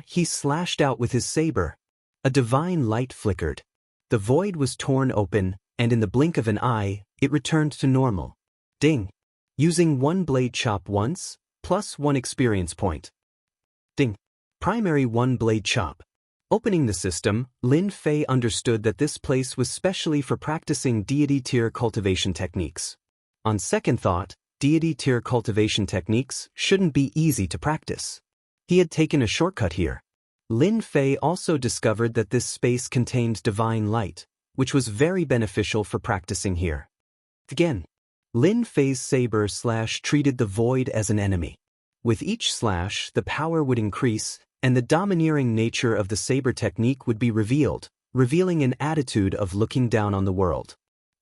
He slashed out with his saber. A divine light flickered. The void was torn open, and in the blink of an eye, it returned to normal. Ding! Using 1 blade chop once, plus 1 experience point. Ding! Primary 1 blade chop. Opening the system, Lin Fei understood that this place was specially for practicing deity tier cultivation techniques. On second thought, deity tier cultivation techniques shouldn't be easy to practice. He had taken a shortcut here. Lin Fei also discovered that this space contained divine light, which was very beneficial for practicing here. Again, Lin Fei's saber slash treated the void as an enemy. With each slash, the power would increase, and the domineering nature of the saber technique would be revealed, revealing an attitude of looking down on the world.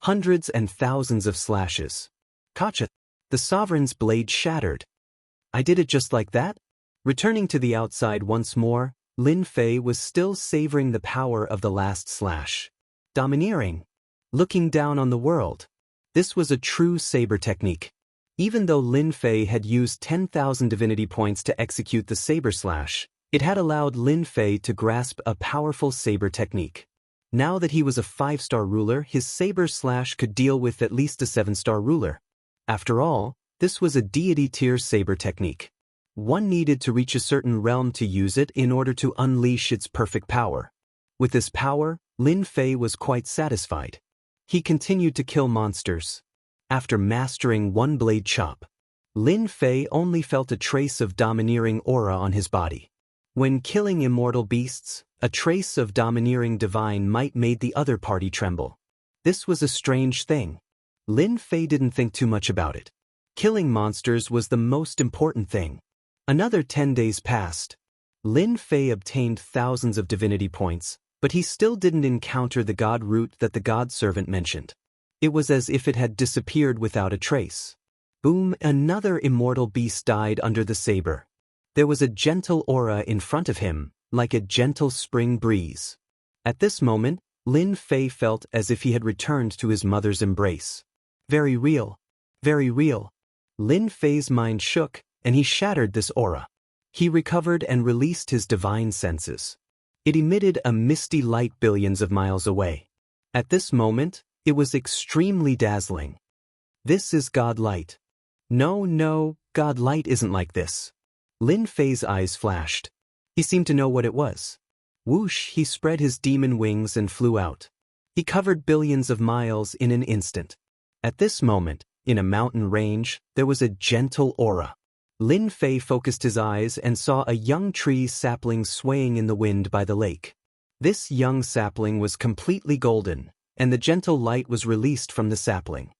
Hundreds and thousands of slashes. Gotcha! The sovereign's blade shattered. I did it just like that? Returning to the outside once more, Lin Fei was still savoring the power of the last slash. Domineering. Looking down on the world. This was a true saber technique. Even though Lin Fei had used 10,000 divinity points to execute the saber slash, it had allowed Lin Fei to grasp a powerful saber technique. Now that he was a 5-star ruler, his saber slash could deal with at least a 7-star ruler. After all, this was a deity-tier saber technique. One needed to reach a certain realm to use it in order to unleash its perfect power. With this power, Lin Fei was quite satisfied. He continued to kill monsters. After mastering one blade chop, Lin Fei only felt a trace of domineering aura on his body. When killing immortal beasts, a trace of domineering divine might made the other party tremble. This was a strange thing. Lin Fei didn't think too much about it. Killing monsters was the most important thing. Another 10 days passed. Lin Fei obtained thousands of divinity points, but he still didn't encounter the god root that the god servant mentioned. It was as if it had disappeared without a trace. Boom! Another immortal beast died under the saber. There was a gentle aura in front of him, like a gentle spring breeze. At this moment, Lin Fei felt as if he had returned to his mother's embrace. Very real. Very real. Lin Fei's mind shook, and he shattered this aura. He recovered and released his divine senses. It emitted a misty light billions of miles away. At this moment, it was extremely dazzling. This is God light. No, God light isn't like this. Lin Fei's eyes flashed. He seemed to know what it was. Whoosh, he spread his demon wings and flew out. He covered billions of miles in an instant. At this moment, in a mountain range, there was a gentle aura. Lin Fei focused his eyes and saw a young tree sapling swaying in the wind by the lake. This young sapling was completely golden, and the gentle light was released from the sapling.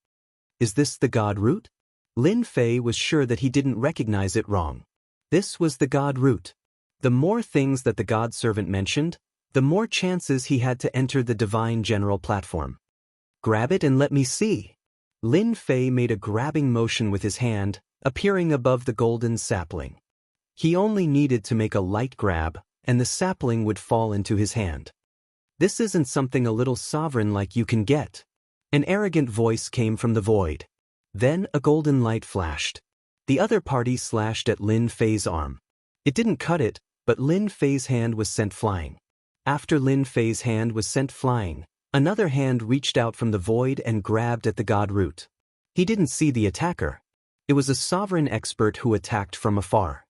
Is this the god root? Lin Fei was sure that he didn't recognize it wrong. This was the god root. The more things that the god servant mentioned, the more chances he had to enter the divine general platform. Grab it and let me see. Lin Fei made a grabbing motion with his hand, appearing above the golden sapling. He only needed to make a light grab, and the sapling would fall into his hand. This isn't something a little sovereign like you can get. An arrogant voice came from the void. Then a golden light flashed. The other party slashed at Lin Fei's arm. It didn't cut it, but Lin Fei's hand was sent flying. After Lin Fei's hand was sent flying, another hand reached out from the void and grabbed at the god root. He didn't see the attacker. It was a sovereign expert who attacked from afar.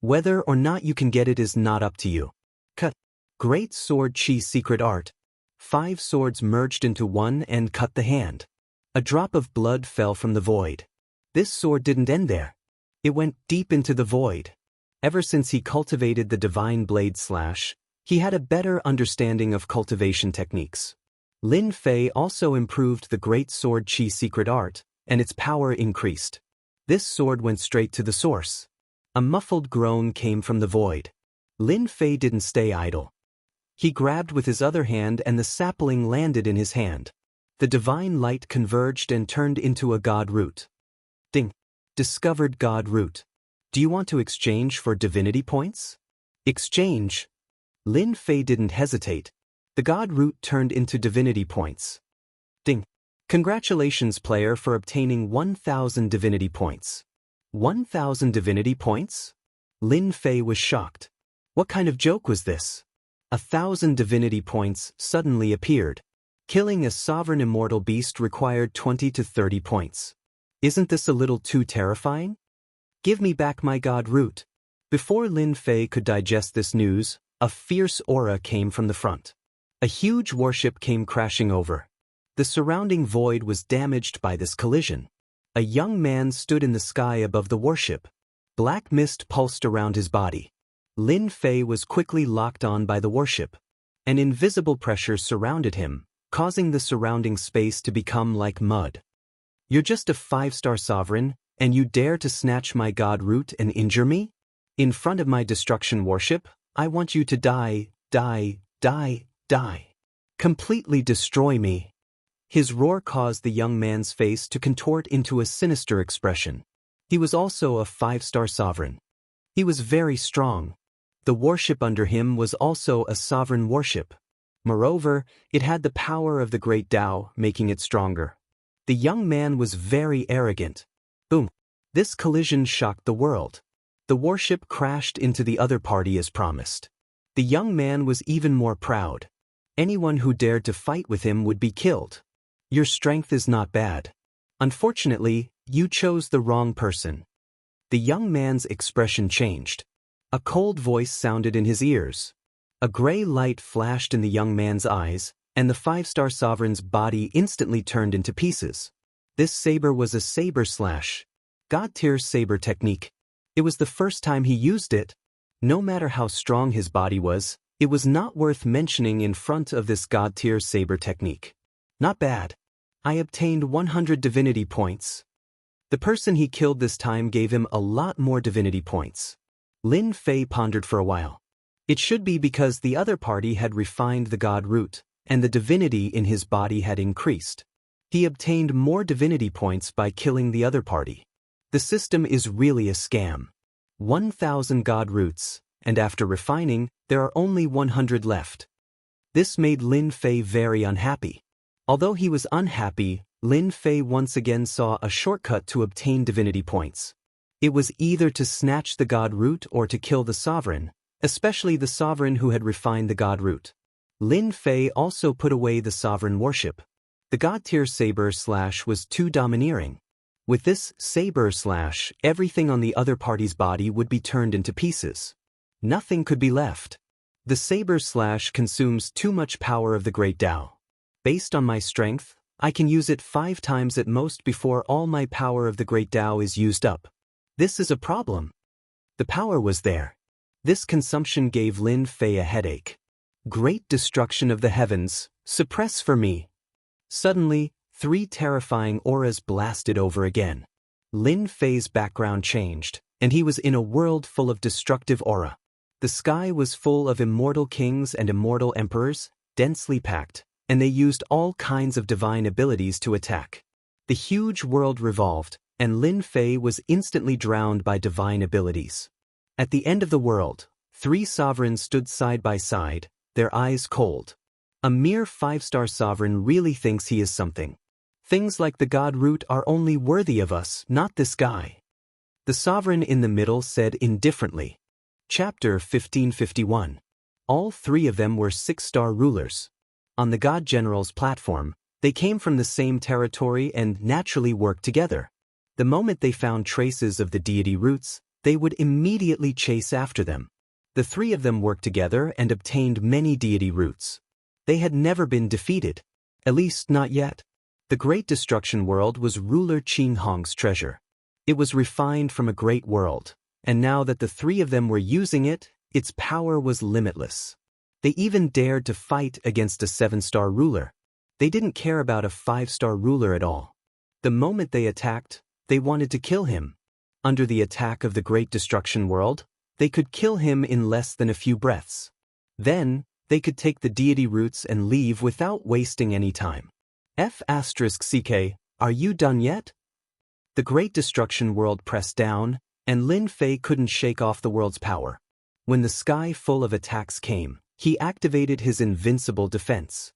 Whether or not you can get it is not up to you. Cut. Great sword chi secret art. 5 swords merged into one and cut the hand. A drop of blood fell from the void. This sword didn't end there. It went deep into the void. Ever since he cultivated the divine blade slash, he had a better understanding of cultivation techniques. Lin Fei also improved the great sword chi secret art, and its power increased. This sword went straight to the source. A muffled groan came from the void. Lin Fei didn't stay idle. He grabbed with his other hand and the sapling landed in his hand. The divine light converged and turned into a god root. Ding. Discovered god root. Do you want to exchange for divinity points? Exchange. Lin Fei didn't hesitate. The god root turned into divinity points. Ding. Congratulations, player, for obtaining 1,000 divinity points. 1,000 divinity points? Lin Fei was shocked. What kind of joke was this? 1,000 divinity points suddenly appeared. Killing a sovereign immortal beast required 20 to 30 points. Isn't this a little too terrifying? Give me back my god root. Before Lin Fei could digest this news, a fierce aura came from the front. A huge warship came crashing over. The surrounding void was damaged by this collision. A young man stood in the sky above the warship. Black mist pulsed around his body. Lin Fei was quickly locked on by the warship. An invisible pressure surrounded him, causing the surrounding space to become like mud. You're just a 5-star sovereign, and you dare to snatch my god root and injure me? In front of my destruction warship, I want you to die, die, die, die. Completely destroy me. His roar caused the young man's face to contort into a sinister expression. He was also a 5-star sovereign. He was very strong. The warship under him was also a sovereign warship. Moreover, it had the power of the great Tao, making it stronger. The young man was very arrogant. Boom. This collision shocked the world. The warship crashed into the other party as promised. The young man was even more proud. Anyone who dared to fight with him would be killed. Your strength is not bad. Unfortunately, you chose the wrong person. The young man's expression changed. A cold voice sounded in his ears. A gray light flashed in the young man's eyes, and the five-star sovereign's body instantly turned into pieces. This saber was a saber slash. God-tier saber technique. It was the first time he used it. No matter how strong his body was, it was not worth mentioning in front of this God-tier saber technique. Not bad. I obtained 100 divinity points. The person he killed this time gave him a lot more divinity points. Lin Fei pondered for a while. It should be because the other party had refined the god root, and the divinity in his body had increased. He obtained more divinity points by killing the other party. The system is really a scam. 1,000 god roots, and after refining, there are only 100 left. This made Lin Fei very unhappy. Although he was unhappy, Lin Fei once again saw a shortcut to obtain divinity points. It was either to snatch the god root or to kill the sovereign, especially the sovereign who had refined the god root. Lin Fei also put away the sovereign worship. The god-tier saber slash was too domineering. With this saber slash, everything on the other party's body would be turned into pieces. Nothing could be left. The saber slash consumes too much power of the great Tao. Based on my strength, I can use it 5 times at most before all my power of the great Tao is used up. This is a problem. The power was there. This consumption gave Lin Fei a headache. Great destruction of the heavens, suppress for me. Suddenly, 3 terrifying auras blasted over again. Lin Fei's background changed, and he was in a world full of destructive aura. The sky was full of immortal kings and immortal emperors, densely packed, and they used all kinds of divine abilities to attack. The huge world revolved, and Lin Fei was instantly drowned by divine abilities. At the end of the world, 3 sovereigns stood side by side, their eyes cold. A mere 5-star sovereign really thinks he is something. Things like the god root are only worthy of us, not this guy. The sovereign in the middle said indifferently. Chapter 1551. All 3 of them were 6-star rulers. On the God General's platform, they came from the same territory and naturally worked together. The moment they found traces of the deity roots, they would immediately chase after them. The 3 of them worked together and obtained many deity roots. They had never been defeated. At least not yet. The Great Destruction World was ruler Qing Hong's treasure. It was refined from a great world, and now that the 3 of them were using it, its power was limitless. They even dared to fight against a 7-star ruler. They didn't care about a 5-star ruler at all. The moment they attacked, they wanted to kill him. Under the attack of the Great Destruction World, they could kill him in less than a few breaths. Then, they could take the deity roots and leave without wasting any time. F***CK, are you done yet? The Great Destruction World pressed down, and Lin Fei couldn't shake off the world's power. When the sky full of attacks came, he activated his invincible defense.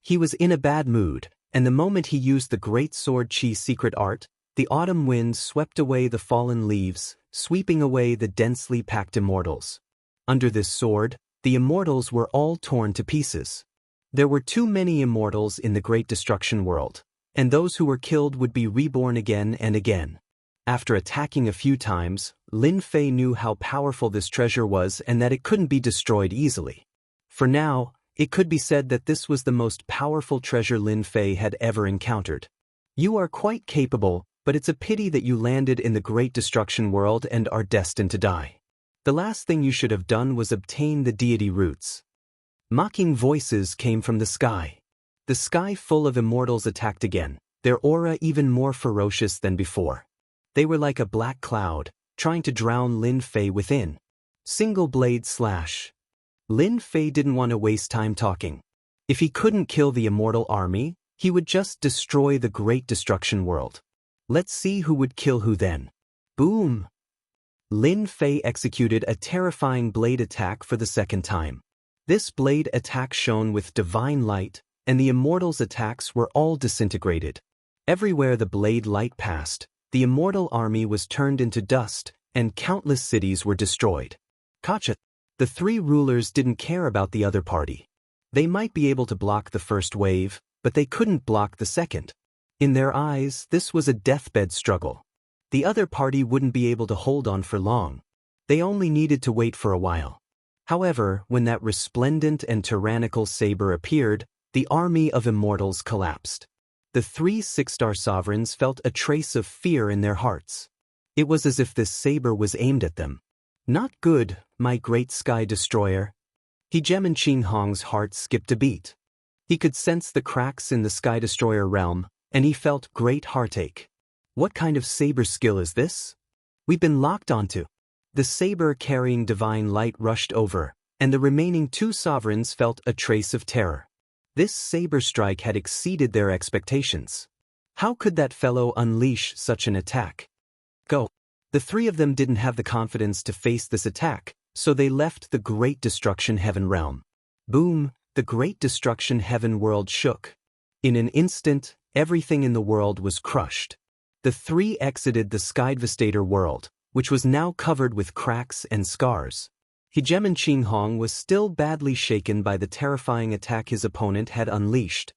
He was in a bad mood, and the moment he used the Great Sword Qi secret art, the autumn wind swept away the fallen leaves, sweeping away the densely packed immortals. Under this sword, the immortals were all torn to pieces. There were too many immortals in the Great Destruction World, and those who were killed would be reborn again and again. After attacking a few times, Lin Fei knew how powerful this treasure was and that it couldn't be destroyed easily. For now, it could be said that this was the most powerful treasure Lin Fei had ever encountered. You are quite capable, but it's a pity that you landed in the Great Destruction World and are destined to die. The last thing you should have done was obtain the deity roots. Mocking voices came from the sky. The sky full of immortals attacked again, their aura even more ferocious than before. They were like a black cloud, trying to drown Lin Fei within. Single blade slash. Lin Fei didn't want to waste time talking. If he couldn't kill the immortal army, he would just destroy the Great Destruction World. Let's see who would kill who then. Boom! Lin Fei executed a terrifying blade attack for the 2nd time. This blade attack shone with divine light, and the immortals' attacks were all disintegrated. Everywhere the blade light passed, the immortal army was turned into dust, and countless cities were destroyed. Gotcha. The three rulers didn't care about the other party. They might be able to block the first wave, but they couldn't block the second. In their eyes, this was a deathbed struggle. The other party wouldn't be able to hold on for long. They only needed to wait for a while. However, when that resplendent and tyrannical saber appeared, the army of immortals collapsed. The three six-star sovereigns felt a trace of fear in their hearts. It was as if this saber was aimed at them. Not good, my great sky destroyer. Xianxia and Xianxia's heart skipped a beat. He could sense the cracks in the sky destroyer realm, and he felt great heartache. What kind of saber skill is this? We've been locked onto. The saber carrying divine light rushed over, and the remaining two sovereigns felt a trace of terror. This saber strike had exceeded their expectations. How could that fellow unleash such an attack? Go. The three of them didn't have the confidence to face this attack, so they left the Great Destruction Heaven realm. Boom, the Great Destruction Heaven world shook. In an instant, everything in the world was crushed. The three exited the Sky-Devastator world, which was now covered with cracks and scars. Xianxia and Xianxia was still badly shaken by the terrifying attack his opponent had unleashed.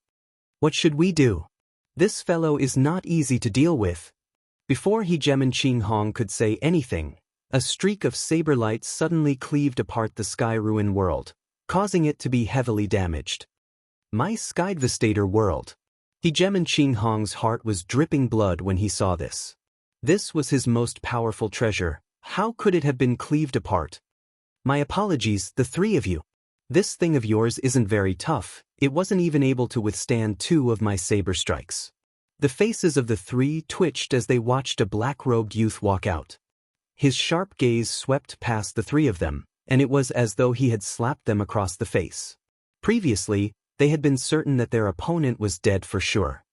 What should we do? This fellow is not easy to deal with. Before Xianxia and Xianxia could say anything, a streak of saber light suddenly cleaved apart the Sky Ruin world, causing it to be heavily damaged. My Sky-Devastator world. Xianxia and Xianxia's heart was dripping blood when he saw this. This was his most powerful treasure. How could it have been cleaved apart? My apologies, the three of you. This thing of yours isn't very tough. It wasn't even able to withstand 2 of my saber strikes. The faces of the three twitched as they watched a black-robed youth walk out. His sharp gaze swept past the three of them, and it was as though he had slapped them across the face. Previously, they had been certain that their opponent was dead for sure.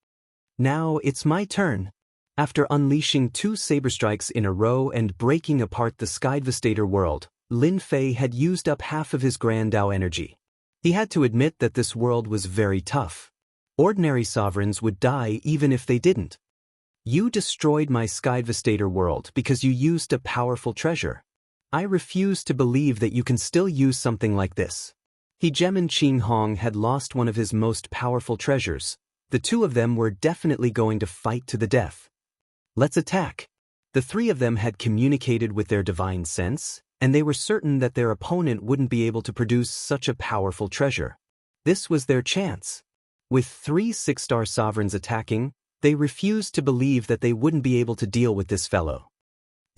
Now it's my turn. After unleashing 2 saber strikes in a row and breaking apart the Sky-Devastator world, Lin Fei had used up half of his Grand Dao energy. He had to admit that this world was very tough. Ordinary sovereigns would die even if they didn't. You destroyed my Sky-Devastator world because you used a powerful treasure. I refuse to believe that you can still use something like this. Xianxia and Xianxia had lost one of his most powerful treasures. The two of them were definitely going to fight to the death. Let's attack. The three of them had communicated with their divine sense, and they were certain that their opponent wouldn't be able to produce such a powerful treasure. This was their chance. With 3 6-star sovereigns attacking, they refused to believe that they wouldn't be able to deal with this fellow.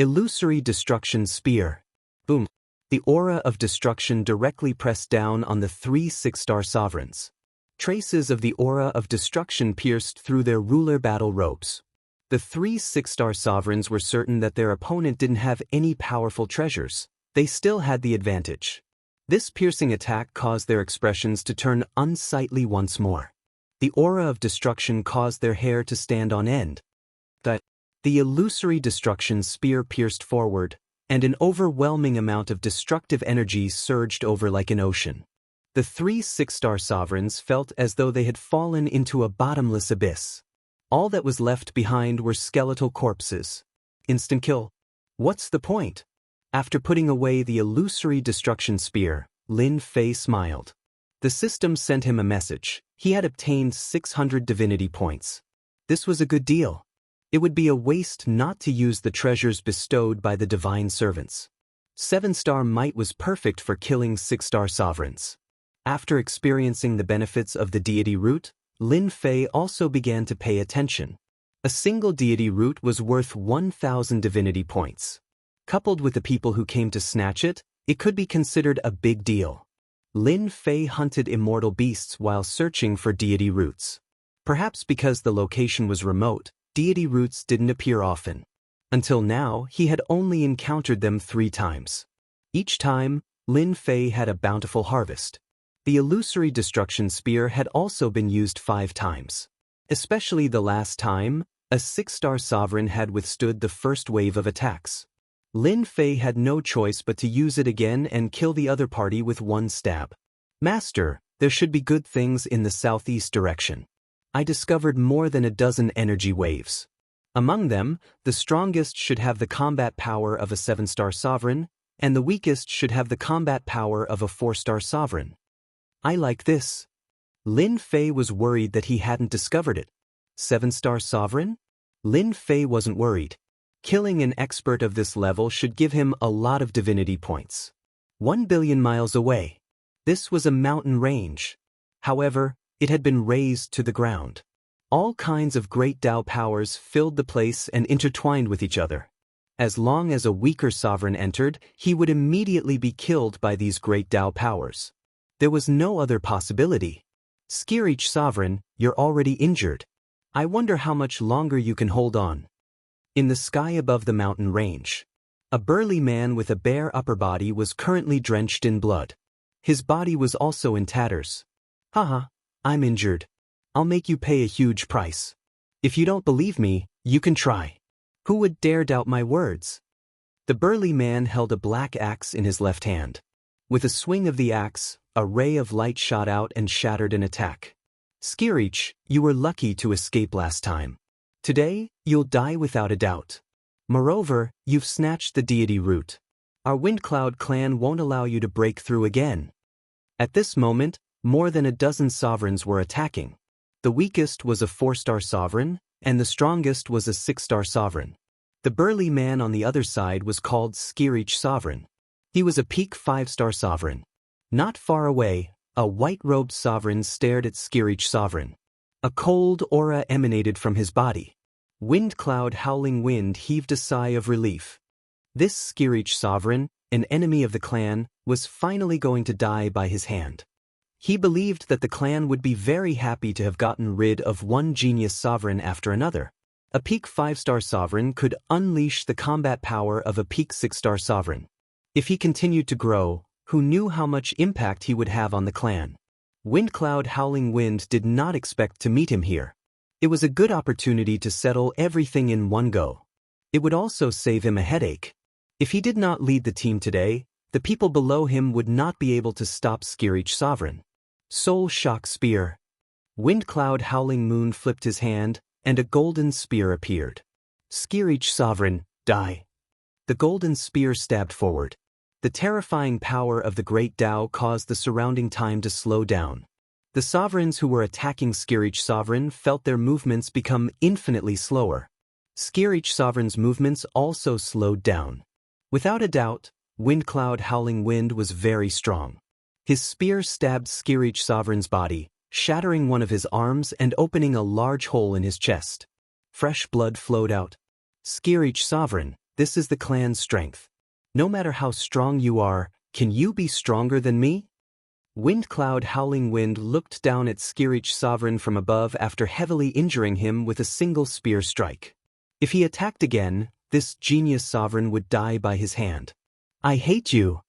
Illusory Destruction Spear. Boom. The aura of destruction directly pressed down on the 3 6-star sovereigns. Traces of the aura of destruction pierced through their ruler battle robes. The 3 6-star sovereigns were certain that their opponent didn't have any powerful treasures. They still had the advantage. This piercing attack caused their expressions to turn unsightly once more. The aura of destruction caused their hair to stand on end. The illusory destruction spear pierced forward, and an overwhelming amount of destructive energy surged over like an ocean. The 3 6-star sovereigns felt as though they had fallen into a bottomless abyss. All that was left behind were skeletal corpses. Instant kill. What's the point? After putting away the illusory destruction spear, Lin Fei smiled. The system sent him a message. He had obtained 600 divinity points. This was a good deal. It would be a waste not to use the treasures bestowed by the divine servants. 7-star might was perfect for killing 6-star sovereigns. After experiencing the benefits of the deity root, Lin Fei also began to pay attention. A single deity root was worth 1,000 divinity points. Coupled with the people who came to snatch it, it could be considered a big deal. Lin Fei hunted immortal beasts while searching for deity roots. Perhaps because the location was remote, deity roots didn't appear often. Until now, he had only encountered them 3 times. Each time, Lin Fei had a bountiful harvest. The illusory destruction spear had also been used 5 times. Especially the last time, a 6-star sovereign had withstood the first wave of attacks. Lin Fei had no choice but to use it again and kill the other party with 1 stab. Master, there should be good things in the southeast direction. I discovered more than a dozen energy waves. Among them, the strongest should have the combat power of a 7-star sovereign, and the weakest should have the combat power of a 4-star sovereign. I like this. Lin Fei was worried that he hadn't discovered it. 7-star sovereign? Lin Fei wasn't worried. Killing an expert of this level should give him a lot of divinity points. 1 billion miles away. This was a mountain range. However, it had been razed to the ground. All kinds of great Dao powers filled the place and intertwined with each other. As long as a weaker sovereign entered, he would immediately be killed by these great Dao powers. There was no other possibility. Skirich sovereign, you're already injured. I wonder how much longer you can hold on. In the sky above the mountain range, a burly man with a bare upper body was currently drenched in blood. His body was also in tatters. Haha, I'm injured. I'll make you pay a huge price. If you don't believe me, you can try. Who would dare doubt my words? The burly man held a black axe in his left hand. With a swing of the axe, a ray of light shot out and shattered an attack. Skirich, you were lucky to escape last time. Today, you'll die without a doubt. Moreover, you've snatched the deity root. Our Windcloud clan won't allow you to break through again. At this moment, more than a dozen sovereigns were attacking. The weakest was a 4-star sovereign, and the strongest was a 6-star sovereign. The burly man on the other side was called Skirich sovereign. He was a peak 5-star sovereign. Not far away, a white-robed sovereign stared at Skirich sovereign. A cold aura emanated from his body. Windcloud Howling Wind heaved a sigh of relief. This Skirich sovereign, an enemy of the clan, was finally going to die by his hand. He believed that the clan would be very happy to have gotten rid of one genius sovereign after another. A peak 5-star sovereign could unleash the combat power of a peak 6-star sovereign. If he continued to grow, who knew how much impact he would have on the clan? Windcloud Howling Wind did not expect to meet him here. It was a good opportunity to settle everything in one go. It would also save him a headache. If he did not lead the team today, the people below him would not be able to stop Skirich sovereign. Soul Shock Spear. Windcloud Howling Moon flipped his hand, and a golden spear appeared. Skirich sovereign, die. The golden spear stabbed forward. The terrifying power of the great Dao caused the surrounding time to slow down. The sovereigns who were attacking Skirich sovereign felt their movements become infinitely slower. Skirich sovereign's movements also slowed down. Without a doubt, Windcloud Howling Wind was very strong. His spear stabbed Skirich sovereign's body, shattering one of his arms and opening a large hole in his chest. Fresh blood flowed out. Skirich sovereign, this is the clan's strength. No matter how strong you are, can you be stronger than me? Windcloud Howling Wind looked down at Skirich sovereign from above after heavily injuring him with a single spear strike. If he attacked again, this genius sovereign would die by his hand. I hate you.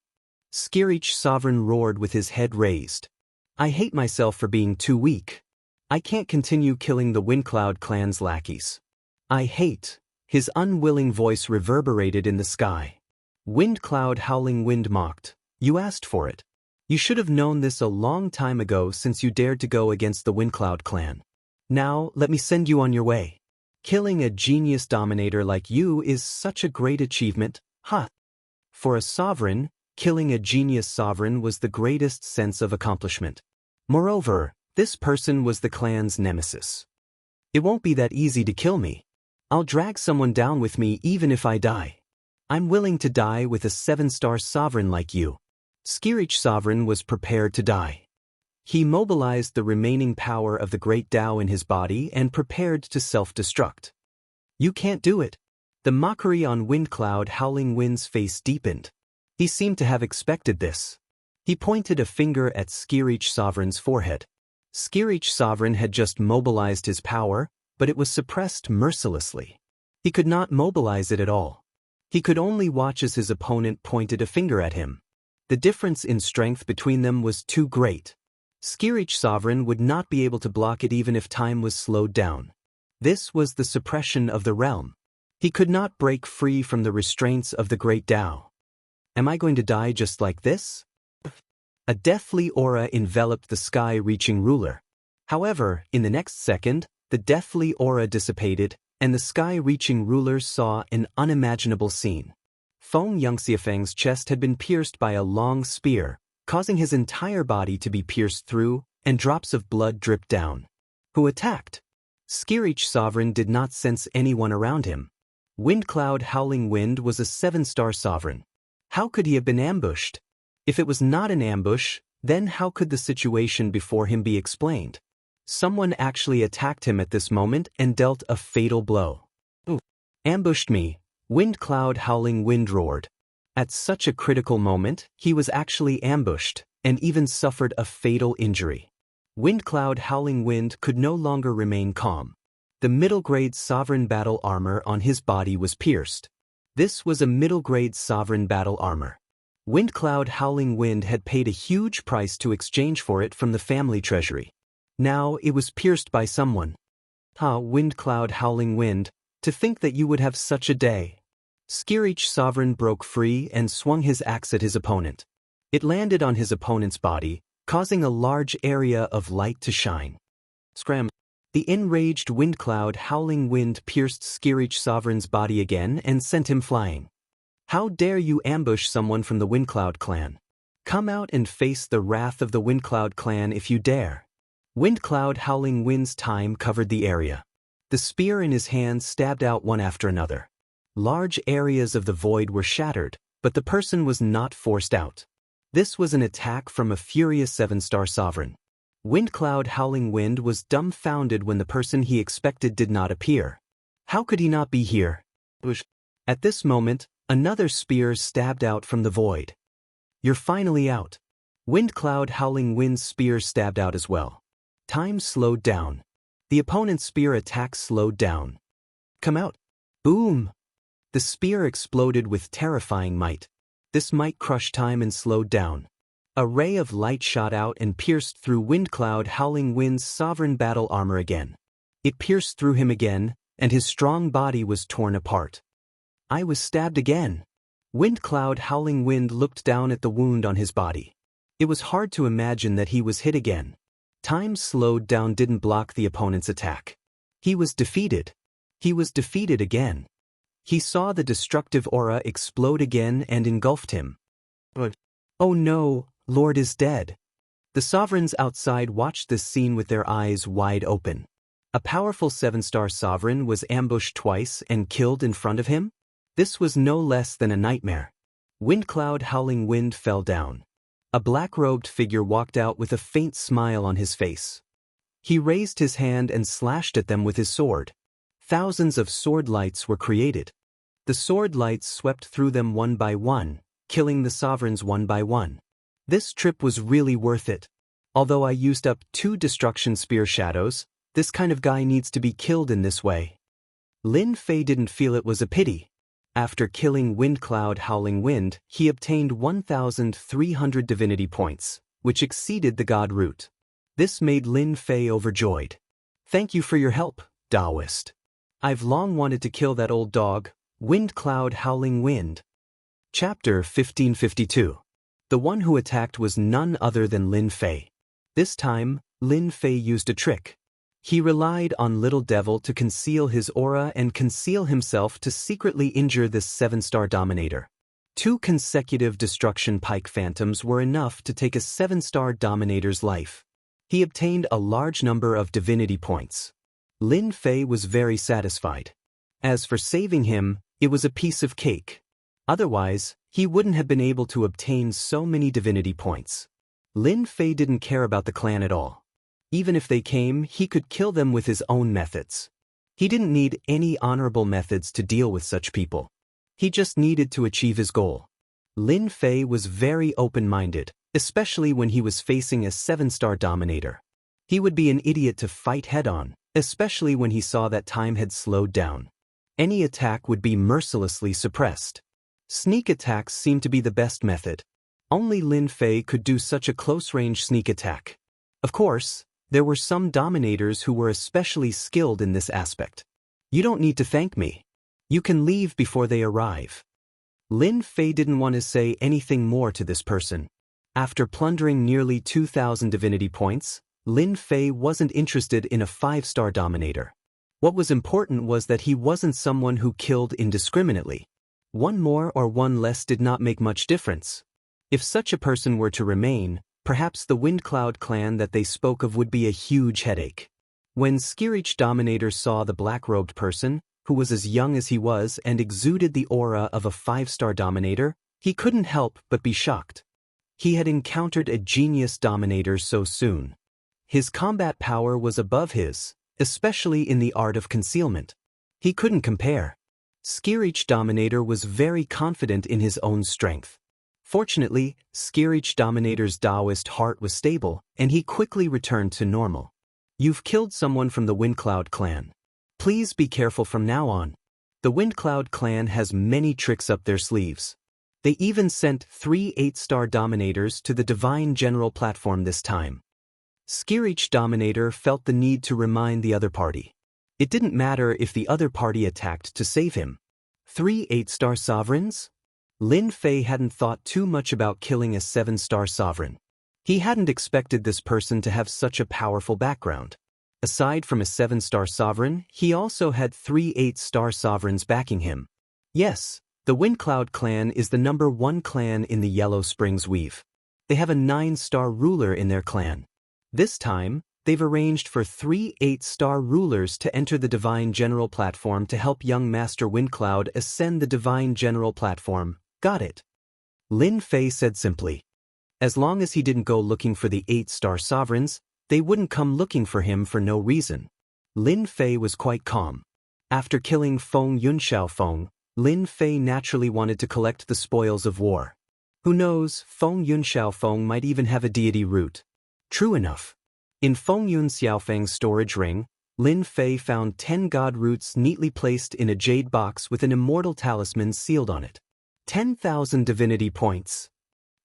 Skirich sovereign roared with his head raised. I hate myself for being too weak. I can't continue killing the Windcloud clan's lackeys. I hate. His unwilling voice reverberated in the sky. Windcloud Howling Wind mocked. You asked for it. You should have known this a long time ago since you dared to go against the Windcloud clan. Now, let me send you on your way. Killing a genius dominator like you is such a great achievement, huh? For a sovereign, killing a genius sovereign was the greatest sense of accomplishment. Moreover, this person was the clan's nemesis. It won't be that easy to kill me. I'll drag someone down with me even if I die. I'm willing to die with a 7-star sovereign like you. Skirich sovereign was prepared to die. He mobilized the remaining power of the great Dao in his body and prepared to self-destruct. You can't do it. The mockery on Windcloud Howling Wind's face deepened. He seemed to have expected this. He pointed a finger at Skirich sovereign's forehead. Skirich sovereign had just mobilized his power, but it was suppressed mercilessly. He could not mobilize it at all. He could only watch as his opponent pointed a finger at him. The difference in strength between them was too great. Skirich sovereign would not be able to block it even if time was slowed down. This was the suppression of the realm. He could not break free from the restraints of the great Dao. Am I going to die just like this? A deathly aura enveloped the sky-reaching ruler. However, in the next second, the deathly aura dissipated, and the sky-reaching rulers saw an unimaginable scene. Feng Yangxiafeng's chest had been pierced by a long spear, causing his entire body to be pierced through, and drops of blood dripped down. Who attacked? Skirich Sovereign did not sense anyone around him. Windcloud Howling Wind was a 7-star sovereign. How could he have been ambushed? If it was not an ambush, then how could the situation before him be explained? Someone actually attacked him at this moment and dealt a fatal blow. Ooh. Ambushed me, Windcloud Howling Wind roared. At such a critical moment, he was actually ambushed, and even suffered a fatal injury. Windcloud Howling Wind could no longer remain calm. The middle-grade sovereign battle armor on his body was pierced. This was a middle-grade sovereign battle armor. Windcloud Howling Wind had paid a huge price to exchange for it from the family treasury. Now it was pierced by someone. Windcloud Howling Wind, to think that you would have such a day. Skirich Sovereign broke free and swung his axe at his opponent. It landed on his opponent's body, causing a large area of light to shine. Scram! The enraged Windcloud Howling Wind pierced Skirich Sovereign's body again and sent him flying. How dare you ambush someone from the Windcloud clan? Come out and face the wrath of the Windcloud clan if you dare. Windcloud Howling Wind's time covered the area. The spear in his hand stabbed out one after another. Large areas of the void were shattered, but the person was not forced out. This was an attack from a furious 7-star sovereign. Windcloud Howling Wind was dumbfounded when the person he expected did not appear. How could he not be here? At this moment, another spear stabbed out from the void. You're finally out. Windcloud Howling Wind's spear stabbed out as well. Time slowed down. The opponent's spear attack slowed down. Come out. Boom! The spear exploded with terrifying might. This might crushed time and slowed down. A ray of light shot out and pierced through Windcloud Howling Wind's sovereign battle armor again. It pierced through him again, and his strong body was torn apart. I was stabbed again. Windcloud Howling Wind looked down at the wound on his body. It was hard to imagine that he was hit again. Time slowed down didn't block the opponent's attack. He was defeated. He was defeated again. He saw the destructive aura explode again and engulfed him. Oh no, Lord is dead. The sovereigns outside watched this scene with their eyes wide open. A powerful 7-star sovereign was ambushed twice and killed in front of him? This was no less than a nightmare. Windcloud Howling Wind fell down. A black-robed figure walked out with a faint smile on his face. He raised his hand and slashed at them with his sword. Thousands of sword lights were created. The sword lights swept through them one by one, killing the sovereigns one by one. This trip was really worth it. Although I used up 2 destruction spear shadows, this kind of guy needs to be killed in this way. Lin Fei didn't feel it was a pity. After killing Windcloud Howling Wind, he obtained 1,300 divinity points, which exceeded the god root. This made Lin Fei overjoyed. Thank you for your help, Daoist. I've long wanted to kill that old dog, Windcloud Howling Wind. Chapter 1552. The one who attacked was none other than Lin Fei. This time, Lin Fei used a trick. He relied on Little Devil to conceal his aura and conceal himself to secretly injure this 7-star dominator. 2 consecutive destruction pike phantoms were enough to take a 7-star dominator's life. He obtained a large number of divinity points. Lin Fei was very satisfied. As for saving him, it was a piece of cake. Otherwise, he wouldn't have been able to obtain so many divinity points. Lin Fei didn't care about the clan at all. Even if they came, he could kill them with his own methods. He didn't need any honorable methods to deal with such people. He just needed to achieve his goal. Lin Fei was very open-minded, especially when he was facing a 7-star dominator. He would be an idiot to fight head-on, especially when he saw that time had slowed down. Any attack would be mercilessly suppressed. Sneak attacks seemed to be the best method. Only Lin Fei could do such a close-range sneak attack. Of course, there were some dominators who were especially skilled in this aspect. You don't need to thank me. You can leave before they arrive. Lin Fei didn't want to say anything more to this person. After plundering nearly 2,000 divinity points, Lin Fei wasn't interested in a 5-star dominator. What was important was that he wasn't someone who killed indiscriminately. One more or one less did not make much difference. If such a person were to remain, perhaps the Windcloud clan that they spoke of would be a huge headache. When Skirich Dominator saw the black-robed person, who was as young as he was and exuded the aura of a 5-star dominator, he couldn't help but be shocked. He had encountered a genius dominator so soon. His combat power was above his, especially in the art of concealment. He couldn't compare. Skirich Dominator was very confident in his own strength. Fortunately, Skirich Dominator's Daoist heart was stable, and he quickly returned to normal. You've killed someone from the Windcloud clan. Please be careful from now on. The Windcloud clan has many tricks up their sleeves. They even sent 3 8-star dominators to the Divine General platform this time. Skirich Dominator felt the need to remind the other party. It didn't matter if the other party attacked to save him. 3 8-star sovereigns? Lin Fei hadn't thought too much about killing a 7-star sovereign. He hadn't expected this person to have such a powerful background. Aside from a 7-star sovereign, he also had 3 8-star sovereigns backing him. Yes, the Windcloud clan is the #1 clan in the Yellow Springs Weave. They have a 9-star ruler in their clan. This time, they've arranged for 3 8-star rulers to enter the Divine General platform to help young Master Windcloud ascend the Divine General platform. Got it? Lin Fei said simply. As long as he didn't go looking for the 8-star sovereigns, they wouldn't come looking for him for no reason. Lin Fei was quite calm. After killing Feng Yunxiao Feng, Lin Fei naturally wanted to collect the spoils of war. Who knows, Feng Yunxiao Feng might even have a deity root. True enough. In Feng Yun Xiaofeng's storage ring, Lin Fei found 10 god roots neatly placed in a jade box with an immortal talisman sealed on it. 10,000 divinity points.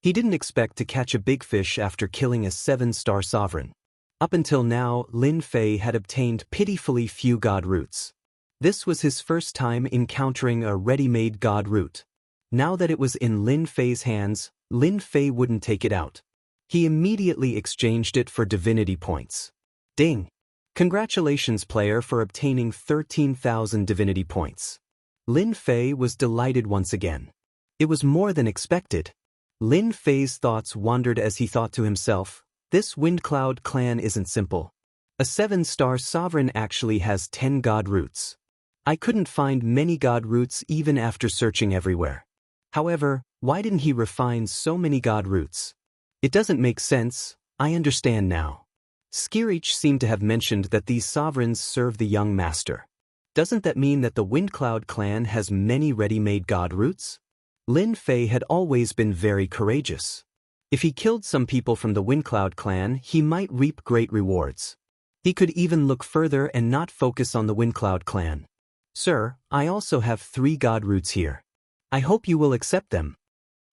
He didn't expect to catch a big fish after killing a 7-star sovereign. Up until now, Lin Fei had obtained pitifully few god roots. This was his first time encountering a ready-made god root. Now that it was in Lin Fei's hands, Lin Fei wouldn't take it out. He immediately exchanged it for divinity points. Ding! Congratulations, player, for obtaining 13,000 divinity points. Lin Fei was delighted once again. It was more than expected. Lin Fei's thoughts wandered as he thought to himself, this Windcloud clan isn't simple. A 7-star sovereign actually has 10 god roots. I couldn't find many god roots even after searching everywhere. However, why didn't he refine so many god roots? It doesn't make sense. I understand now. Skirich seemed to have mentioned that these sovereigns serve the young master. Doesn't that mean that the Windcloud clan has many ready-made god roots? Lin Fei had always been very courageous. If he killed some people from the Windcloud clan, he might reap great rewards. He could even look further and not focus on the Windcloud clan. Sir, I also have 3 god roots here. I hope you will accept them.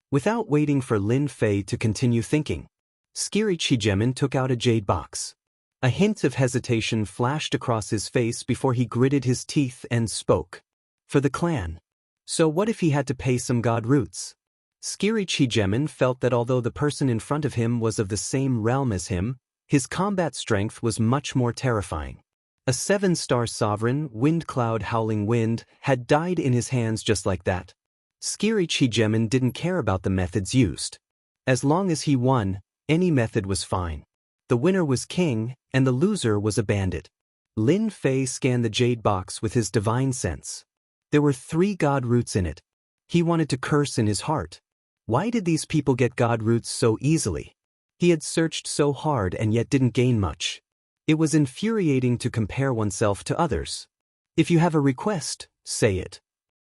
Without waiting for Lin Fei to continue thinking, Skirich Higemin took out a jade box. A hint of hesitation flashed across his face before he gritted his teeth and spoke. For the clan. So what if he had to pay some god roots? Skirich Higemin felt that although the person in front of him was of the same realm as him, his combat strength was much more terrifying. A 7-star sovereign, Windcloud Howling Wind, had died in his hands just like that. Skirich Higemin didn't care about the methods used. As long as he won, any method was fine. The winner was king, and the loser was a bandit. Lin Fei scanned the jade box with his divine sense. There were 3 god roots in it. He wanted to curse in his heart. Why did these people get god roots so easily? He had searched so hard and yet didn't gain much. It was infuriating to compare oneself to others. If you have a request, say it.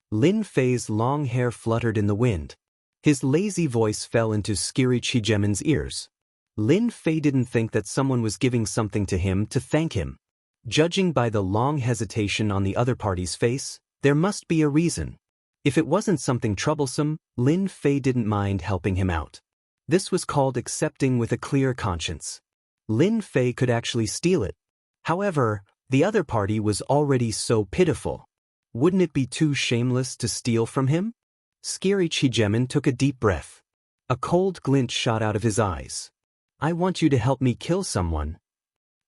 Lin Fei's long hair fluttered in the wind. His lazy voice fell into Skirich Higemin's ears. Lin Fei didn't think that someone was giving something to him to thank him. Judging by the long hesitation on the other party's face, there must be a reason. If it wasn't something troublesome, Lin Fei didn't mind helping him out. This was called accepting with a clear conscience. Lin Fei could actually steal it. However, the other party was already so pitiful. Wouldn't it be too shameless to steal from him? Skirich Higemin took a deep breath. A cold glint shot out of his eyes. I want you to help me kill someone.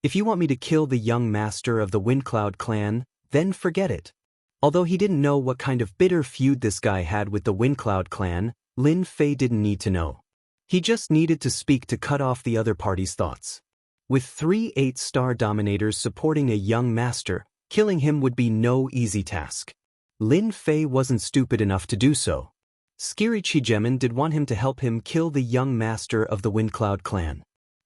If you want me to kill the young master of the Windcloud clan, then forget it. Although he didn't know what kind of bitter feud this guy had with the Windcloud clan, Lin Fei didn't need to know. He just needed to speak to cut off the other party's thoughts. With 3 8-star dominators supporting a young master, killing him would be no easy task. Lin Fei wasn't stupid enough to do so. Scary Chigemin did want him to help him kill the young master of the Windcloud clan.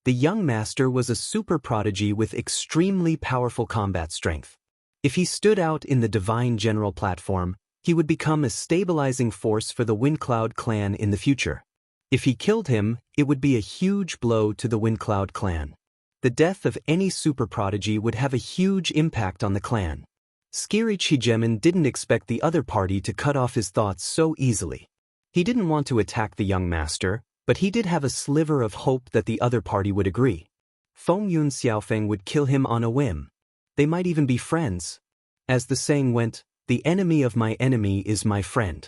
The young master was a super prodigy with extremely powerful combat strength. If he stood out in the Divine General platform, he would become a stabilizing force for the Windcloud clan in the future. If he killed him, it would be a huge blow to the Windcloud clan. The death of any super prodigy would have a huge impact on the clan. Scary Chigemin didn't expect the other party to cut off his thoughts so easily. He didn't want to attack the young master, but he did have a sliver of hope that the other party would agree. Feng Yun Xiaofeng would kill him on a whim. They might even be friends. As the saying went, the enemy of my enemy is my friend.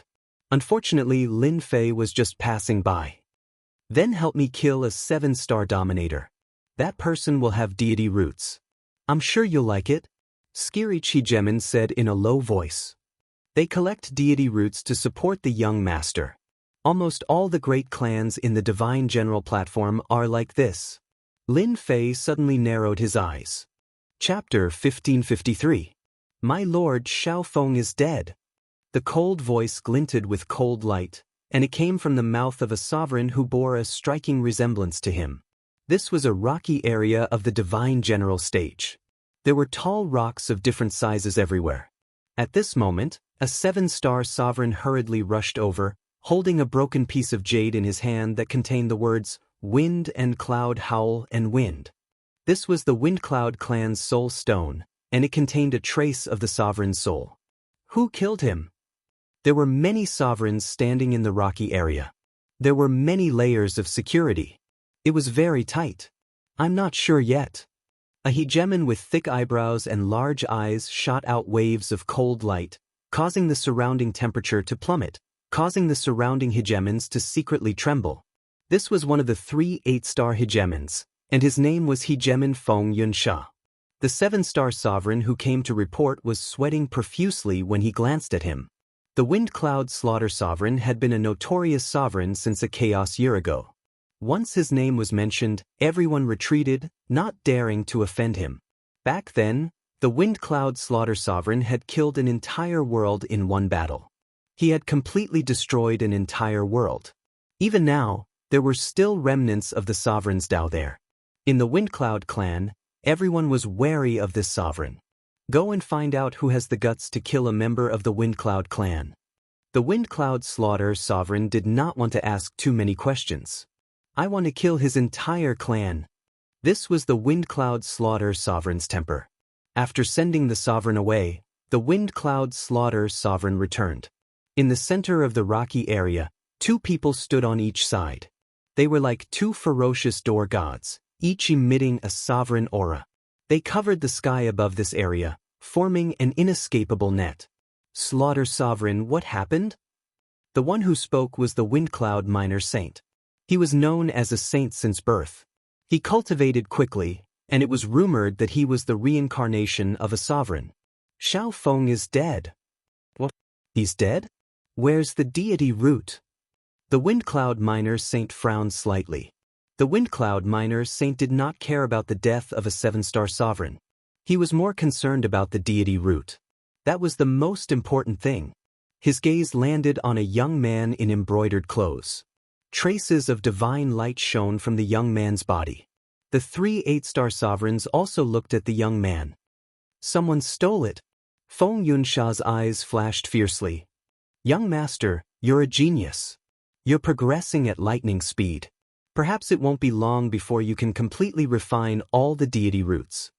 Unfortunately, Lin Fei was just passing by. Then help me kill a 7-star dominator. That person will have deity roots. I'm sure you'll like it, Scary Chigemin said in a low voice. They collect deity roots to support the young master. Almost all the great clans in the Divine General platform are like this. Lin Fei suddenly narrowed his eyes. Chapter 1553. My lord Xiaofeng is dead. The cold voice glinted with cold light, and it came from the mouth of a sovereign who bore a striking resemblance to him. This was a rocky area of the Divine General stage. There were tall rocks of different sizes everywhere. At this moment, a 7-star sovereign hurriedly rushed over, holding a broken piece of jade in his hand that contained the words, Wind and Cloud Howl and Wind. This was the Windcloud clan's soul stone, and it contained a trace of the sovereign's soul. Who killed him? There were many sovereigns standing in the rocky area. There were many layers of security. It was very tight. I'm not sure yet. A hegemon with thick eyebrows and large eyes shot out waves of cold light, causing the surrounding temperature to plummet, causing the surrounding hegemons to secretly tremble. This was one of the 3 8-star hegemons, and his name was Hegemon Feng Yunsha. The 7-star sovereign who came to report was sweating profusely when he glanced at him. The Windcloud Slaughter Sovereign had been a notorious sovereign since a chaos year ago. Once his name was mentioned, everyone retreated, not daring to offend him. Back then, the Windcloud Slaughter Sovereign had killed an entire world in one battle. He had completely destroyed an entire world. Even now, there were still remnants of the sovereign's Dao there. In the Windcloud clan, everyone was wary of this sovereign. Go and find out who has the guts to kill a member of the Windcloud clan. The Windcloud Slaughter Sovereign did not want to ask too many questions. I want to kill his entire clan. This was the Windcloud Slaughter Sovereign's temper. After sending the sovereign away, the Windcloud Slaughter Sovereign returned. In the center of the rocky area, 2 people stood on each side. They were like 2 ferocious door gods, each emitting a sovereign aura. They covered the sky above this area, forming an inescapable net. Slaughter Sovereign, what happened? The one who spoke was the Windcloud Minor Saint. He was known as a saint since birth. He cultivated quickly, and it was rumored that he was the reincarnation of a sovereign. Xiaofeng is dead. What? He's dead? Where's the deity root? The Windcloud Minor Saint frowned slightly. The Windcloud Minor Saint did not care about the death of a 7-star sovereign. He was more concerned about the deity root. That was the most important thing. His gaze landed on a young man in embroidered clothes. Traces of divine light shone from the young man's body. The 3 8-star sovereigns also looked at the young man. Someone stole it. Feng Yunsha's eyes flashed fiercely. Young master, you're a genius. You're progressing at lightning speed. Perhaps it won't be long before you can completely refine all the deity roots.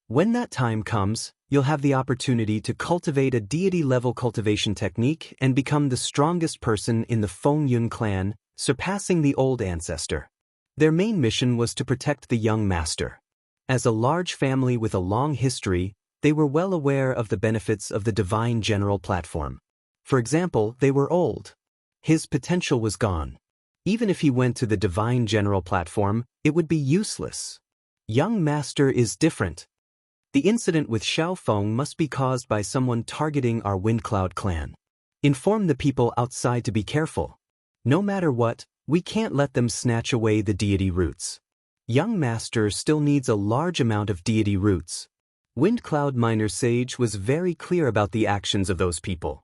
When that time comes, you'll have the opportunity to cultivate a deity-level cultivation technique and become the strongest person in the Feng Yun clan, surpassing the old ancestor. Their main mission was to protect the young master. As a large family with a long history, they were well aware of the benefits of the Divine General platform. For example, they were old. His potential was gone. Even if he went to the Divine General platform, it would be useless. Young master is different. The incident with Xiaofeng must be caused by someone targeting our Windcloud clan. Inform the people outside to be careful. No matter what, we can't let them snatch away the deity roots. Young master still needs a large amount of deity roots. Windcloud Minor Sage was very clear about the actions of those people.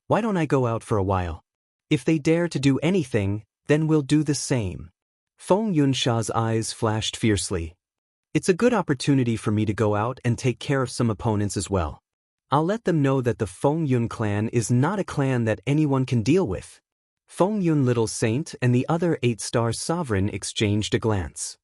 Why don't I go out for a while? If they dare to do anything, then we'll do the same. Feng Yunsha's eyes flashed fiercely. It's a good opportunity for me to go out and take care of some opponents as well. I'll let them know that the Feng Yun clan is not a clan that anyone can deal with. Feng Yun Little Saint and the other 8-star sovereign exchanged a glance.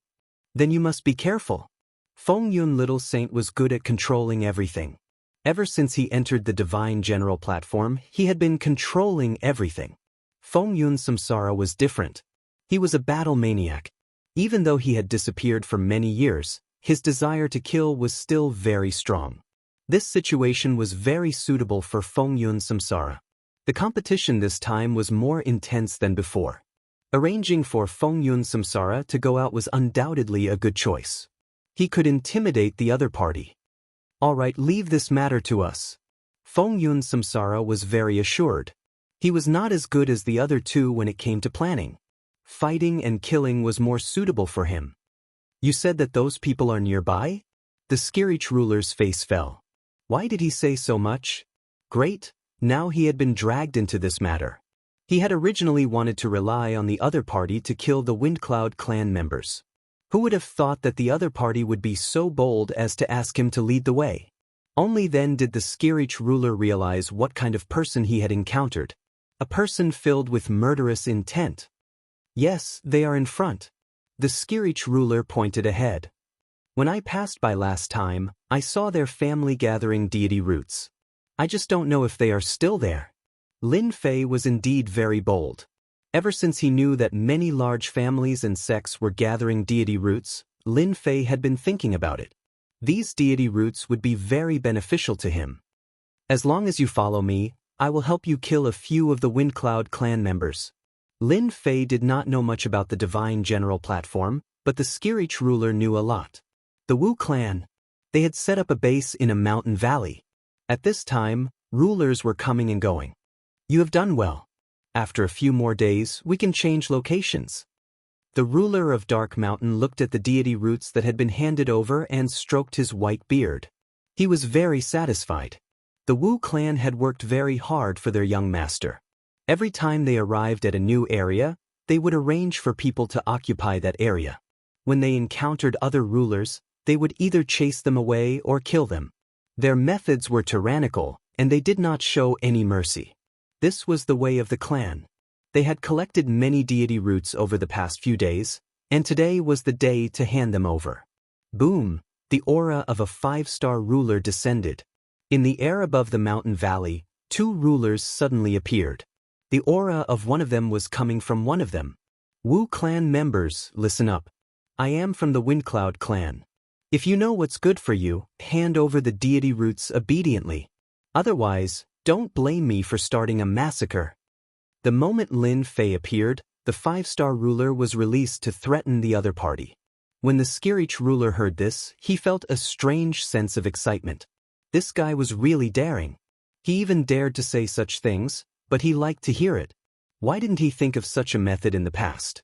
Then you must be careful. Feng Yun Little Saint was good at controlling everything. Ever since he entered the Divine General platform, he had been controlling everything. Feng Yun Samsara was different. He was a battle maniac. Even though he had disappeared for many years, his desire to kill was still very strong. This situation was very suitable for Feng Yun Samsara. The competition this time was more intense than before. Arranging for Feng Yun Samsara to go out was undoubtedly a good choice. He could intimidate the other party. All right, leave this matter to us. Feng Yun Samsara was very assured. He was not as good as the other two when it came to planning. Fighting and killing was more suitable for him. You said that those people are nearby? The Skirich ruler's face fell. Why did he say so much? Great, now he had been dragged into this matter. He had originally wanted to rely on the other party to kill the Windcloud clan members. Who would have thought that the other party would be so bold as to ask him to lead the way? Only then did the Skirich ruler realize what kind of person he had encountered. A person filled with murderous intent. Yes, they are in front. The Skirich ruler pointed ahead. When I passed by last time, I saw their family gathering deity roots. I just don't know if they are still there. Lin Fei was indeed very bold. Ever since he knew that many large families and sects were gathering deity roots, Lin Fei had been thinking about it. These deity roots would be very beneficial to him. As long as you follow me, I will help you kill a few of the Windcloud clan members. Lin Fei did not know much about the Divine General platform, but the Skirich ruler knew a lot. The Wu clan. They had set up a base in a mountain valley. At this time, rulers were coming and going. You have done well. After a few more days, we can change locations. The ruler of Dark Mountain looked at the deity roots that had been handed over and stroked his white beard. He was very satisfied. The Wu clan had worked very hard for their young master. Every time they arrived at a new area, they would arrange for people to occupy that area. When they encountered other rulers, they would either chase them away or kill them. Their methods were tyrannical, and they did not show any mercy. This was the way of the clan. They had collected many deity roots over the past few days, and today was the day to hand them over. Boom! The aura of a 5-star ruler descended. In the air above the mountain valley, 2 rulers suddenly appeared. The aura of one of them was coming from one of them. Wu clan members, listen up. I am from the Windcloud clan. If you know what's good for you, hand over the deity roots obediently. Otherwise, don't blame me for starting a massacre. The moment Lin Fei appeared, the 5-star ruler was released to threaten the other party. When the Skirich ruler heard this, he felt a strange sense of excitement. This guy was really daring. He even dared to say such things, but he liked to hear it. Why didn't he think of such a method in the past?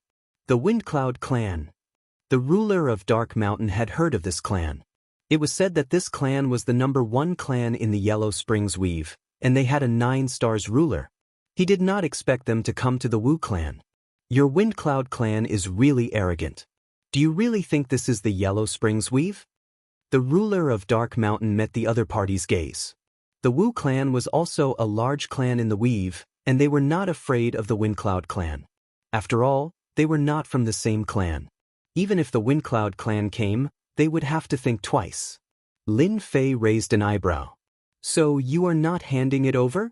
The Windcloud clan. The ruler of Dark Mountain had heard of this clan. It was said that this clan was the #1 clan in the Yellow Springs Weave, and they had a 9-stars ruler. He did not expect them to come to the Wu clan. Your Windcloud clan is really arrogant. Do you really think this is the Yellow Springs Weave? The ruler of Dark Mountain met the other party's gaze. The Wu clan was also a large clan in the Weave, and they were not afraid of the Windcloud clan. After all, they were not from the same clan. Even if the Windcloud clan came, they would have to think twice. Lin Fei raised an eyebrow. So you are not handing it over?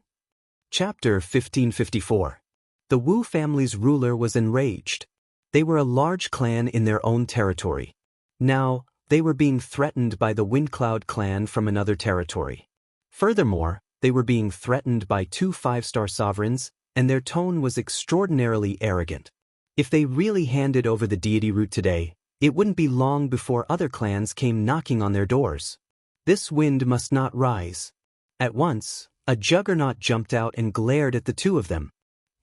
Chapter 1554. The Wu family's ruler was enraged. They were a large clan in their own territory. Now, they were being threatened by the Windcloud clan from another territory. Furthermore, they were being threatened by 2 5-star sovereigns, and their tone was extraordinarily arrogant. If they really handed over the deity root today, It wouldn't be long before other clans came knocking on their doors. This wind must not rise. At once, a juggernaut jumped out and glared at the two of them.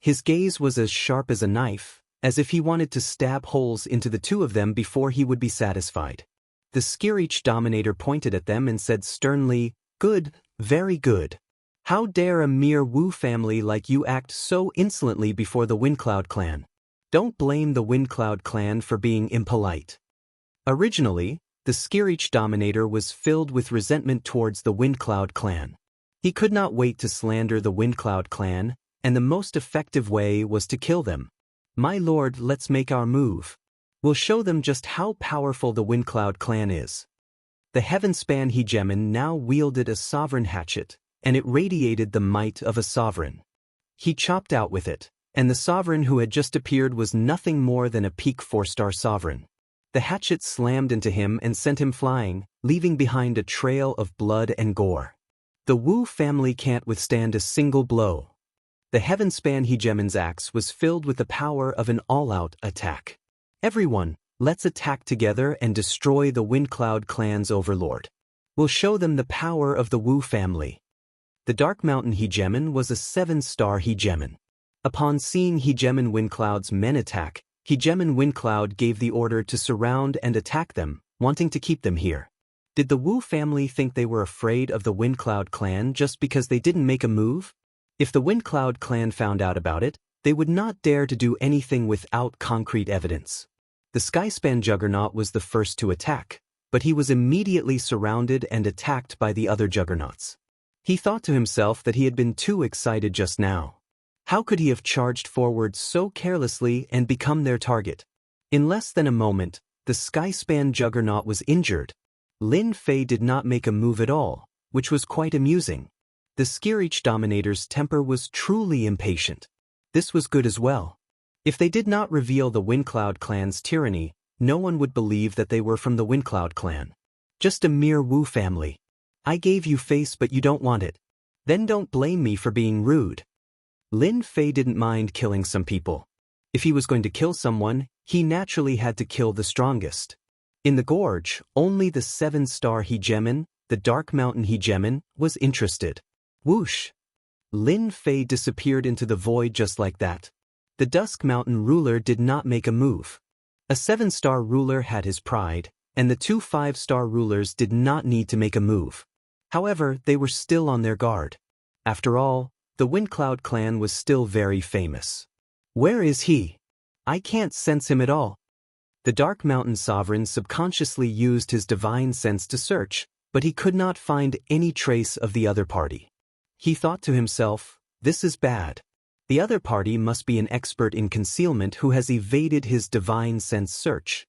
His gaze was as sharp as a knife, as if he wanted to stab holes into the two of them before he would be satisfied. The Skirich Dominator pointed at them and said sternly, "Good, very good. How dare a mere Wu family like you act so insolently before the Windcloud clan? Don't blame the Windcloud clan for being impolite." Originally, the Skirich Dominator was filled with resentment towards the Windcloud clan. He could not wait to slander the Windcloud clan, and the most effective way was to kill them. "My lord, let's make our move. We'll show them just how powerful the Windcloud clan is." The Heavenspan Hegemon now wielded a sovereign hatchet, and it radiated the might of a sovereign. He chopped out with it, and the sovereign who had just appeared was nothing more than a peak 4-star sovereign. The hatchet slammed into him and sent him flying, leaving behind a trail of blood and gore. The Wu family can't withstand a single blow. The Heavenspan Hegemon's axe was filled with the power of an all-out attack. "Everyone, let's attack together and destroy the Windcloud clan's overlord. We'll show them the power of the Wu family." The Dark Mountain Hegemon was a 7-star Hegemon. Upon seeing Hegemon Windcloud's men attack, Hegemon Windcloud gave the order to surround and attack them, wanting to keep them here. Did the Wu family think they were afraid of the Windcloud clan just because they didn't make a move? If the Windcloud clan found out about it, they would not dare to do anything without concrete evidence. The Skyspan Juggernaut was the first to attack, but he was immediately surrounded and attacked by the other Juggernauts. He thought to himself that he had been too excited just now. How could he have charged forward so carelessly and become their target? In less than a moment, the Skyspan Juggernaut was injured. Lin Fei did not make a move at all, which was quite amusing. The Skirich Dominator's temper was truly impatient. This was good as well. If they did not reveal the Windcloud clan's tyranny, no one would believe that they were from the Windcloud clan. Just a mere Wu family. I gave you face but you don't want it. Then don't blame me for being rude. Lin Fei didn't mind killing some people. If he was going to kill someone, he naturally had to kill the strongest. In the gorge, only the 7-star Hegemon, the Dark Mountain Hegemon, was interested. Whoosh! Lin Fei disappeared into the void just like that. The Dusk Mountain ruler did not make a move. A 7-star ruler had his pride, and the 2 5-star rulers did not need to make a move. However, they were still on their guard. After all, the Windcloud clan was still very famous. Where is he? I can't sense him at all. The Dark Mountain Sovereign subconsciously used his divine sense to search, but he could not find any trace of the other party. He thought to himself, this is bad. The other party must be an expert in concealment who has evaded his divine sense search.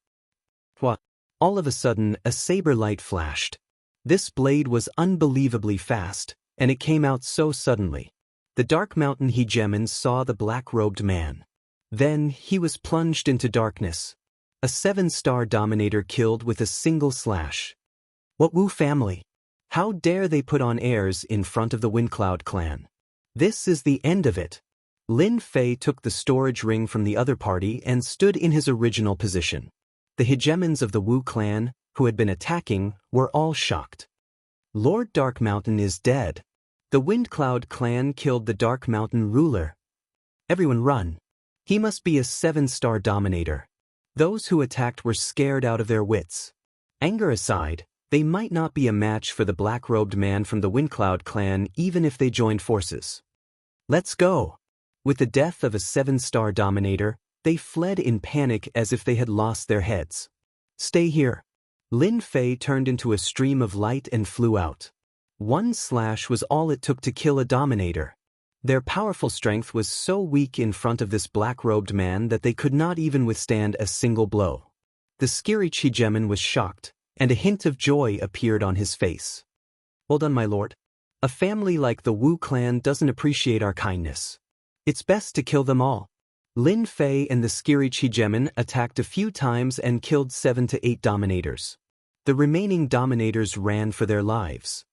What? All of a sudden, a saber light flashed. This blade was unbelievably fast, and it came out so suddenly. The Dark Mountain Hegemon saw the black-robed man. Then he was plunged into darkness. A 7-star Dominator killed with a single slash. What Wu family? How dare they put on airs in front of the Windcloud clan? This is the end of it. Lin Fei took the storage ring from the other party and stood in his original position. The hegemons of the Wu clan, who had been attacking, were all shocked. Lord Dark Mountain is dead. The Windcloud clan killed the Dark Mountain ruler. Everyone run. He must be a 7-star Dominator. Those who attacked were scared out of their wits. Anger aside, they might not be a match for the black-robed man from the Windcloud clan even if they joined forces. Let's go. With the death of a 7-star Dominator, they fled in panic as if they had lost their heads. Stay here. Lin Fei turned into a stream of light and flew out. One slash was all it took to kill a Dominator. Their powerful strength was so weak in front of this black-robed man that they could not even withstand a single blow. The Skirich Hegemon was shocked, and a hint of joy appeared on his face. Well done, my lord. A family like the Wu clan doesn't appreciate our kindness. It's best to kill them all. Lin Fei and the Skirich Hegemon attacked a few times and killed 7 to 8 Dominators. The remaining Dominators ran for their lives.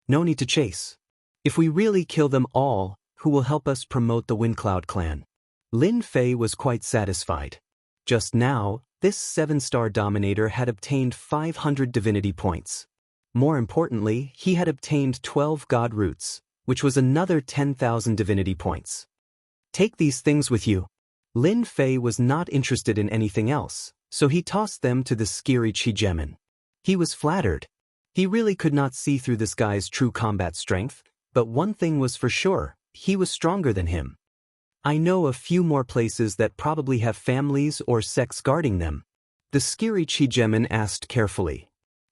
No need to chase. If we really kill them all, who will help us promote the Windcloud clan? Lin Fei was quite satisfied. Just now, This 7-star Dominator had obtained 500 divinity points. More importantly, he had obtained 12 God Roots, which was another 10,000 divinity points. Take these things with you. Lin Fei was not interested in anything else, so he tossed them to the scary Xigemin. He was flattered. He really could not see through this guy's true combat strength, but one thing was for sure, he was stronger than him. I know a few more places that probably have families or sects guarding them. The scary Xigemin asked carefully.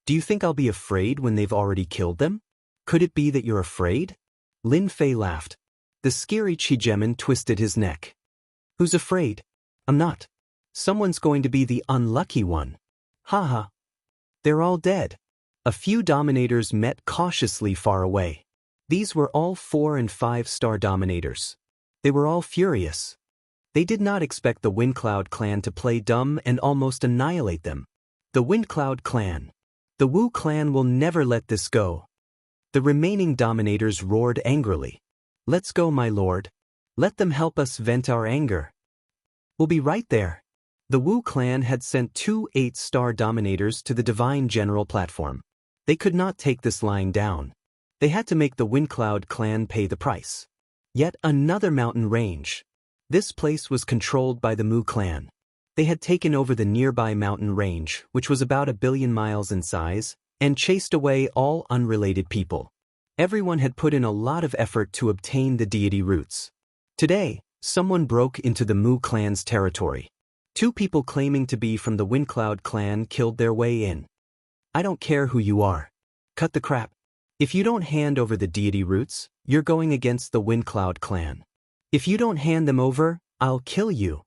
Do you think I'll be afraid when they've already killed them? Could it be that you're afraid? Lin Fei laughed. The scary Xigemin twisted his neck. Who's afraid? I'm not. Someone's going to be the unlucky one. Haha. They're all dead. A few Dominators met cautiously far away. These were all 4- and 5-star Dominators. They were all furious. They did not expect the Windcloud clan to play dumb and almost annihilate them. The Windcloud clan. The Wu clan will never let this go. The remaining Dominators roared angrily. Let's go, my lord. Let them help us vent our anger. We'll be right there. The Wu clan had sent 2 8-star Dominators to the Divine General platform. They could not take this lying down. They had to make the Windcloud clan pay the price. Yet another mountain range. This place was controlled by the Mu clan. They had taken over the nearby mountain range, which was about 1 billion miles in size, and chased away all unrelated people. Everyone had put in a lot of effort to obtain the deity roots. Today, someone broke into the Mu clan's territory. 2 people claiming to be from the Windcloud clan killed their way in. I don't care who you are. Cut the crap. If you don't hand over the deity roots, you're going against the Windcloud clan. If you don't hand them over, I'll kill you.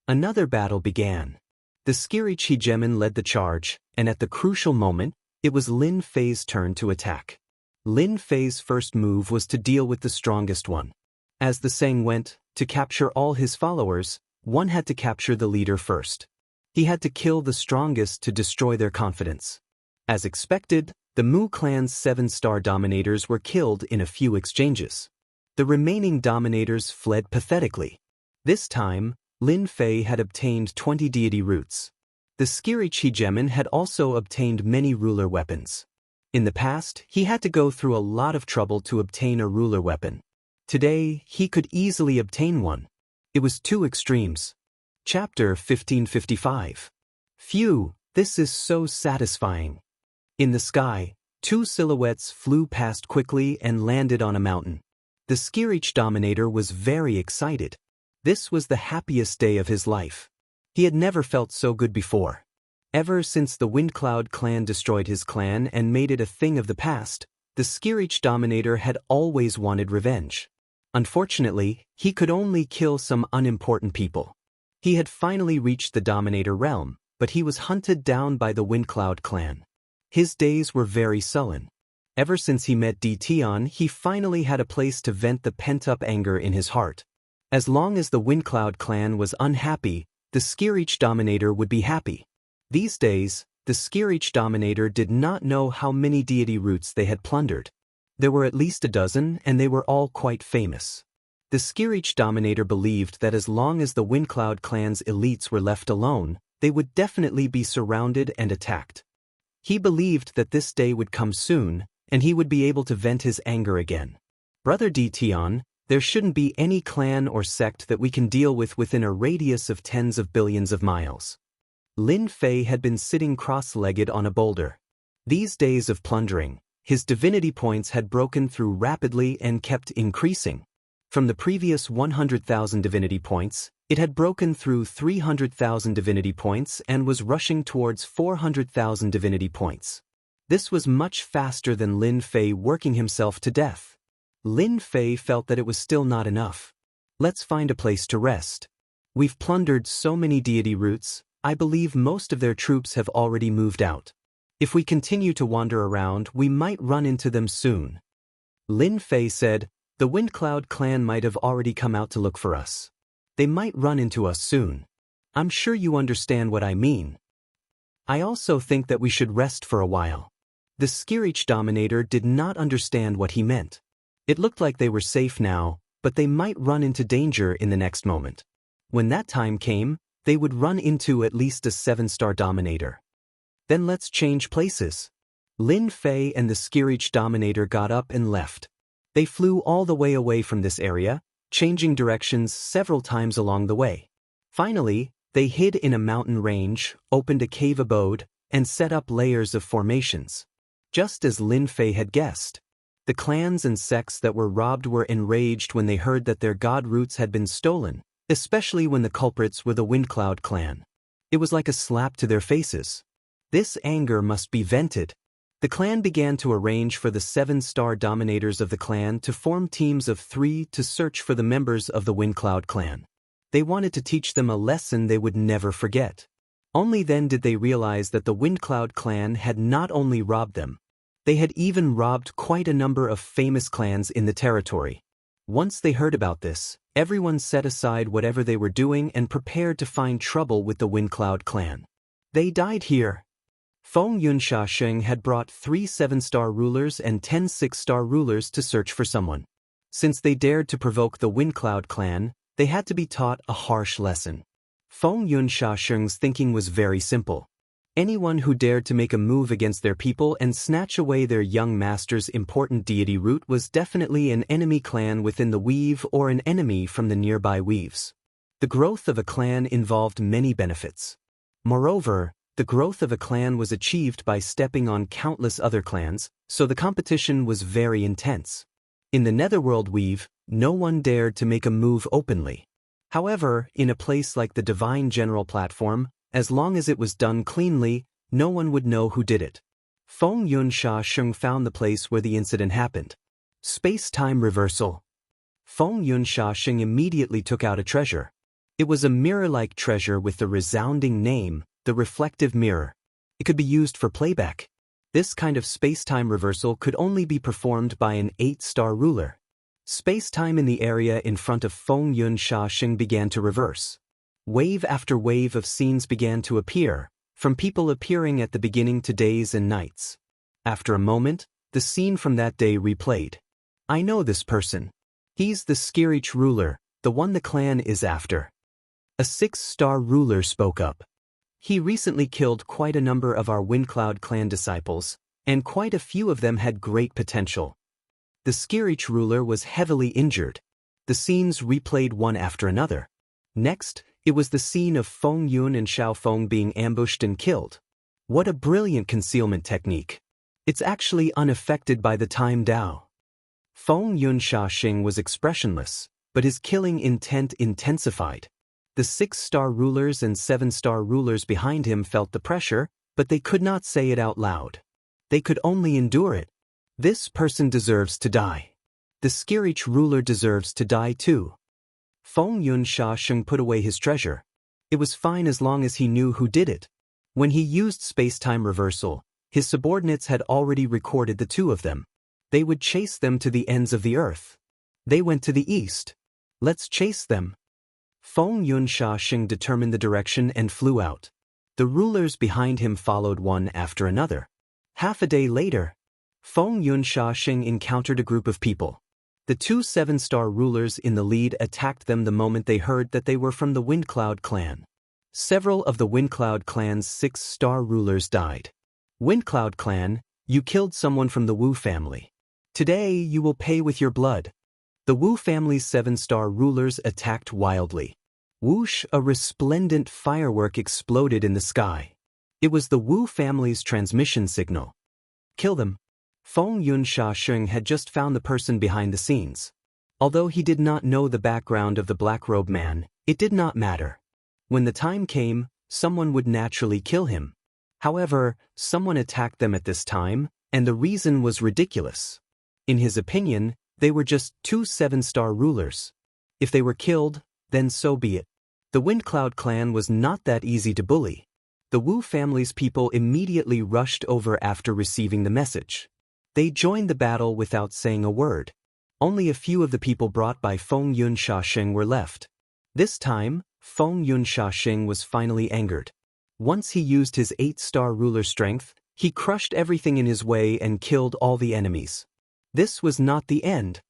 Another battle began. The scary Xigemin led the charge, and at the crucial moment, it was Lin Fei's turn to attack. Lin Fei's first move was to deal with the strongest one. As the saying went, to capture all his followers, one had to capture the leader first. He had to kill the strongest to destroy their confidence. As expected, the Mu clan's 7-star Dominators were killed in a few exchanges. The remaining Dominators fled pathetically. This time, Lin Fei had obtained 20 deity roots. The scary Xigemin had also obtained many ruler weapons. In the past, he had to go through a lot of trouble to obtain a ruler weapon. Today, he could easily obtain one. It was 2 extremes. Chapter 1555. Phew, this is so satisfying. In the sky, 2 silhouettes flew past quickly and landed on a mountain. The Skirich Dominator was very excited. This was the happiest day of his life. He had never felt so good before. Ever since the Windcloud clan destroyed his clan and made it a thing of the past, the Skirich Dominator had always wanted revenge. Unfortunately, he could only kill some unimportant people. He had finally reached the Dominator realm, but he was hunted down by the Windcloud clan. His days were very sullen. Ever since he met Tion, he finally had a place to vent the pent-up anger in his heart. As long as the Windcloud clan was unhappy, the Skirich Dominator would be happy. These days, the Skirich Dominator did not know how many deity roots they had plundered. There were at least a dozen, and they were all quite famous. The Skirich Dominator believed that as long as the Windcloud clan's elites were left alone, they would definitely be surrounded and attacked. He believed that this day would come soon, and he would be able to vent his anger again. Brother Tion, there shouldn't be any clan or sect that we can deal with within a radius of tens of billions of miles. Lin Fei had been sitting cross-legged on a boulder. These days of plundering, his divinity points had broken through rapidly and kept increasing. From the previous 100,000 divinity points, it had broken through 300,000 divinity points and was rushing towards 400,000 divinity points. This was much faster than Lin Fei working himself to death. Lin Fei felt that it was still not enough. Let's find a place to rest. We've plundered so many deity roots, I believe most of their troops have already moved out. If we continue to wander around, we might run into them soon. Lin Fei said, the Windcloud clan might have already come out to look for us. They might run into us soon. I'm sure you understand what I mean. I also think that we should rest for a while. The Skirich Dominator did not understand what he meant. It looked like they were safe now, but they might run into danger in the next moment. When that time came, they would run into at least a 7-star dominator. Then let's change places. Lin Fei and the Skirich dominator got up and left. They flew all the way away from this area, changing directions several times along the way. Finally, they hid in a mountain range, opened a cave abode, and set up layers of formations. Just as Lin Fei had guessed. The clans and sects that were robbed were enraged when they heard that their god roots had been stolen, especially when the culprits were the Windcloud clan. It was like a slap to their faces. This anger must be vented. The clan began to arrange for the 7-star dominators of the clan to form teams of 3 to search for the members of the Windcloud clan. They wanted to teach them a lesson they would never forget. Only then did they realize that the Windcloud clan had not only robbed them, they had even robbed quite a number of famous clans in the territory. Once they heard about this, everyone set aside whatever they were doing and prepared to find trouble with the Windcloud clan. They died here. Feng Yunxiaxing had brought 3 7-star rulers and 10 6-star rulers to search for someone. Since they dared to provoke the Windcloud clan, they had to be taught a harsh lesson. Feng Yunxiaxing's thinking was very simple. Anyone who dared to make a move against their people and snatch away their young master's important deity root was definitely an enemy clan within the weave or an enemy from the nearby weaves. The growth of a clan involved many benefits. Moreover, the growth of a clan was achieved by stepping on countless other clans, so the competition was very intense. In the Netherworld weave, no one dared to make a move openly. However, in a place like the Divine General Platform, as long as it was done cleanly, no one would know who did it. Feng Yunxiaxing found the place where the incident happened. Space-time reversal. Feng Yunxiaxing immediately took out a treasure. It was a mirror-like treasure with the resounding name, the reflective mirror. It could be used for playback. This kind of space-time reversal could only be performed by an 8-star ruler. Space-time in the area in front of Feng Yunxiaxing began to reverse. Wave after wave of scenes began to appear, from people appearing at the beginning to days and nights. After a moment, the scene from that day replayed. I know this person. He's the Skirich ruler, the one the clan is after. A 6-star ruler spoke up. He recently killed quite a number of our Windcloud clan disciples, and quite a few of them had great potential. The Skirich ruler was heavily injured. The scenes replayed one after another. Next, it was the scene of Feng Yun and Xiao Feng being ambushed and killed. What a brilliant concealment technique. It's actually unaffected by the time Dao. Feng Yunxiaxing was expressionless, but his killing intent intensified. The 6-star rulers and 7-star rulers behind him felt the pressure, but they could not say it out loud. They could only endure it. This person deserves to die. The Skirich ruler deserves to die too. Feng Yunxiaxing put away his treasure. It was fine as long as he knew who did it. When he used space-time reversal, his subordinates had already recorded the 2 of them. They would chase them to the ends of the earth. They went to the east. Let's chase them. Feng Yunxiaxing determined the direction and flew out. The rulers behind him followed one after another. Half a day later, Feng Yunxiaxing encountered a group of people. The 2 7-star rulers in the lead attacked them the moment they heard that they were from the Windcloud clan. Several of the Windcloud clan's 6-star rulers died. Windcloud clan, you killed someone from the Wu family. Today you will pay with your blood. The Wu family's 7-star rulers attacked wildly. Whoosh, a resplendent firework exploded in the sky. It was the Wu family's transmission signal. Kill them. Feng Yunxiaxing had just found the person behind the scenes. Although he did not know the background of the black-robed man, it did not matter. When the time came, someone would naturally kill him. However, someone attacked them at this time, and the reason was ridiculous. In his opinion, they were just 2 7-star rulers. If they were killed, then so be it. The Windcloud clan was not that easy to bully. The Wu family's people immediately rushed over after receiving the message. They joined the battle without saying a word. Only a few of the people brought by Feng Yunxiaxing were left. This time, Feng Yunxiaxing was finally angered. Once he used his 8-star ruler strength, he crushed everything in his way and killed all the enemies. This was not the end.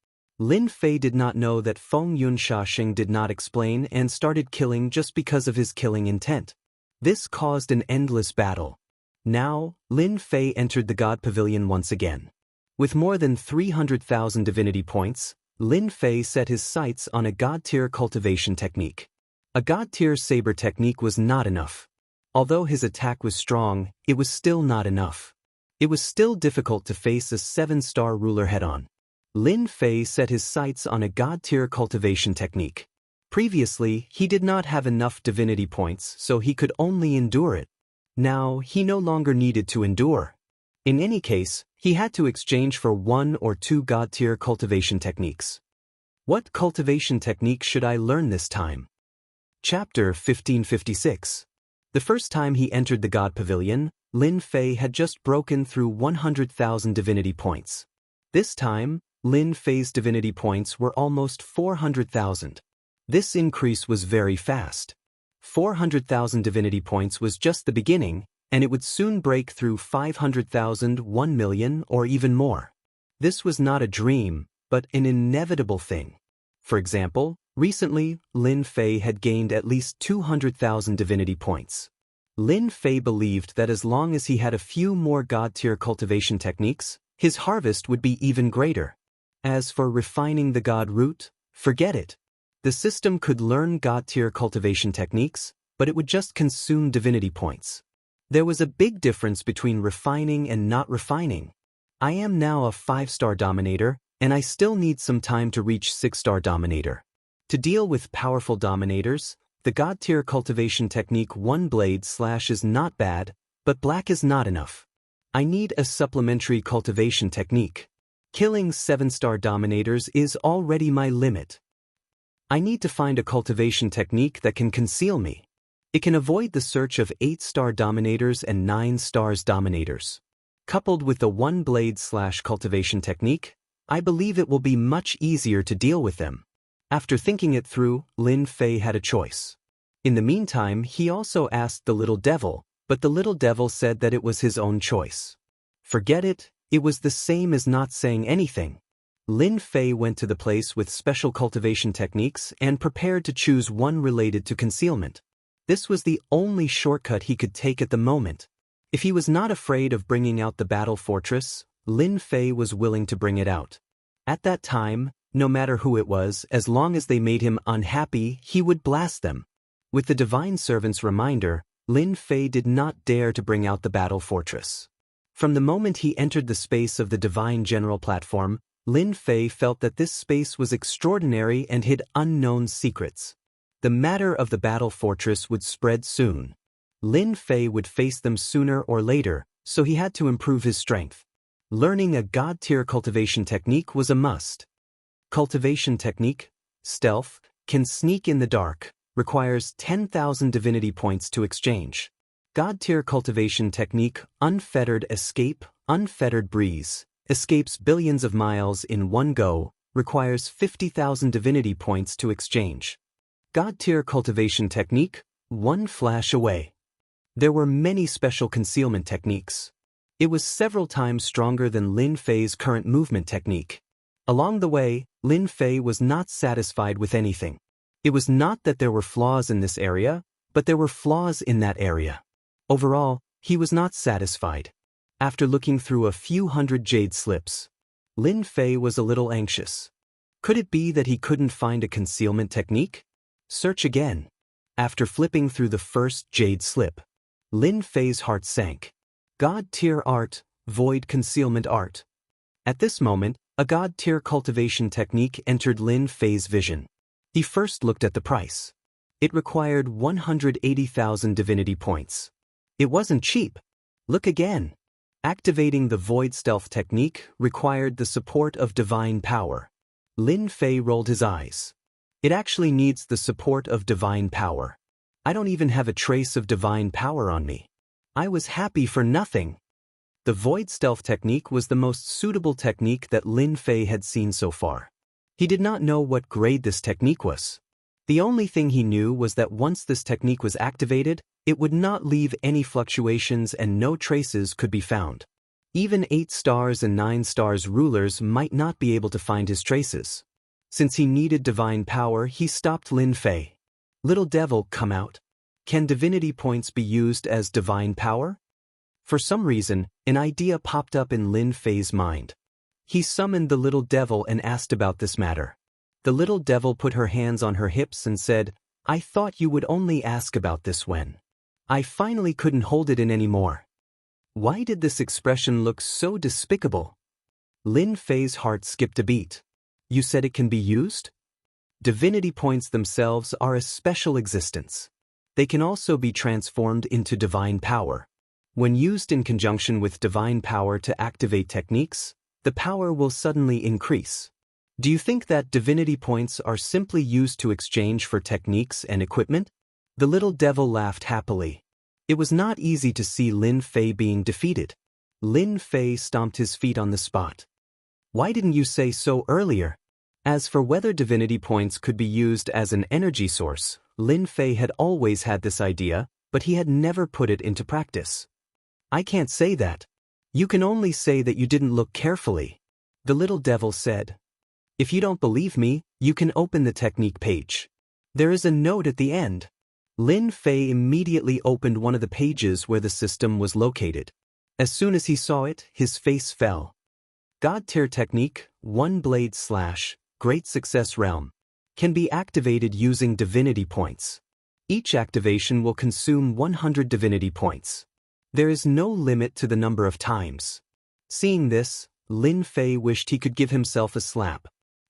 Lin Fei did not know that Feng Yun Shaxing did not explain and started killing just because of his killing intent. This caused an endless battle. Now, Lin Fei entered the God Pavilion once again. With more than 300,000 divinity points, Lin Fei set his sights on a God-tier cultivation technique. A God-tier saber technique was not enough. Although his attack was strong, it was still not enough. It was still difficult to face a 7-star ruler head-on. Lin Fei set his sights on a God-tier cultivation technique. Previously, he did not have enough divinity points, so he could only endure it. Now, he no longer needed to endure. In any case, he had to exchange for 1 or 2 God-tier cultivation techniques. What cultivation technique should I learn this time? Chapter 1556. The first time he entered the God Pavilion, Lin Fei had just broken through 100,000 divinity points. This time, Lin Fei's divinity points were almost 400,000. This increase was very fast. 400,000 divinity points was just the beginning, and it would soon break through 500,000, 1 million, or even more. This was not a dream, but an inevitable thing. For example, recently, Lin Fei had gained at least 200,000 divinity points. Lin Fei believed that as long as he had a few more God-tier cultivation techniques, his harvest would be even greater. As for refining the God root, forget it. The system could learn God-tier cultivation techniques, but it would just consume divinity points. There was a big difference between refining and not refining. I am now a 5-star dominator, and I still need some time to reach 6-star dominator. To deal with powerful dominators, the God-tier cultivation technique 1 blade slash is not bad, but black is not enough. I need a supplementary cultivation technique. Killing 7-star dominators is already my limit. I need to find a cultivation technique that can conceal me. It can avoid the search of 8-star dominators and 9 stars dominators. Coupled with the 1 blade slash cultivation technique, I believe it will be much easier to deal with them. After thinking it through, Lin Fei had a choice. In the meantime, he also asked the little devil, but the little devil said that it was his own choice. Forget it, it was the same as not saying anything. Lin Fei went to the place with special cultivation techniques and prepared to choose one related to concealment. This was the only shortcut he could take at the moment. If he was not afraid of bringing out the battle fortress, Lin Fei was willing to bring it out. At that time, no matter who it was, as long as they made him unhappy, he would blast them. With the divine servant's reminder, Lin Fei did not dare to bring out the battle fortress. From the moment he entered the space of the divine general platform, Lin Fei felt that this space was extraordinary and hid unknown secrets. The matter of the battle fortress would spread soon. Lin Fei would face them sooner or later, so he had to improve his strength. Learning a God-tier cultivation technique was a must. Cultivation technique, stealth, can sneak in the dark, requires 10,000 divinity points to exchange. God-tier cultivation technique, unfettered escape, unfettered breeze, escapes billions of miles in one go, requires 50,000 divinity points to exchange. God-tier cultivation technique, 1 flash away. There were many special concealment techniques. It was several times stronger than Lin Fei's current movement technique. Along the way, Lin Fei was not satisfied with anything. It was not that there were flaws in this area, but there were flaws in that area. Overall, he was not satisfied. After looking through a few hundred jade slips, Lin Fei was a little anxious. Could it be that he couldn't find a concealment technique? Search again. After flipping through the first jade slip, Lin Fei's heart sank. God-tier art, void concealment art. At this moment, a God-tier cultivation technique entered Lin Fei's vision. He first looked at the price. It required 180,000 divinity points. It wasn't cheap. Look again. Activating the void stealth technique required the support of divine power. Lin Fei rolled his eyes. It actually needs the support of divine power. I don't even have a trace of divine power on me. I was happy for nothing. The void stealth technique was the most suitable technique that Lin Fei had seen so far. He did not know what grade this technique was. The only thing he knew was that once this technique was activated, it would not leave any fluctuations and no traces could be found. Even 8 stars and 9 stars rulers might not be able to find his traces. Since he needed divine power, he stopped Lin Fei. Little devil, come out. Can divinity points be used as divine power? For some reason, an idea popped up in Lin Fei's mind. He summoned the little devil and asked about this matter. The little devil put her hands on her hips and said, I thought you would only ask about this when I finally couldn't hold it in anymore. Why did this expression look so despicable? Lin Fei's heart skipped a beat. You said it can be used? Divinity points themselves are a special existence. They can also be transformed into divine power. When used in conjunction with divine power to activate techniques, the power will suddenly increase. Do you think that divinity points are simply used to exchange for techniques and equipment? The little devil laughed happily. It was not easy to see Lin Fei being defeated. Lin Fei stomped his feet on the spot. Why didn't you say so earlier? As for whether divinity points could be used as an energy source, Lin Fei had always had this idea, but he had never put it into practice. I can't say that. You can only say that you didn't look carefully. The little devil said. If you don't believe me, you can open the technique page. There is a note at the end. Lin Fei immediately opened one of the pages where the system was located. As soon as he saw it, his face fell. God tier technique, 1 blade slash, great success realm, can be activated using divinity points. Each activation will consume 100 divinity points. There is no limit to the number of times. Seeing this, Lin Fei wished he could give himself a slap.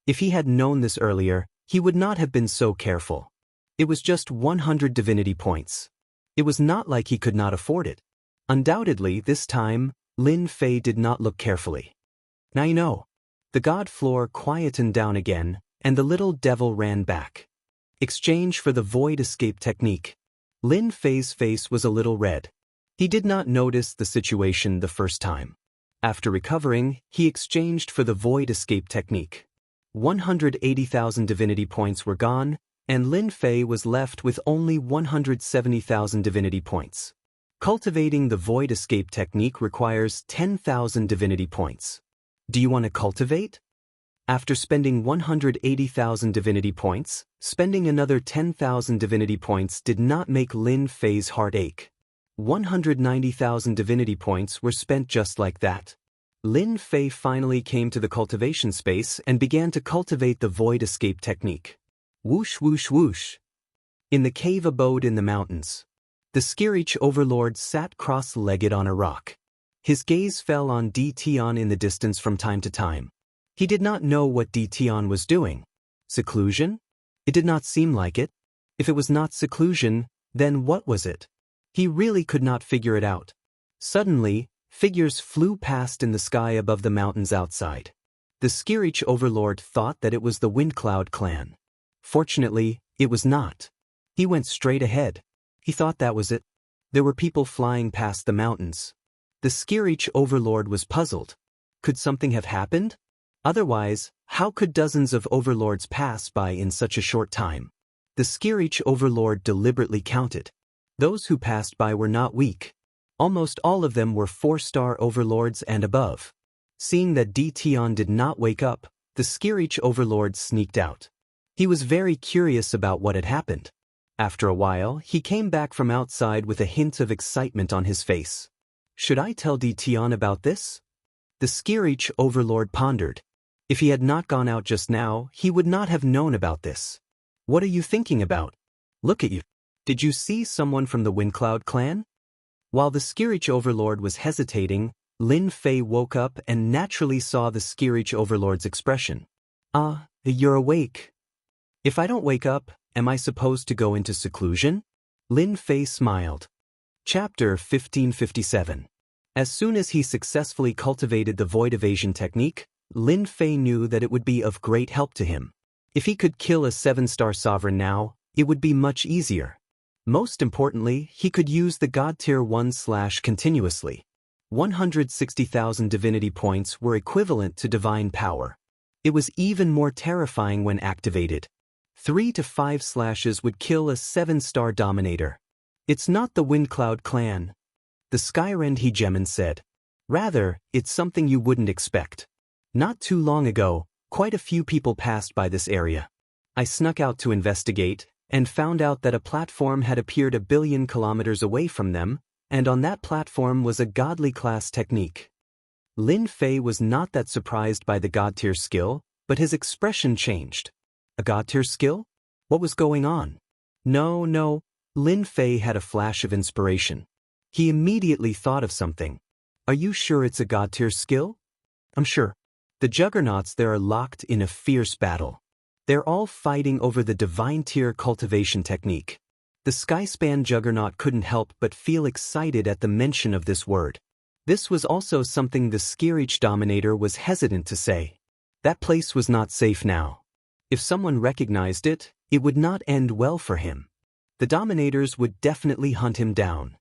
If he had known this earlier, he would not have been so careful. It was just 100 divinity points. It was not like he could not afford it. Undoubtedly, this time, Lin Fei did not look carefully. Now you know. The god floor quietened down again, and the little devil ran back. Exchange for the void escape technique. Lin Fei's face was a little red. He did not notice the situation the first time. After recovering, he exchanged for the void escape technique. 180,000 divinity points were gone, and Lin Fei was left with only 170,000 divinity points. Cultivating the void escape technique requires 10,000 divinity points. Do you want to cultivate? After spending 180,000 divinity points, spending another 10,000 divinity points did not make Lin Fei's heart ache. 190,000 divinity points were spent just like that. Lin Fei finally came to the cultivation space and began to cultivate the void escape technique. Whoosh whoosh whoosh. In the cave abode in the mountains, the Skirich overlord sat cross-legged on a rock. His gaze fell on Di Tian in the distance from time to time. He did not know what Di Tian was doing. Seclusion? It did not seem like it. If it was not seclusion, then what was it? He really could not figure it out. Suddenly, figures flew past in the sky above the mountains outside. The Skirich overlord thought that it was the Windcloud clan. Fortunately, it was not. He went straight ahead. He thought that was it. There were people flying past the mountains. The Skirich overlord was puzzled. Could something have happened? Otherwise, how could dozens of overlords pass by in such a short time? The Skirich overlord deliberately counted. Those who passed by were not weak. Almost all of them were 4-star overlords and above. Seeing that Di Tian did not wake up, the Skirich overlord sneaked out. He was very curious about what had happened. After a while, he came back from outside with a hint of excitement on his face. Should I tell Di Tian about this? The Skirich overlord pondered. If he had not gone out just now, he would not have known about this. What are you thinking about? Look at you. Did you see someone from the Windcloud clan? While the Skirich overlord was hesitating, Lin Fei woke up and naturally saw the Skirich overlord's expression. You're awake. If I don't wake up, am I supposed to go into seclusion? Lin Fei smiled. Chapter 1557. As soon as he successfully cultivated the void evasion technique, Lin Fei knew that it would be of great help to him. If he could kill a 7-star sovereign now, it would be much easier. Most importantly, he could use the God Tier 1/ continuously. 160,000 divinity points were equivalent to divine power. It was even more terrifying when activated. 3 to 5 slashes would kill a 7-star dominator. It's not the Windcloud clan. The Skyrend Hegemon said. Rather, it's something you wouldn't expect. Not too long ago, Quite a few people passed by this area. I snuck out to investigate, and found out that a platform had appeared 1 billion kilometers away from them, and on that platform was a godly class technique. Lin Fei was not that surprised by the god-tier skill, but his expression changed. A god-tier skill? What was going on? No, Lin Fei had a flash of inspiration. He immediately thought of something. Are you sure it's a god-tier skill? I'm sure. The juggernauts there are locked in a fierce battle. They're all fighting over the divine tier cultivation technique. The Skyspan juggernaut couldn't help but feel excited at the mention of this word. This was also something the Skirich dominator was hesitant to say. That place was not safe now. If someone recognized it, it would not end well for him. The dominators would definitely hunt him down.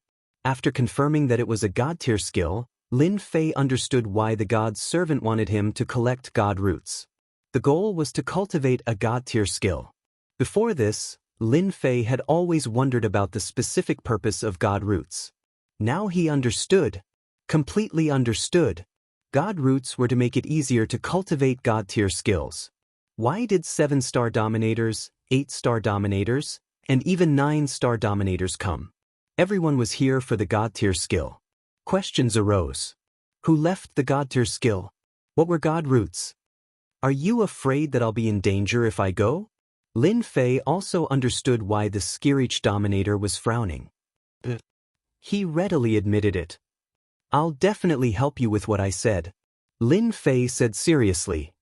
After confirming that it was a god-tier skill, Lin Fei understood why the god's servant wanted him to collect god roots. The goal was to cultivate a god-tier skill. Before this, Lin Fei had always wondered about the specific purpose of god roots. Now he understood, completely understood. God roots were to make it easier to cultivate god-tier skills. Why did 7-star dominators, 8-star dominators, and even 9-star dominators come? Everyone was here for the god-tier skill. Questions arose. Who left the god-tier skill? What were god roots? Are you afraid that I'll be in danger if I go? Lin Fei also understood why the Skirich dominator was frowning. He readily admitted it. I'll definitely help you with what I said. Lin Fei said seriously.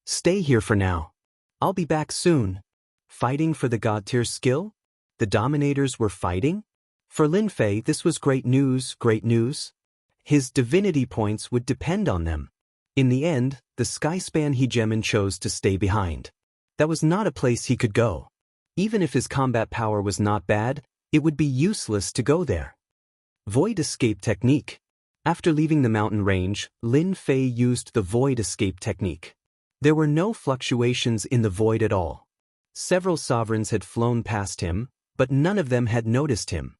Stay here for now. I'll be back soon. Fighting for the god-tier skill? The dominators were fighting? For Lin Fei, this was great news, great news. His divinity points would depend on them. In the end, the Skyspan hegemon chose to stay behind. That was not a place he could go. Even if his combat power was not bad, it would be useless to go there. Void escape technique. After leaving the mountain range, Lin Fei used the void escape technique. There were no fluctuations in the void at all. Several sovereigns had flown past him, but none of them had noticed him.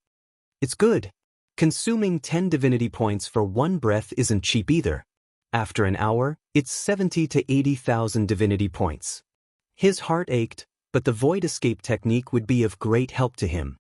It's good. Consuming 10 divinity points for one breath isn't cheap either. After an hour, it's 70 to 80,000 divinity points. His heart ached, but the void escape technique would be of great help to him.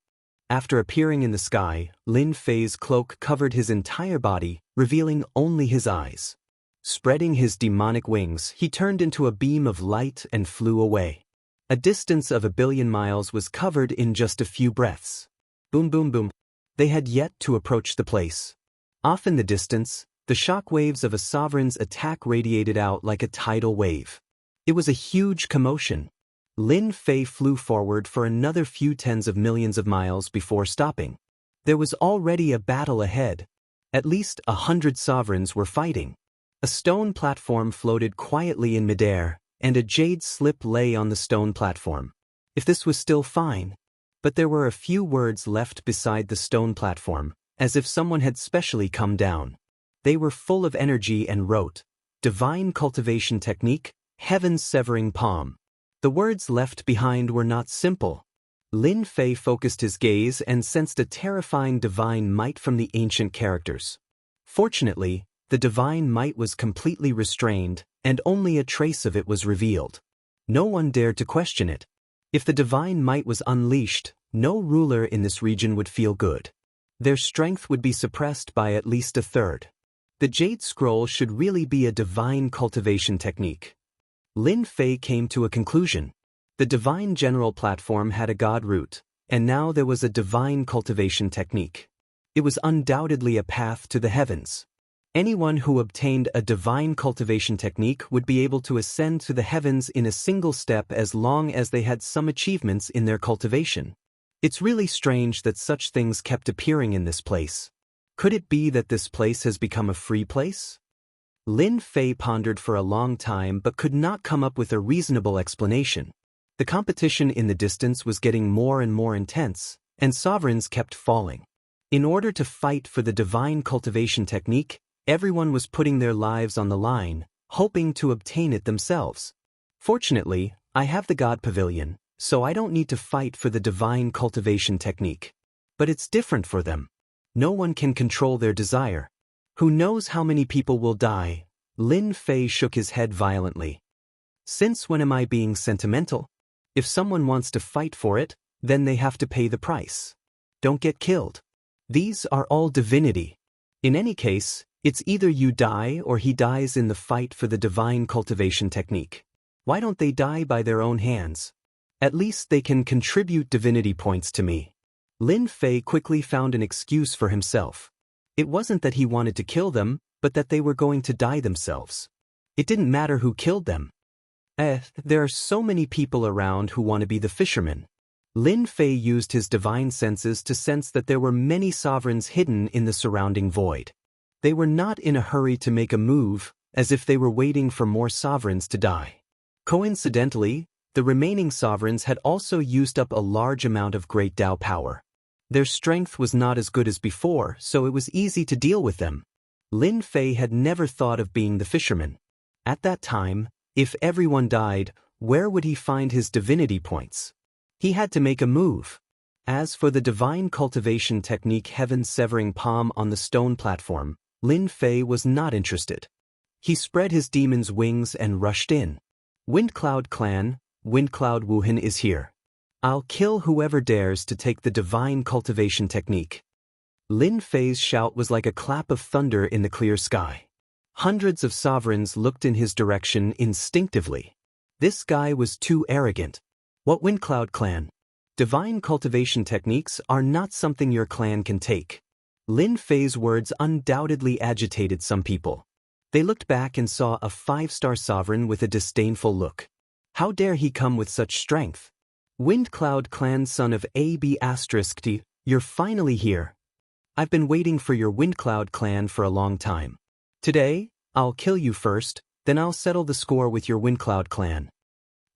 After appearing in the sky, Lin Fei's cloak covered his entire body, revealing only his eyes. Spreading his demonic wings, he turned into a beam of light and flew away. A distance of 1 billion miles was covered in just a few breaths. Boom, boom, boom. They had yet to approach the place. Off in the distance, the shock waves of a sovereign's attack radiated out like a tidal wave. It was a huge commotion. Lin Fei flew forward for another few tens of millions of miles before stopping. There was already a battle ahead. At least 100 sovereigns were fighting. A stone platform floated quietly in midair, and a jade slip lay on the stone platform. If this was still fine. But there were a few words left beside the stone platform, as if someone had specially come down. They were full of energy and wrote, Divine Cultivation Technique, Heaven's Severing Palm. The words left behind were not simple. Lin Fei focused his gaze and sensed a terrifying divine might from the ancient characters. Fortunately, the divine might was completely restrained, and only a trace of it was revealed. No one dared to question it. If the divine might was unleashed, no ruler in this region would feel good. Their strength would be suppressed by at least a third. The Jade Scroll should really be a divine cultivation technique. Lin Fei came to a conclusion. The divine general platform had a god root, and now there was a divine cultivation technique. It was undoubtedly a path to the heavens. Anyone who obtained a divine cultivation technique would be able to ascend to the heavens in a single step as long as they had some achievements in their cultivation. It's really strange that such things kept appearing in this place. Could it be that this place has become a free place? Lin Fei pondered for a long time but could not come up with a reasonable explanation. The competition in the distance was getting more and more intense, and sovereigns kept falling. In order to fight for the divine cultivation technique, everyone was putting their lives on the line, hoping to obtain it themselves. Fortunately, I have the God Pavilion, so I don't need to fight for the divine cultivation technique. But it's different for them. No one can control their desire. Who knows how many people will die? Lin Fei shook his head violently. Since when am I being sentimental? If someone wants to fight for it, then they have to pay the price. Don't get killed. These are all divinity. In any case, it's either you die or he dies in the fight for the divine cultivation technique. Why don't they die by their own hands? At least they can contribute divinity points to me. Lin Fei quickly found an excuse for himself. It wasn't that he wanted to kill them, but that they were going to die themselves. It didn't matter who killed them. There are so many people around who want to be the fisherman. Lin Fei used his divine senses to sense that there were many sovereigns hidden in the surrounding void. They were not in a hurry to make a move, as if they were waiting for more sovereigns to die. Coincidentally, the remaining sovereigns had also used up a large amount of great Dao power. Their strength was not as good as before, so it was easy to deal with them. Lin Fei had never thought of being the fisherman. At that time, if everyone died, where would he find his divinity points? He had to make a move. As for the divine cultivation technique heaven-severing palm on the stone platform, Lin Fei was not interested. He spread his demon's wings and rushed in. Windcloud Clan, Windcloud Wuhan is here. I'll kill whoever dares to take the divine cultivation technique. Lin Fei's shout was like a clap of thunder in the clear sky. Hundreds of sovereigns looked in his direction instinctively. This guy was too arrogant. What Windcloud Clan? Divine cultivation techniques are not something your clan can take. Lin Fei's words undoubtedly agitated some people. They looked back and saw a 5-star sovereign with a disdainful look. How dare he come with such strength? Windcloud Clan, son of AB***, you're finally here. I've been waiting for your Windcloud Clan for a long time. Today, I'll kill you first, then I'll settle the score with your Windcloud Clan.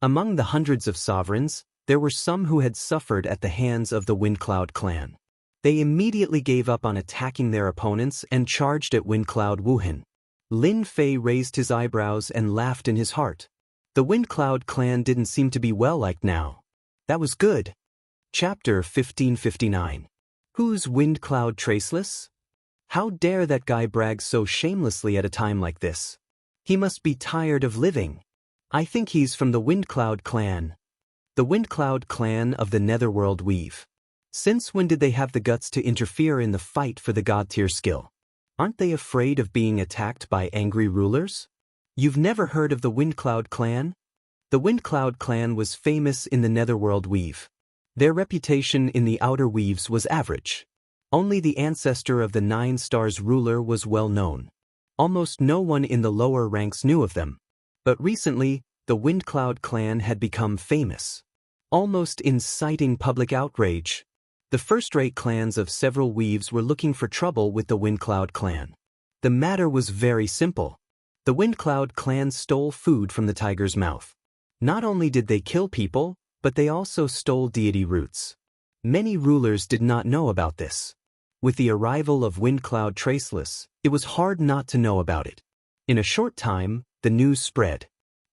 Among the hundreds of sovereigns, there were some who had suffered at the hands of the Windcloud Clan. They immediately gave up on attacking their opponents and charged at Windcloud Wuhan. Lin Fei raised his eyebrows and laughed in his heart. The Windcloud Clan didn't seem to be well liked now. That was good. Chapter 1559. Who's Windcloud Traceless? How dare that guy brag so shamelessly at a time like this? He must be tired of living. I think he's from the Windcloud Clan. The Windcloud Clan of the Netherworld Weave. Since when did they have the guts to interfere in the fight for the God-tier skill? Aren't they afraid of being attacked by angry rulers? You've never heard of the Windcloud Clan? The Windcloud Clan was famous in the Netherworld Weave. Their reputation in the Outer Weaves was average. Only the ancestor of the 9 Stars ruler was well known. Almost no one in the lower ranks knew of them. But recently, the Windcloud Clan had become famous, almost inciting public outrage. The first-rate clans of several weaves were looking for trouble with the Windcloud Clan. The matter was very simple. The Windcloud Clan stole food from the tiger's mouth. Not only did they kill people, but they also stole deity roots. Many rulers did not know about this. With the arrival of Windcloud Traceless, it was hard not to know about it. In a short time, the news spread.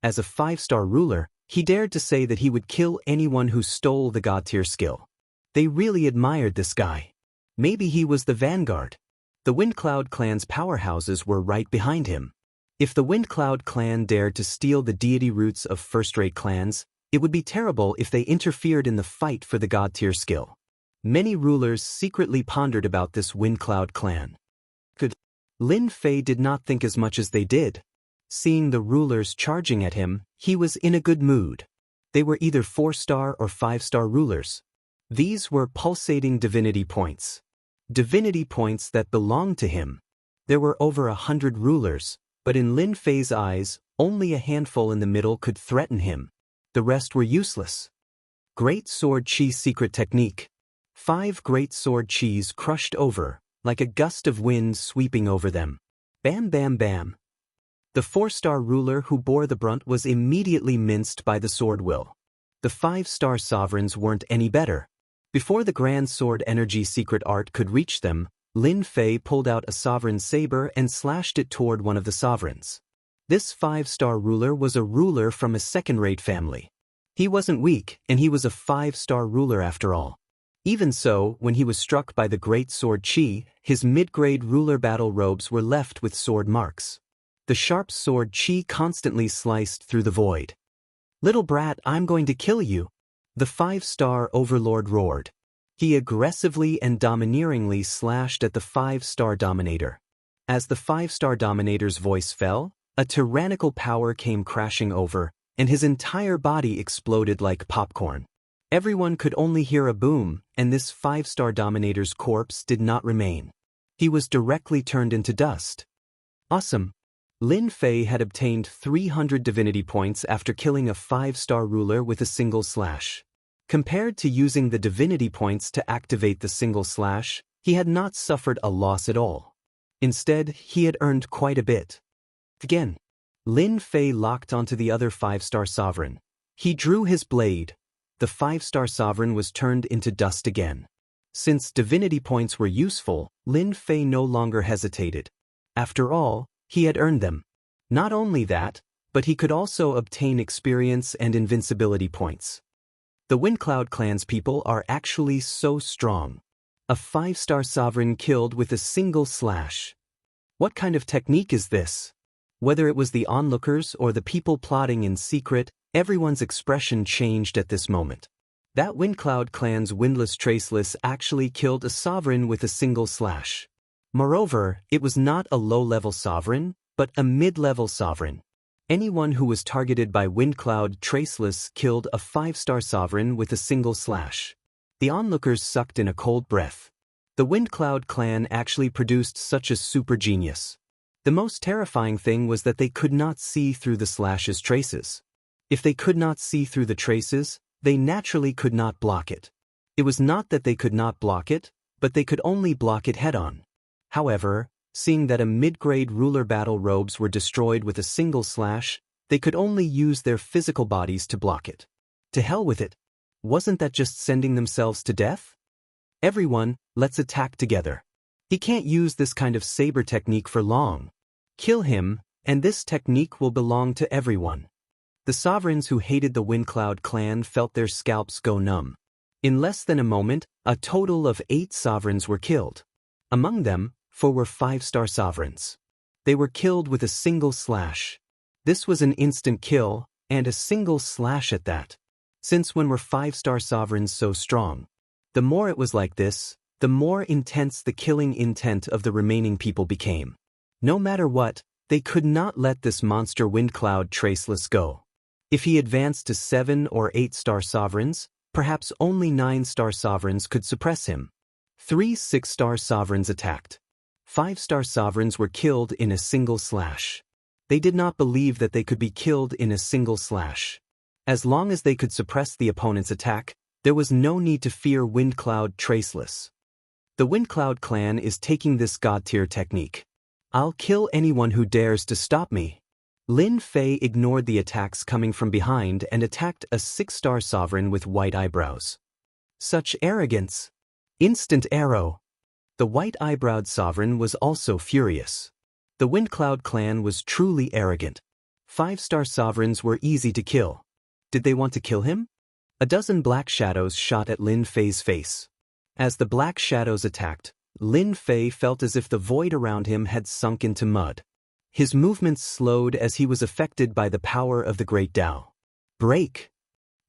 As a 5-star ruler, he dared to say that he would kill anyone who stole the God-tier skill. They really admired this guy. Maybe he was the vanguard. The Windcloud Clan's powerhouses were right behind him. If the Windcloud Clan dared to steal the deity roots of first-rate clans, it would be terrible if they interfered in the fight for the God-tier skill. Many rulers secretly pondered about this Windcloud Clan. Lin Fei did not think as much as they did. Seeing the rulers charging at him, he was in a good mood. They were either 4-star or 5-star rulers. These were pulsating divinity points. Divinity points that belonged to him. There were over 100 rulers, but in Lin Fei's eyes, only a handful in the middle could threaten him. The rest were useless. Great Sword Chi Secret Technique. 5 Great Sword Chis crushed over, like a gust of wind sweeping over them. Bam bam bam. The 4-star ruler who bore the brunt was immediately minced by the sword will. The 5-star sovereigns weren't any better. Before the Grand Sword Energy secret art could reach them, Lin Fei pulled out a sovereign saber and slashed it toward one of the sovereigns. This 5-star ruler was a ruler from a second-rate family. He wasn't weak, and he was a 5-star ruler after all. Even so, when he was struck by the Great Sword Chi, his mid-grade ruler battle robes were left with sword marks. The sharp sword Chi constantly sliced through the void. Little brat, I'm going to kill you. The 5-star overlord roared. He aggressively and domineeringly slashed at the 5-star dominator. As the 5-star dominator's voice fell, a tyrannical power came crashing over, and his entire body exploded like popcorn. Everyone could only hear a boom, and this 5-star dominator's corpse did not remain. He was directly turned into dust. Awesome. Lin Fei had obtained 300 divinity points after killing a 5-star ruler with a single slash. Compared to using the divinity points to activate the single slash, he had not suffered a loss at all. Instead, he had earned quite a bit. Again, Lin Fei locked onto the other 5-star sovereign. He drew his blade. The 5-star sovereign was turned into dust again. Since divinity points were useful, Lin Fei no longer hesitated. After all, he had earned them. Not only that, but he could also obtain experience and invincibility points. The Windcloud clan's people are actually so strong. A 5-star sovereign killed with a single slash. What kind of technique is this? Whether it was the onlookers or the people plotting in secret, everyone's expression changed at this moment. That Windcloud clan's windless traceless actually killed a sovereign with a single slash. Moreover, it was not a low-level sovereign, but a mid-level sovereign. Anyone who was targeted by Windcloud traceless killed a 5-star sovereign with a single slash. The onlookers sucked in a cold breath. The Windcloud clan actually produced such a super genius. The most terrifying thing was that they could not see through the slash's traces. If they could not see through the traces, they naturally could not block it. It was not that they could not block it, but they could only block it head-on. However, seeing that a mid-grade ruler battle robes were destroyed with a single slash, they could only use their physical bodies to block it. To hell with it. Wasn't that just sending themselves to death? Everyone, let's attack together. He can't use this kind of saber technique for long. Kill him, and this technique will belong to everyone. The sovereigns who hated the Windcloud clan felt their scalps go numb. In less than a moment, a total of 8 sovereigns were killed. Among them, 4 were 5-star sovereigns. They were killed with a single slash. This was an instant kill, and a single slash at that. Since when were 5-star sovereigns so strong? The more it was like this, the more intense the killing intent of the remaining people became. No matter what, they could not let this monster Windcloud traceless go. If he advanced to 7 or 8-star sovereigns, perhaps only 9-star sovereigns could suppress him. 3 6-star sovereigns attacked. 5-star sovereigns were killed in a single slash. They did not believe that they could be killed in a single slash. As long as they could suppress the opponent's attack, there was no need to fear Windcloud traceless. The Windcloud clan is taking this god-tier technique. I'll kill anyone who dares to stop me. Lin Fei ignored the attacks coming from behind and attacked a 6-star sovereign with white eyebrows. Such arrogance! Instant arrow! The white-eyebrowed sovereign was also furious. The Windcloud clan was truly arrogant. 5-star sovereigns were easy to kill. Did they want to kill him? A dozen black shadows shot at Lin Fei's face. As the black shadows attacked, Lin Fei felt as if the void around him had sunk into mud. His movements slowed as he was affected by the power of the Great Tao. Break!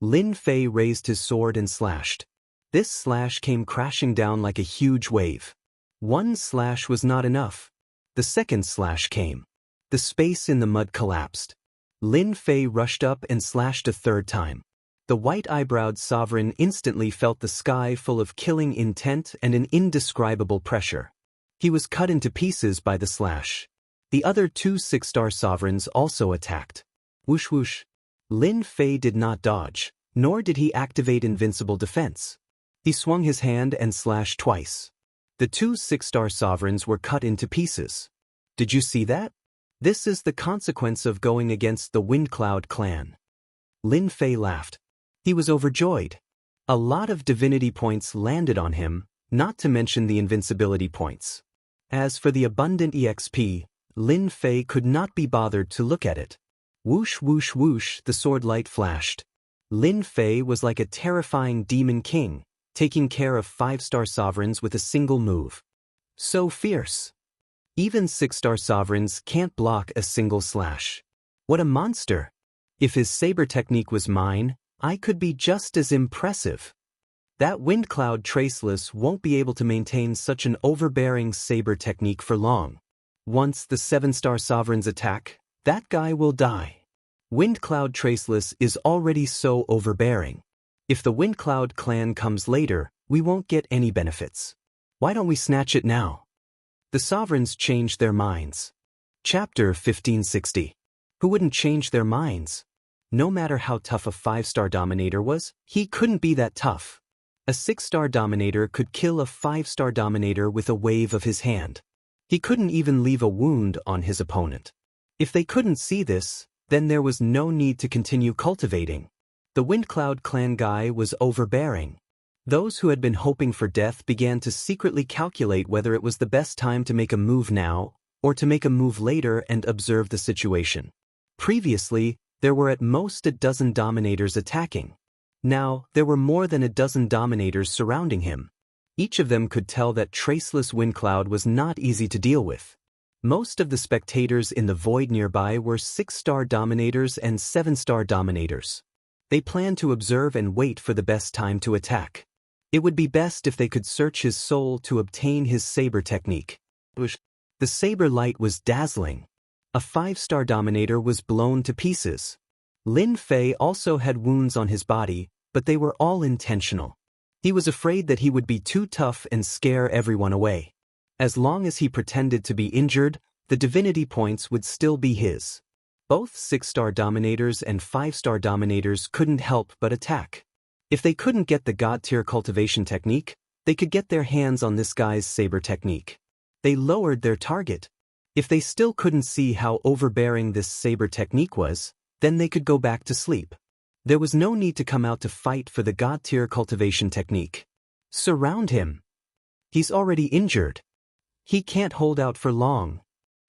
Lin Fei raised his sword and slashed. This slash came crashing down like a huge wave. One slash was not enough. The second slash came. The space in the mud collapsed. Lin Fei rushed up and slashed a third time. The white-eyebrowed sovereign instantly felt the sky full of killing intent and an indescribable pressure. He was cut into pieces by the slash. The other 2 6-star sovereigns also attacked. Whoosh whoosh. Lin Fei did not dodge, nor did he activate invincible defense. He swung his hand and slashed twice. The 2 6-star sovereigns were cut into pieces. Did you see that? This is the consequence of going against the Windcloud clan. Lin Fei laughed. He was overjoyed. A lot of divinity points landed on him, not to mention the invincibility points. As for the abundant EXP, Lin Fei could not be bothered to look at it. Whoosh whoosh whoosh, the sword light flashed. Lin Fei was like a terrifying demon king, taking care of 5-star sovereigns with a single move. So fierce. Even 6-star sovereigns can't block a single slash. What a monster! If his saber technique was mine, I could be just as impressive. That wind cloud traceless won't be able to maintain such an overbearing saber technique for long. Once the 7-star sovereigns attack, that guy will die. Wind cloud traceless is already so overbearing. If the wind cloud clan comes later, we won't get any benefits. Why don't we snatch it now? The sovereigns changed their minds. Chapter 1560. Who wouldn't change their minds? No matter how tough a 5-star dominator was, he couldn't be that tough. A 6-star dominator could kill a 5-star dominator with a wave of his hand. He couldn't even leave a wound on his opponent. If they couldn't see this, then there was no need to continue cultivating. The Wind Cloud clan guy was overbearing. Those who had been hoping for death began to secretly calculate whether it was the best time to make a move now, or to make a move later and observe the situation. Previously, there were at most a dozen dominators attacking. Now, there were more than a dozen dominators surrounding him. Each of them could tell that traceless wind cloud was not easy to deal with. Most of the spectators in the void nearby were 6-star dominators and 7-star dominators. They planned to observe and wait for the best time to attack. It would be best if they could search his soul to obtain his saber technique. The saber light was dazzling. A 5-star dominator was blown to pieces. Lin Fei also had wounds on his body, but they were all intentional. He was afraid that he would be too tough and scare everyone away. As long as he pretended to be injured, the divinity points would still be his. Both 6-star dominators and 5-star dominators couldn't help but attack. If they couldn't get the God-tier cultivation technique, they could get their hands on this guy's saber technique. They lowered their target. If they still couldn't see how overbearing this saber technique was, then they could go back to sleep. There was no need to come out to fight for the God-tier cultivation technique. Surround him. He's already injured. He can't hold out for long.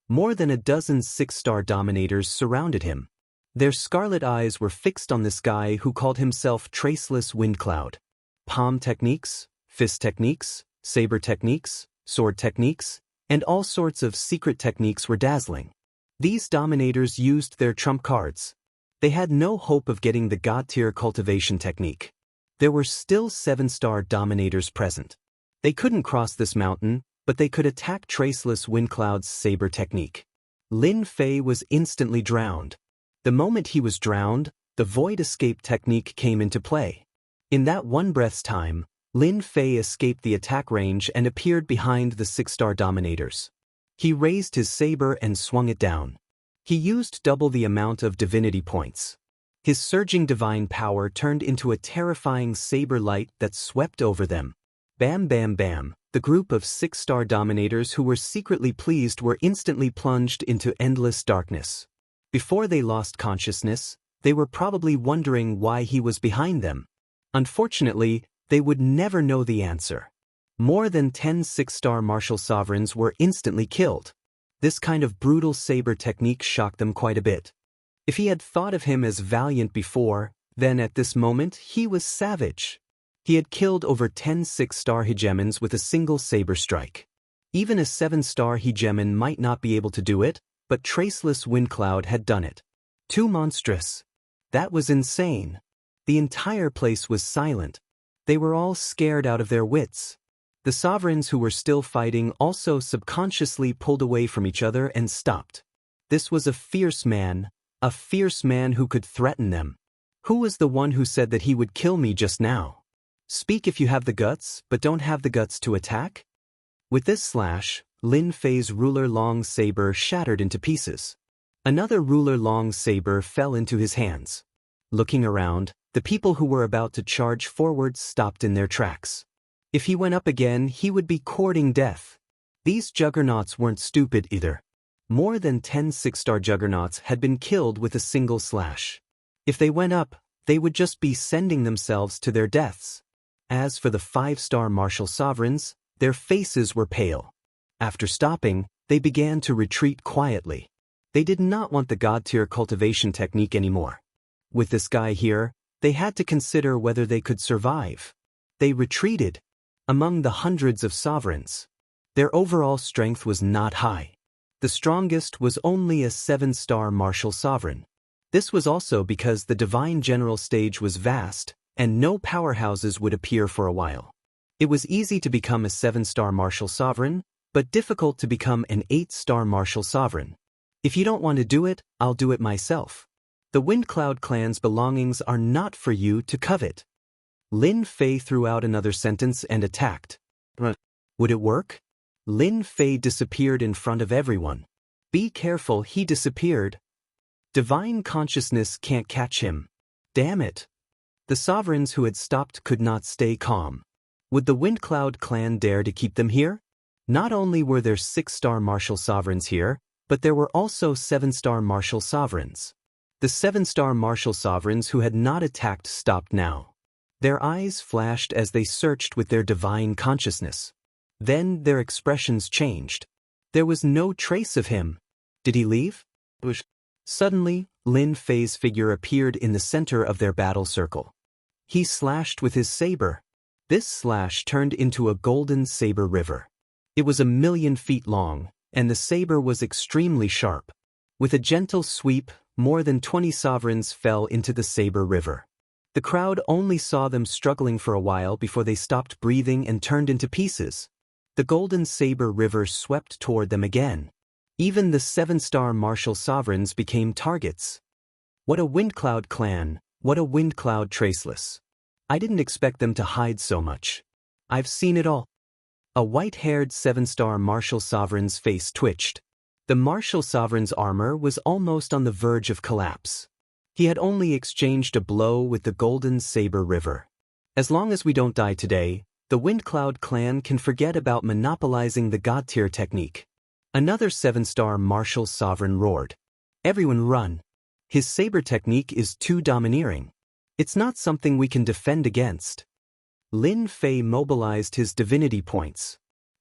More than a dozen 6-star dominators surrounded him. Their scarlet eyes were fixed on this guy who called himself Traceless Wind Cloud. Palm techniques, fist techniques, saber techniques, sword techniques, and all sorts of secret techniques were dazzling. These dominators used their trump cards. They had no hope of getting the God-tier cultivation technique. There were still 7-star dominators present. They couldn't cross this mountain, but they could attack Traceless Wind Cloud's saber technique. Lin Fei was instantly drowned. The moment he was drowned, the void escape technique came into play. In that one breath's time, Lin Fei escaped the attack range and appeared behind the 6-star dominators. He raised his saber and swung it down. He used double the amount of divinity points. His surging divine power turned into a terrifying saber light that swept over them. Bam bam bam, the group of 6-star dominators who were secretly pleased were instantly plunged into endless darkness. Before they lost consciousness, they were probably wondering why he was behind them. Unfortunately, they would never know the answer. More than 10 6-star martial sovereigns were instantly killed. This kind of brutal saber technique shocked them quite a bit. If he had thought of him as valiant before, then at this moment he was savage. He had killed over 10 6-star hegemons with a single saber strike. Even a 7-star hegemon might not be able to do it, but Traceless Wind Cloud had done it. Too monstrous. That was insane. The entire place was silent. They were all scared out of their wits. The sovereigns who were still fighting also subconsciously pulled away from each other and stopped. This was a fierce man who could threaten them. Who was the one who said that he would kill me just now? Speak if you have the guts, but don't have the guts to attack? With this slash, Lin Fei's ruler long saber shattered into pieces. Another ruler long saber fell into his hands. Looking around, the people who were about to charge forward stopped in their tracks. If he went up again, he would be courting death. These juggernauts weren't stupid either. More than 10 6-star juggernauts had been killed with a single slash. If they went up, they would just be sending themselves to their deaths. As for the 5-star martial sovereigns, their faces were pale. After stopping, they began to retreat quietly. They did not want the God-tier cultivation technique anymore. With this guy here, they had to consider whether they could survive. They retreated. Among the hundreds of sovereigns, their overall strength was not high. The strongest was only a 7-star martial sovereign. This was also because the divine general stage was vast, and no powerhouses would appear for a while. It was easy to become a 7-star martial sovereign, but difficult to become an 8-star martial sovereign. If you don't want to do it, I'll do it myself. The Windcloud clan's belongings are not for you to covet. Lin Fei threw out another sentence and attacked. Would it work? Lin Fei disappeared in front of everyone. Be careful, he disappeared. Divine consciousness can't catch him. Damn it. The sovereigns who had stopped could not stay calm. Would the Windcloud clan dare to keep them here? Not only were there 6-star martial sovereigns here, but there were also 7-star martial sovereigns. The 7-star martial sovereigns who had not attacked stopped now. Their eyes flashed as they searched with their divine consciousness. Then their expressions changed. There was no trace of him. Did he leave? Suddenly, Lin Fei's figure appeared in the center of their battle circle. He slashed with his saber. This slash turned into a golden saber river. It was 1,000,000 feet long, and the saber was extremely sharp. With a gentle sweep, more than 20 sovereigns fell into the saber river. The crowd only saw them struggling for a while before they stopped breathing and turned into pieces. The golden saber river swept toward them again. Even the 7-star martial sovereigns became targets. What a Windcloud clan, what a Windcloud traceless. I didn't expect them to hide so much. I've seen it all. A white-haired 7-star martial sovereign's face twitched. The martial sovereign's armor was almost on the verge of collapse. He had only exchanged a blow with the golden saber river. As long as we don't die today, the Windcloud clan can forget about monopolizing the God-tier technique. Another 7-star martial sovereign roared. Everyone run. His saber technique is too domineering. It's not something we can defend against. Lin Fei mobilized his divinity points.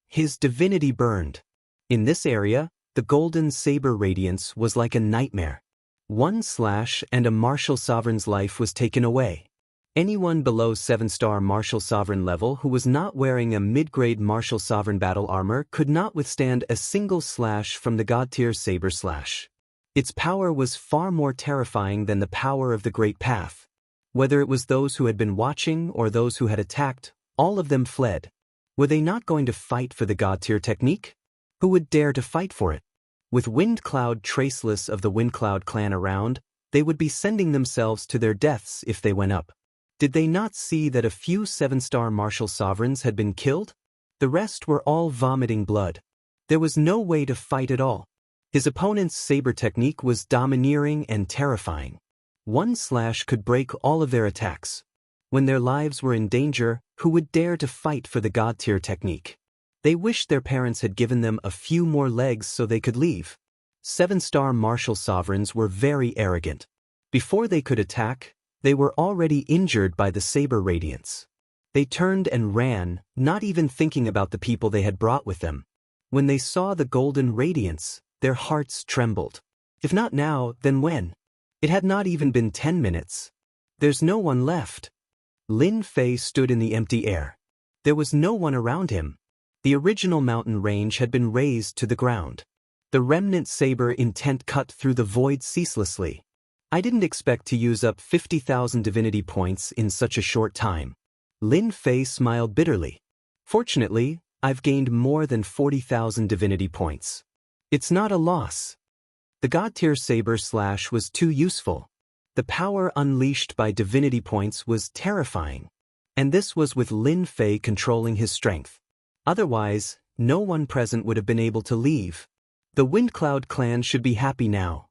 His divinity burned. In this area, the golden saber radiance was like a nightmare. One slash and a martial sovereign's life was taken away. Anyone below 7-star martial sovereign level who was not wearing a mid-grade martial sovereign battle armor could not withstand a single slash from the God-tier saber slash. Its power was far more terrifying than the power of the Great Path. Whether it was those who had been watching or those who had attacked, all of them fled. Were they not going to fight for the God-tier technique? Who would dare to fight for it? With Windcloud traceless of the Windcloud clan around, they would be sending themselves to their deaths if they went up. Did they not see that a few 7-star martial sovereigns had been killed? The rest were all vomiting blood. There was no way to fight at all. His opponent's saber technique was domineering and terrifying. One slash could break all of their attacks. When their lives were in danger, who would dare to fight for the God-tier technique? They wished their parents had given them a few more legs so they could leave. 7-star martial sovereigns were very arrogant. Before they could attack, they were already injured by the saber radiance. They turned and ran, not even thinking about the people they had brought with them. When they saw the golden radiance, their hearts trembled. If not now, then when? It had not even been 10 minutes. There's no one left. Lin Fei stood in the empty air. There was no one around him. The original mountain range had been razed to the ground. The remnant saber intent cut through the void ceaselessly. I didn't expect to use up 50,000 divinity points in such a short time. Lin Fei smiled bitterly. Fortunately, I've gained more than 40,000 divinity points. It's not a loss. The God-tier saber slash was too useful. The power unleashed by divinity points was terrifying. And this was with Lin Fei controlling his strength. Otherwise, no one present would have been able to leave. The Windcloud clan should be happy now.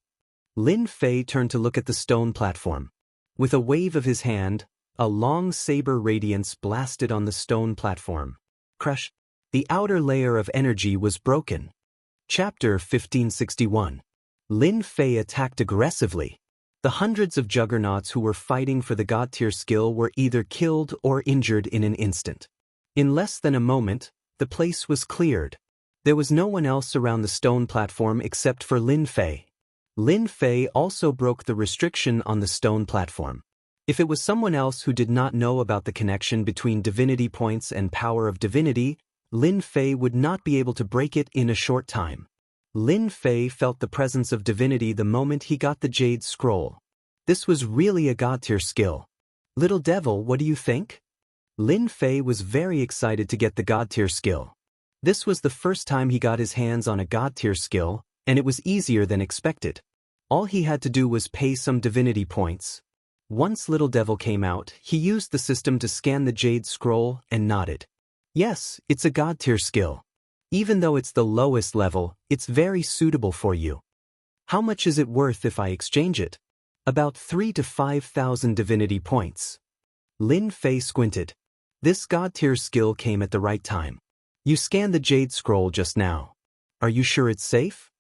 Lin Fei turned to look at the stone platform. With a wave of his hand, a long saber radiance blasted on the stone platform. Crush. The outer layer of energy was broken. Chapter 1561. Lin Fei attacked aggressively. The hundreds of juggernauts who were fighting for the God-tier skill were either killed or injured in an instant. In less than a moment, the place was cleared. There was no one else around the stone platform except for Lin Fei. Lin Fei also broke the restriction on the stone platform. If it was someone else who did not know about the connection between divinity points and power of divinity, Lin Fei would not be able to break it in a short time. Lin Fei felt the presence of divinity the moment he got the jade scroll. This was really a god-tier skill. Little devil, what do you think? Lin Fei was very excited to get the god-tier skill. This was the first time he got his hands on a god-tier skill, and it was easier than expected. All he had to do was pay some divinity points. Once Little Devil came out, he used the system to scan the Jade Scroll and nodded. Yes, it's a god-tier skill. Even though it's the lowest level, it's very suitable for you. How much is it worth if I exchange it? About 3,000 to 5,000 divinity points. Lin Fei squinted. This god-tier skill came at the right time. You scanned the Jade Scroll just now. Are you sure it's safe?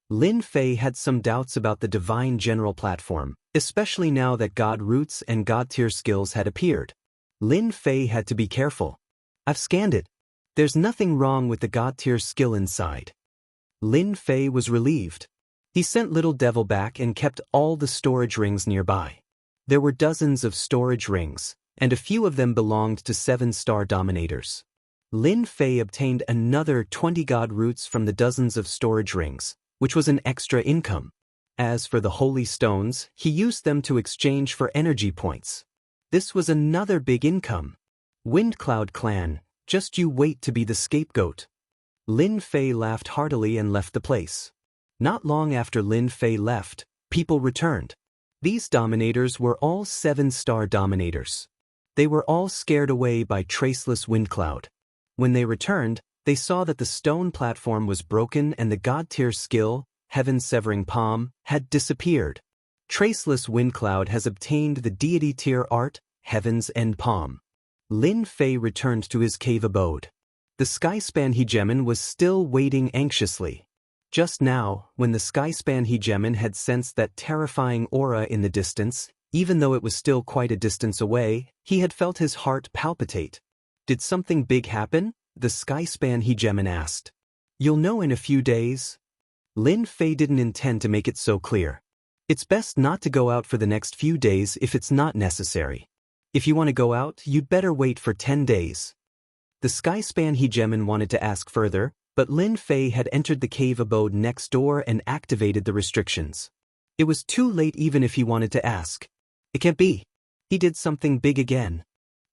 Lin Fei had some doubts about the Divine General platform, especially now that God Roots and God-tier skills had appeared. Lin Fei had to be careful. I've scanned it. There's nothing wrong with the God-tier skill inside. Lin Fei was relieved. He sent Little Devil back and kept all the storage rings nearby. There were dozens of storage rings, and a few of them belonged to 7-star dominators. Lin Fei obtained another 20 God Roots from the dozens of storage rings, which was an extra income. As for the holy stones, he used them to exchange for energy points. This was another big income. Windcloud Clan, just you wait to be the scapegoat. Lin Fei laughed heartily and left the place. Not long after Lin Fei left, people returned. These dominators were all 7-star dominators. They were all scared away by Traceless Windcloud. When they returned, they saw that the stone platform was broken and the god-tier skill, Heaven Severing Palm, had disappeared. Traceless Windcloud has obtained the deity tier art, Heaven's End Palm. Lin Fei returned to his cave abode. The Skyspan Hegemon was still waiting anxiously. Just now, when the Skyspan Hegemon had sensed that terrifying aura in the distance, even though it was still quite a distance away, he had felt his heart palpitate. Did something big happen? The Skyspan Hegemon asked. You'll know in a few days. Lin Fei didn't intend to make it so clear. It's best not to go out for the next few days if it's not necessary. If you want to go out, you'd better wait for 10 days. The Skyspan Hegemon wanted to ask further, but Lin Fei had entered the cave abode next door and activated the restrictions. It was too late even if he wanted to ask. It can't be. He did something big again.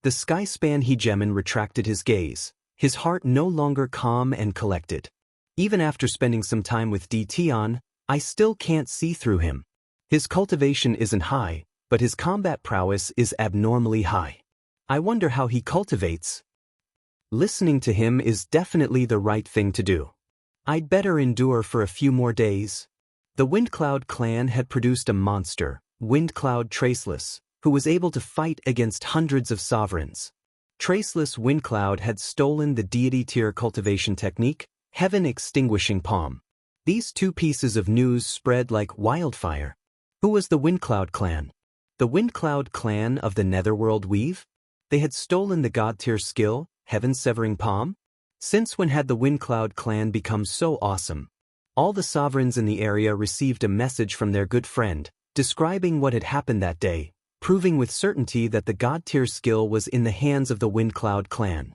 The Skyspan Hegemon retracted his gaze, his heart no longer calm and collected. Even after spending some time with Tion, I still can't see through him. His cultivation isn't high, but his combat prowess is abnormally high. I wonder how he cultivates. Listening to him is definitely the right thing to do. I'd better endure for a few more days. The Windcloud clan had produced a monster, Windcloud Traceless, who was able to fight against hundreds of sovereigns. Traceless Windcloud had stolen the deity tier cultivation technique, Heaven Extinguishing Palm. These two pieces of news spread like wildfire. Who was the Windcloud clan? The Windcloud clan of the Netherworld Weave? They had stolen the god-tier skill, Heaven Severing Palm? Since when had the Windcloud clan become so awesome? All the sovereigns in the area received a message from their good friend, describing what had happened that day, proving with certainty that the god-tier skill was in the hands of the Windcloud clan.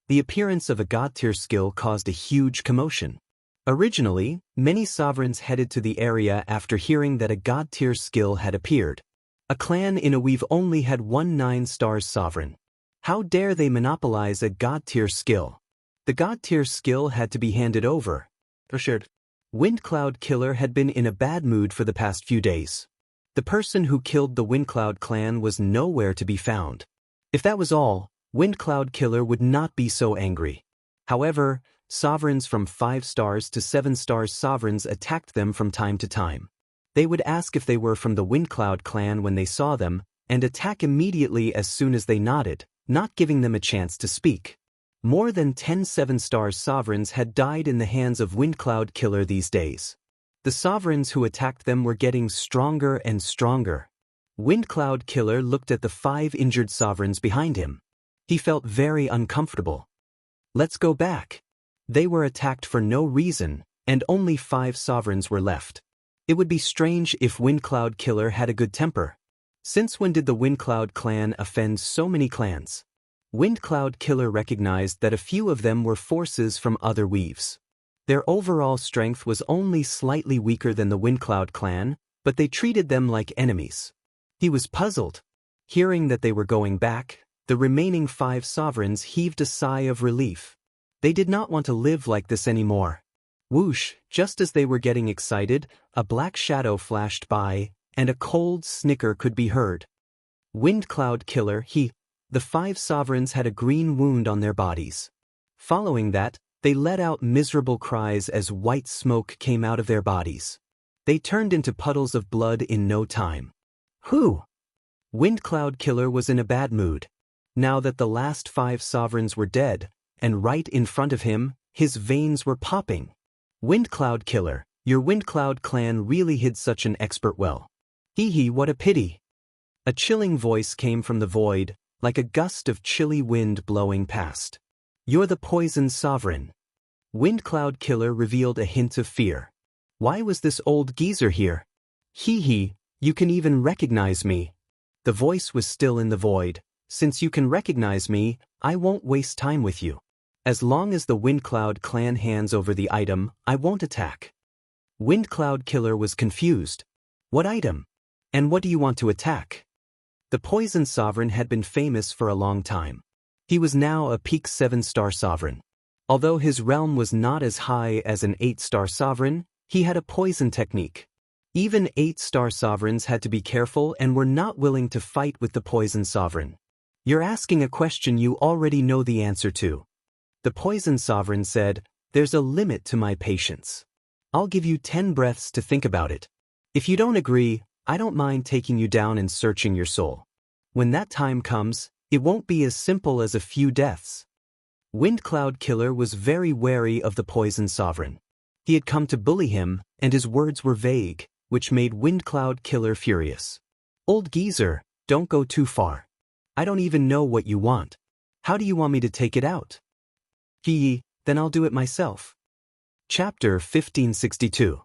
The appearance of a god-tier skill caused a huge commotion. Originally, many sovereigns headed to the area after hearing that a god-tier skill had appeared. A clan in a weave only had one 9-star sovereign. How dare they monopolize a god-tier skill? The god-tier skill had to be handed over. Windcloud Killer had been in a bad mood for the past few days. The person who killed the Windcloud clan was nowhere to be found. If that was all, Windcloud Killer would not be so angry. However, sovereigns from 5 stars to 7 stars sovereigns attacked them from time to time. They would ask if they were from the Windcloud clan when they saw them, and attack immediately as soon as they nodded, not giving them a chance to speak. More than 10 7-star sovereigns had died in the hands of Windcloud Killer these days. The sovereigns who attacked them were getting stronger and stronger. Windcloud Killer looked at the 5 injured sovereigns behind him. He felt very uncomfortable. Let's go back. They were attacked for no reason, and only 5 sovereigns were left. It would be strange if Windcloud Killer had a good temper. Since when did the Windcloud clan offend so many clans? Windcloud Killer recognized that a few of them were forces from other weaves. Their overall strength was only slightly weaker than the Windcloud clan, but they treated them like enemies. He was puzzled. Hearing that they were going back, the remaining 5 sovereigns heaved a sigh of relief. They did not want to live like this anymore. Whoosh, just as they were getting excited, a black shadow flashed by, and a cold snicker could be heard. Wind Cloud Killer, the 5 sovereigns had a green wound on their bodies. Following that, they let out miserable cries as white smoke came out of their bodies. They turned into puddles of blood in no time. Whew! Wind Cloud Killer was in a bad mood. Now that the last 5 sovereigns were dead, and right in front of him, his veins were popping. Wind Cloud Killer, your Wind Cloud clan really hid such an expert well. What a pity. A chilling voice came from the void, like a gust of chilly wind blowing past. You're the poison sovereign. Wind Cloud Killer revealed a hint of fear. Why was this old geezer here? You can even recognize me. The voice was still in the void. Since you can recognize me, I won't waste time with you. As long as the Wind Cloud clan hands over the item, I won't attack. Wind Cloud Killer was confused. What item? And what do you want to attack? The Poison Sovereign had been famous for a long time. He was now a peak 7-star sovereign. Although his realm was not as high as an 8-star sovereign, he had a poison technique. Even 8-star sovereigns had to be careful and were not willing to fight with the Poison Sovereign. You're asking a question you already know the answer to. The Poison Sovereign said, there's a limit to my patience. I'll give you 10 breaths to think about it. If you don't agree, I don't mind taking you down and searching your soul. When that time comes, it won't be as simple as a few deaths. Wind Cloud Killer was very wary of the Poison Sovereign. He had come to bully him, and his words were vague, which made Wind Cloud Killer furious. Old geezer, don't go too far. I don't even know what you want. How do you want me to take it out? Then I'll do it myself. Chapter 1562.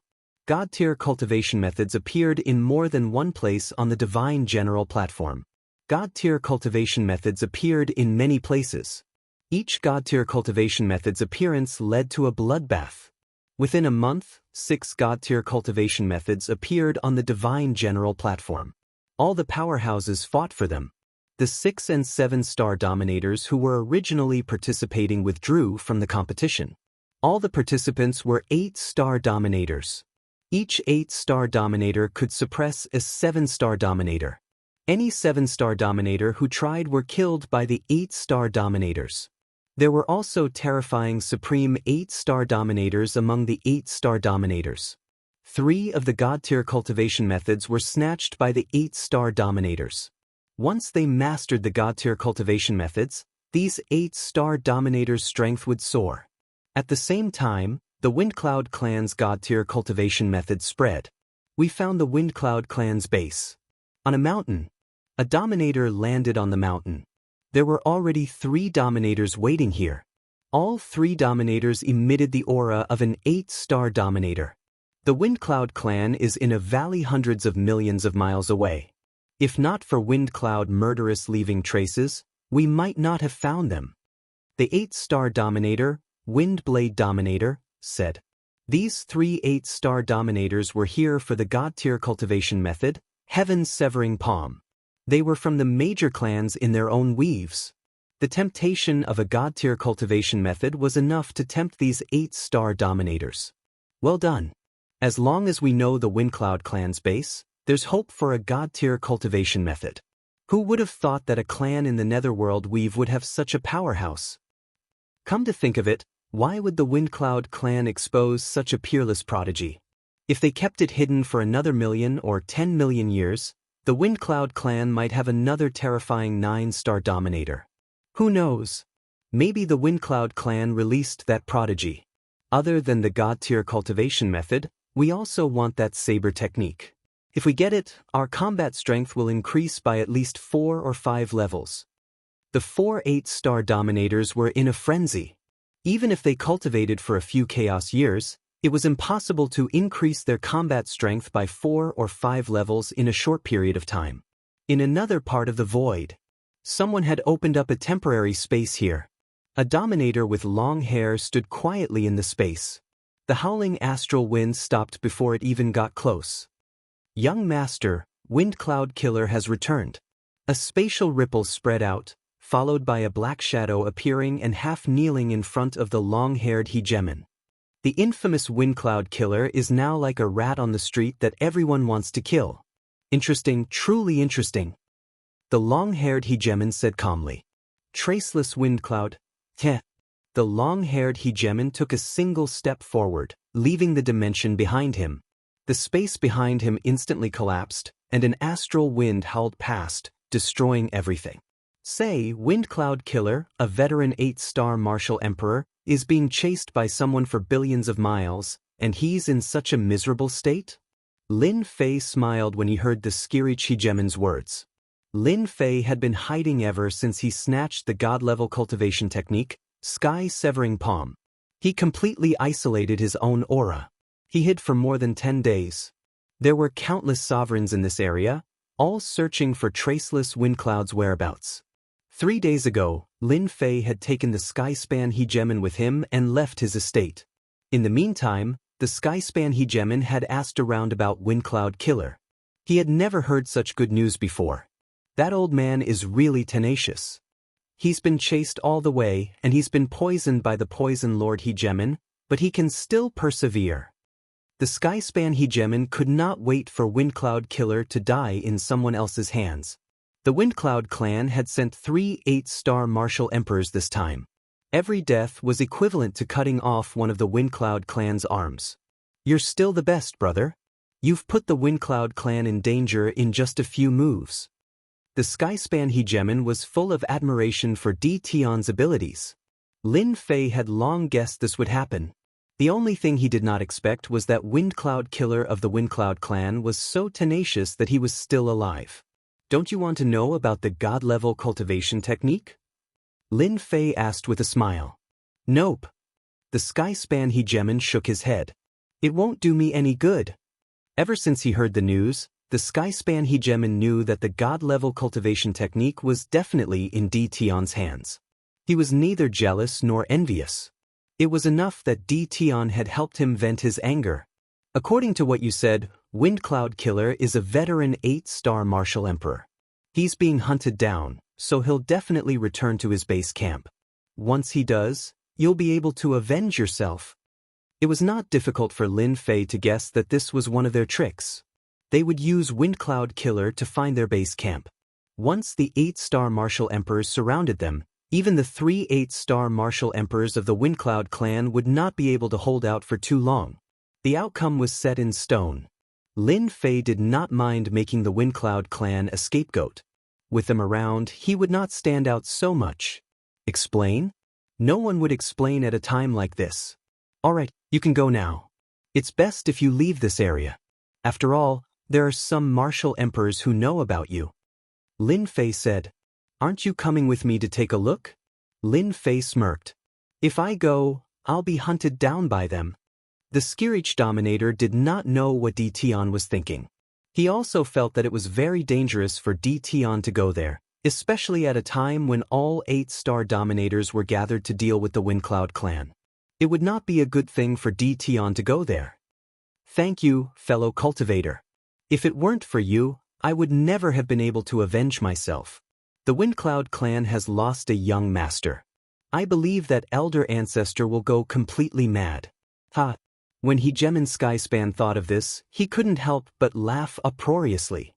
God-tier cultivation methods appeared in more than one place on the Divine General platform. God-tier cultivation methods appeared in many places. Each God-tier cultivation method's appearance led to a bloodbath. Within a month, 6 God-tier cultivation methods appeared on the Divine General platform. All the powerhouses fought for them. The 6 and 7-star dominators who were originally participating withdrew from the competition. All the participants were 8-star dominators. Each 8-star dominator could suppress a 7-star dominator. Any 7-star dominator who tried were killed by the 8-star dominators. There were also terrifying supreme 8-star dominators among the 8-star dominators. 3 of the God-tier cultivation methods were snatched by the 8-star dominators. Once they mastered the God-tier cultivation methods, these 8-star dominators' strength would soar. At the same time, the Wind Cloud clan's God-tier cultivation method spread. We found the Wind Cloud clan's base. On a mountain. A dominator landed on the mountain. There were already 3 dominators waiting here. All 3 dominators emitted the aura of an 8-star dominator. The Wind Cloud clan is in a valley hundreds of millions of miles away. If not for Wind Cloud murderous leaving traces, we might not have found them. The 8-star dominator, Windblade Dominator, said. These 3 8-star dominators were here for the God-tier cultivation method, Heaven's Severing Palm. They were from the major clans in their own weaves. The temptation of a God-tier cultivation method was enough to tempt these 8-star dominators. Well done. As long as we know the Wind Cloud clan's base, there's hope for a God-tier cultivation method. Who would have thought that a clan in the Netherworld weave would have such a powerhouse? Come to think of it, why would the Wind Cloud clan expose such a peerless prodigy? If they kept it hidden for another 1,000,000 or 10 million years, the Wind Cloud clan might have another terrifying 9-star dominator. Who knows? Maybe the Wind Cloud clan released that prodigy. Other than the God-tier cultivation method, we also want that saber technique. If we get it, our combat strength will increase by at least 4 or 5 levels. The 4 8-star dominators were in a frenzy. Even if they cultivated for a few chaos years, it was impossible to increase their combat strength by 4 or 5 levels in a short period of time. In another part of the void, someone had opened up a temporary space here. A dominator with long hair stood quietly in the space. The howling astral wind stopped before it even got close. Young master, Wind Cloud Killer has returned. A spatial ripple spread out, followed by a black shadow appearing and half-kneeling in front of the long-haired hegemon. The infamous Wind Cloud Killer is now like a rat on the street that everyone wants to kill. Interesting, truly interesting. The long-haired hegemon said calmly. Traceless wind cloud. Heh. The long-haired hegemon took a single step forward, leaving the dimension behind him. The space behind him instantly collapsed, and an astral wind howled past, destroying everything. Say, Wind Cloud Killer, a veteran 8-star martial emperor, is being chased by someone for billions of miles, and he's in such a miserable state? Lin Fei smiled when he heard the Skirich hegemon's words. Lin Fei had been hiding ever since he snatched the god-level cultivation technique, Sky-Severing Palm. He completely isolated his own aura. He hid for more than 10 days. There were countless sovereigns in this area, all searching for traceless Wind Cloud's whereabouts. 3 days ago, Lin Fei had taken the Skyspan hegemon with him and left his estate. In the meantime, the Skyspan hegemon had asked around about Wind Cloud Killer. He had never heard such good news before. That old man is really tenacious. He's been chased all the way, and he's been poisoned by the Poison Lord hegemon, but he can still persevere. The Skyspan hegemon could not wait for Wind Cloud Killer to die in someone else's hands. The Wind Cloud clan had sent 3 8-star martial emperors this time. Every death was equivalent to cutting off one of the Wind Cloud clan's arms. You're still the best, brother. You've put the Wind Cloud clan in danger in just a few moves. The Skyspan hegemon was full of admiration for Di Tian's abilities. Lin Fei had long guessed this would happen. The only thing he did not expect was that Wind Cloud Killer of the Wind Cloud clan was so tenacious that he was still alive. Don't you want to know about the god-level cultivation technique? Lin Fei asked with a smile. Nope. The Skyspan hegemon shook his head. It won't do me any good. Ever since he heard the news, the Skyspan hegemon knew that the god-level cultivation technique was definitely in Di Tian's hands. He was neither jealous nor envious. It was enough that Di Tian had helped him vent his anger. According to what you said, Wind Cloud Killer is a veteran 8-star martial emperor. He's being hunted down, so he'll definitely return to his base camp. Once he does, you'll be able to avenge yourself. It was not difficult for Lin Fei to guess that this was one of their tricks. They would use Wind Cloud Killer to find their base camp. Once the 8-star martial emperors surrounded them, even the 3 8-star martial emperors of the Wind Cloud clan would not be able to hold out for too long. The outcome was set in stone. Lin Fei did not mind making the Wind Cloud clan a scapegoat. With them around, he would not stand out so much. Explain? No one would explain at a time like this. Alright, you can go now. It's best if you leave this area. After all, there are some martial emperors who know about you. Lin Fei said. Aren't you coming with me to take a look? Lin Fei smirked. If I go, I'll be hunted down by them. The Skirich Dominator did not know what Di Tian was thinking. He also felt that it was very dangerous for Di Tian to go there, especially at a time when all 8-star Dominators were gathered to deal with the Wind Cloud clan. It would not be a good thing for Di Tian to go there. Thank you, fellow cultivator. If it weren't for you, I would never have been able to avenge myself. The Wind Cloud clan has lost a young master. I believe that elder ancestor will go completely mad. Ha! When Hegemon Skyspan thought of this, he couldn't help but laugh uproariously.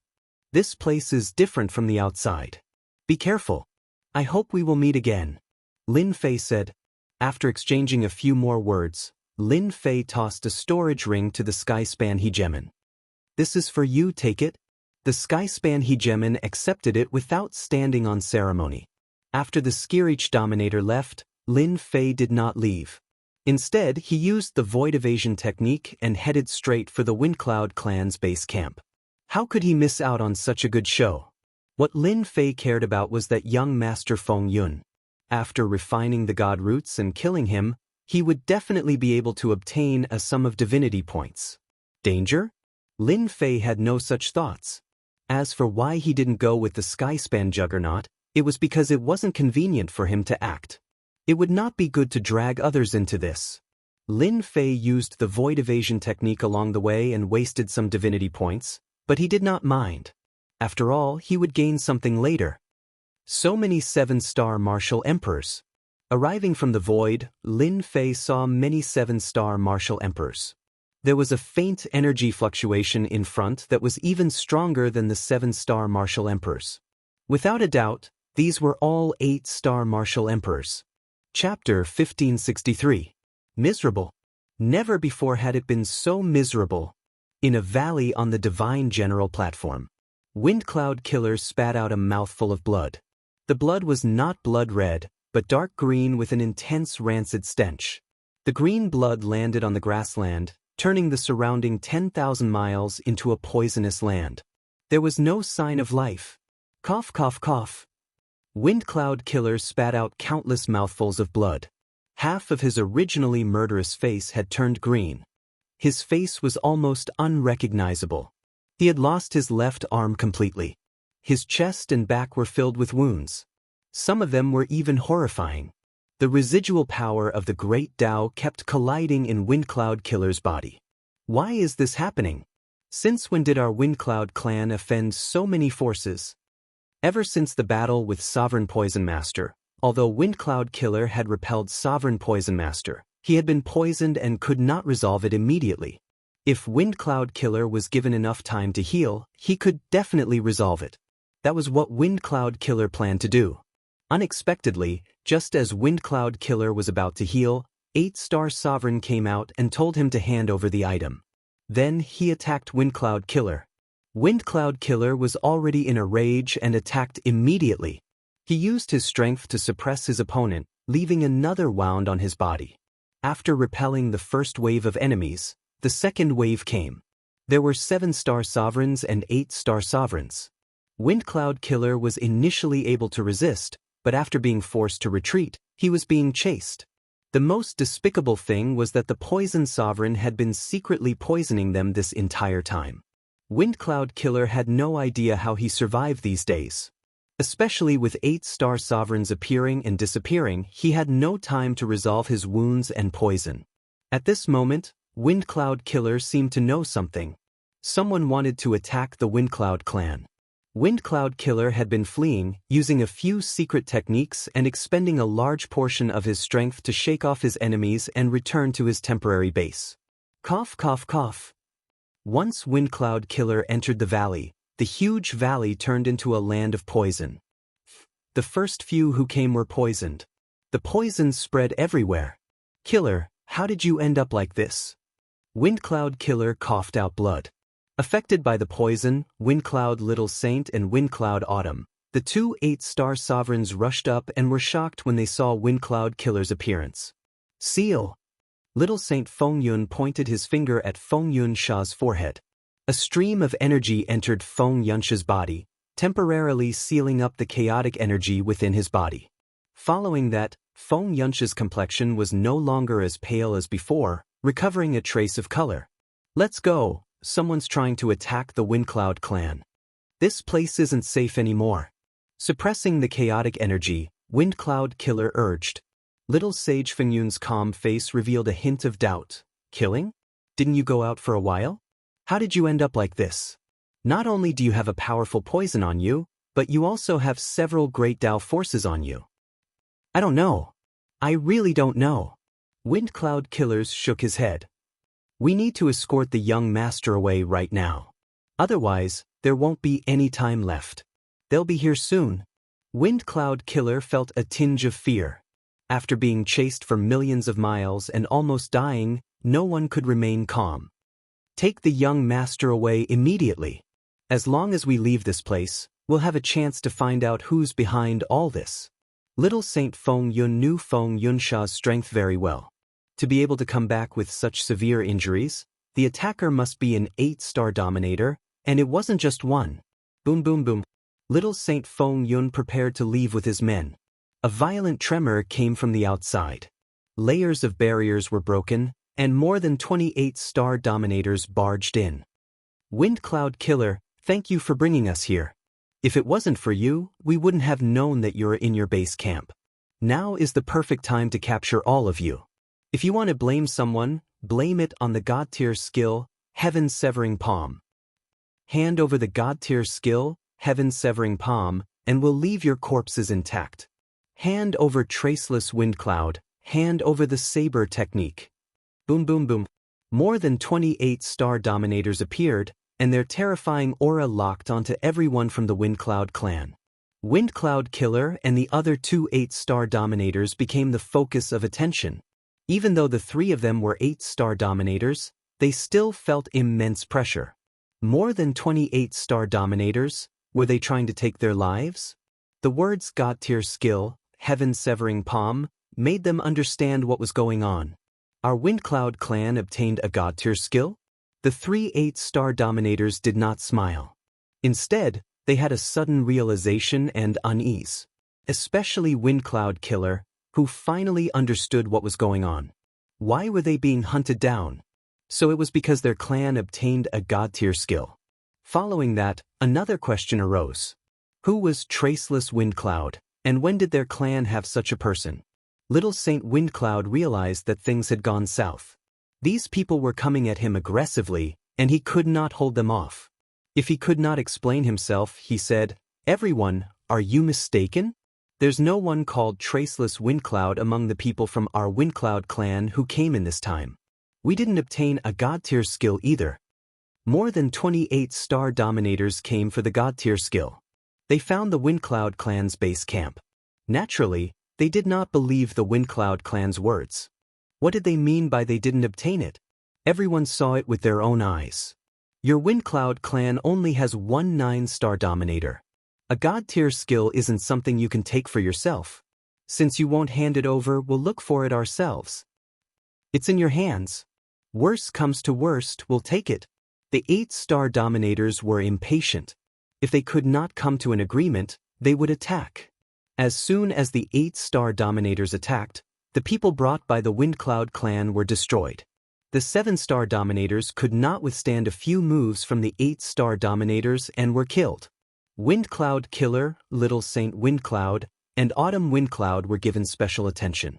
This place is different from the outside. Be careful. I hope we will meet again. Lin Fei said. After exchanging a few more words, Lin Fei tossed a storage ring to the Skyspan hegemon. This is for you, take it. The Skyspan hegemon accepted it without standing on ceremony. After the Skirich Dominator left, Lin Fei did not leave. Instead, he used the void evasion technique and headed straight for the Wind Cloud clan's base camp. How could he miss out on such a good show? What Lin Fei cared about was that young Master Feng Yun. After refining the god roots and killing him, he would definitely be able to obtain a sum of divinity points. Danger? Lin Fei had no such thoughts. As for why he didn't go with the Skyspan juggernaut, it was because it wasn't convenient for him to act. It would not be good to drag others into this. Lin Fei used the void evasion technique along the way and wasted some divinity points, but he did not mind. After all, he would gain something later. So many 7-star martial emperors. Arriving from the void, Lin Fei saw many 7-star martial emperors. There was a faint energy fluctuation in front that was even stronger than the 7-star martial emperors. Without a doubt, these were all 8-star martial emperors. Chapter 1563. Miserable. Never before had it been so miserable. In a valley on the Divine General platform, Windcloud Killer spat out a mouthful of blood. The blood was not blood red, but dark green with an intense rancid stench. The green blood landed on the grassland, turning the surrounding 10,000 miles into a poisonous land. There was no sign of life. Cough, cough, cough. Windcloud Killer spat out countless mouthfuls of blood. Half of his originally murderous face had turned green. His face was almost unrecognizable. He had lost his left arm completely. His chest and back were filled with wounds. Some of them were even horrifying. The residual power of the great Tao kept colliding in Windcloud Killer's body. Why is this happening? Since when did our Windcloud clan offend so many forces? Ever since the battle with Sovereign Poison Master, although Windcloud Killer had repelled Sovereign Poison Master, he had been poisoned and could not resolve it immediately. If Windcloud Killer was given enough time to heal, he could definitely resolve it. That was what Windcloud Killer planned to do. Unexpectedly, just as Windcloud Killer was about to heal, 8-star Sovereign came out and told him to hand over the item. Then he attacked Windcloud Killer. Windcloud Killer was already in a rage and attacked immediately. He used his strength to suppress his opponent, leaving another wound on his body. After repelling the first wave of enemies, the second wave came. There were 7-star Sovereigns and 8-star Sovereigns. Windcloud Killer was initially able to resist, but after being forced to retreat, he was being chased. The most despicable thing was that the Poison Sovereign had been secretly poisoning them this entire time. Windcloud Killer had no idea how he survived these days. Especially with 8-star Sovereigns appearing and disappearing, he had no time to resolve his wounds and poison. At this moment, Windcloud Killer seemed to know something. Someone wanted to attack the Windcloud clan. Windcloud Killer had been fleeing, using a few secret techniques and expending a large portion of his strength to shake off his enemies and return to his temporary base. Cough, cough, cough. Once Windcloud Killer entered the valley, the huge valley turned into a land of poison. The first few who came were poisoned. The poison spread everywhere. Killer, how did you end up like this? Windcloud Killer coughed out blood. Affected by the poison, Windcloud Little Saint and Windcloud Autumn, the two 8-star Sovereigns rushed up and were shocked when they saw Windcloud Killer's appearance. Seal! Little Saint Feng Yun pointed his finger at Feng Yunsha's forehead. A stream of energy entered Feng Yunsha's body, temporarily sealing up the chaotic energy within his body. Following that, Feng Yunsha's complexion was no longer as pale as before, recovering a trace of color. Let's go! Someone's trying to attack the Windcloud clan. This place isn't safe anymore. Suppressing the chaotic energy, Windcloud Killer urged. Little Sage Fengyun's calm face revealed a hint of doubt. Killing? Didn't you go out for a while? How did you end up like this? Not only do you have a powerful poison on you, but you also have several great Tao forces on you. I don't know. I really don't know. Windcloud Killers shook his head. We need to escort the young master away right now. Otherwise, there won't be any time left. They'll be here soon. Windcloud Killer felt a tinge of fear. After being chased for millions of miles and almost dying, no one could remain calm. Take the young master away immediately. As long as we leave this place, we'll have a chance to find out who's behind all this. Little Saint Feng Yun knew Feng Yunsha's strength very well. To be able to come back with such severe injuries, the attacker must be an 8-star Dominator, and it wasn't just one. Boom, boom, boom. Little Saint Feng Yun prepared to leave with his men. A violent tremor came from the outside. Layers of barriers were broken, and more than 28-star Dominators barged in. Windcloud Killer, thank you for bringing us here. If it wasn't for you, we wouldn't have known that you're in your base camp. Now is the perfect time to capture all of you. If you want to blame someone, blame it on the God-tier skill, Heaven Severing Palm. Hand over the God-tier skill, heaven-severing palm, and will leave your corpses intact. Hand over traceless wind cloud, hand over the saber technique. Boom boom boom. More than 28 star dominators appeared, and their terrifying aura locked onto everyone from the Wind Cloud clan. Wind Cloud Killer and the other 2 8-star dominators became the focus of attention. Even though the 3 of them were 8-star dominators, they still felt immense pressure. More than 28-star dominators? Were they trying to take their lives? The words God-tier skill, heaven-severing palm, made them understand what was going on. Our Wind Cloud clan obtained a God-tier skill? The 3 8-star dominators did not smile. Instead, they had a sudden realization and unease. Especially Wind Cloud Killer, who finally understood what was going on. Why were they being hunted down? So it was because their clan obtained a God-tier skill. Following that, another question arose. Who was Traceless Wind Cloud, and when did their clan have such a person? Little Saint Wind Cloud realized that things had gone south. These people were coming at him aggressively, and he could not hold them off. If he could not explain himself, he said, "Everyone, are you mistaken? There's no one called Traceless Wind Cloud among the people from our Wind Cloud clan who came in this time. We didn't obtain a God-tier skill either." More than 28 star dominators came for the God-tier skill. They found the Wind Cloud clan's base camp. Naturally, they did not believe the Wind Cloud clan's words. What did they mean by they didn't obtain it? Everyone saw it with their own eyes. Your Wind Cloud clan only has 1 9-star dominator. A God-tier skill isn't something you can take for yourself. Since you won't hand it over, we'll look for it ourselves. It's in your hands. Worst comes to worst, we'll take it. The 8-star dominators were impatient. If they could not come to an agreement, they would attack. As soon as the 8-star dominators attacked, the people brought by the Wind Cloud clan were destroyed. The 7-star dominators could not withstand a few moves from the 8-star dominators and were killed. Wind Cloud Killer, Little Saint Wind Cloud, and Autumn Wind Cloud were given special attention.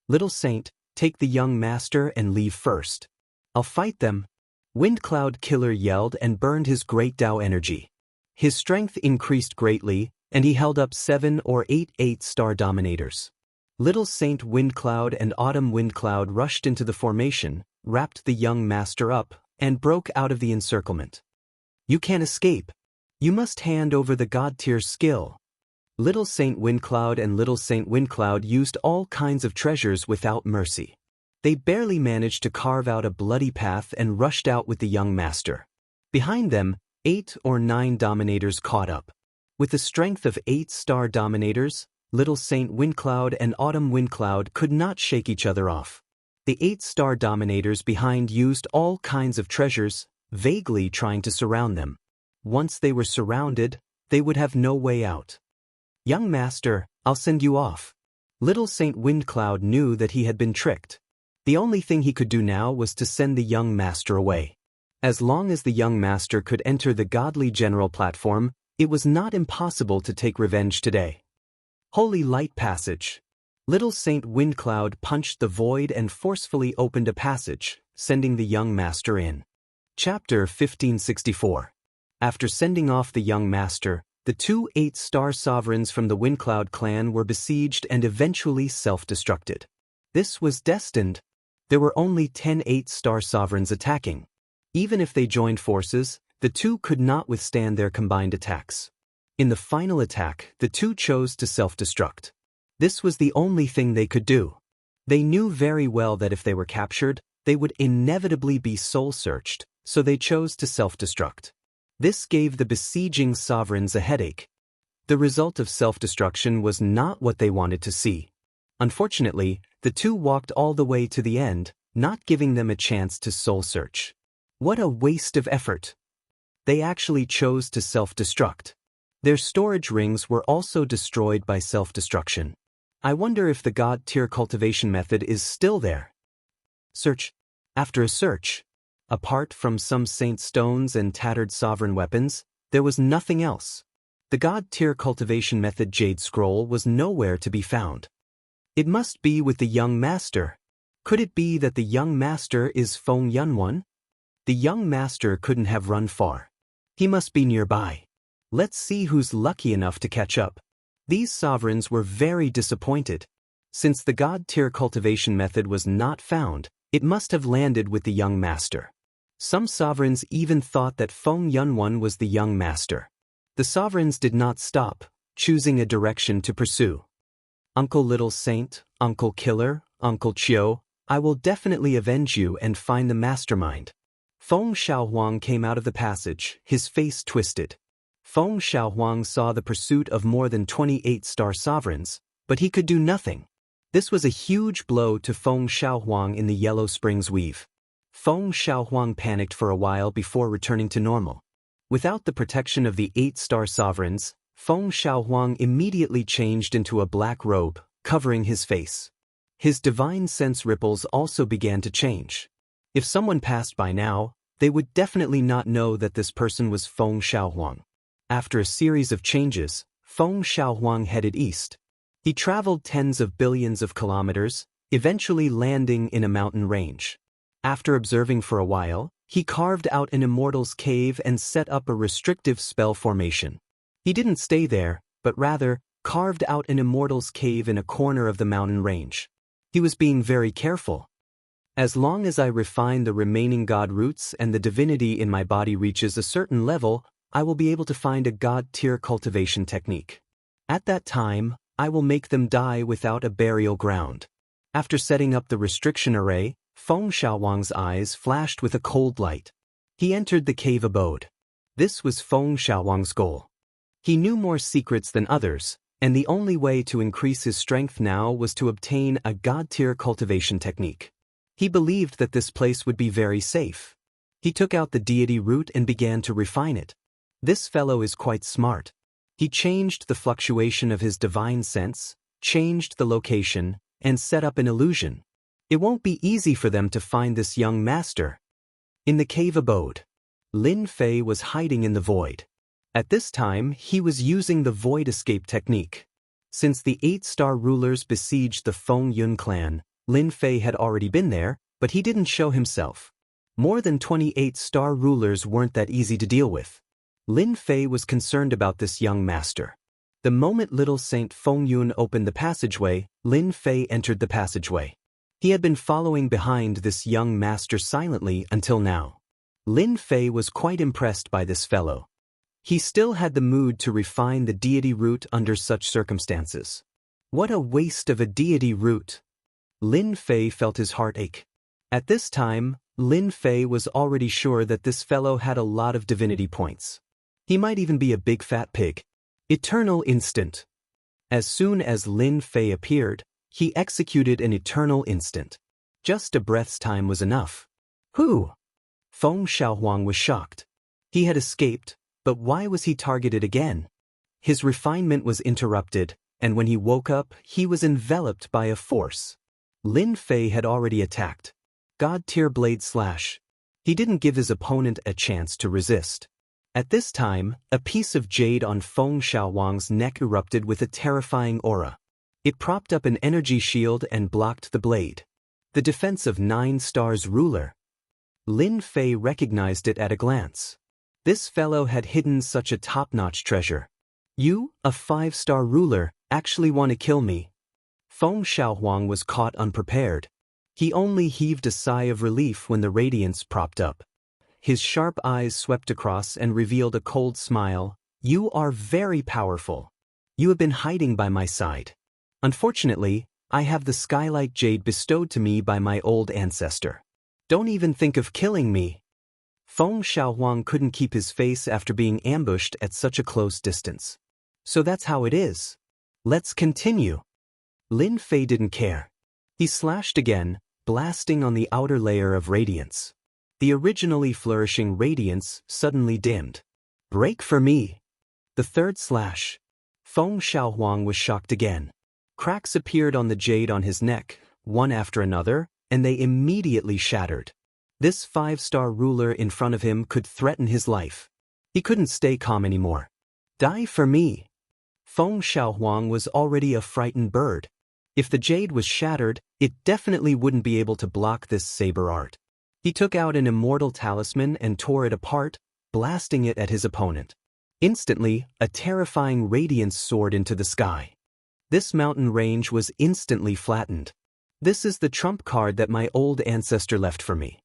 Little Saint, take the young master and leave first. I'll fight them. Wind Cloud Killer yelled and burned his great Dao energy. His strength increased greatly, and he held up 7 or 8 8-star dominators. Little Saint Wind Cloud and Autumn Wind Cloud rushed into the formation, wrapped the young master up, and broke out of the encirclement. You can't escape. You must hand over the God-tier skill. Little Saint Wind Cloud and Little Saint Wind Cloud used all kinds of treasures without mercy. They barely managed to carve out a bloody path and rushed out with the young master. Behind them, 8 or 9 dominators caught up. With the strength of 8-star dominators, Little Saint Wind Cloud and Autumn Wind Cloud could not shake each other off. The 8-star dominators behind used all kinds of treasures, vaguely trying to surround them. Once they were surrounded, they would have no way out. Young master, I'll send you off. Little Saint Wind Cloud knew that he had been tricked. The only thing he could do now was to send the young master away. As long as the young master could enter the godly general platform, it was not impossible to take revenge today. Holy Light Passage. Little Saint Wind Cloud punched the void and forcefully opened a passage, sending the young master in. Chapter 1564. After sending off the young master, the 2 8-star sovereigns from the Wind Cloud clan were besieged and eventually self-destructed. This was destined. There were only 10 8-star sovereigns attacking. Even if they joined forces, the 2 could not withstand their combined attacks. In the final attack, the 2 chose to self-destruct. This was the only thing they could do. They knew very well that if they were captured, they would inevitably be soul-searched, so they chose to self-destruct. This gave the besieging sovereigns a headache. The result of self-destruction was not what they wanted to see. Unfortunately, the 2 walked all the way to the end, not giving them a chance to soul-search. What a waste of effort! They actually chose to self-destruct. Their storage rings were also destroyed by self-destruction. I wonder if the God-tier cultivation method is still there. Search. After a search, apart from some saint stones and tattered sovereign weapons, there was nothing else. The God-tier cultivation method Jade Scroll was nowhere to be found. It must be with the young master. Could it be that the young master is Feng Yunwan? The young master couldn't have run far. He must be nearby. Let's see who's lucky enough to catch up. These sovereigns were very disappointed. Since the god-tier cultivation method was not found, it must have landed with the young master. Some sovereigns even thought that Feng Yunwan was the young master. The sovereigns did not stop, choosing a direction to pursue. Uncle Little Saint, Uncle Killer, Uncle Chiu, I will definitely avenge you and find the mastermind. Feng Xiaohuang came out of the passage, his face twisted. Feng Xiaohuang saw the pursuit of more than 28 star sovereigns, but he could do nothing. This was a huge blow to Feng Xiaohuang in the Yellow Springs weave. Feng Xiaohuang panicked for a while before returning to normal. Without the protection of the 8-star sovereigns, Feng Xiaohuang immediately changed into a black robe, covering his face. His divine sense ripples also began to change. If someone passed by now, they would definitely not know that this person was Feng Xiaohuang. After a series of changes, Feng Xiaohuang headed east. He traveled tens of billions of kilometers, eventually landing in a mountain range. After observing for a while, he carved out an immortal's cave and set up a restrictive spell formation. He didn't stay there, but rather, carved out an immortal's cave in a corner of the mountain range. He was being very careful. As long as I refine the remaining god roots and the divinity in my body reaches a certain level, I will be able to find a god-tier cultivation technique. At that time, I will make them die without a burial ground. After setting up the restriction array, Feng Xiaohuang's eyes flashed with a cold light. He entered the cave abode. This was Feng Xiaohuang's goal. He knew more secrets than others, and the only way to increase his strength now was to obtain a god-tier cultivation technique. He believed that this place would be very safe. He took out the deity root and began to refine it. This fellow is quite smart. He changed the fluctuation of his divine sense, changed the location, and set up an illusion. It won't be easy for them to find this young master. In the cave abode, Lin Fei was hiding in the void. At this time, he was using the void escape technique. Since the 8-star rulers besieged the Feng Yun clan, Lin Fei had already been there, but he didn't show himself. More than 28-star rulers weren't that easy to deal with. Lin Fei was concerned about this young master. The moment little Saint Feng Yun opened the passageway, Lin Fei entered the passageway. He had been following behind this young master silently until now. Lin Fei was quite impressed by this fellow. He still had the mood to refine the deity root under such circumstances. What a waste of a deity root! Lin Fei felt his heart ache. At this time, Lin Fei was already sure that this fellow had a lot of divinity points. He might even be a big fat pig. Eternal instant. As soon as Lin Fei appeared, he executed an eternal instant. Just a breath's time was enough. Who? Feng Xiaohuang was shocked. He had escaped, but why was he targeted again? His refinement was interrupted, and when he woke up, he was enveloped by a force. Lin Fei had already attacked. God-tier blade slash. He didn't give his opponent a chance to resist. At this time, a piece of jade on Feng Xiaohuang's neck erupted with a terrifying aura. It propped up an energy shield and blocked the blade. The defense of 9 stars ruler. Lin Fei recognized it at a glance. This fellow had hidden such a top-notch treasure. You, a 5-star ruler, actually want to kill me? Feng Xiaohuang was caught unprepared. He only heaved a sigh of relief when the radiance propped up. His sharp eyes swept across and revealed a cold smile. You are very powerful. You have been hiding by my side. Unfortunately, I have the skylight jade bestowed to me by my old ancestor. Don't even think of killing me. Feng Xiaohuang couldn't keep his face after being ambushed at such a close distance. So that's how it is. Let's continue. Lin Fei didn't care. He slashed again, blasting on the outer layer of radiance. The originally flourishing radiance suddenly dimmed. Break for me. The third slash. Feng Xiaohuang was shocked again. Cracks appeared on the jade on his neck, one after another, and they immediately shattered. This 5-star ruler in front of him could threaten his life. He couldn't stay calm anymore. Die for me. Feng Xiaohuang was already a frightened bird. If the jade was shattered, it definitely wouldn't be able to block this saber art. He took out an immortal talisman and tore it apart, blasting it at his opponent. Instantly, a terrifying radiance soared into the sky. This mountain range was instantly flattened. This is the trump card that my old ancestor left for me.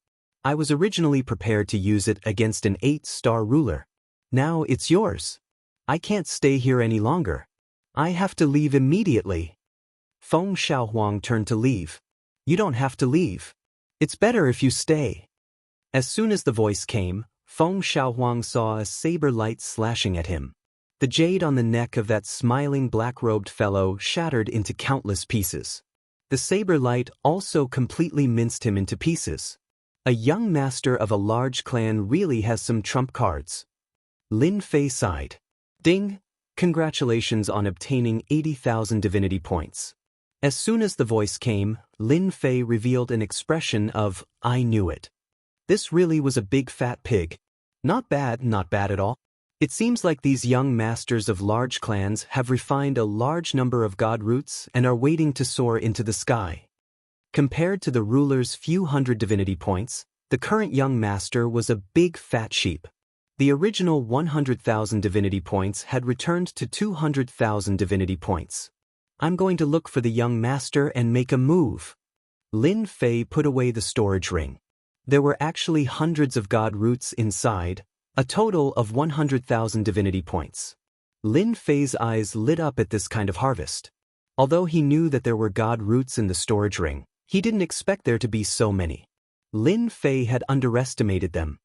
I was originally prepared to use it against an 8-star ruler. Now it's yours. I can't stay here any longer. I have to leave immediately. Feng Xiaohuang turned to leave. You don't have to leave. It's better if you stay. As soon as the voice came, Feng Xiaohuang saw a saber light slashing at him. The jade on the neck of that smiling black-robed fellow shattered into countless pieces. The saber light also completely minced him into pieces. A young master of a large clan really has some trump cards. Lin Fei sighed. Ding! Congratulations on obtaining 80,000 divinity points. As soon as the voice came, Lin Fei revealed an expression of, I knew it. This really was a big fat pig. Not bad at all. It seems like these young masters of large clans have refined a large number of god roots and are waiting to soar into the sky. Compared to the ruler's few hundred divinity points, the current young master was a big fat sheep. The original 100,000 divinity points had returned to 200,000 divinity points. I'm going to look for the young master and make a move. Lin Fei put away the storage ring. There were actually hundreds of god roots inside, a total of 100,000 divinity points. Lin Fei's eyes lit up at this kind of harvest. Although he knew that there were god roots in the storage ring, he didn't expect there to be so many. Lin Fei had underestimated them.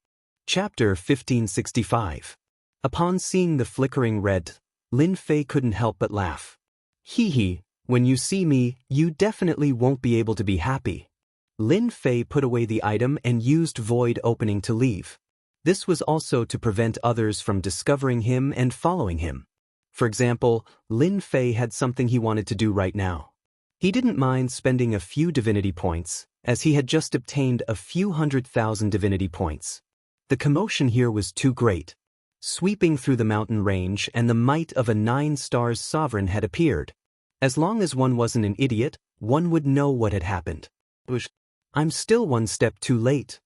Chapter 1565. Upon seeing the flickering red, Lin Fei couldn't help but laugh. Hee hee, when you see me, you definitely won't be able to be happy. Lin Fei put away the item and used void opening to leave. This was also to prevent others from discovering him and following him. For example, Lin Fei had something he wanted to do right now. He didn't mind spending a few divinity points, as he had just obtained a few 100,000 divinity points. The commotion here was too great. Sweeping through the mountain range and the might of a 9-star sovereign had appeared. As long as one wasn't an idiot, one would know what had happened. I'm still one step too late.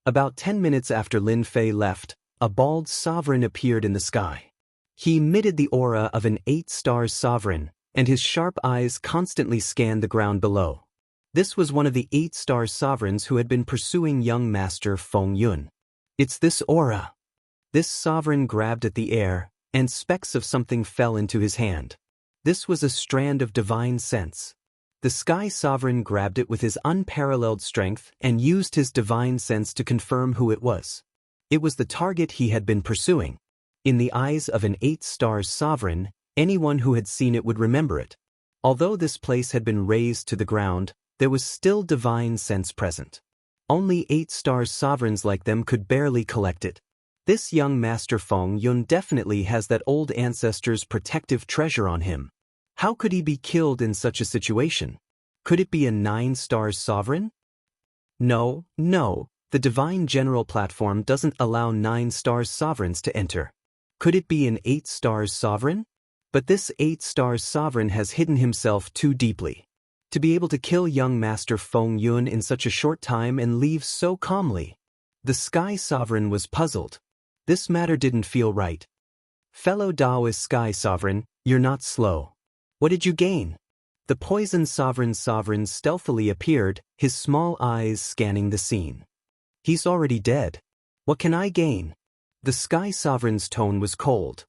About 10 minutes after Lin Fei left, a bald sovereign appeared in the sky. He emitted the aura of an 8-star sovereign, and his sharp eyes constantly scanned the ground below. This was one of the 8-star sovereigns who had been pursuing young master Feng Yun. It's this aura. This sovereign grabbed at the air, and specks of something fell into his hand. This was a strand of divine sense. The Sky Sovereign grabbed it with his unparalleled strength and used his divine sense to confirm who it was. It was the target he had been pursuing. In the eyes of an 8-star sovereign, anyone who had seen it would remember it. Although this place had been razed to the ground, there was still divine sense present. Only 8-star sovereigns like them could barely collect it. This young master Feng Yun definitely has that old ancestor's protective treasure on him. How could he be killed in such a situation? Could it be a 9-star sovereign? No, the Divine General platform doesn't allow 9-star sovereigns to enter. Could it be an 8-star sovereign? But this 8-star sovereign has hidden himself too deeply. To be able to kill young master Feng Yun in such a short time and leave so calmly. The Sky Sovereign was puzzled. This matter didn't feel right. Fellow Daoist Sky Sovereign, you're not slow. What did you gain? The Poison Sovereign stealthily appeared, his small eyes scanning the scene. He's already dead. What can I gain? The Sky Sovereign's tone was cold.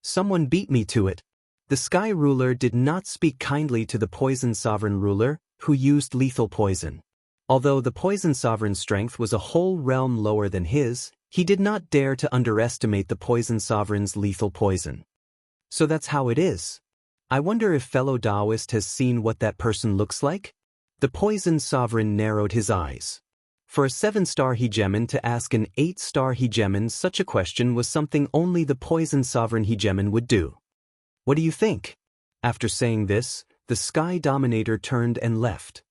Someone beat me to it. The Sky Ruler did not speak kindly to the Poison Sovereign Ruler, who used lethal poison. Although the Poison Sovereign's strength was a whole realm lower than his, he did not dare to underestimate the Poison Sovereign's lethal poison. So that's how it is. I wonder if fellow Daoist has seen what that person looks like? The Poison Sovereign narrowed his eyes. For a 7-star hegemon to ask an 8-star hegemon such a question was something only the Poison Sovereign hegemon would do. What do you think? After saying this, the Sky Dominator turned and left.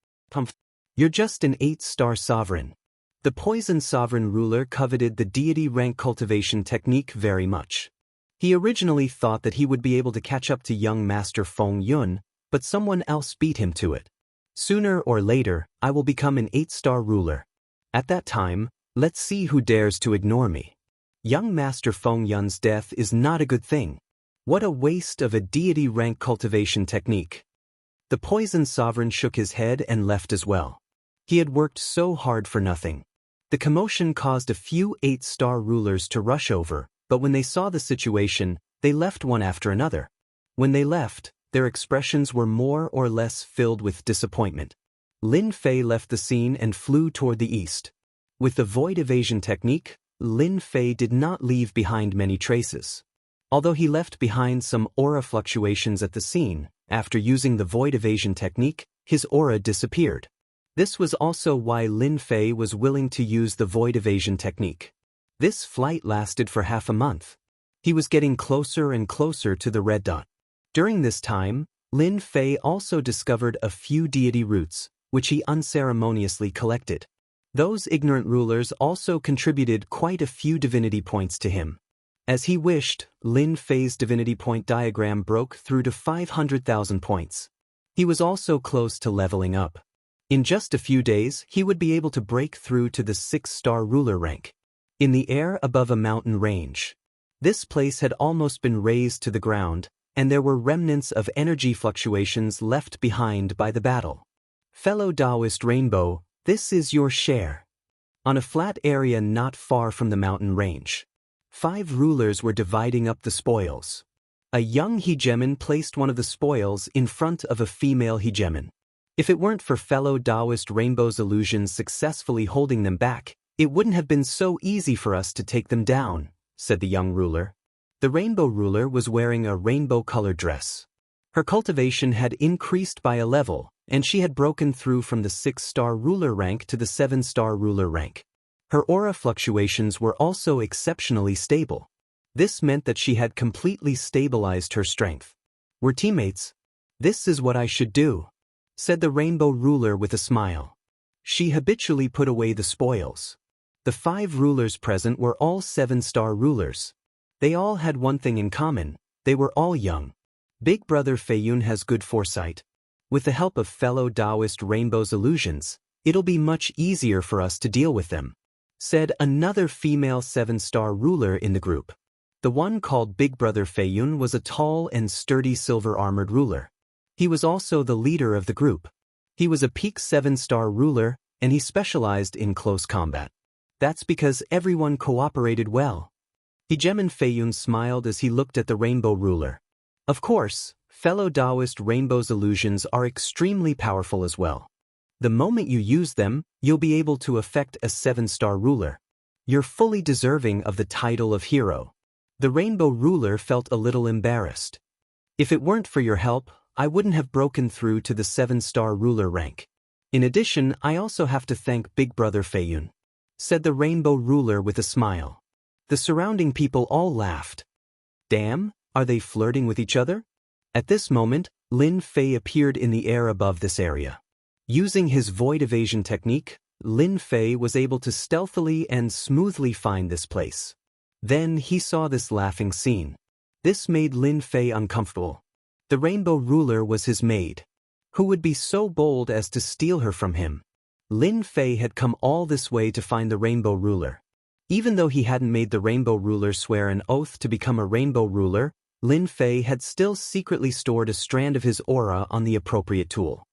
You're just an 8-star sovereign. The Poison Sovereign Ruler coveted the deity rank cultivation technique very much. He originally thought that he would be able to catch up to young master Feng Yun, but someone else beat him to it. Sooner or later, I will become an 8-star ruler. At that time, let's see who dares to ignore me. Young Master Feng Yun's death is not a good thing. What a waste of a deity rank cultivation technique. The Poison Sovereign shook his head and left as well. He had worked so hard for nothing. The commotion caused a few 8-star rulers to rush over, but when they saw the situation, they left one after another. When they left, their expressions were more or less filled with disappointment. Lin Fei left the scene and flew toward the east. With the void evasion technique, Lin Fei did not leave behind many traces. Although he left behind some aura fluctuations at the scene, after using the void evasion technique, his aura disappeared. This was also why Lin Fei was willing to use the void evasion technique. This flight lasted for half a month. He was getting closer and closer to the red dot. During this time, Lin Fei also discovered a few deity roots, which he unceremoniously collected. Those ignorant rulers also contributed quite a few divinity points to him. As he wished, Lin Fei's divinity point diagram broke through to 500,000 points. He was also close to leveling up. In just a few days, he would be able to break through to the 6-star ruler rank. In the air above a mountain range. This place had almost been razed to the ground, and there were remnants of energy fluctuations left behind by the battle. Fellow Daoist Rainbow, this is your share. On a flat area not far from the mountain range, 5 rulers were dividing up the spoils. A young hegemon placed one of the spoils in front of a female hegemon. If it weren't for fellow Daoist Rainbow's illusions successfully holding them back, it wouldn't have been so easy for us to take them down, said the young ruler. The rainbow ruler was wearing a rainbow-colored dress. Her cultivation had increased by a level, and she had broken through from the 6-star ruler rank to the 7-star ruler rank. Her aura fluctuations were also exceptionally stable. This meant that she had completely stabilized her strength. We're teammates. This is what I should do, said the rainbow ruler with a smile. She habitually put away the spoils. The 5 rulers present were all 7-star rulers. They all had one thing in common: they were all young. Big Brother Feiyun has good foresight. With the help of fellow Daoist Rainbow's illusions, it'll be much easier for us to deal with them, said another female 7-star ruler in the group. The one called Big Brother Feiyun was a tall and sturdy silver-armored ruler. He was also the leader of the group. He was a peak 7-star ruler, and he specialized in close combat. That's because everyone cooperated well. Hegemon Feiyun smiled as he looked at the rainbow ruler. Of course, fellow Daoist Rainbow's illusions are extremely powerful as well. The moment you use them, you'll be able to affect a 7-star ruler. You're fully deserving of the title of hero. The rainbow ruler felt a little embarrassed. If it weren't for your help, I wouldn't have broken through to the 7-star ruler rank. In addition, I also have to thank Big Brother Feiyun, said the rainbow ruler with a smile. The surrounding people all laughed. Damn, are they flirting with each other? At this moment, Lin Fei appeared in the air above this area. Using his void evasion technique, Lin Fei was able to stealthily and smoothly find this place. Then he saw this laughing scene. This made Lin Fei uncomfortable. The rainbow ruler was his maid. Who would be so bold as to steal her from him? Lin Fei had come all this way to find the rainbow ruler. Even though he hadn't made the rainbow ruler swear an oath to become a rainbow ruler, Lin Fei had still secretly stored a strand of his aura on the appropriate tool.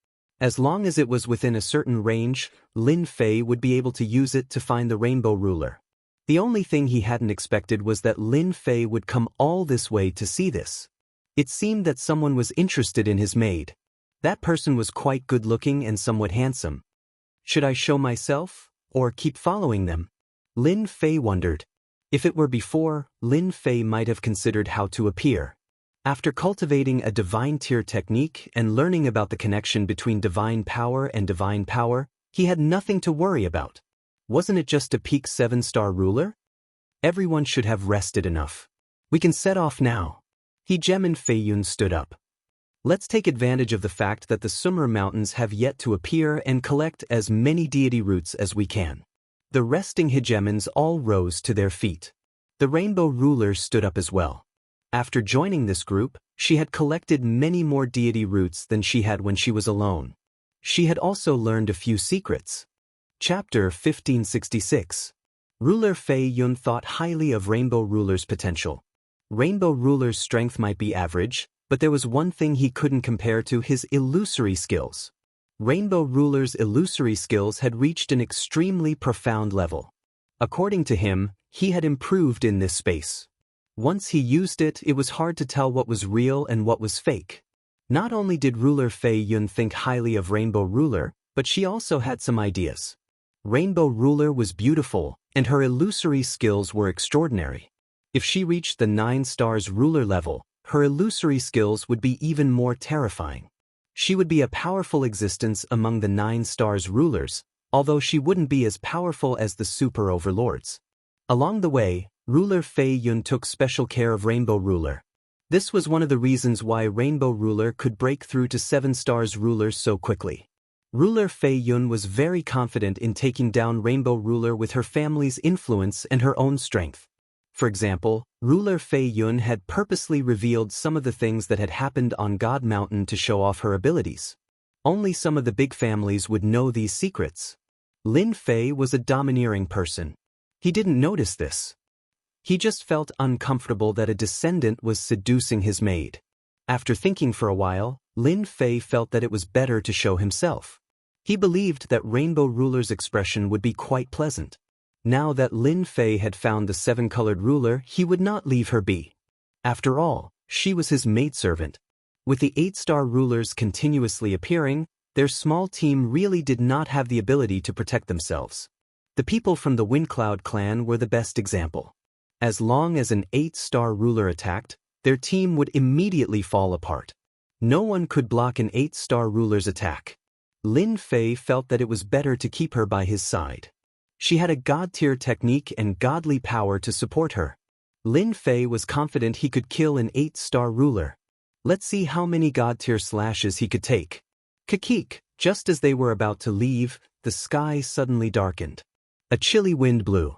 As long as it was within a certain range, Lin Fei would be able to use it to find the rainbow ruler. The only thing he hadn't expected was that Lin Fei would come all this way to see this. It seemed that someone was interested in his maid. That person was quite good-looking and somewhat handsome. Should I show myself, or keep following them? Lin Fei wondered. If it were before, Lin Fei might have considered how to appear. After cultivating a divine tier technique and learning about the connection between divine power and divine power, he had nothing to worry about. Wasn't it just a peak 7-star ruler? Everyone should have rested enough. We can set off now. Hegemon Feiyun stood up. Let's take advantage of the fact that the Sumer Mountains have yet to appear and collect as many deity roots as we can. The resting hegemons all rose to their feet. The rainbow ruler stood up as well. After joining this group, she had collected many more deity roots than she had when she was alone. She had also learned a few secrets. Chapter 1566. Ruler Fei Yun thought highly of Rainbow Ruler's potential. Rainbow Ruler's strength might be average, but there was one thing he couldn't compare to: his illusory skills. Rainbow Ruler's illusory skills had reached an extremely profound level. According to him, he had improved in this space. Once he used it, it was hard to tell what was real and what was fake. Not only did Ruler Fei Yun think highly of Rainbow Ruler, but she also had some ideas. Rainbow Ruler was beautiful, and her illusory skills were extraordinary. If she reached the 9 stars ruler level, her illusory skills would be even more terrifying. She would be a powerful existence among the 9 stars rulers, although she wouldn't be as powerful as the super overlords. Along the way, Ruler Fei Yun took special care of Rainbow Ruler. This was one of the reasons why Rainbow Ruler could break through to 7 stars rulers so quickly. Ruler Fei Yun was very confident in taking down Rainbow Ruler with her family's influence and her own strength. For example, Ruler Fei Yun had purposely revealed some of the things that had happened on God Mountain to show off her abilities. Only some of the big families would know these secrets. Lin Fei was a domineering person. He didn't notice this. He just felt uncomfortable that a descendant was seducing his maid. After thinking for a while, Lin Fei felt that it was better to show himself. He believed that Rainbow Ruler's expression would be quite pleasant. Now that Lin Fei had found the 7-colored ruler, he would not leave her be. After all, she was his maidservant. With the 8-star rulers continuously appearing, their small team really did not have the ability to protect themselves. The people from the Windcloud clan were the best example. As long as an 8-star ruler attacked, their team would immediately fall apart. No one could block an 8-star ruler's attack. Lin Fei felt that it was better to keep her by his side. She had a god-tier technique and godly power to support her. Lin Fei was confident he could kill an 8-star ruler. Let's see how many god-tier slashes he could take. Kakik, just as they were about to leave, the sky suddenly darkened. A chilly wind blew.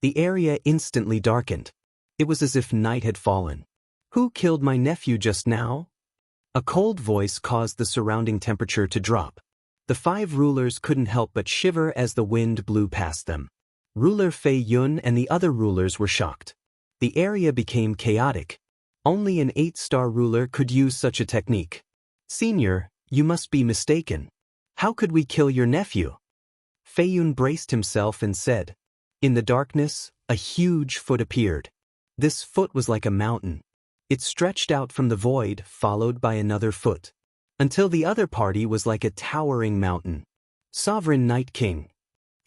The area instantly darkened. It was as if night had fallen. Who killed my nephew just now? A cold voice caused the surrounding temperature to drop. The 5 rulers couldn't help but shiver as the wind blew past them. Ruler Fei Yun and the other rulers were shocked. The area became chaotic. Only an 8-star ruler could use such a technique. Senior, you must be mistaken. How could we kill your nephew? Fei Yun braced himself and said. In the darkness, a huge foot appeared. This foot was like a mountain. It stretched out from the void, followed by another foot, until the other party was like a towering mountain. Sovereign Night King.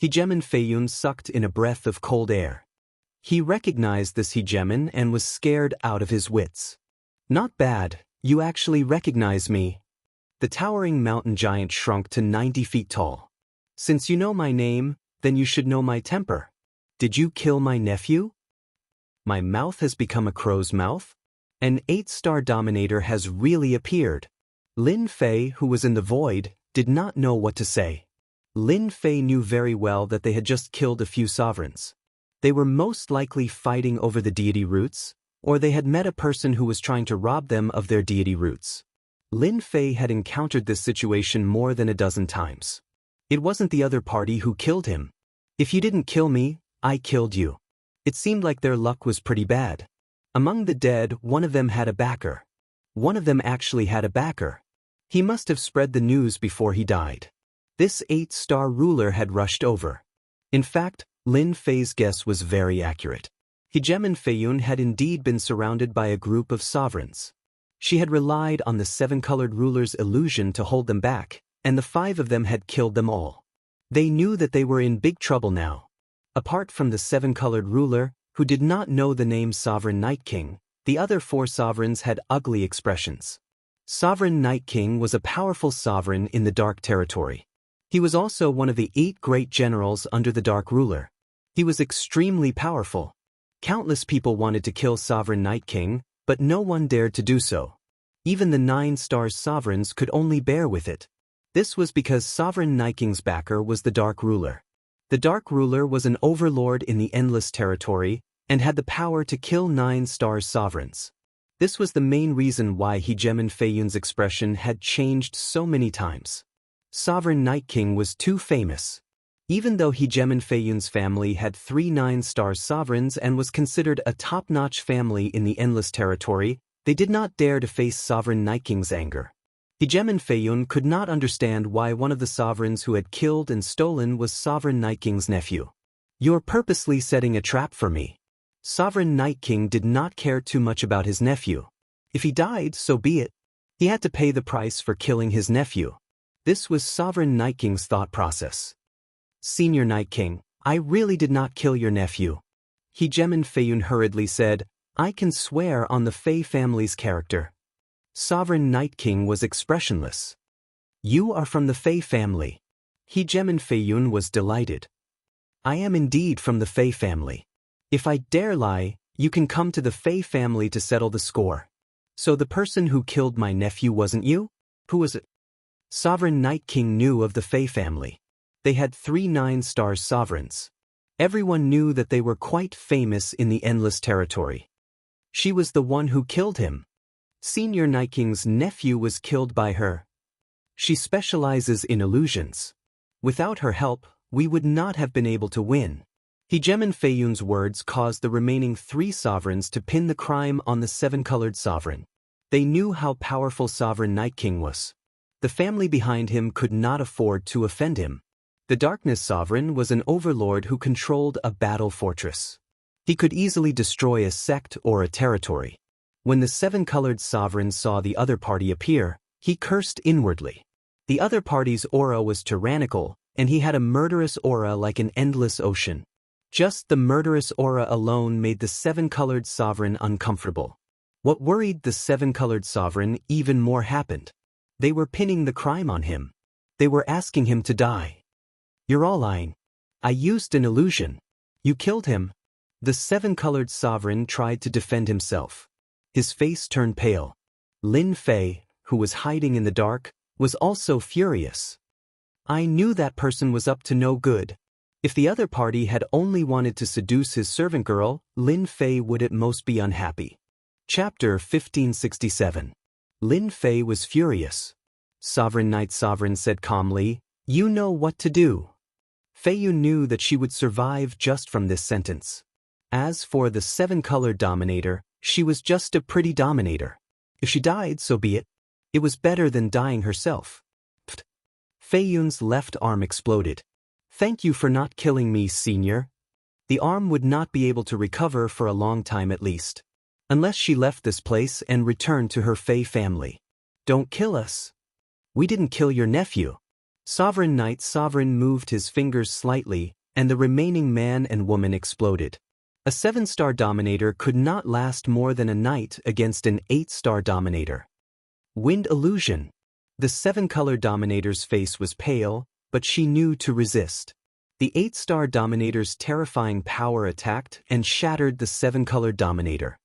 Hegemon Fei Yun sucked in a breath of cold air. He recognized this hegemon and was scared out of his wits. Not bad, you actually recognize me. The towering mountain giant shrunk to 90 feet tall. Since you know my name, then you should know my temper. Did you kill my nephew? My mouth has become a crow's mouth? An 8-star dominator has really appeared. Lin Fei, who was in the void, did not know what to say. Lin Fei knew very well that they had just killed a few sovereigns. They were most likely fighting over the deity roots, or they had met a person who was trying to rob them of their deity roots. Lin Fei had encountered this situation more than a dozen times. It wasn't the other party who killed him. If you didn't kill me, I killed you. It seemed like their luck was pretty bad. Among the dead, one of them had a backer. One of them actually had a backer. He must have spread the news before he died. This 8-star ruler had rushed over. In fact, Lin Fei's guess was very accurate. Hegemon Fei Yun had indeed been surrounded by a group of sovereigns. She had relied on the 7-colored ruler's illusion to hold them back, and the 5 of them had killed them all. They knew that they were in big trouble now. Apart from the 7-colored ruler, who did not know the name Sovereign Night King, the other 4 sovereigns had ugly expressions. Sovereign Night King was a powerful sovereign in the Dark Territory. He was also one of the 8 great generals under the Dark Ruler. He was extremely powerful. Countless people wanted to kill Sovereign Night King, but no one dared to do so. Even the 9-star sovereigns could only bear with it. This was because Sovereign Night King's backer was the Dark Ruler. The Dark Ruler was an overlord in the Endless Territory and had the power to kill 9-star sovereigns. This was the main reason why Hegemon Fei Yun's expression had changed so many times. Sovereign Night King was too famous. Even though Hegemon Feiyun's family had 3 9-star sovereigns and was considered a top-notch family in the Endless Territory, they did not dare to face Sovereign Night King's anger. Hegemon Feiyun could not understand why one of the sovereigns who had killed and stolen was Sovereign Night King's nephew. "You're purposely setting a trap for me." Sovereign Night King did not care too much about his nephew. If he died, so be it. He had to pay the price for killing his nephew. This was Sovereign Night King's thought process. "Senior Night King, I really did not kill your nephew." Hegemon Feiyun hurriedly said, "I can swear on the Fei family's character." Sovereign Night King was expressionless. "You are from the Fei family." Hegemon Feiyun was delighted. "I am indeed from the Fei family. If I dare lie, you can come to the Fei family to settle the score." "So the person who killed my nephew wasn't you? Who was it?" Sovereign Night King knew of the Fei family. They had 3 9-star sovereigns. Everyone knew that they were quite famous in the Endless Territory. She was the one who killed him. Senior Night King's nephew was killed by her. She specializes in illusions. Without her help, we would not have been able to win. Hegemon Feiyun's words caused the remaining 3 sovereigns to pin the crime on the 7-colored sovereign. They knew how powerful Sovereign Night King was. The family behind him could not afford to offend him. The Darkness Sovereign was an overlord who controlled a battle fortress. He could easily destroy a sect or a territory. When the 7-colored sovereign saw the other party appear, he cursed inwardly. The other party's aura was tyrannical, and he had a murderous aura like an endless ocean. Just the murderous aura alone made the 7-colored sovereign uncomfortable. What worried the 7-colored sovereign even more happened. They were pinning the crime on him. They were asking him to die. "You're all lying. I used an illusion. You killed him." The 7-colored sovereign tried to defend himself. His face turned pale. Lin Fei, who was hiding in the dark, was also furious. "I knew that person was up to no good. If the other party had only wanted to seduce his servant girl, Lin Fei would at most be unhappy." Chapter 1567. Lin Fei was furious. Sovereign Night Sovereign said calmly, "You know what to do." Feiyun knew that she would survive just from this sentence. As for the 7-colored dominator, she was just a pretty dominator. If she died, so be it. It was better than dying herself. Pfft. Feiyun's left arm exploded. "Thank you for not killing me, senior." The arm would not be able to recover for a long time at least. Unless she left this place and returned to her Fei family. "Don't kill us. We didn't kill your nephew." Sovereign Night Sovereign moved his fingers slightly, and the remaining man and woman exploded. A 7-star dominator could not last more than a night against an 8-star dominator. Wind illusion. The 7-color dominator's face was pale, but she knew to resist. The 8-star dominator's terrifying power attacked and shattered the 7-color dominator.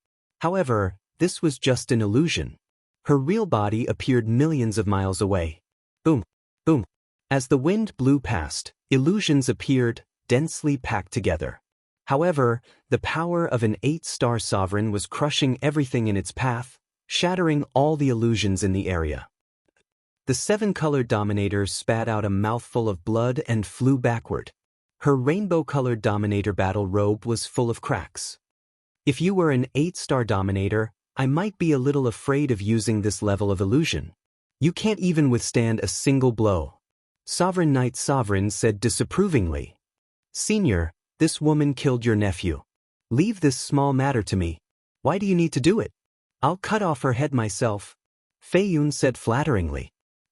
However, this was just an illusion. Her real body appeared millions of miles away. Boom, boom. As the wind blew past, illusions appeared, densely packed together. However, the power of an 8-star sovereign was crushing everything in its path, shattering all the illusions in the area. The 7-colored dominator spat out a mouthful of blood and flew backward. Her rainbow-colored dominator battle robe was full of cracks. If you were an 8-star dominator, I might be a little afraid of using this level of illusion. You can't even withstand a single blow. Sovereign Night Sovereign said disapprovingly. "Senior, this woman killed your nephew. Leave this small matter to me. Why do you need to do it? I'll cut off her head myself." Feiyun said flatteringly.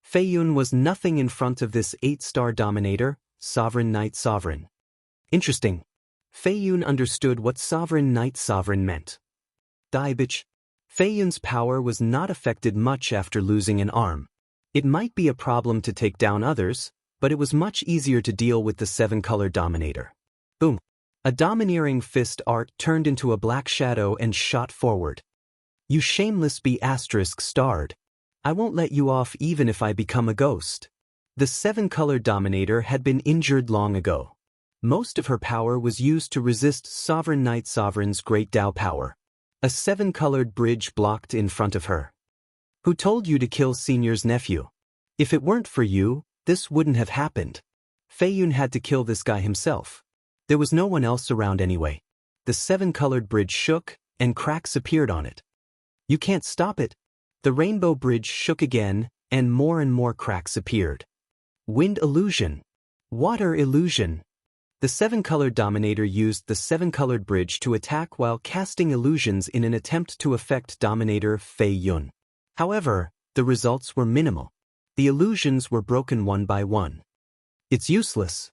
Feiyun was nothing in front of this 8-star dominator, Sovereign Night Sovereign. Interesting. Feiyun understood what Sovereign Night Sovereign meant. Die bitch. Feiyun's power was not affected much after losing an arm. It might be a problem to take down others, but it was much easier to deal with the 7-color dominator. Boom. A domineering fist art turned into a black shadow and shot forward. "You shameless be *starred. I won't let you off even if I become a ghost." The 7-color dominator had been injured long ago. Most of her power was used to resist Sovereign Night Sovereign's great Dao power. A 7-colored bridge blocked in front of her. "Who told you to kill Senior's nephew? If it weren't for you, this wouldn't have happened." Fei Yun had to kill this guy himself. There was no one else around anyway. The seven-colored bridge shook, and cracks appeared on it. You can't stop it. The rainbow bridge shook again, and more cracks appeared. Wind illusion. Water illusion. The seven-colored dominator used the seven-colored bridge to attack while casting illusions in an attempt to affect dominator Fei Yun. However, the results were minimal. The illusions were broken one by one. It's useless.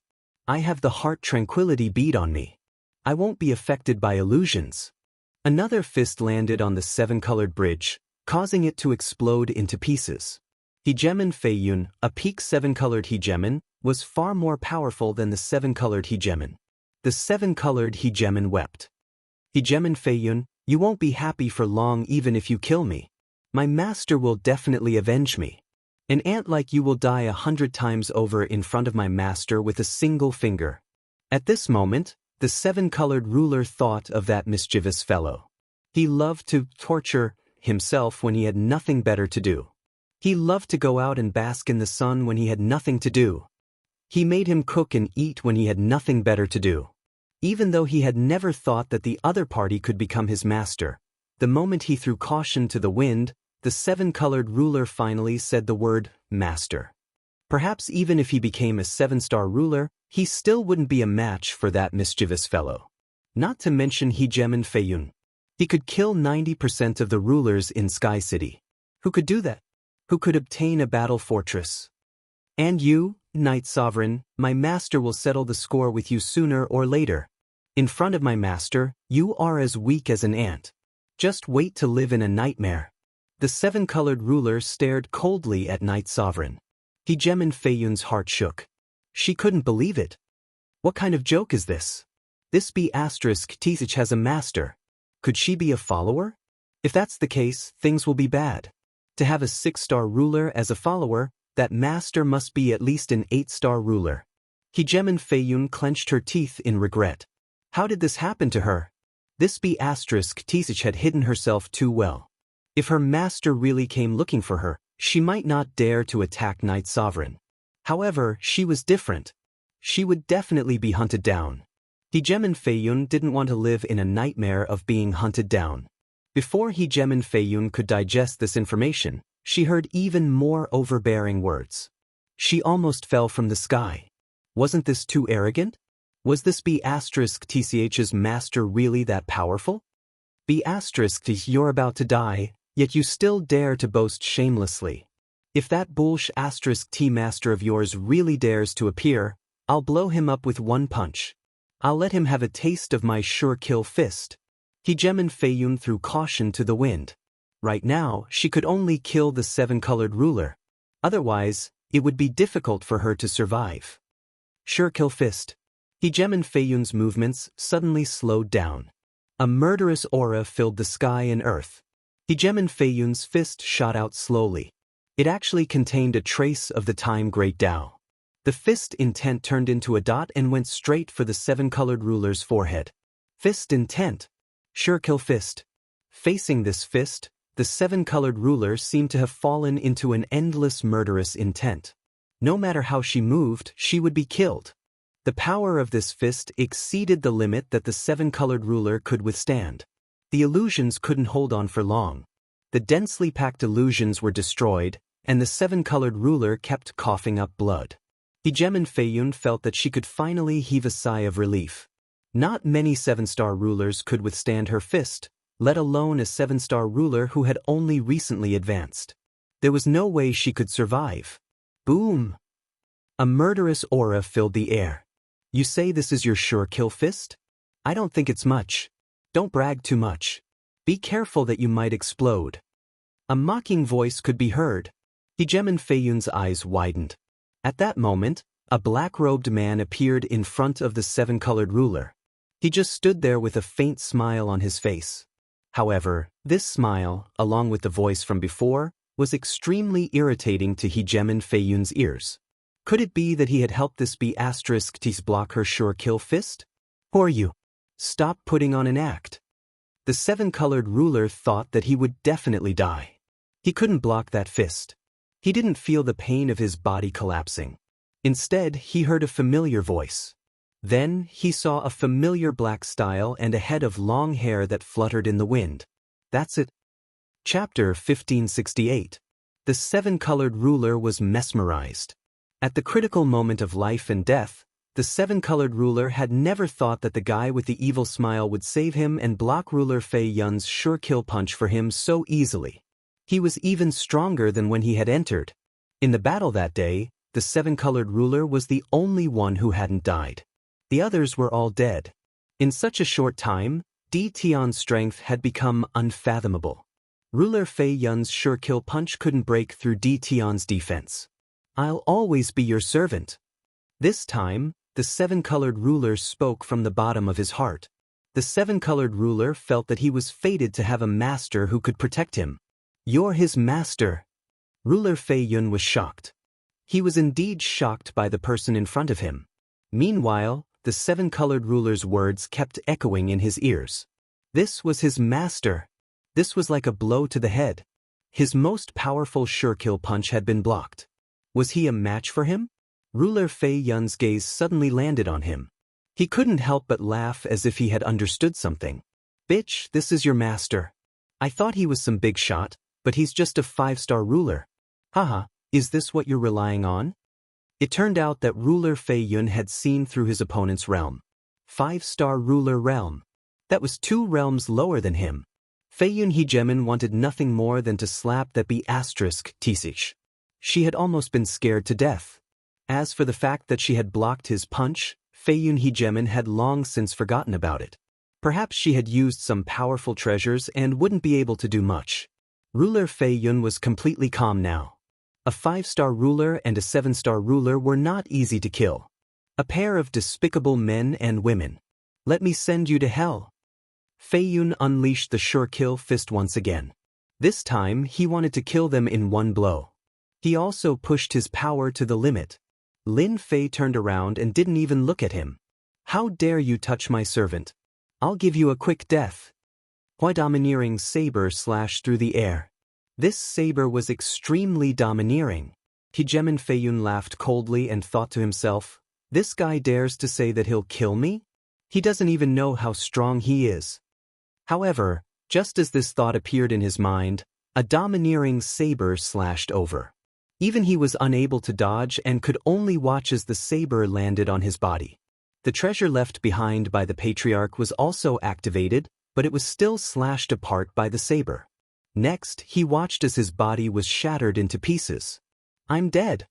I have the heart tranquility bead on me. I won't be affected by illusions. Another fist landed on the seven-colored bridge, causing it to explode into pieces. Hegemon Fei Yun, a peak seven-colored hegemon, was far more powerful than the seven-colored hegemon. The seven-colored hegemon wept. Hegemon Fei Yun, you won't be happy for long even if you kill me. My master will definitely avenge me. An ant like you will die 100 times over in front of my master with a single finger. At this moment, the seven-colored ruler thought of that mischievous fellow. He loved to torture himself when he had nothing better to do. He loved to go out and bask in the sun when he had nothing to do. He made him cook and eat when he had nothing better to do. Even though he had never thought that the other party could become his master, the moment he threw caution to the wind, the seven-colored ruler finally said the word, master. Perhaps even if he became a seven-star ruler, he still wouldn't be a match for that mischievous fellow. Not to mention Hegemon Fei Yun. He could kill 90% of the rulers in Sky City. Who could do that? Who could obtain a battle fortress? And you, Knight Sovereign, my master will settle the score with you sooner or later. In front of my master, you are as weak as an ant. Just wait to live in a nightmare. The seven-colored ruler stared coldly at Knight Sovereign. Hegemon Fei Yun's heart shook. She couldn't believe it. What kind of joke is this? This B*Teach has a master. Could she be a follower? If that's the case, things will be bad. To have a 6-star ruler as a follower, that master must be at least an 8-star ruler. Hegemon Fei Yun clenched her teeth in regret. How did this happen to her? This B*Teach had hidden herself too well. If her master really came looking for her, she might not dare to attack Knight Sovereign. However, she was different. She would definitely be hunted down. Hegemon Fei Yun didn't want to live in a nightmare of being hunted down. Before Hegemon Fei Yun could digest this information, she heard even more overbearing words. She almost fell from the sky. Wasn't this too arrogant? Was this B*Tch's master really that powerful? B*Tch, you're about to die, yet you still dare to boast shamelessly. If that T master of yours really dares to appear, I'll blow him up with one punch. I'll let him have a taste of my sure-kill fist. Hegemon Fei Yun threw caution to the wind. Right now, she could only kill the seven-colored ruler. Otherwise, it would be difficult for her to survive. Sure-kill fist. Hegemon Fei Yun's movements suddenly slowed down. A murderous aura filled the sky and earth. Hegemon Fei Yun's fist shot out slowly. It actually contained a trace of the time Great Dao. The fist intent turned into a dot and went straight for the seven-colored ruler's forehead. Fist intent. Sure-kill fist. Facing this fist, the seven-colored ruler seemed to have fallen into an endless murderous intent. No matter how she moved, she would be killed. The power of this fist exceeded the limit that the seven-colored ruler could withstand. The illusions couldn't hold on for long. The densely packed illusions were destroyed, and the seven-colored ruler kept coughing up blood. Hegemon Fei Yun felt that she could finally heave a sigh of relief. Not many seven-star rulers could withstand her fist, let alone a seven-star ruler who had only recently advanced. There was no way she could survive. Boom! A murderous aura filled the air. You say this is your sure-kill fist? I don't think it's much. Don't brag too much. Be careful that you might explode. A mocking voice could be heard. Hegemon Fei Yun's eyes widened. At that moment, a black-robed man appeared in front of the seven-colored ruler. He just stood there with a faint smile on his face. However, this smile, along with the voice from before, was extremely irritating to Hegemon Fei Yun's ears. Could it be that he had helped this B*T's block her sure-kill fist? Who are you? Stop putting on an act. The seven-colored ruler thought that he would definitely die. He couldn't block that fist. He didn't feel the pain of his body collapsing. Instead, he heard a familiar voice. Then, he saw a familiar black style and a head of long hair that fluttered in the wind. That's it. Chapter 1568. The seven-colored ruler was mesmerized. At the critical moment of life and death, the seven-colored ruler had never thought that the guy with the evil smile would save him and block ruler Fei Yun's sure-kill punch for him so easily. He was even stronger than when he had entered. In the battle that day, the seven-colored ruler was the only one who hadn't died. The others were all dead. In such a short time, Di Tian's strength had become unfathomable. Ruler Fei Yun's sure-kill punch couldn't break through Di Tian's defense. "I'll always be your servant." This time, the seven-colored ruler spoke from the bottom of his heart. The seven-colored ruler felt that he was fated to have a master who could protect him. "You're his master." Ruler Fei Yun was shocked. He was indeed shocked by the person in front of him. Meanwhile, the seven-colored ruler's words kept echoing in his ears. This was his master. This was like a blow to the head. His most powerful sure-kill punch had been blocked. Was he a match for him? Ruler Fei Yun's gaze suddenly landed on him. He couldn't help but laugh as if he had understood something. "Bitch, this is your master. I thought he was some big shot, but he's just a 5-star ruler. Haha, is this what you're relying on?" It turned out that ruler Fei Yun had seen through his opponent's realm. 5-star ruler realm. That was 2 realms lower than him. Fei Yun Hegemon wanted nothing more than to slap that B***Tsich. She had almost been scared to death. As for the fact that she had blocked his punch, Fei Yun Hegemon had long since forgotten about it. Perhaps she had used some powerful treasures and wouldn't be able to do much. Ruler Fei Yun was completely calm now. A 5-star ruler and a 7-star ruler were not easy to kill. A pair of despicable men and women. "Let me send you to hell." Fei Yun unleashed the sure-kill fist once again. This time, he wanted to kill them in one blow. He also pushed his power to the limit. Lin Fei turned around and didn't even look at him. "How dare you touch my servant? I'll give you a quick death." A domineering saber slashed through the air. This saber was extremely domineering. Hegemon Fei Yun laughed coldly and thought to himself, "This guy dares to say that he'll kill me? He doesn't even know how strong he is." However, just as this thought appeared in his mind, a domineering saber slashed over. Even he was unable to dodge and could only watch as the saber landed on his body. The treasure left behind by the patriarch was also activated, but it was still slashed apart by the saber. Next, he watched as his body was shattered into pieces. "I'm dead."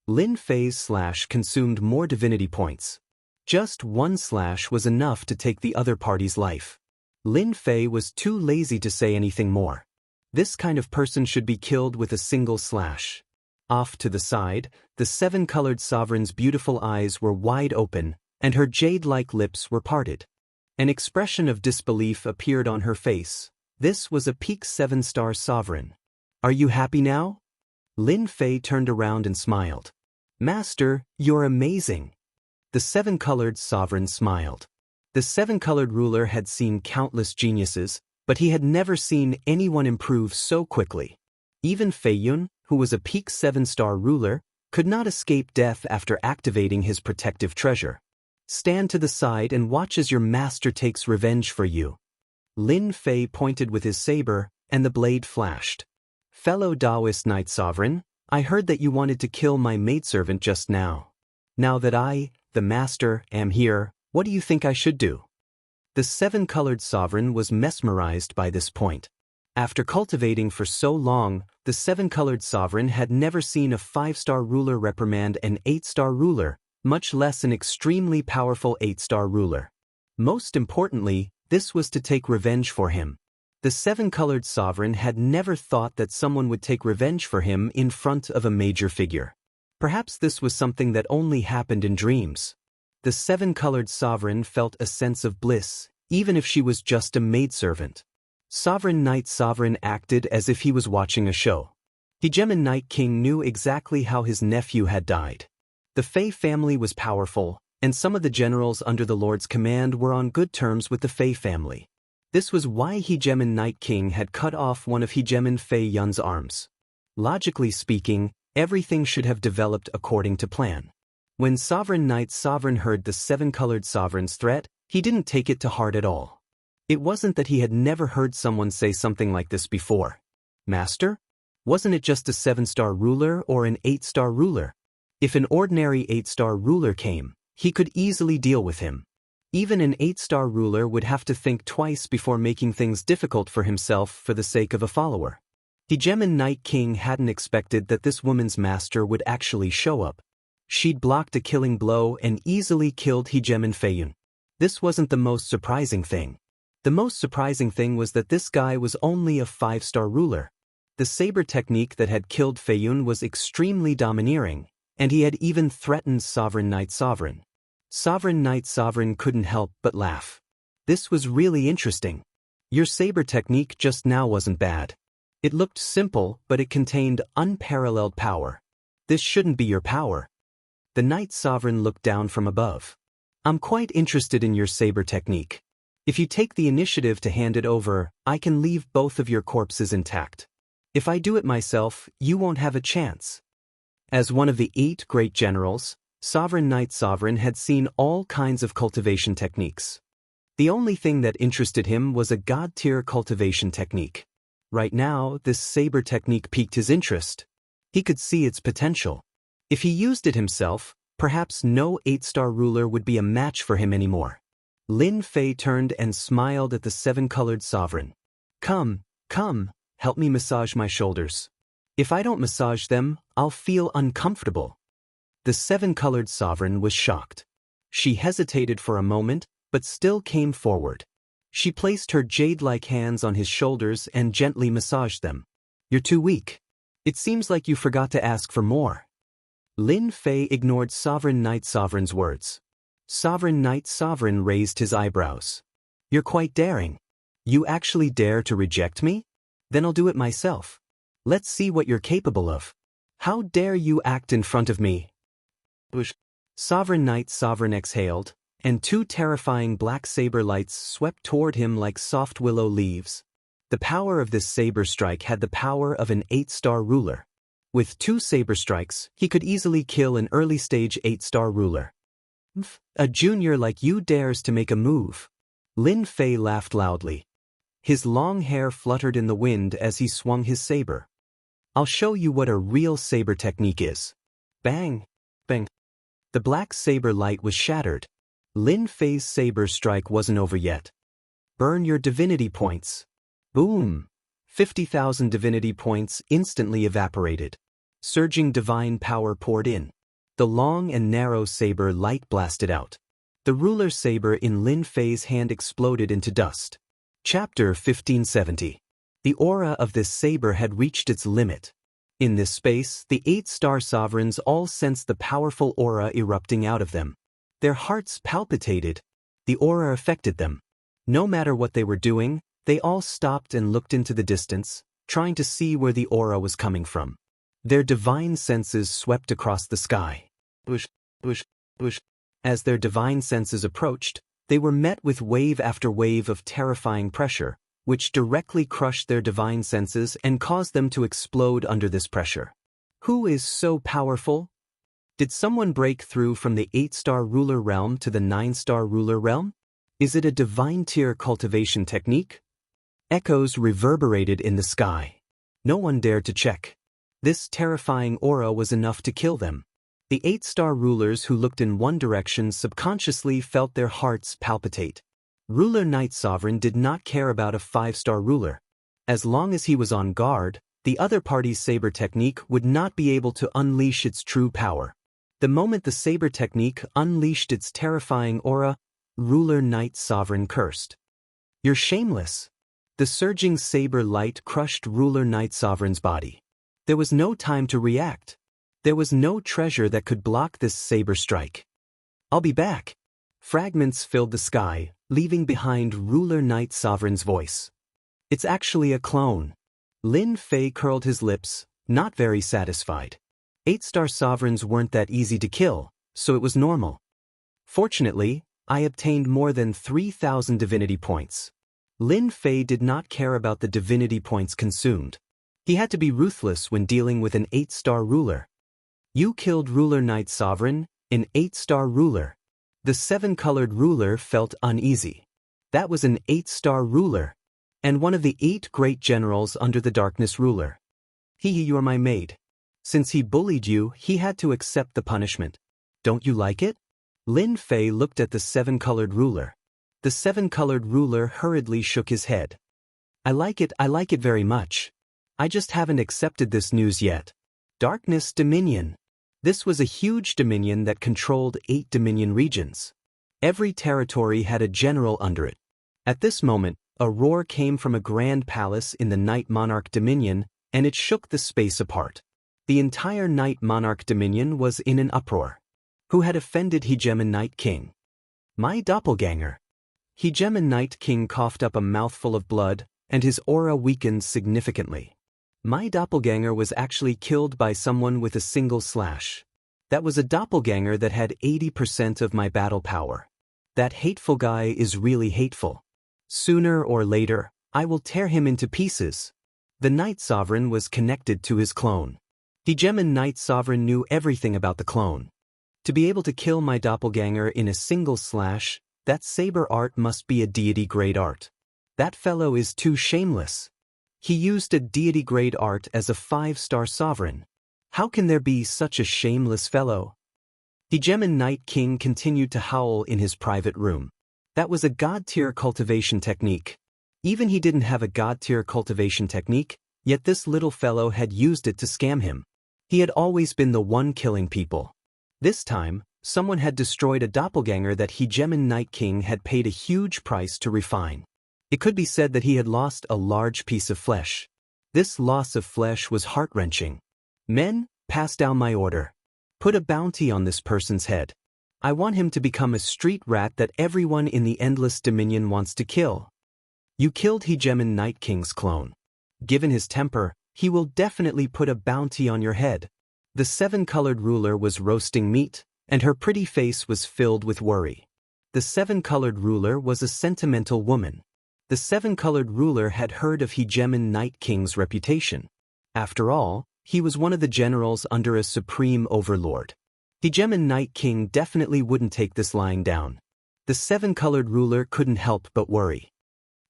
Lin Fei's slash consumed more divinity points. Just one slash was enough to take the other party's life. Lin Fei was too lazy to say anything more. This kind of person should be killed with a single slash. Off to the side, the 7-colored sovereign's beautiful eyes were wide open, and her jade-like lips were parted. An expression of disbelief appeared on her face. This was a peak 7-star sovereign. "Are you happy now?" Lin Fei turned around and smiled. "Master, you're amazing." The 7-colored sovereign smiled. The 7-colored ruler had seen countless geniuses, but he had never seen anyone improve so quickly. Even Fei Yun, who was a peak 7-star ruler, could not escape death after activating his protective treasure. "Stand to the side and watch as your master takes revenge for you." Lin Fei pointed with his saber, and the blade flashed. "Fellow Daoist Knight Sovereign, I heard that you wanted to kill my maidservant just now. Now that I, the master, am here, what do you think I should do?" The 7-colored sovereign was mesmerized by this point. After cultivating for so long, the 7-colored sovereign had never seen a 5-star ruler reprimand an 8-star ruler, much less an extremely powerful 8-star ruler. Most importantly, this was to take revenge for him. The 7-colored sovereign had never thought that someone would take revenge for him in front of a major figure. Perhaps this was something that only happened in dreams. The 7-colored sovereign felt a sense of bliss, even if she was just a maidservant. Sovereign Knight Sovereign acted as if he was watching a show. Hegemon Night King knew exactly how his nephew had died. The Fei family was powerful, and some of the generals under the Lord's command were on good terms with the Fei family. This was why Hegemon Night King had cut off one of Hegemon Fei Yun's arms. Logically speaking, Everything should have developed according to plan. When Sovereign Knight Sovereign heard the seven-colored sovereign's threat, he didn't take it to heart at all. It wasn't that he had never heard someone say something like this before. Master? Wasn't it just a 7-star ruler or an 8-star ruler? If an ordinary 8-star ruler came, he could easily deal with him. Even an 8-star ruler would have to think twice before making things difficult for himself for the sake of a follower. Hegemon Night King hadn't expected that this woman's master would actually show up. She'd blocked a killing blow and easily killed Hegemon Feiyun. This wasn't the most surprising thing. The most surprising thing was that this guy was only a 5-star ruler. The saber technique that had killed Feiyun was extremely domineering, and he had even threatened Sovereign Knight Sovereign. Sovereign Knight Sovereign couldn't help but laugh. This was really interesting. Your saber technique just now wasn't bad. It looked simple, but it contained unparalleled power. This shouldn't be your power. The Knight Sovereign looked down from above. I'm quite interested in your saber technique. If you take the initiative to hand it over, I can leave both of your corpses intact. If I do it myself, you won't have a chance. As one of the 8 great generals, Sovereign Knight Sovereign had seen all kinds of cultivation techniques. The only thing that interested him was a god-tier cultivation technique. Right now, this saber technique piqued his interest. He could see its potential. If he used it himself, perhaps no 8-star ruler would be a match for him anymore. Lin Fei turned and smiled at the 7-colored sovereign. Come, help me massage my shoulders. If I don't massage them, I'll feel uncomfortable. The 7-colored sovereign was shocked. She hesitated for a moment, but still came forward. She placed her jade-like hands on his shoulders and gently massaged them. You're too weak. It seems like you forgot to ask for more. Lin Fei ignored Sovereign Knight Sovereign's words. Sovereign Knight Sovereign raised his eyebrows. You're quite daring. You actually dare to reject me? Then I'll do it myself. Let's see what you're capable of. How dare you act in front of me? Sovereign Knight Sovereign exhaled, and 2 terrifying black saber lights swept toward him like soft willow leaves. The power of this saber strike had the power of an 8-star ruler. With 2 saber strikes, he could easily kill an early-stage 8-star ruler. A junior like you dares to make a move. Lin Fei laughed loudly. His long hair fluttered in the wind as he swung his saber. I'll show you what a real saber technique is. Bang! Bang! The black saber light was shattered. Lin Fei's saber strike wasn't over yet. Burn your divinity points. Boom! 50,000 divinity points instantly evaporated. Surging divine power poured in. The long and narrow saber light blasted out. The ruler saber in Lin Fei's hand exploded into dust. Chapter 1570. The aura of this saber had reached its limit. In this space, the 8-star sovereigns all sensed the powerful aura erupting out of them. Their hearts palpitated. The aura affected them. No matter what they were doing, they all stopped and looked into the distance, trying to see where the aura was coming from. Their divine senses swept across the sky. Bush. As their divine senses approached, they were met with wave after wave of terrifying pressure, which directly crushed their divine senses and caused them to explode under this pressure. Who is so powerful? Did someone break through from the 8-star ruler realm to the 9-star ruler realm? Is it a divine tier cultivation technique? Echoes reverberated in the sky. No one dared to check. This terrifying aura was enough to kill them. The 8-star rulers who looked in one direction subconsciously felt their hearts palpitate. Ruler Knight Sovereign did not care about a 5-star ruler. As long as he was on guard, the other party's saber technique would not be able to unleash its true power. The moment the saber technique unleashed its terrifying aura, Ruler Knight Sovereign cursed. You're shameless. The surging saber light crushed Ruler Knight Sovereign's body. There was no time to react. There was no treasure that could block this saber strike. I'll be back. Fragments filled the sky, leaving behind Ruler Knight Sovereign's voice. It's actually a clone. Lin Fei curled his lips, not very satisfied. 8-star sovereigns weren't that easy to kill, so it was normal. Fortunately, I obtained more than 3,000 divinity points. Lin Fei did not care about the divinity points consumed. He had to be ruthless when dealing with an 8-star ruler. You killed ruler knight sovereign, an 8-star ruler. The 7-colored ruler felt uneasy. That was an 8-star ruler, and one of the 8 great generals under the darkness ruler. You're my maid. Since he bullied you, he had to accept the punishment. Don't you like it? Lin Fei looked at the 7-colored ruler. The 7-colored ruler hurriedly shook his head. I like it very much. I just haven't accepted this news yet. Darkness Dominion. This was a huge dominion that controlled 8 dominion regions. Every territory had a general under it. At this moment, a roar came from a grand palace in the Night Monarch Dominion, and it shook the space apart. The entire Night Monarch Dominion was in an uproar. Who had offended Hegemon Night King? My doppelganger. Hegemon Night King coughed up a mouthful of blood, and his aura weakened significantly. My doppelganger was actually killed by someone with a single slash. That was a doppelganger that had 80% of my battle power. That hateful guy is really hateful. Sooner or later, I will tear him into pieces. The Night Sovereign was connected to his clone. Hegemon Night Sovereign knew everything about the clone. To be able to kill my doppelganger in a single slash, that saber art must be a deity-grade art. That fellow is too shameless. He used a deity-grade art as a 5-star sovereign. How can there be such a shameless fellow? Hegemon Night King continued to howl in his private room. That was a god-tier cultivation technique. Even he didn't have a god-tier cultivation technique, yet this little fellow had used it to scam him. He had always been the one killing people. This time, someone had destroyed a doppelganger that Hegemon Night King had paid a huge price to refine. It could be said that he had lost a large piece of flesh. This loss of flesh was heart-wrenching. Men, pass down my order. Put a bounty on this person's head. I want him to become a street rat that everyone in the Endless Dominion wants to kill. You killed Hegemon Night King's clone. Given his temper, he will definitely put a bounty on your head. The 7-colored ruler was roasting meat, and her pretty face was filled with worry. The 7-colored ruler was a sentimental woman. The 7-colored ruler had heard of Hegemon Night King's reputation. After all, he was one of the generals under a supreme overlord. Hegemon Night King definitely wouldn't take this lying down. The 7-colored ruler couldn't help but worry.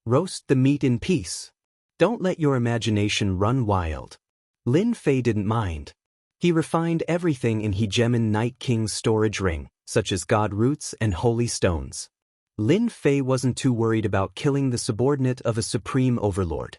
Roast the meat in peace. Don't let your imagination run wild. Lin Fei didn't mind. He refined everything in Hegemon Night King's storage ring, such as god roots and holy stones. Lin Fei wasn't too worried about killing the subordinate of a supreme overlord.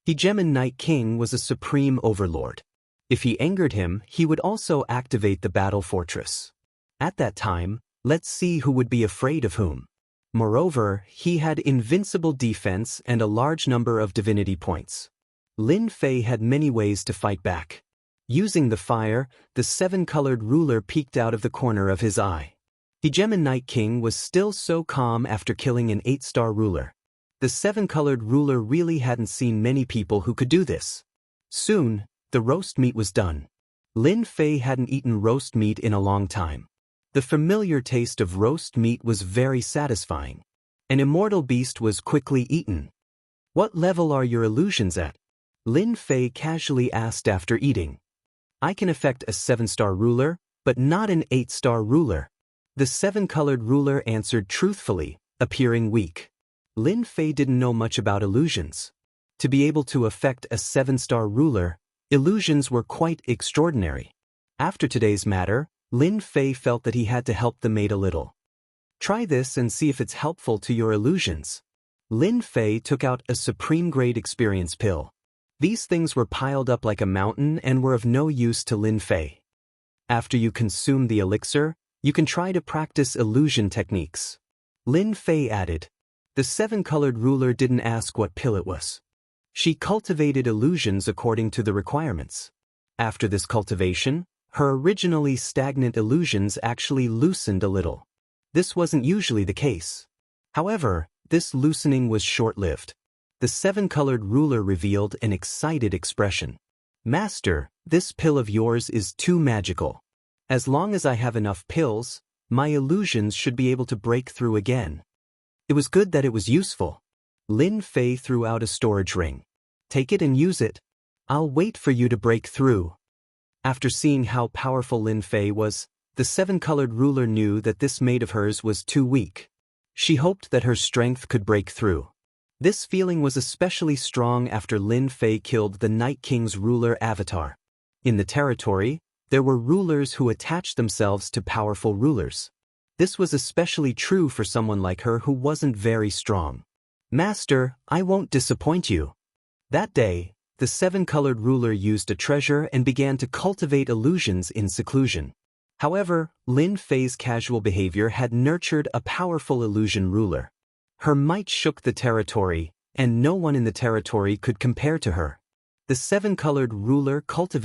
Hegemon Night King was a supreme overlord. If he angered him, he would also activate the battle fortress. At that time, let's see who would be afraid of whom. Moreover, he had invincible defense and a large number of divinity points. Lin Fei had many ways to fight back. Using the fire, the 7-colored ruler peeked out of the corner of his eye. Hegemon Night King was still so calm after killing an 8-star ruler. The 7-colored ruler really hadn't seen many people who could do this. Soon, the roast meat was done. Lin Fei hadn't eaten roast meat in a long time. The familiar taste of roast meat was very satisfying. An immortal beast was quickly eaten. What level are your illusions at? Lin Fei casually asked after eating. I can affect a 7-star ruler, but not an 8-star ruler. The 7-colored ruler answered truthfully, appearing weak. Lin Fei didn't know much about illusions. To be able to affect a 7-star ruler, illusions were quite extraordinary. After today's matter, Lin Fei felt that he had to help the maid a little. Try this and see if it's helpful to your illusions. Lin Fei took out a supreme-grade experience pill. These things were piled up like a mountain and were of no use to Lin Fei. After you consume the elixir, you can try to practice illusion techniques. Lin Fei added. The 7-colored ruler didn't ask what pill it was. She cultivated illusions according to the requirements. After this cultivation, her originally stagnant illusions actually loosened a little. This wasn't usually the case. However, this loosening was short-lived. The 7-colored ruler revealed an excited expression. Master, this pill of yours is too magical. As long as I have enough pills, my illusions should be able to break through again. It was good that it was useful. Lin Fei threw out a storage ring. Take it and use it. I'll wait for you to break through. After seeing how powerful Lin Fei was, the seven-colored ruler knew that this mate of hers was too weak. She hoped that her strength could break through. This feeling was especially strong after Lin Fei killed the Night King's ruler avatar. In the territory, there were rulers who attached themselves to powerful rulers. This was especially true for someone like her who wasn't very strong. Master, I won't disappoint you. That day, the seven-colored ruler used a treasure and began to cultivate illusions in seclusion. However, Lin Fei's casual behavior had nurtured a powerful illusion ruler. Her might shook the territory, and no one in the territory could compare to her. The seven-colored ruler cultivated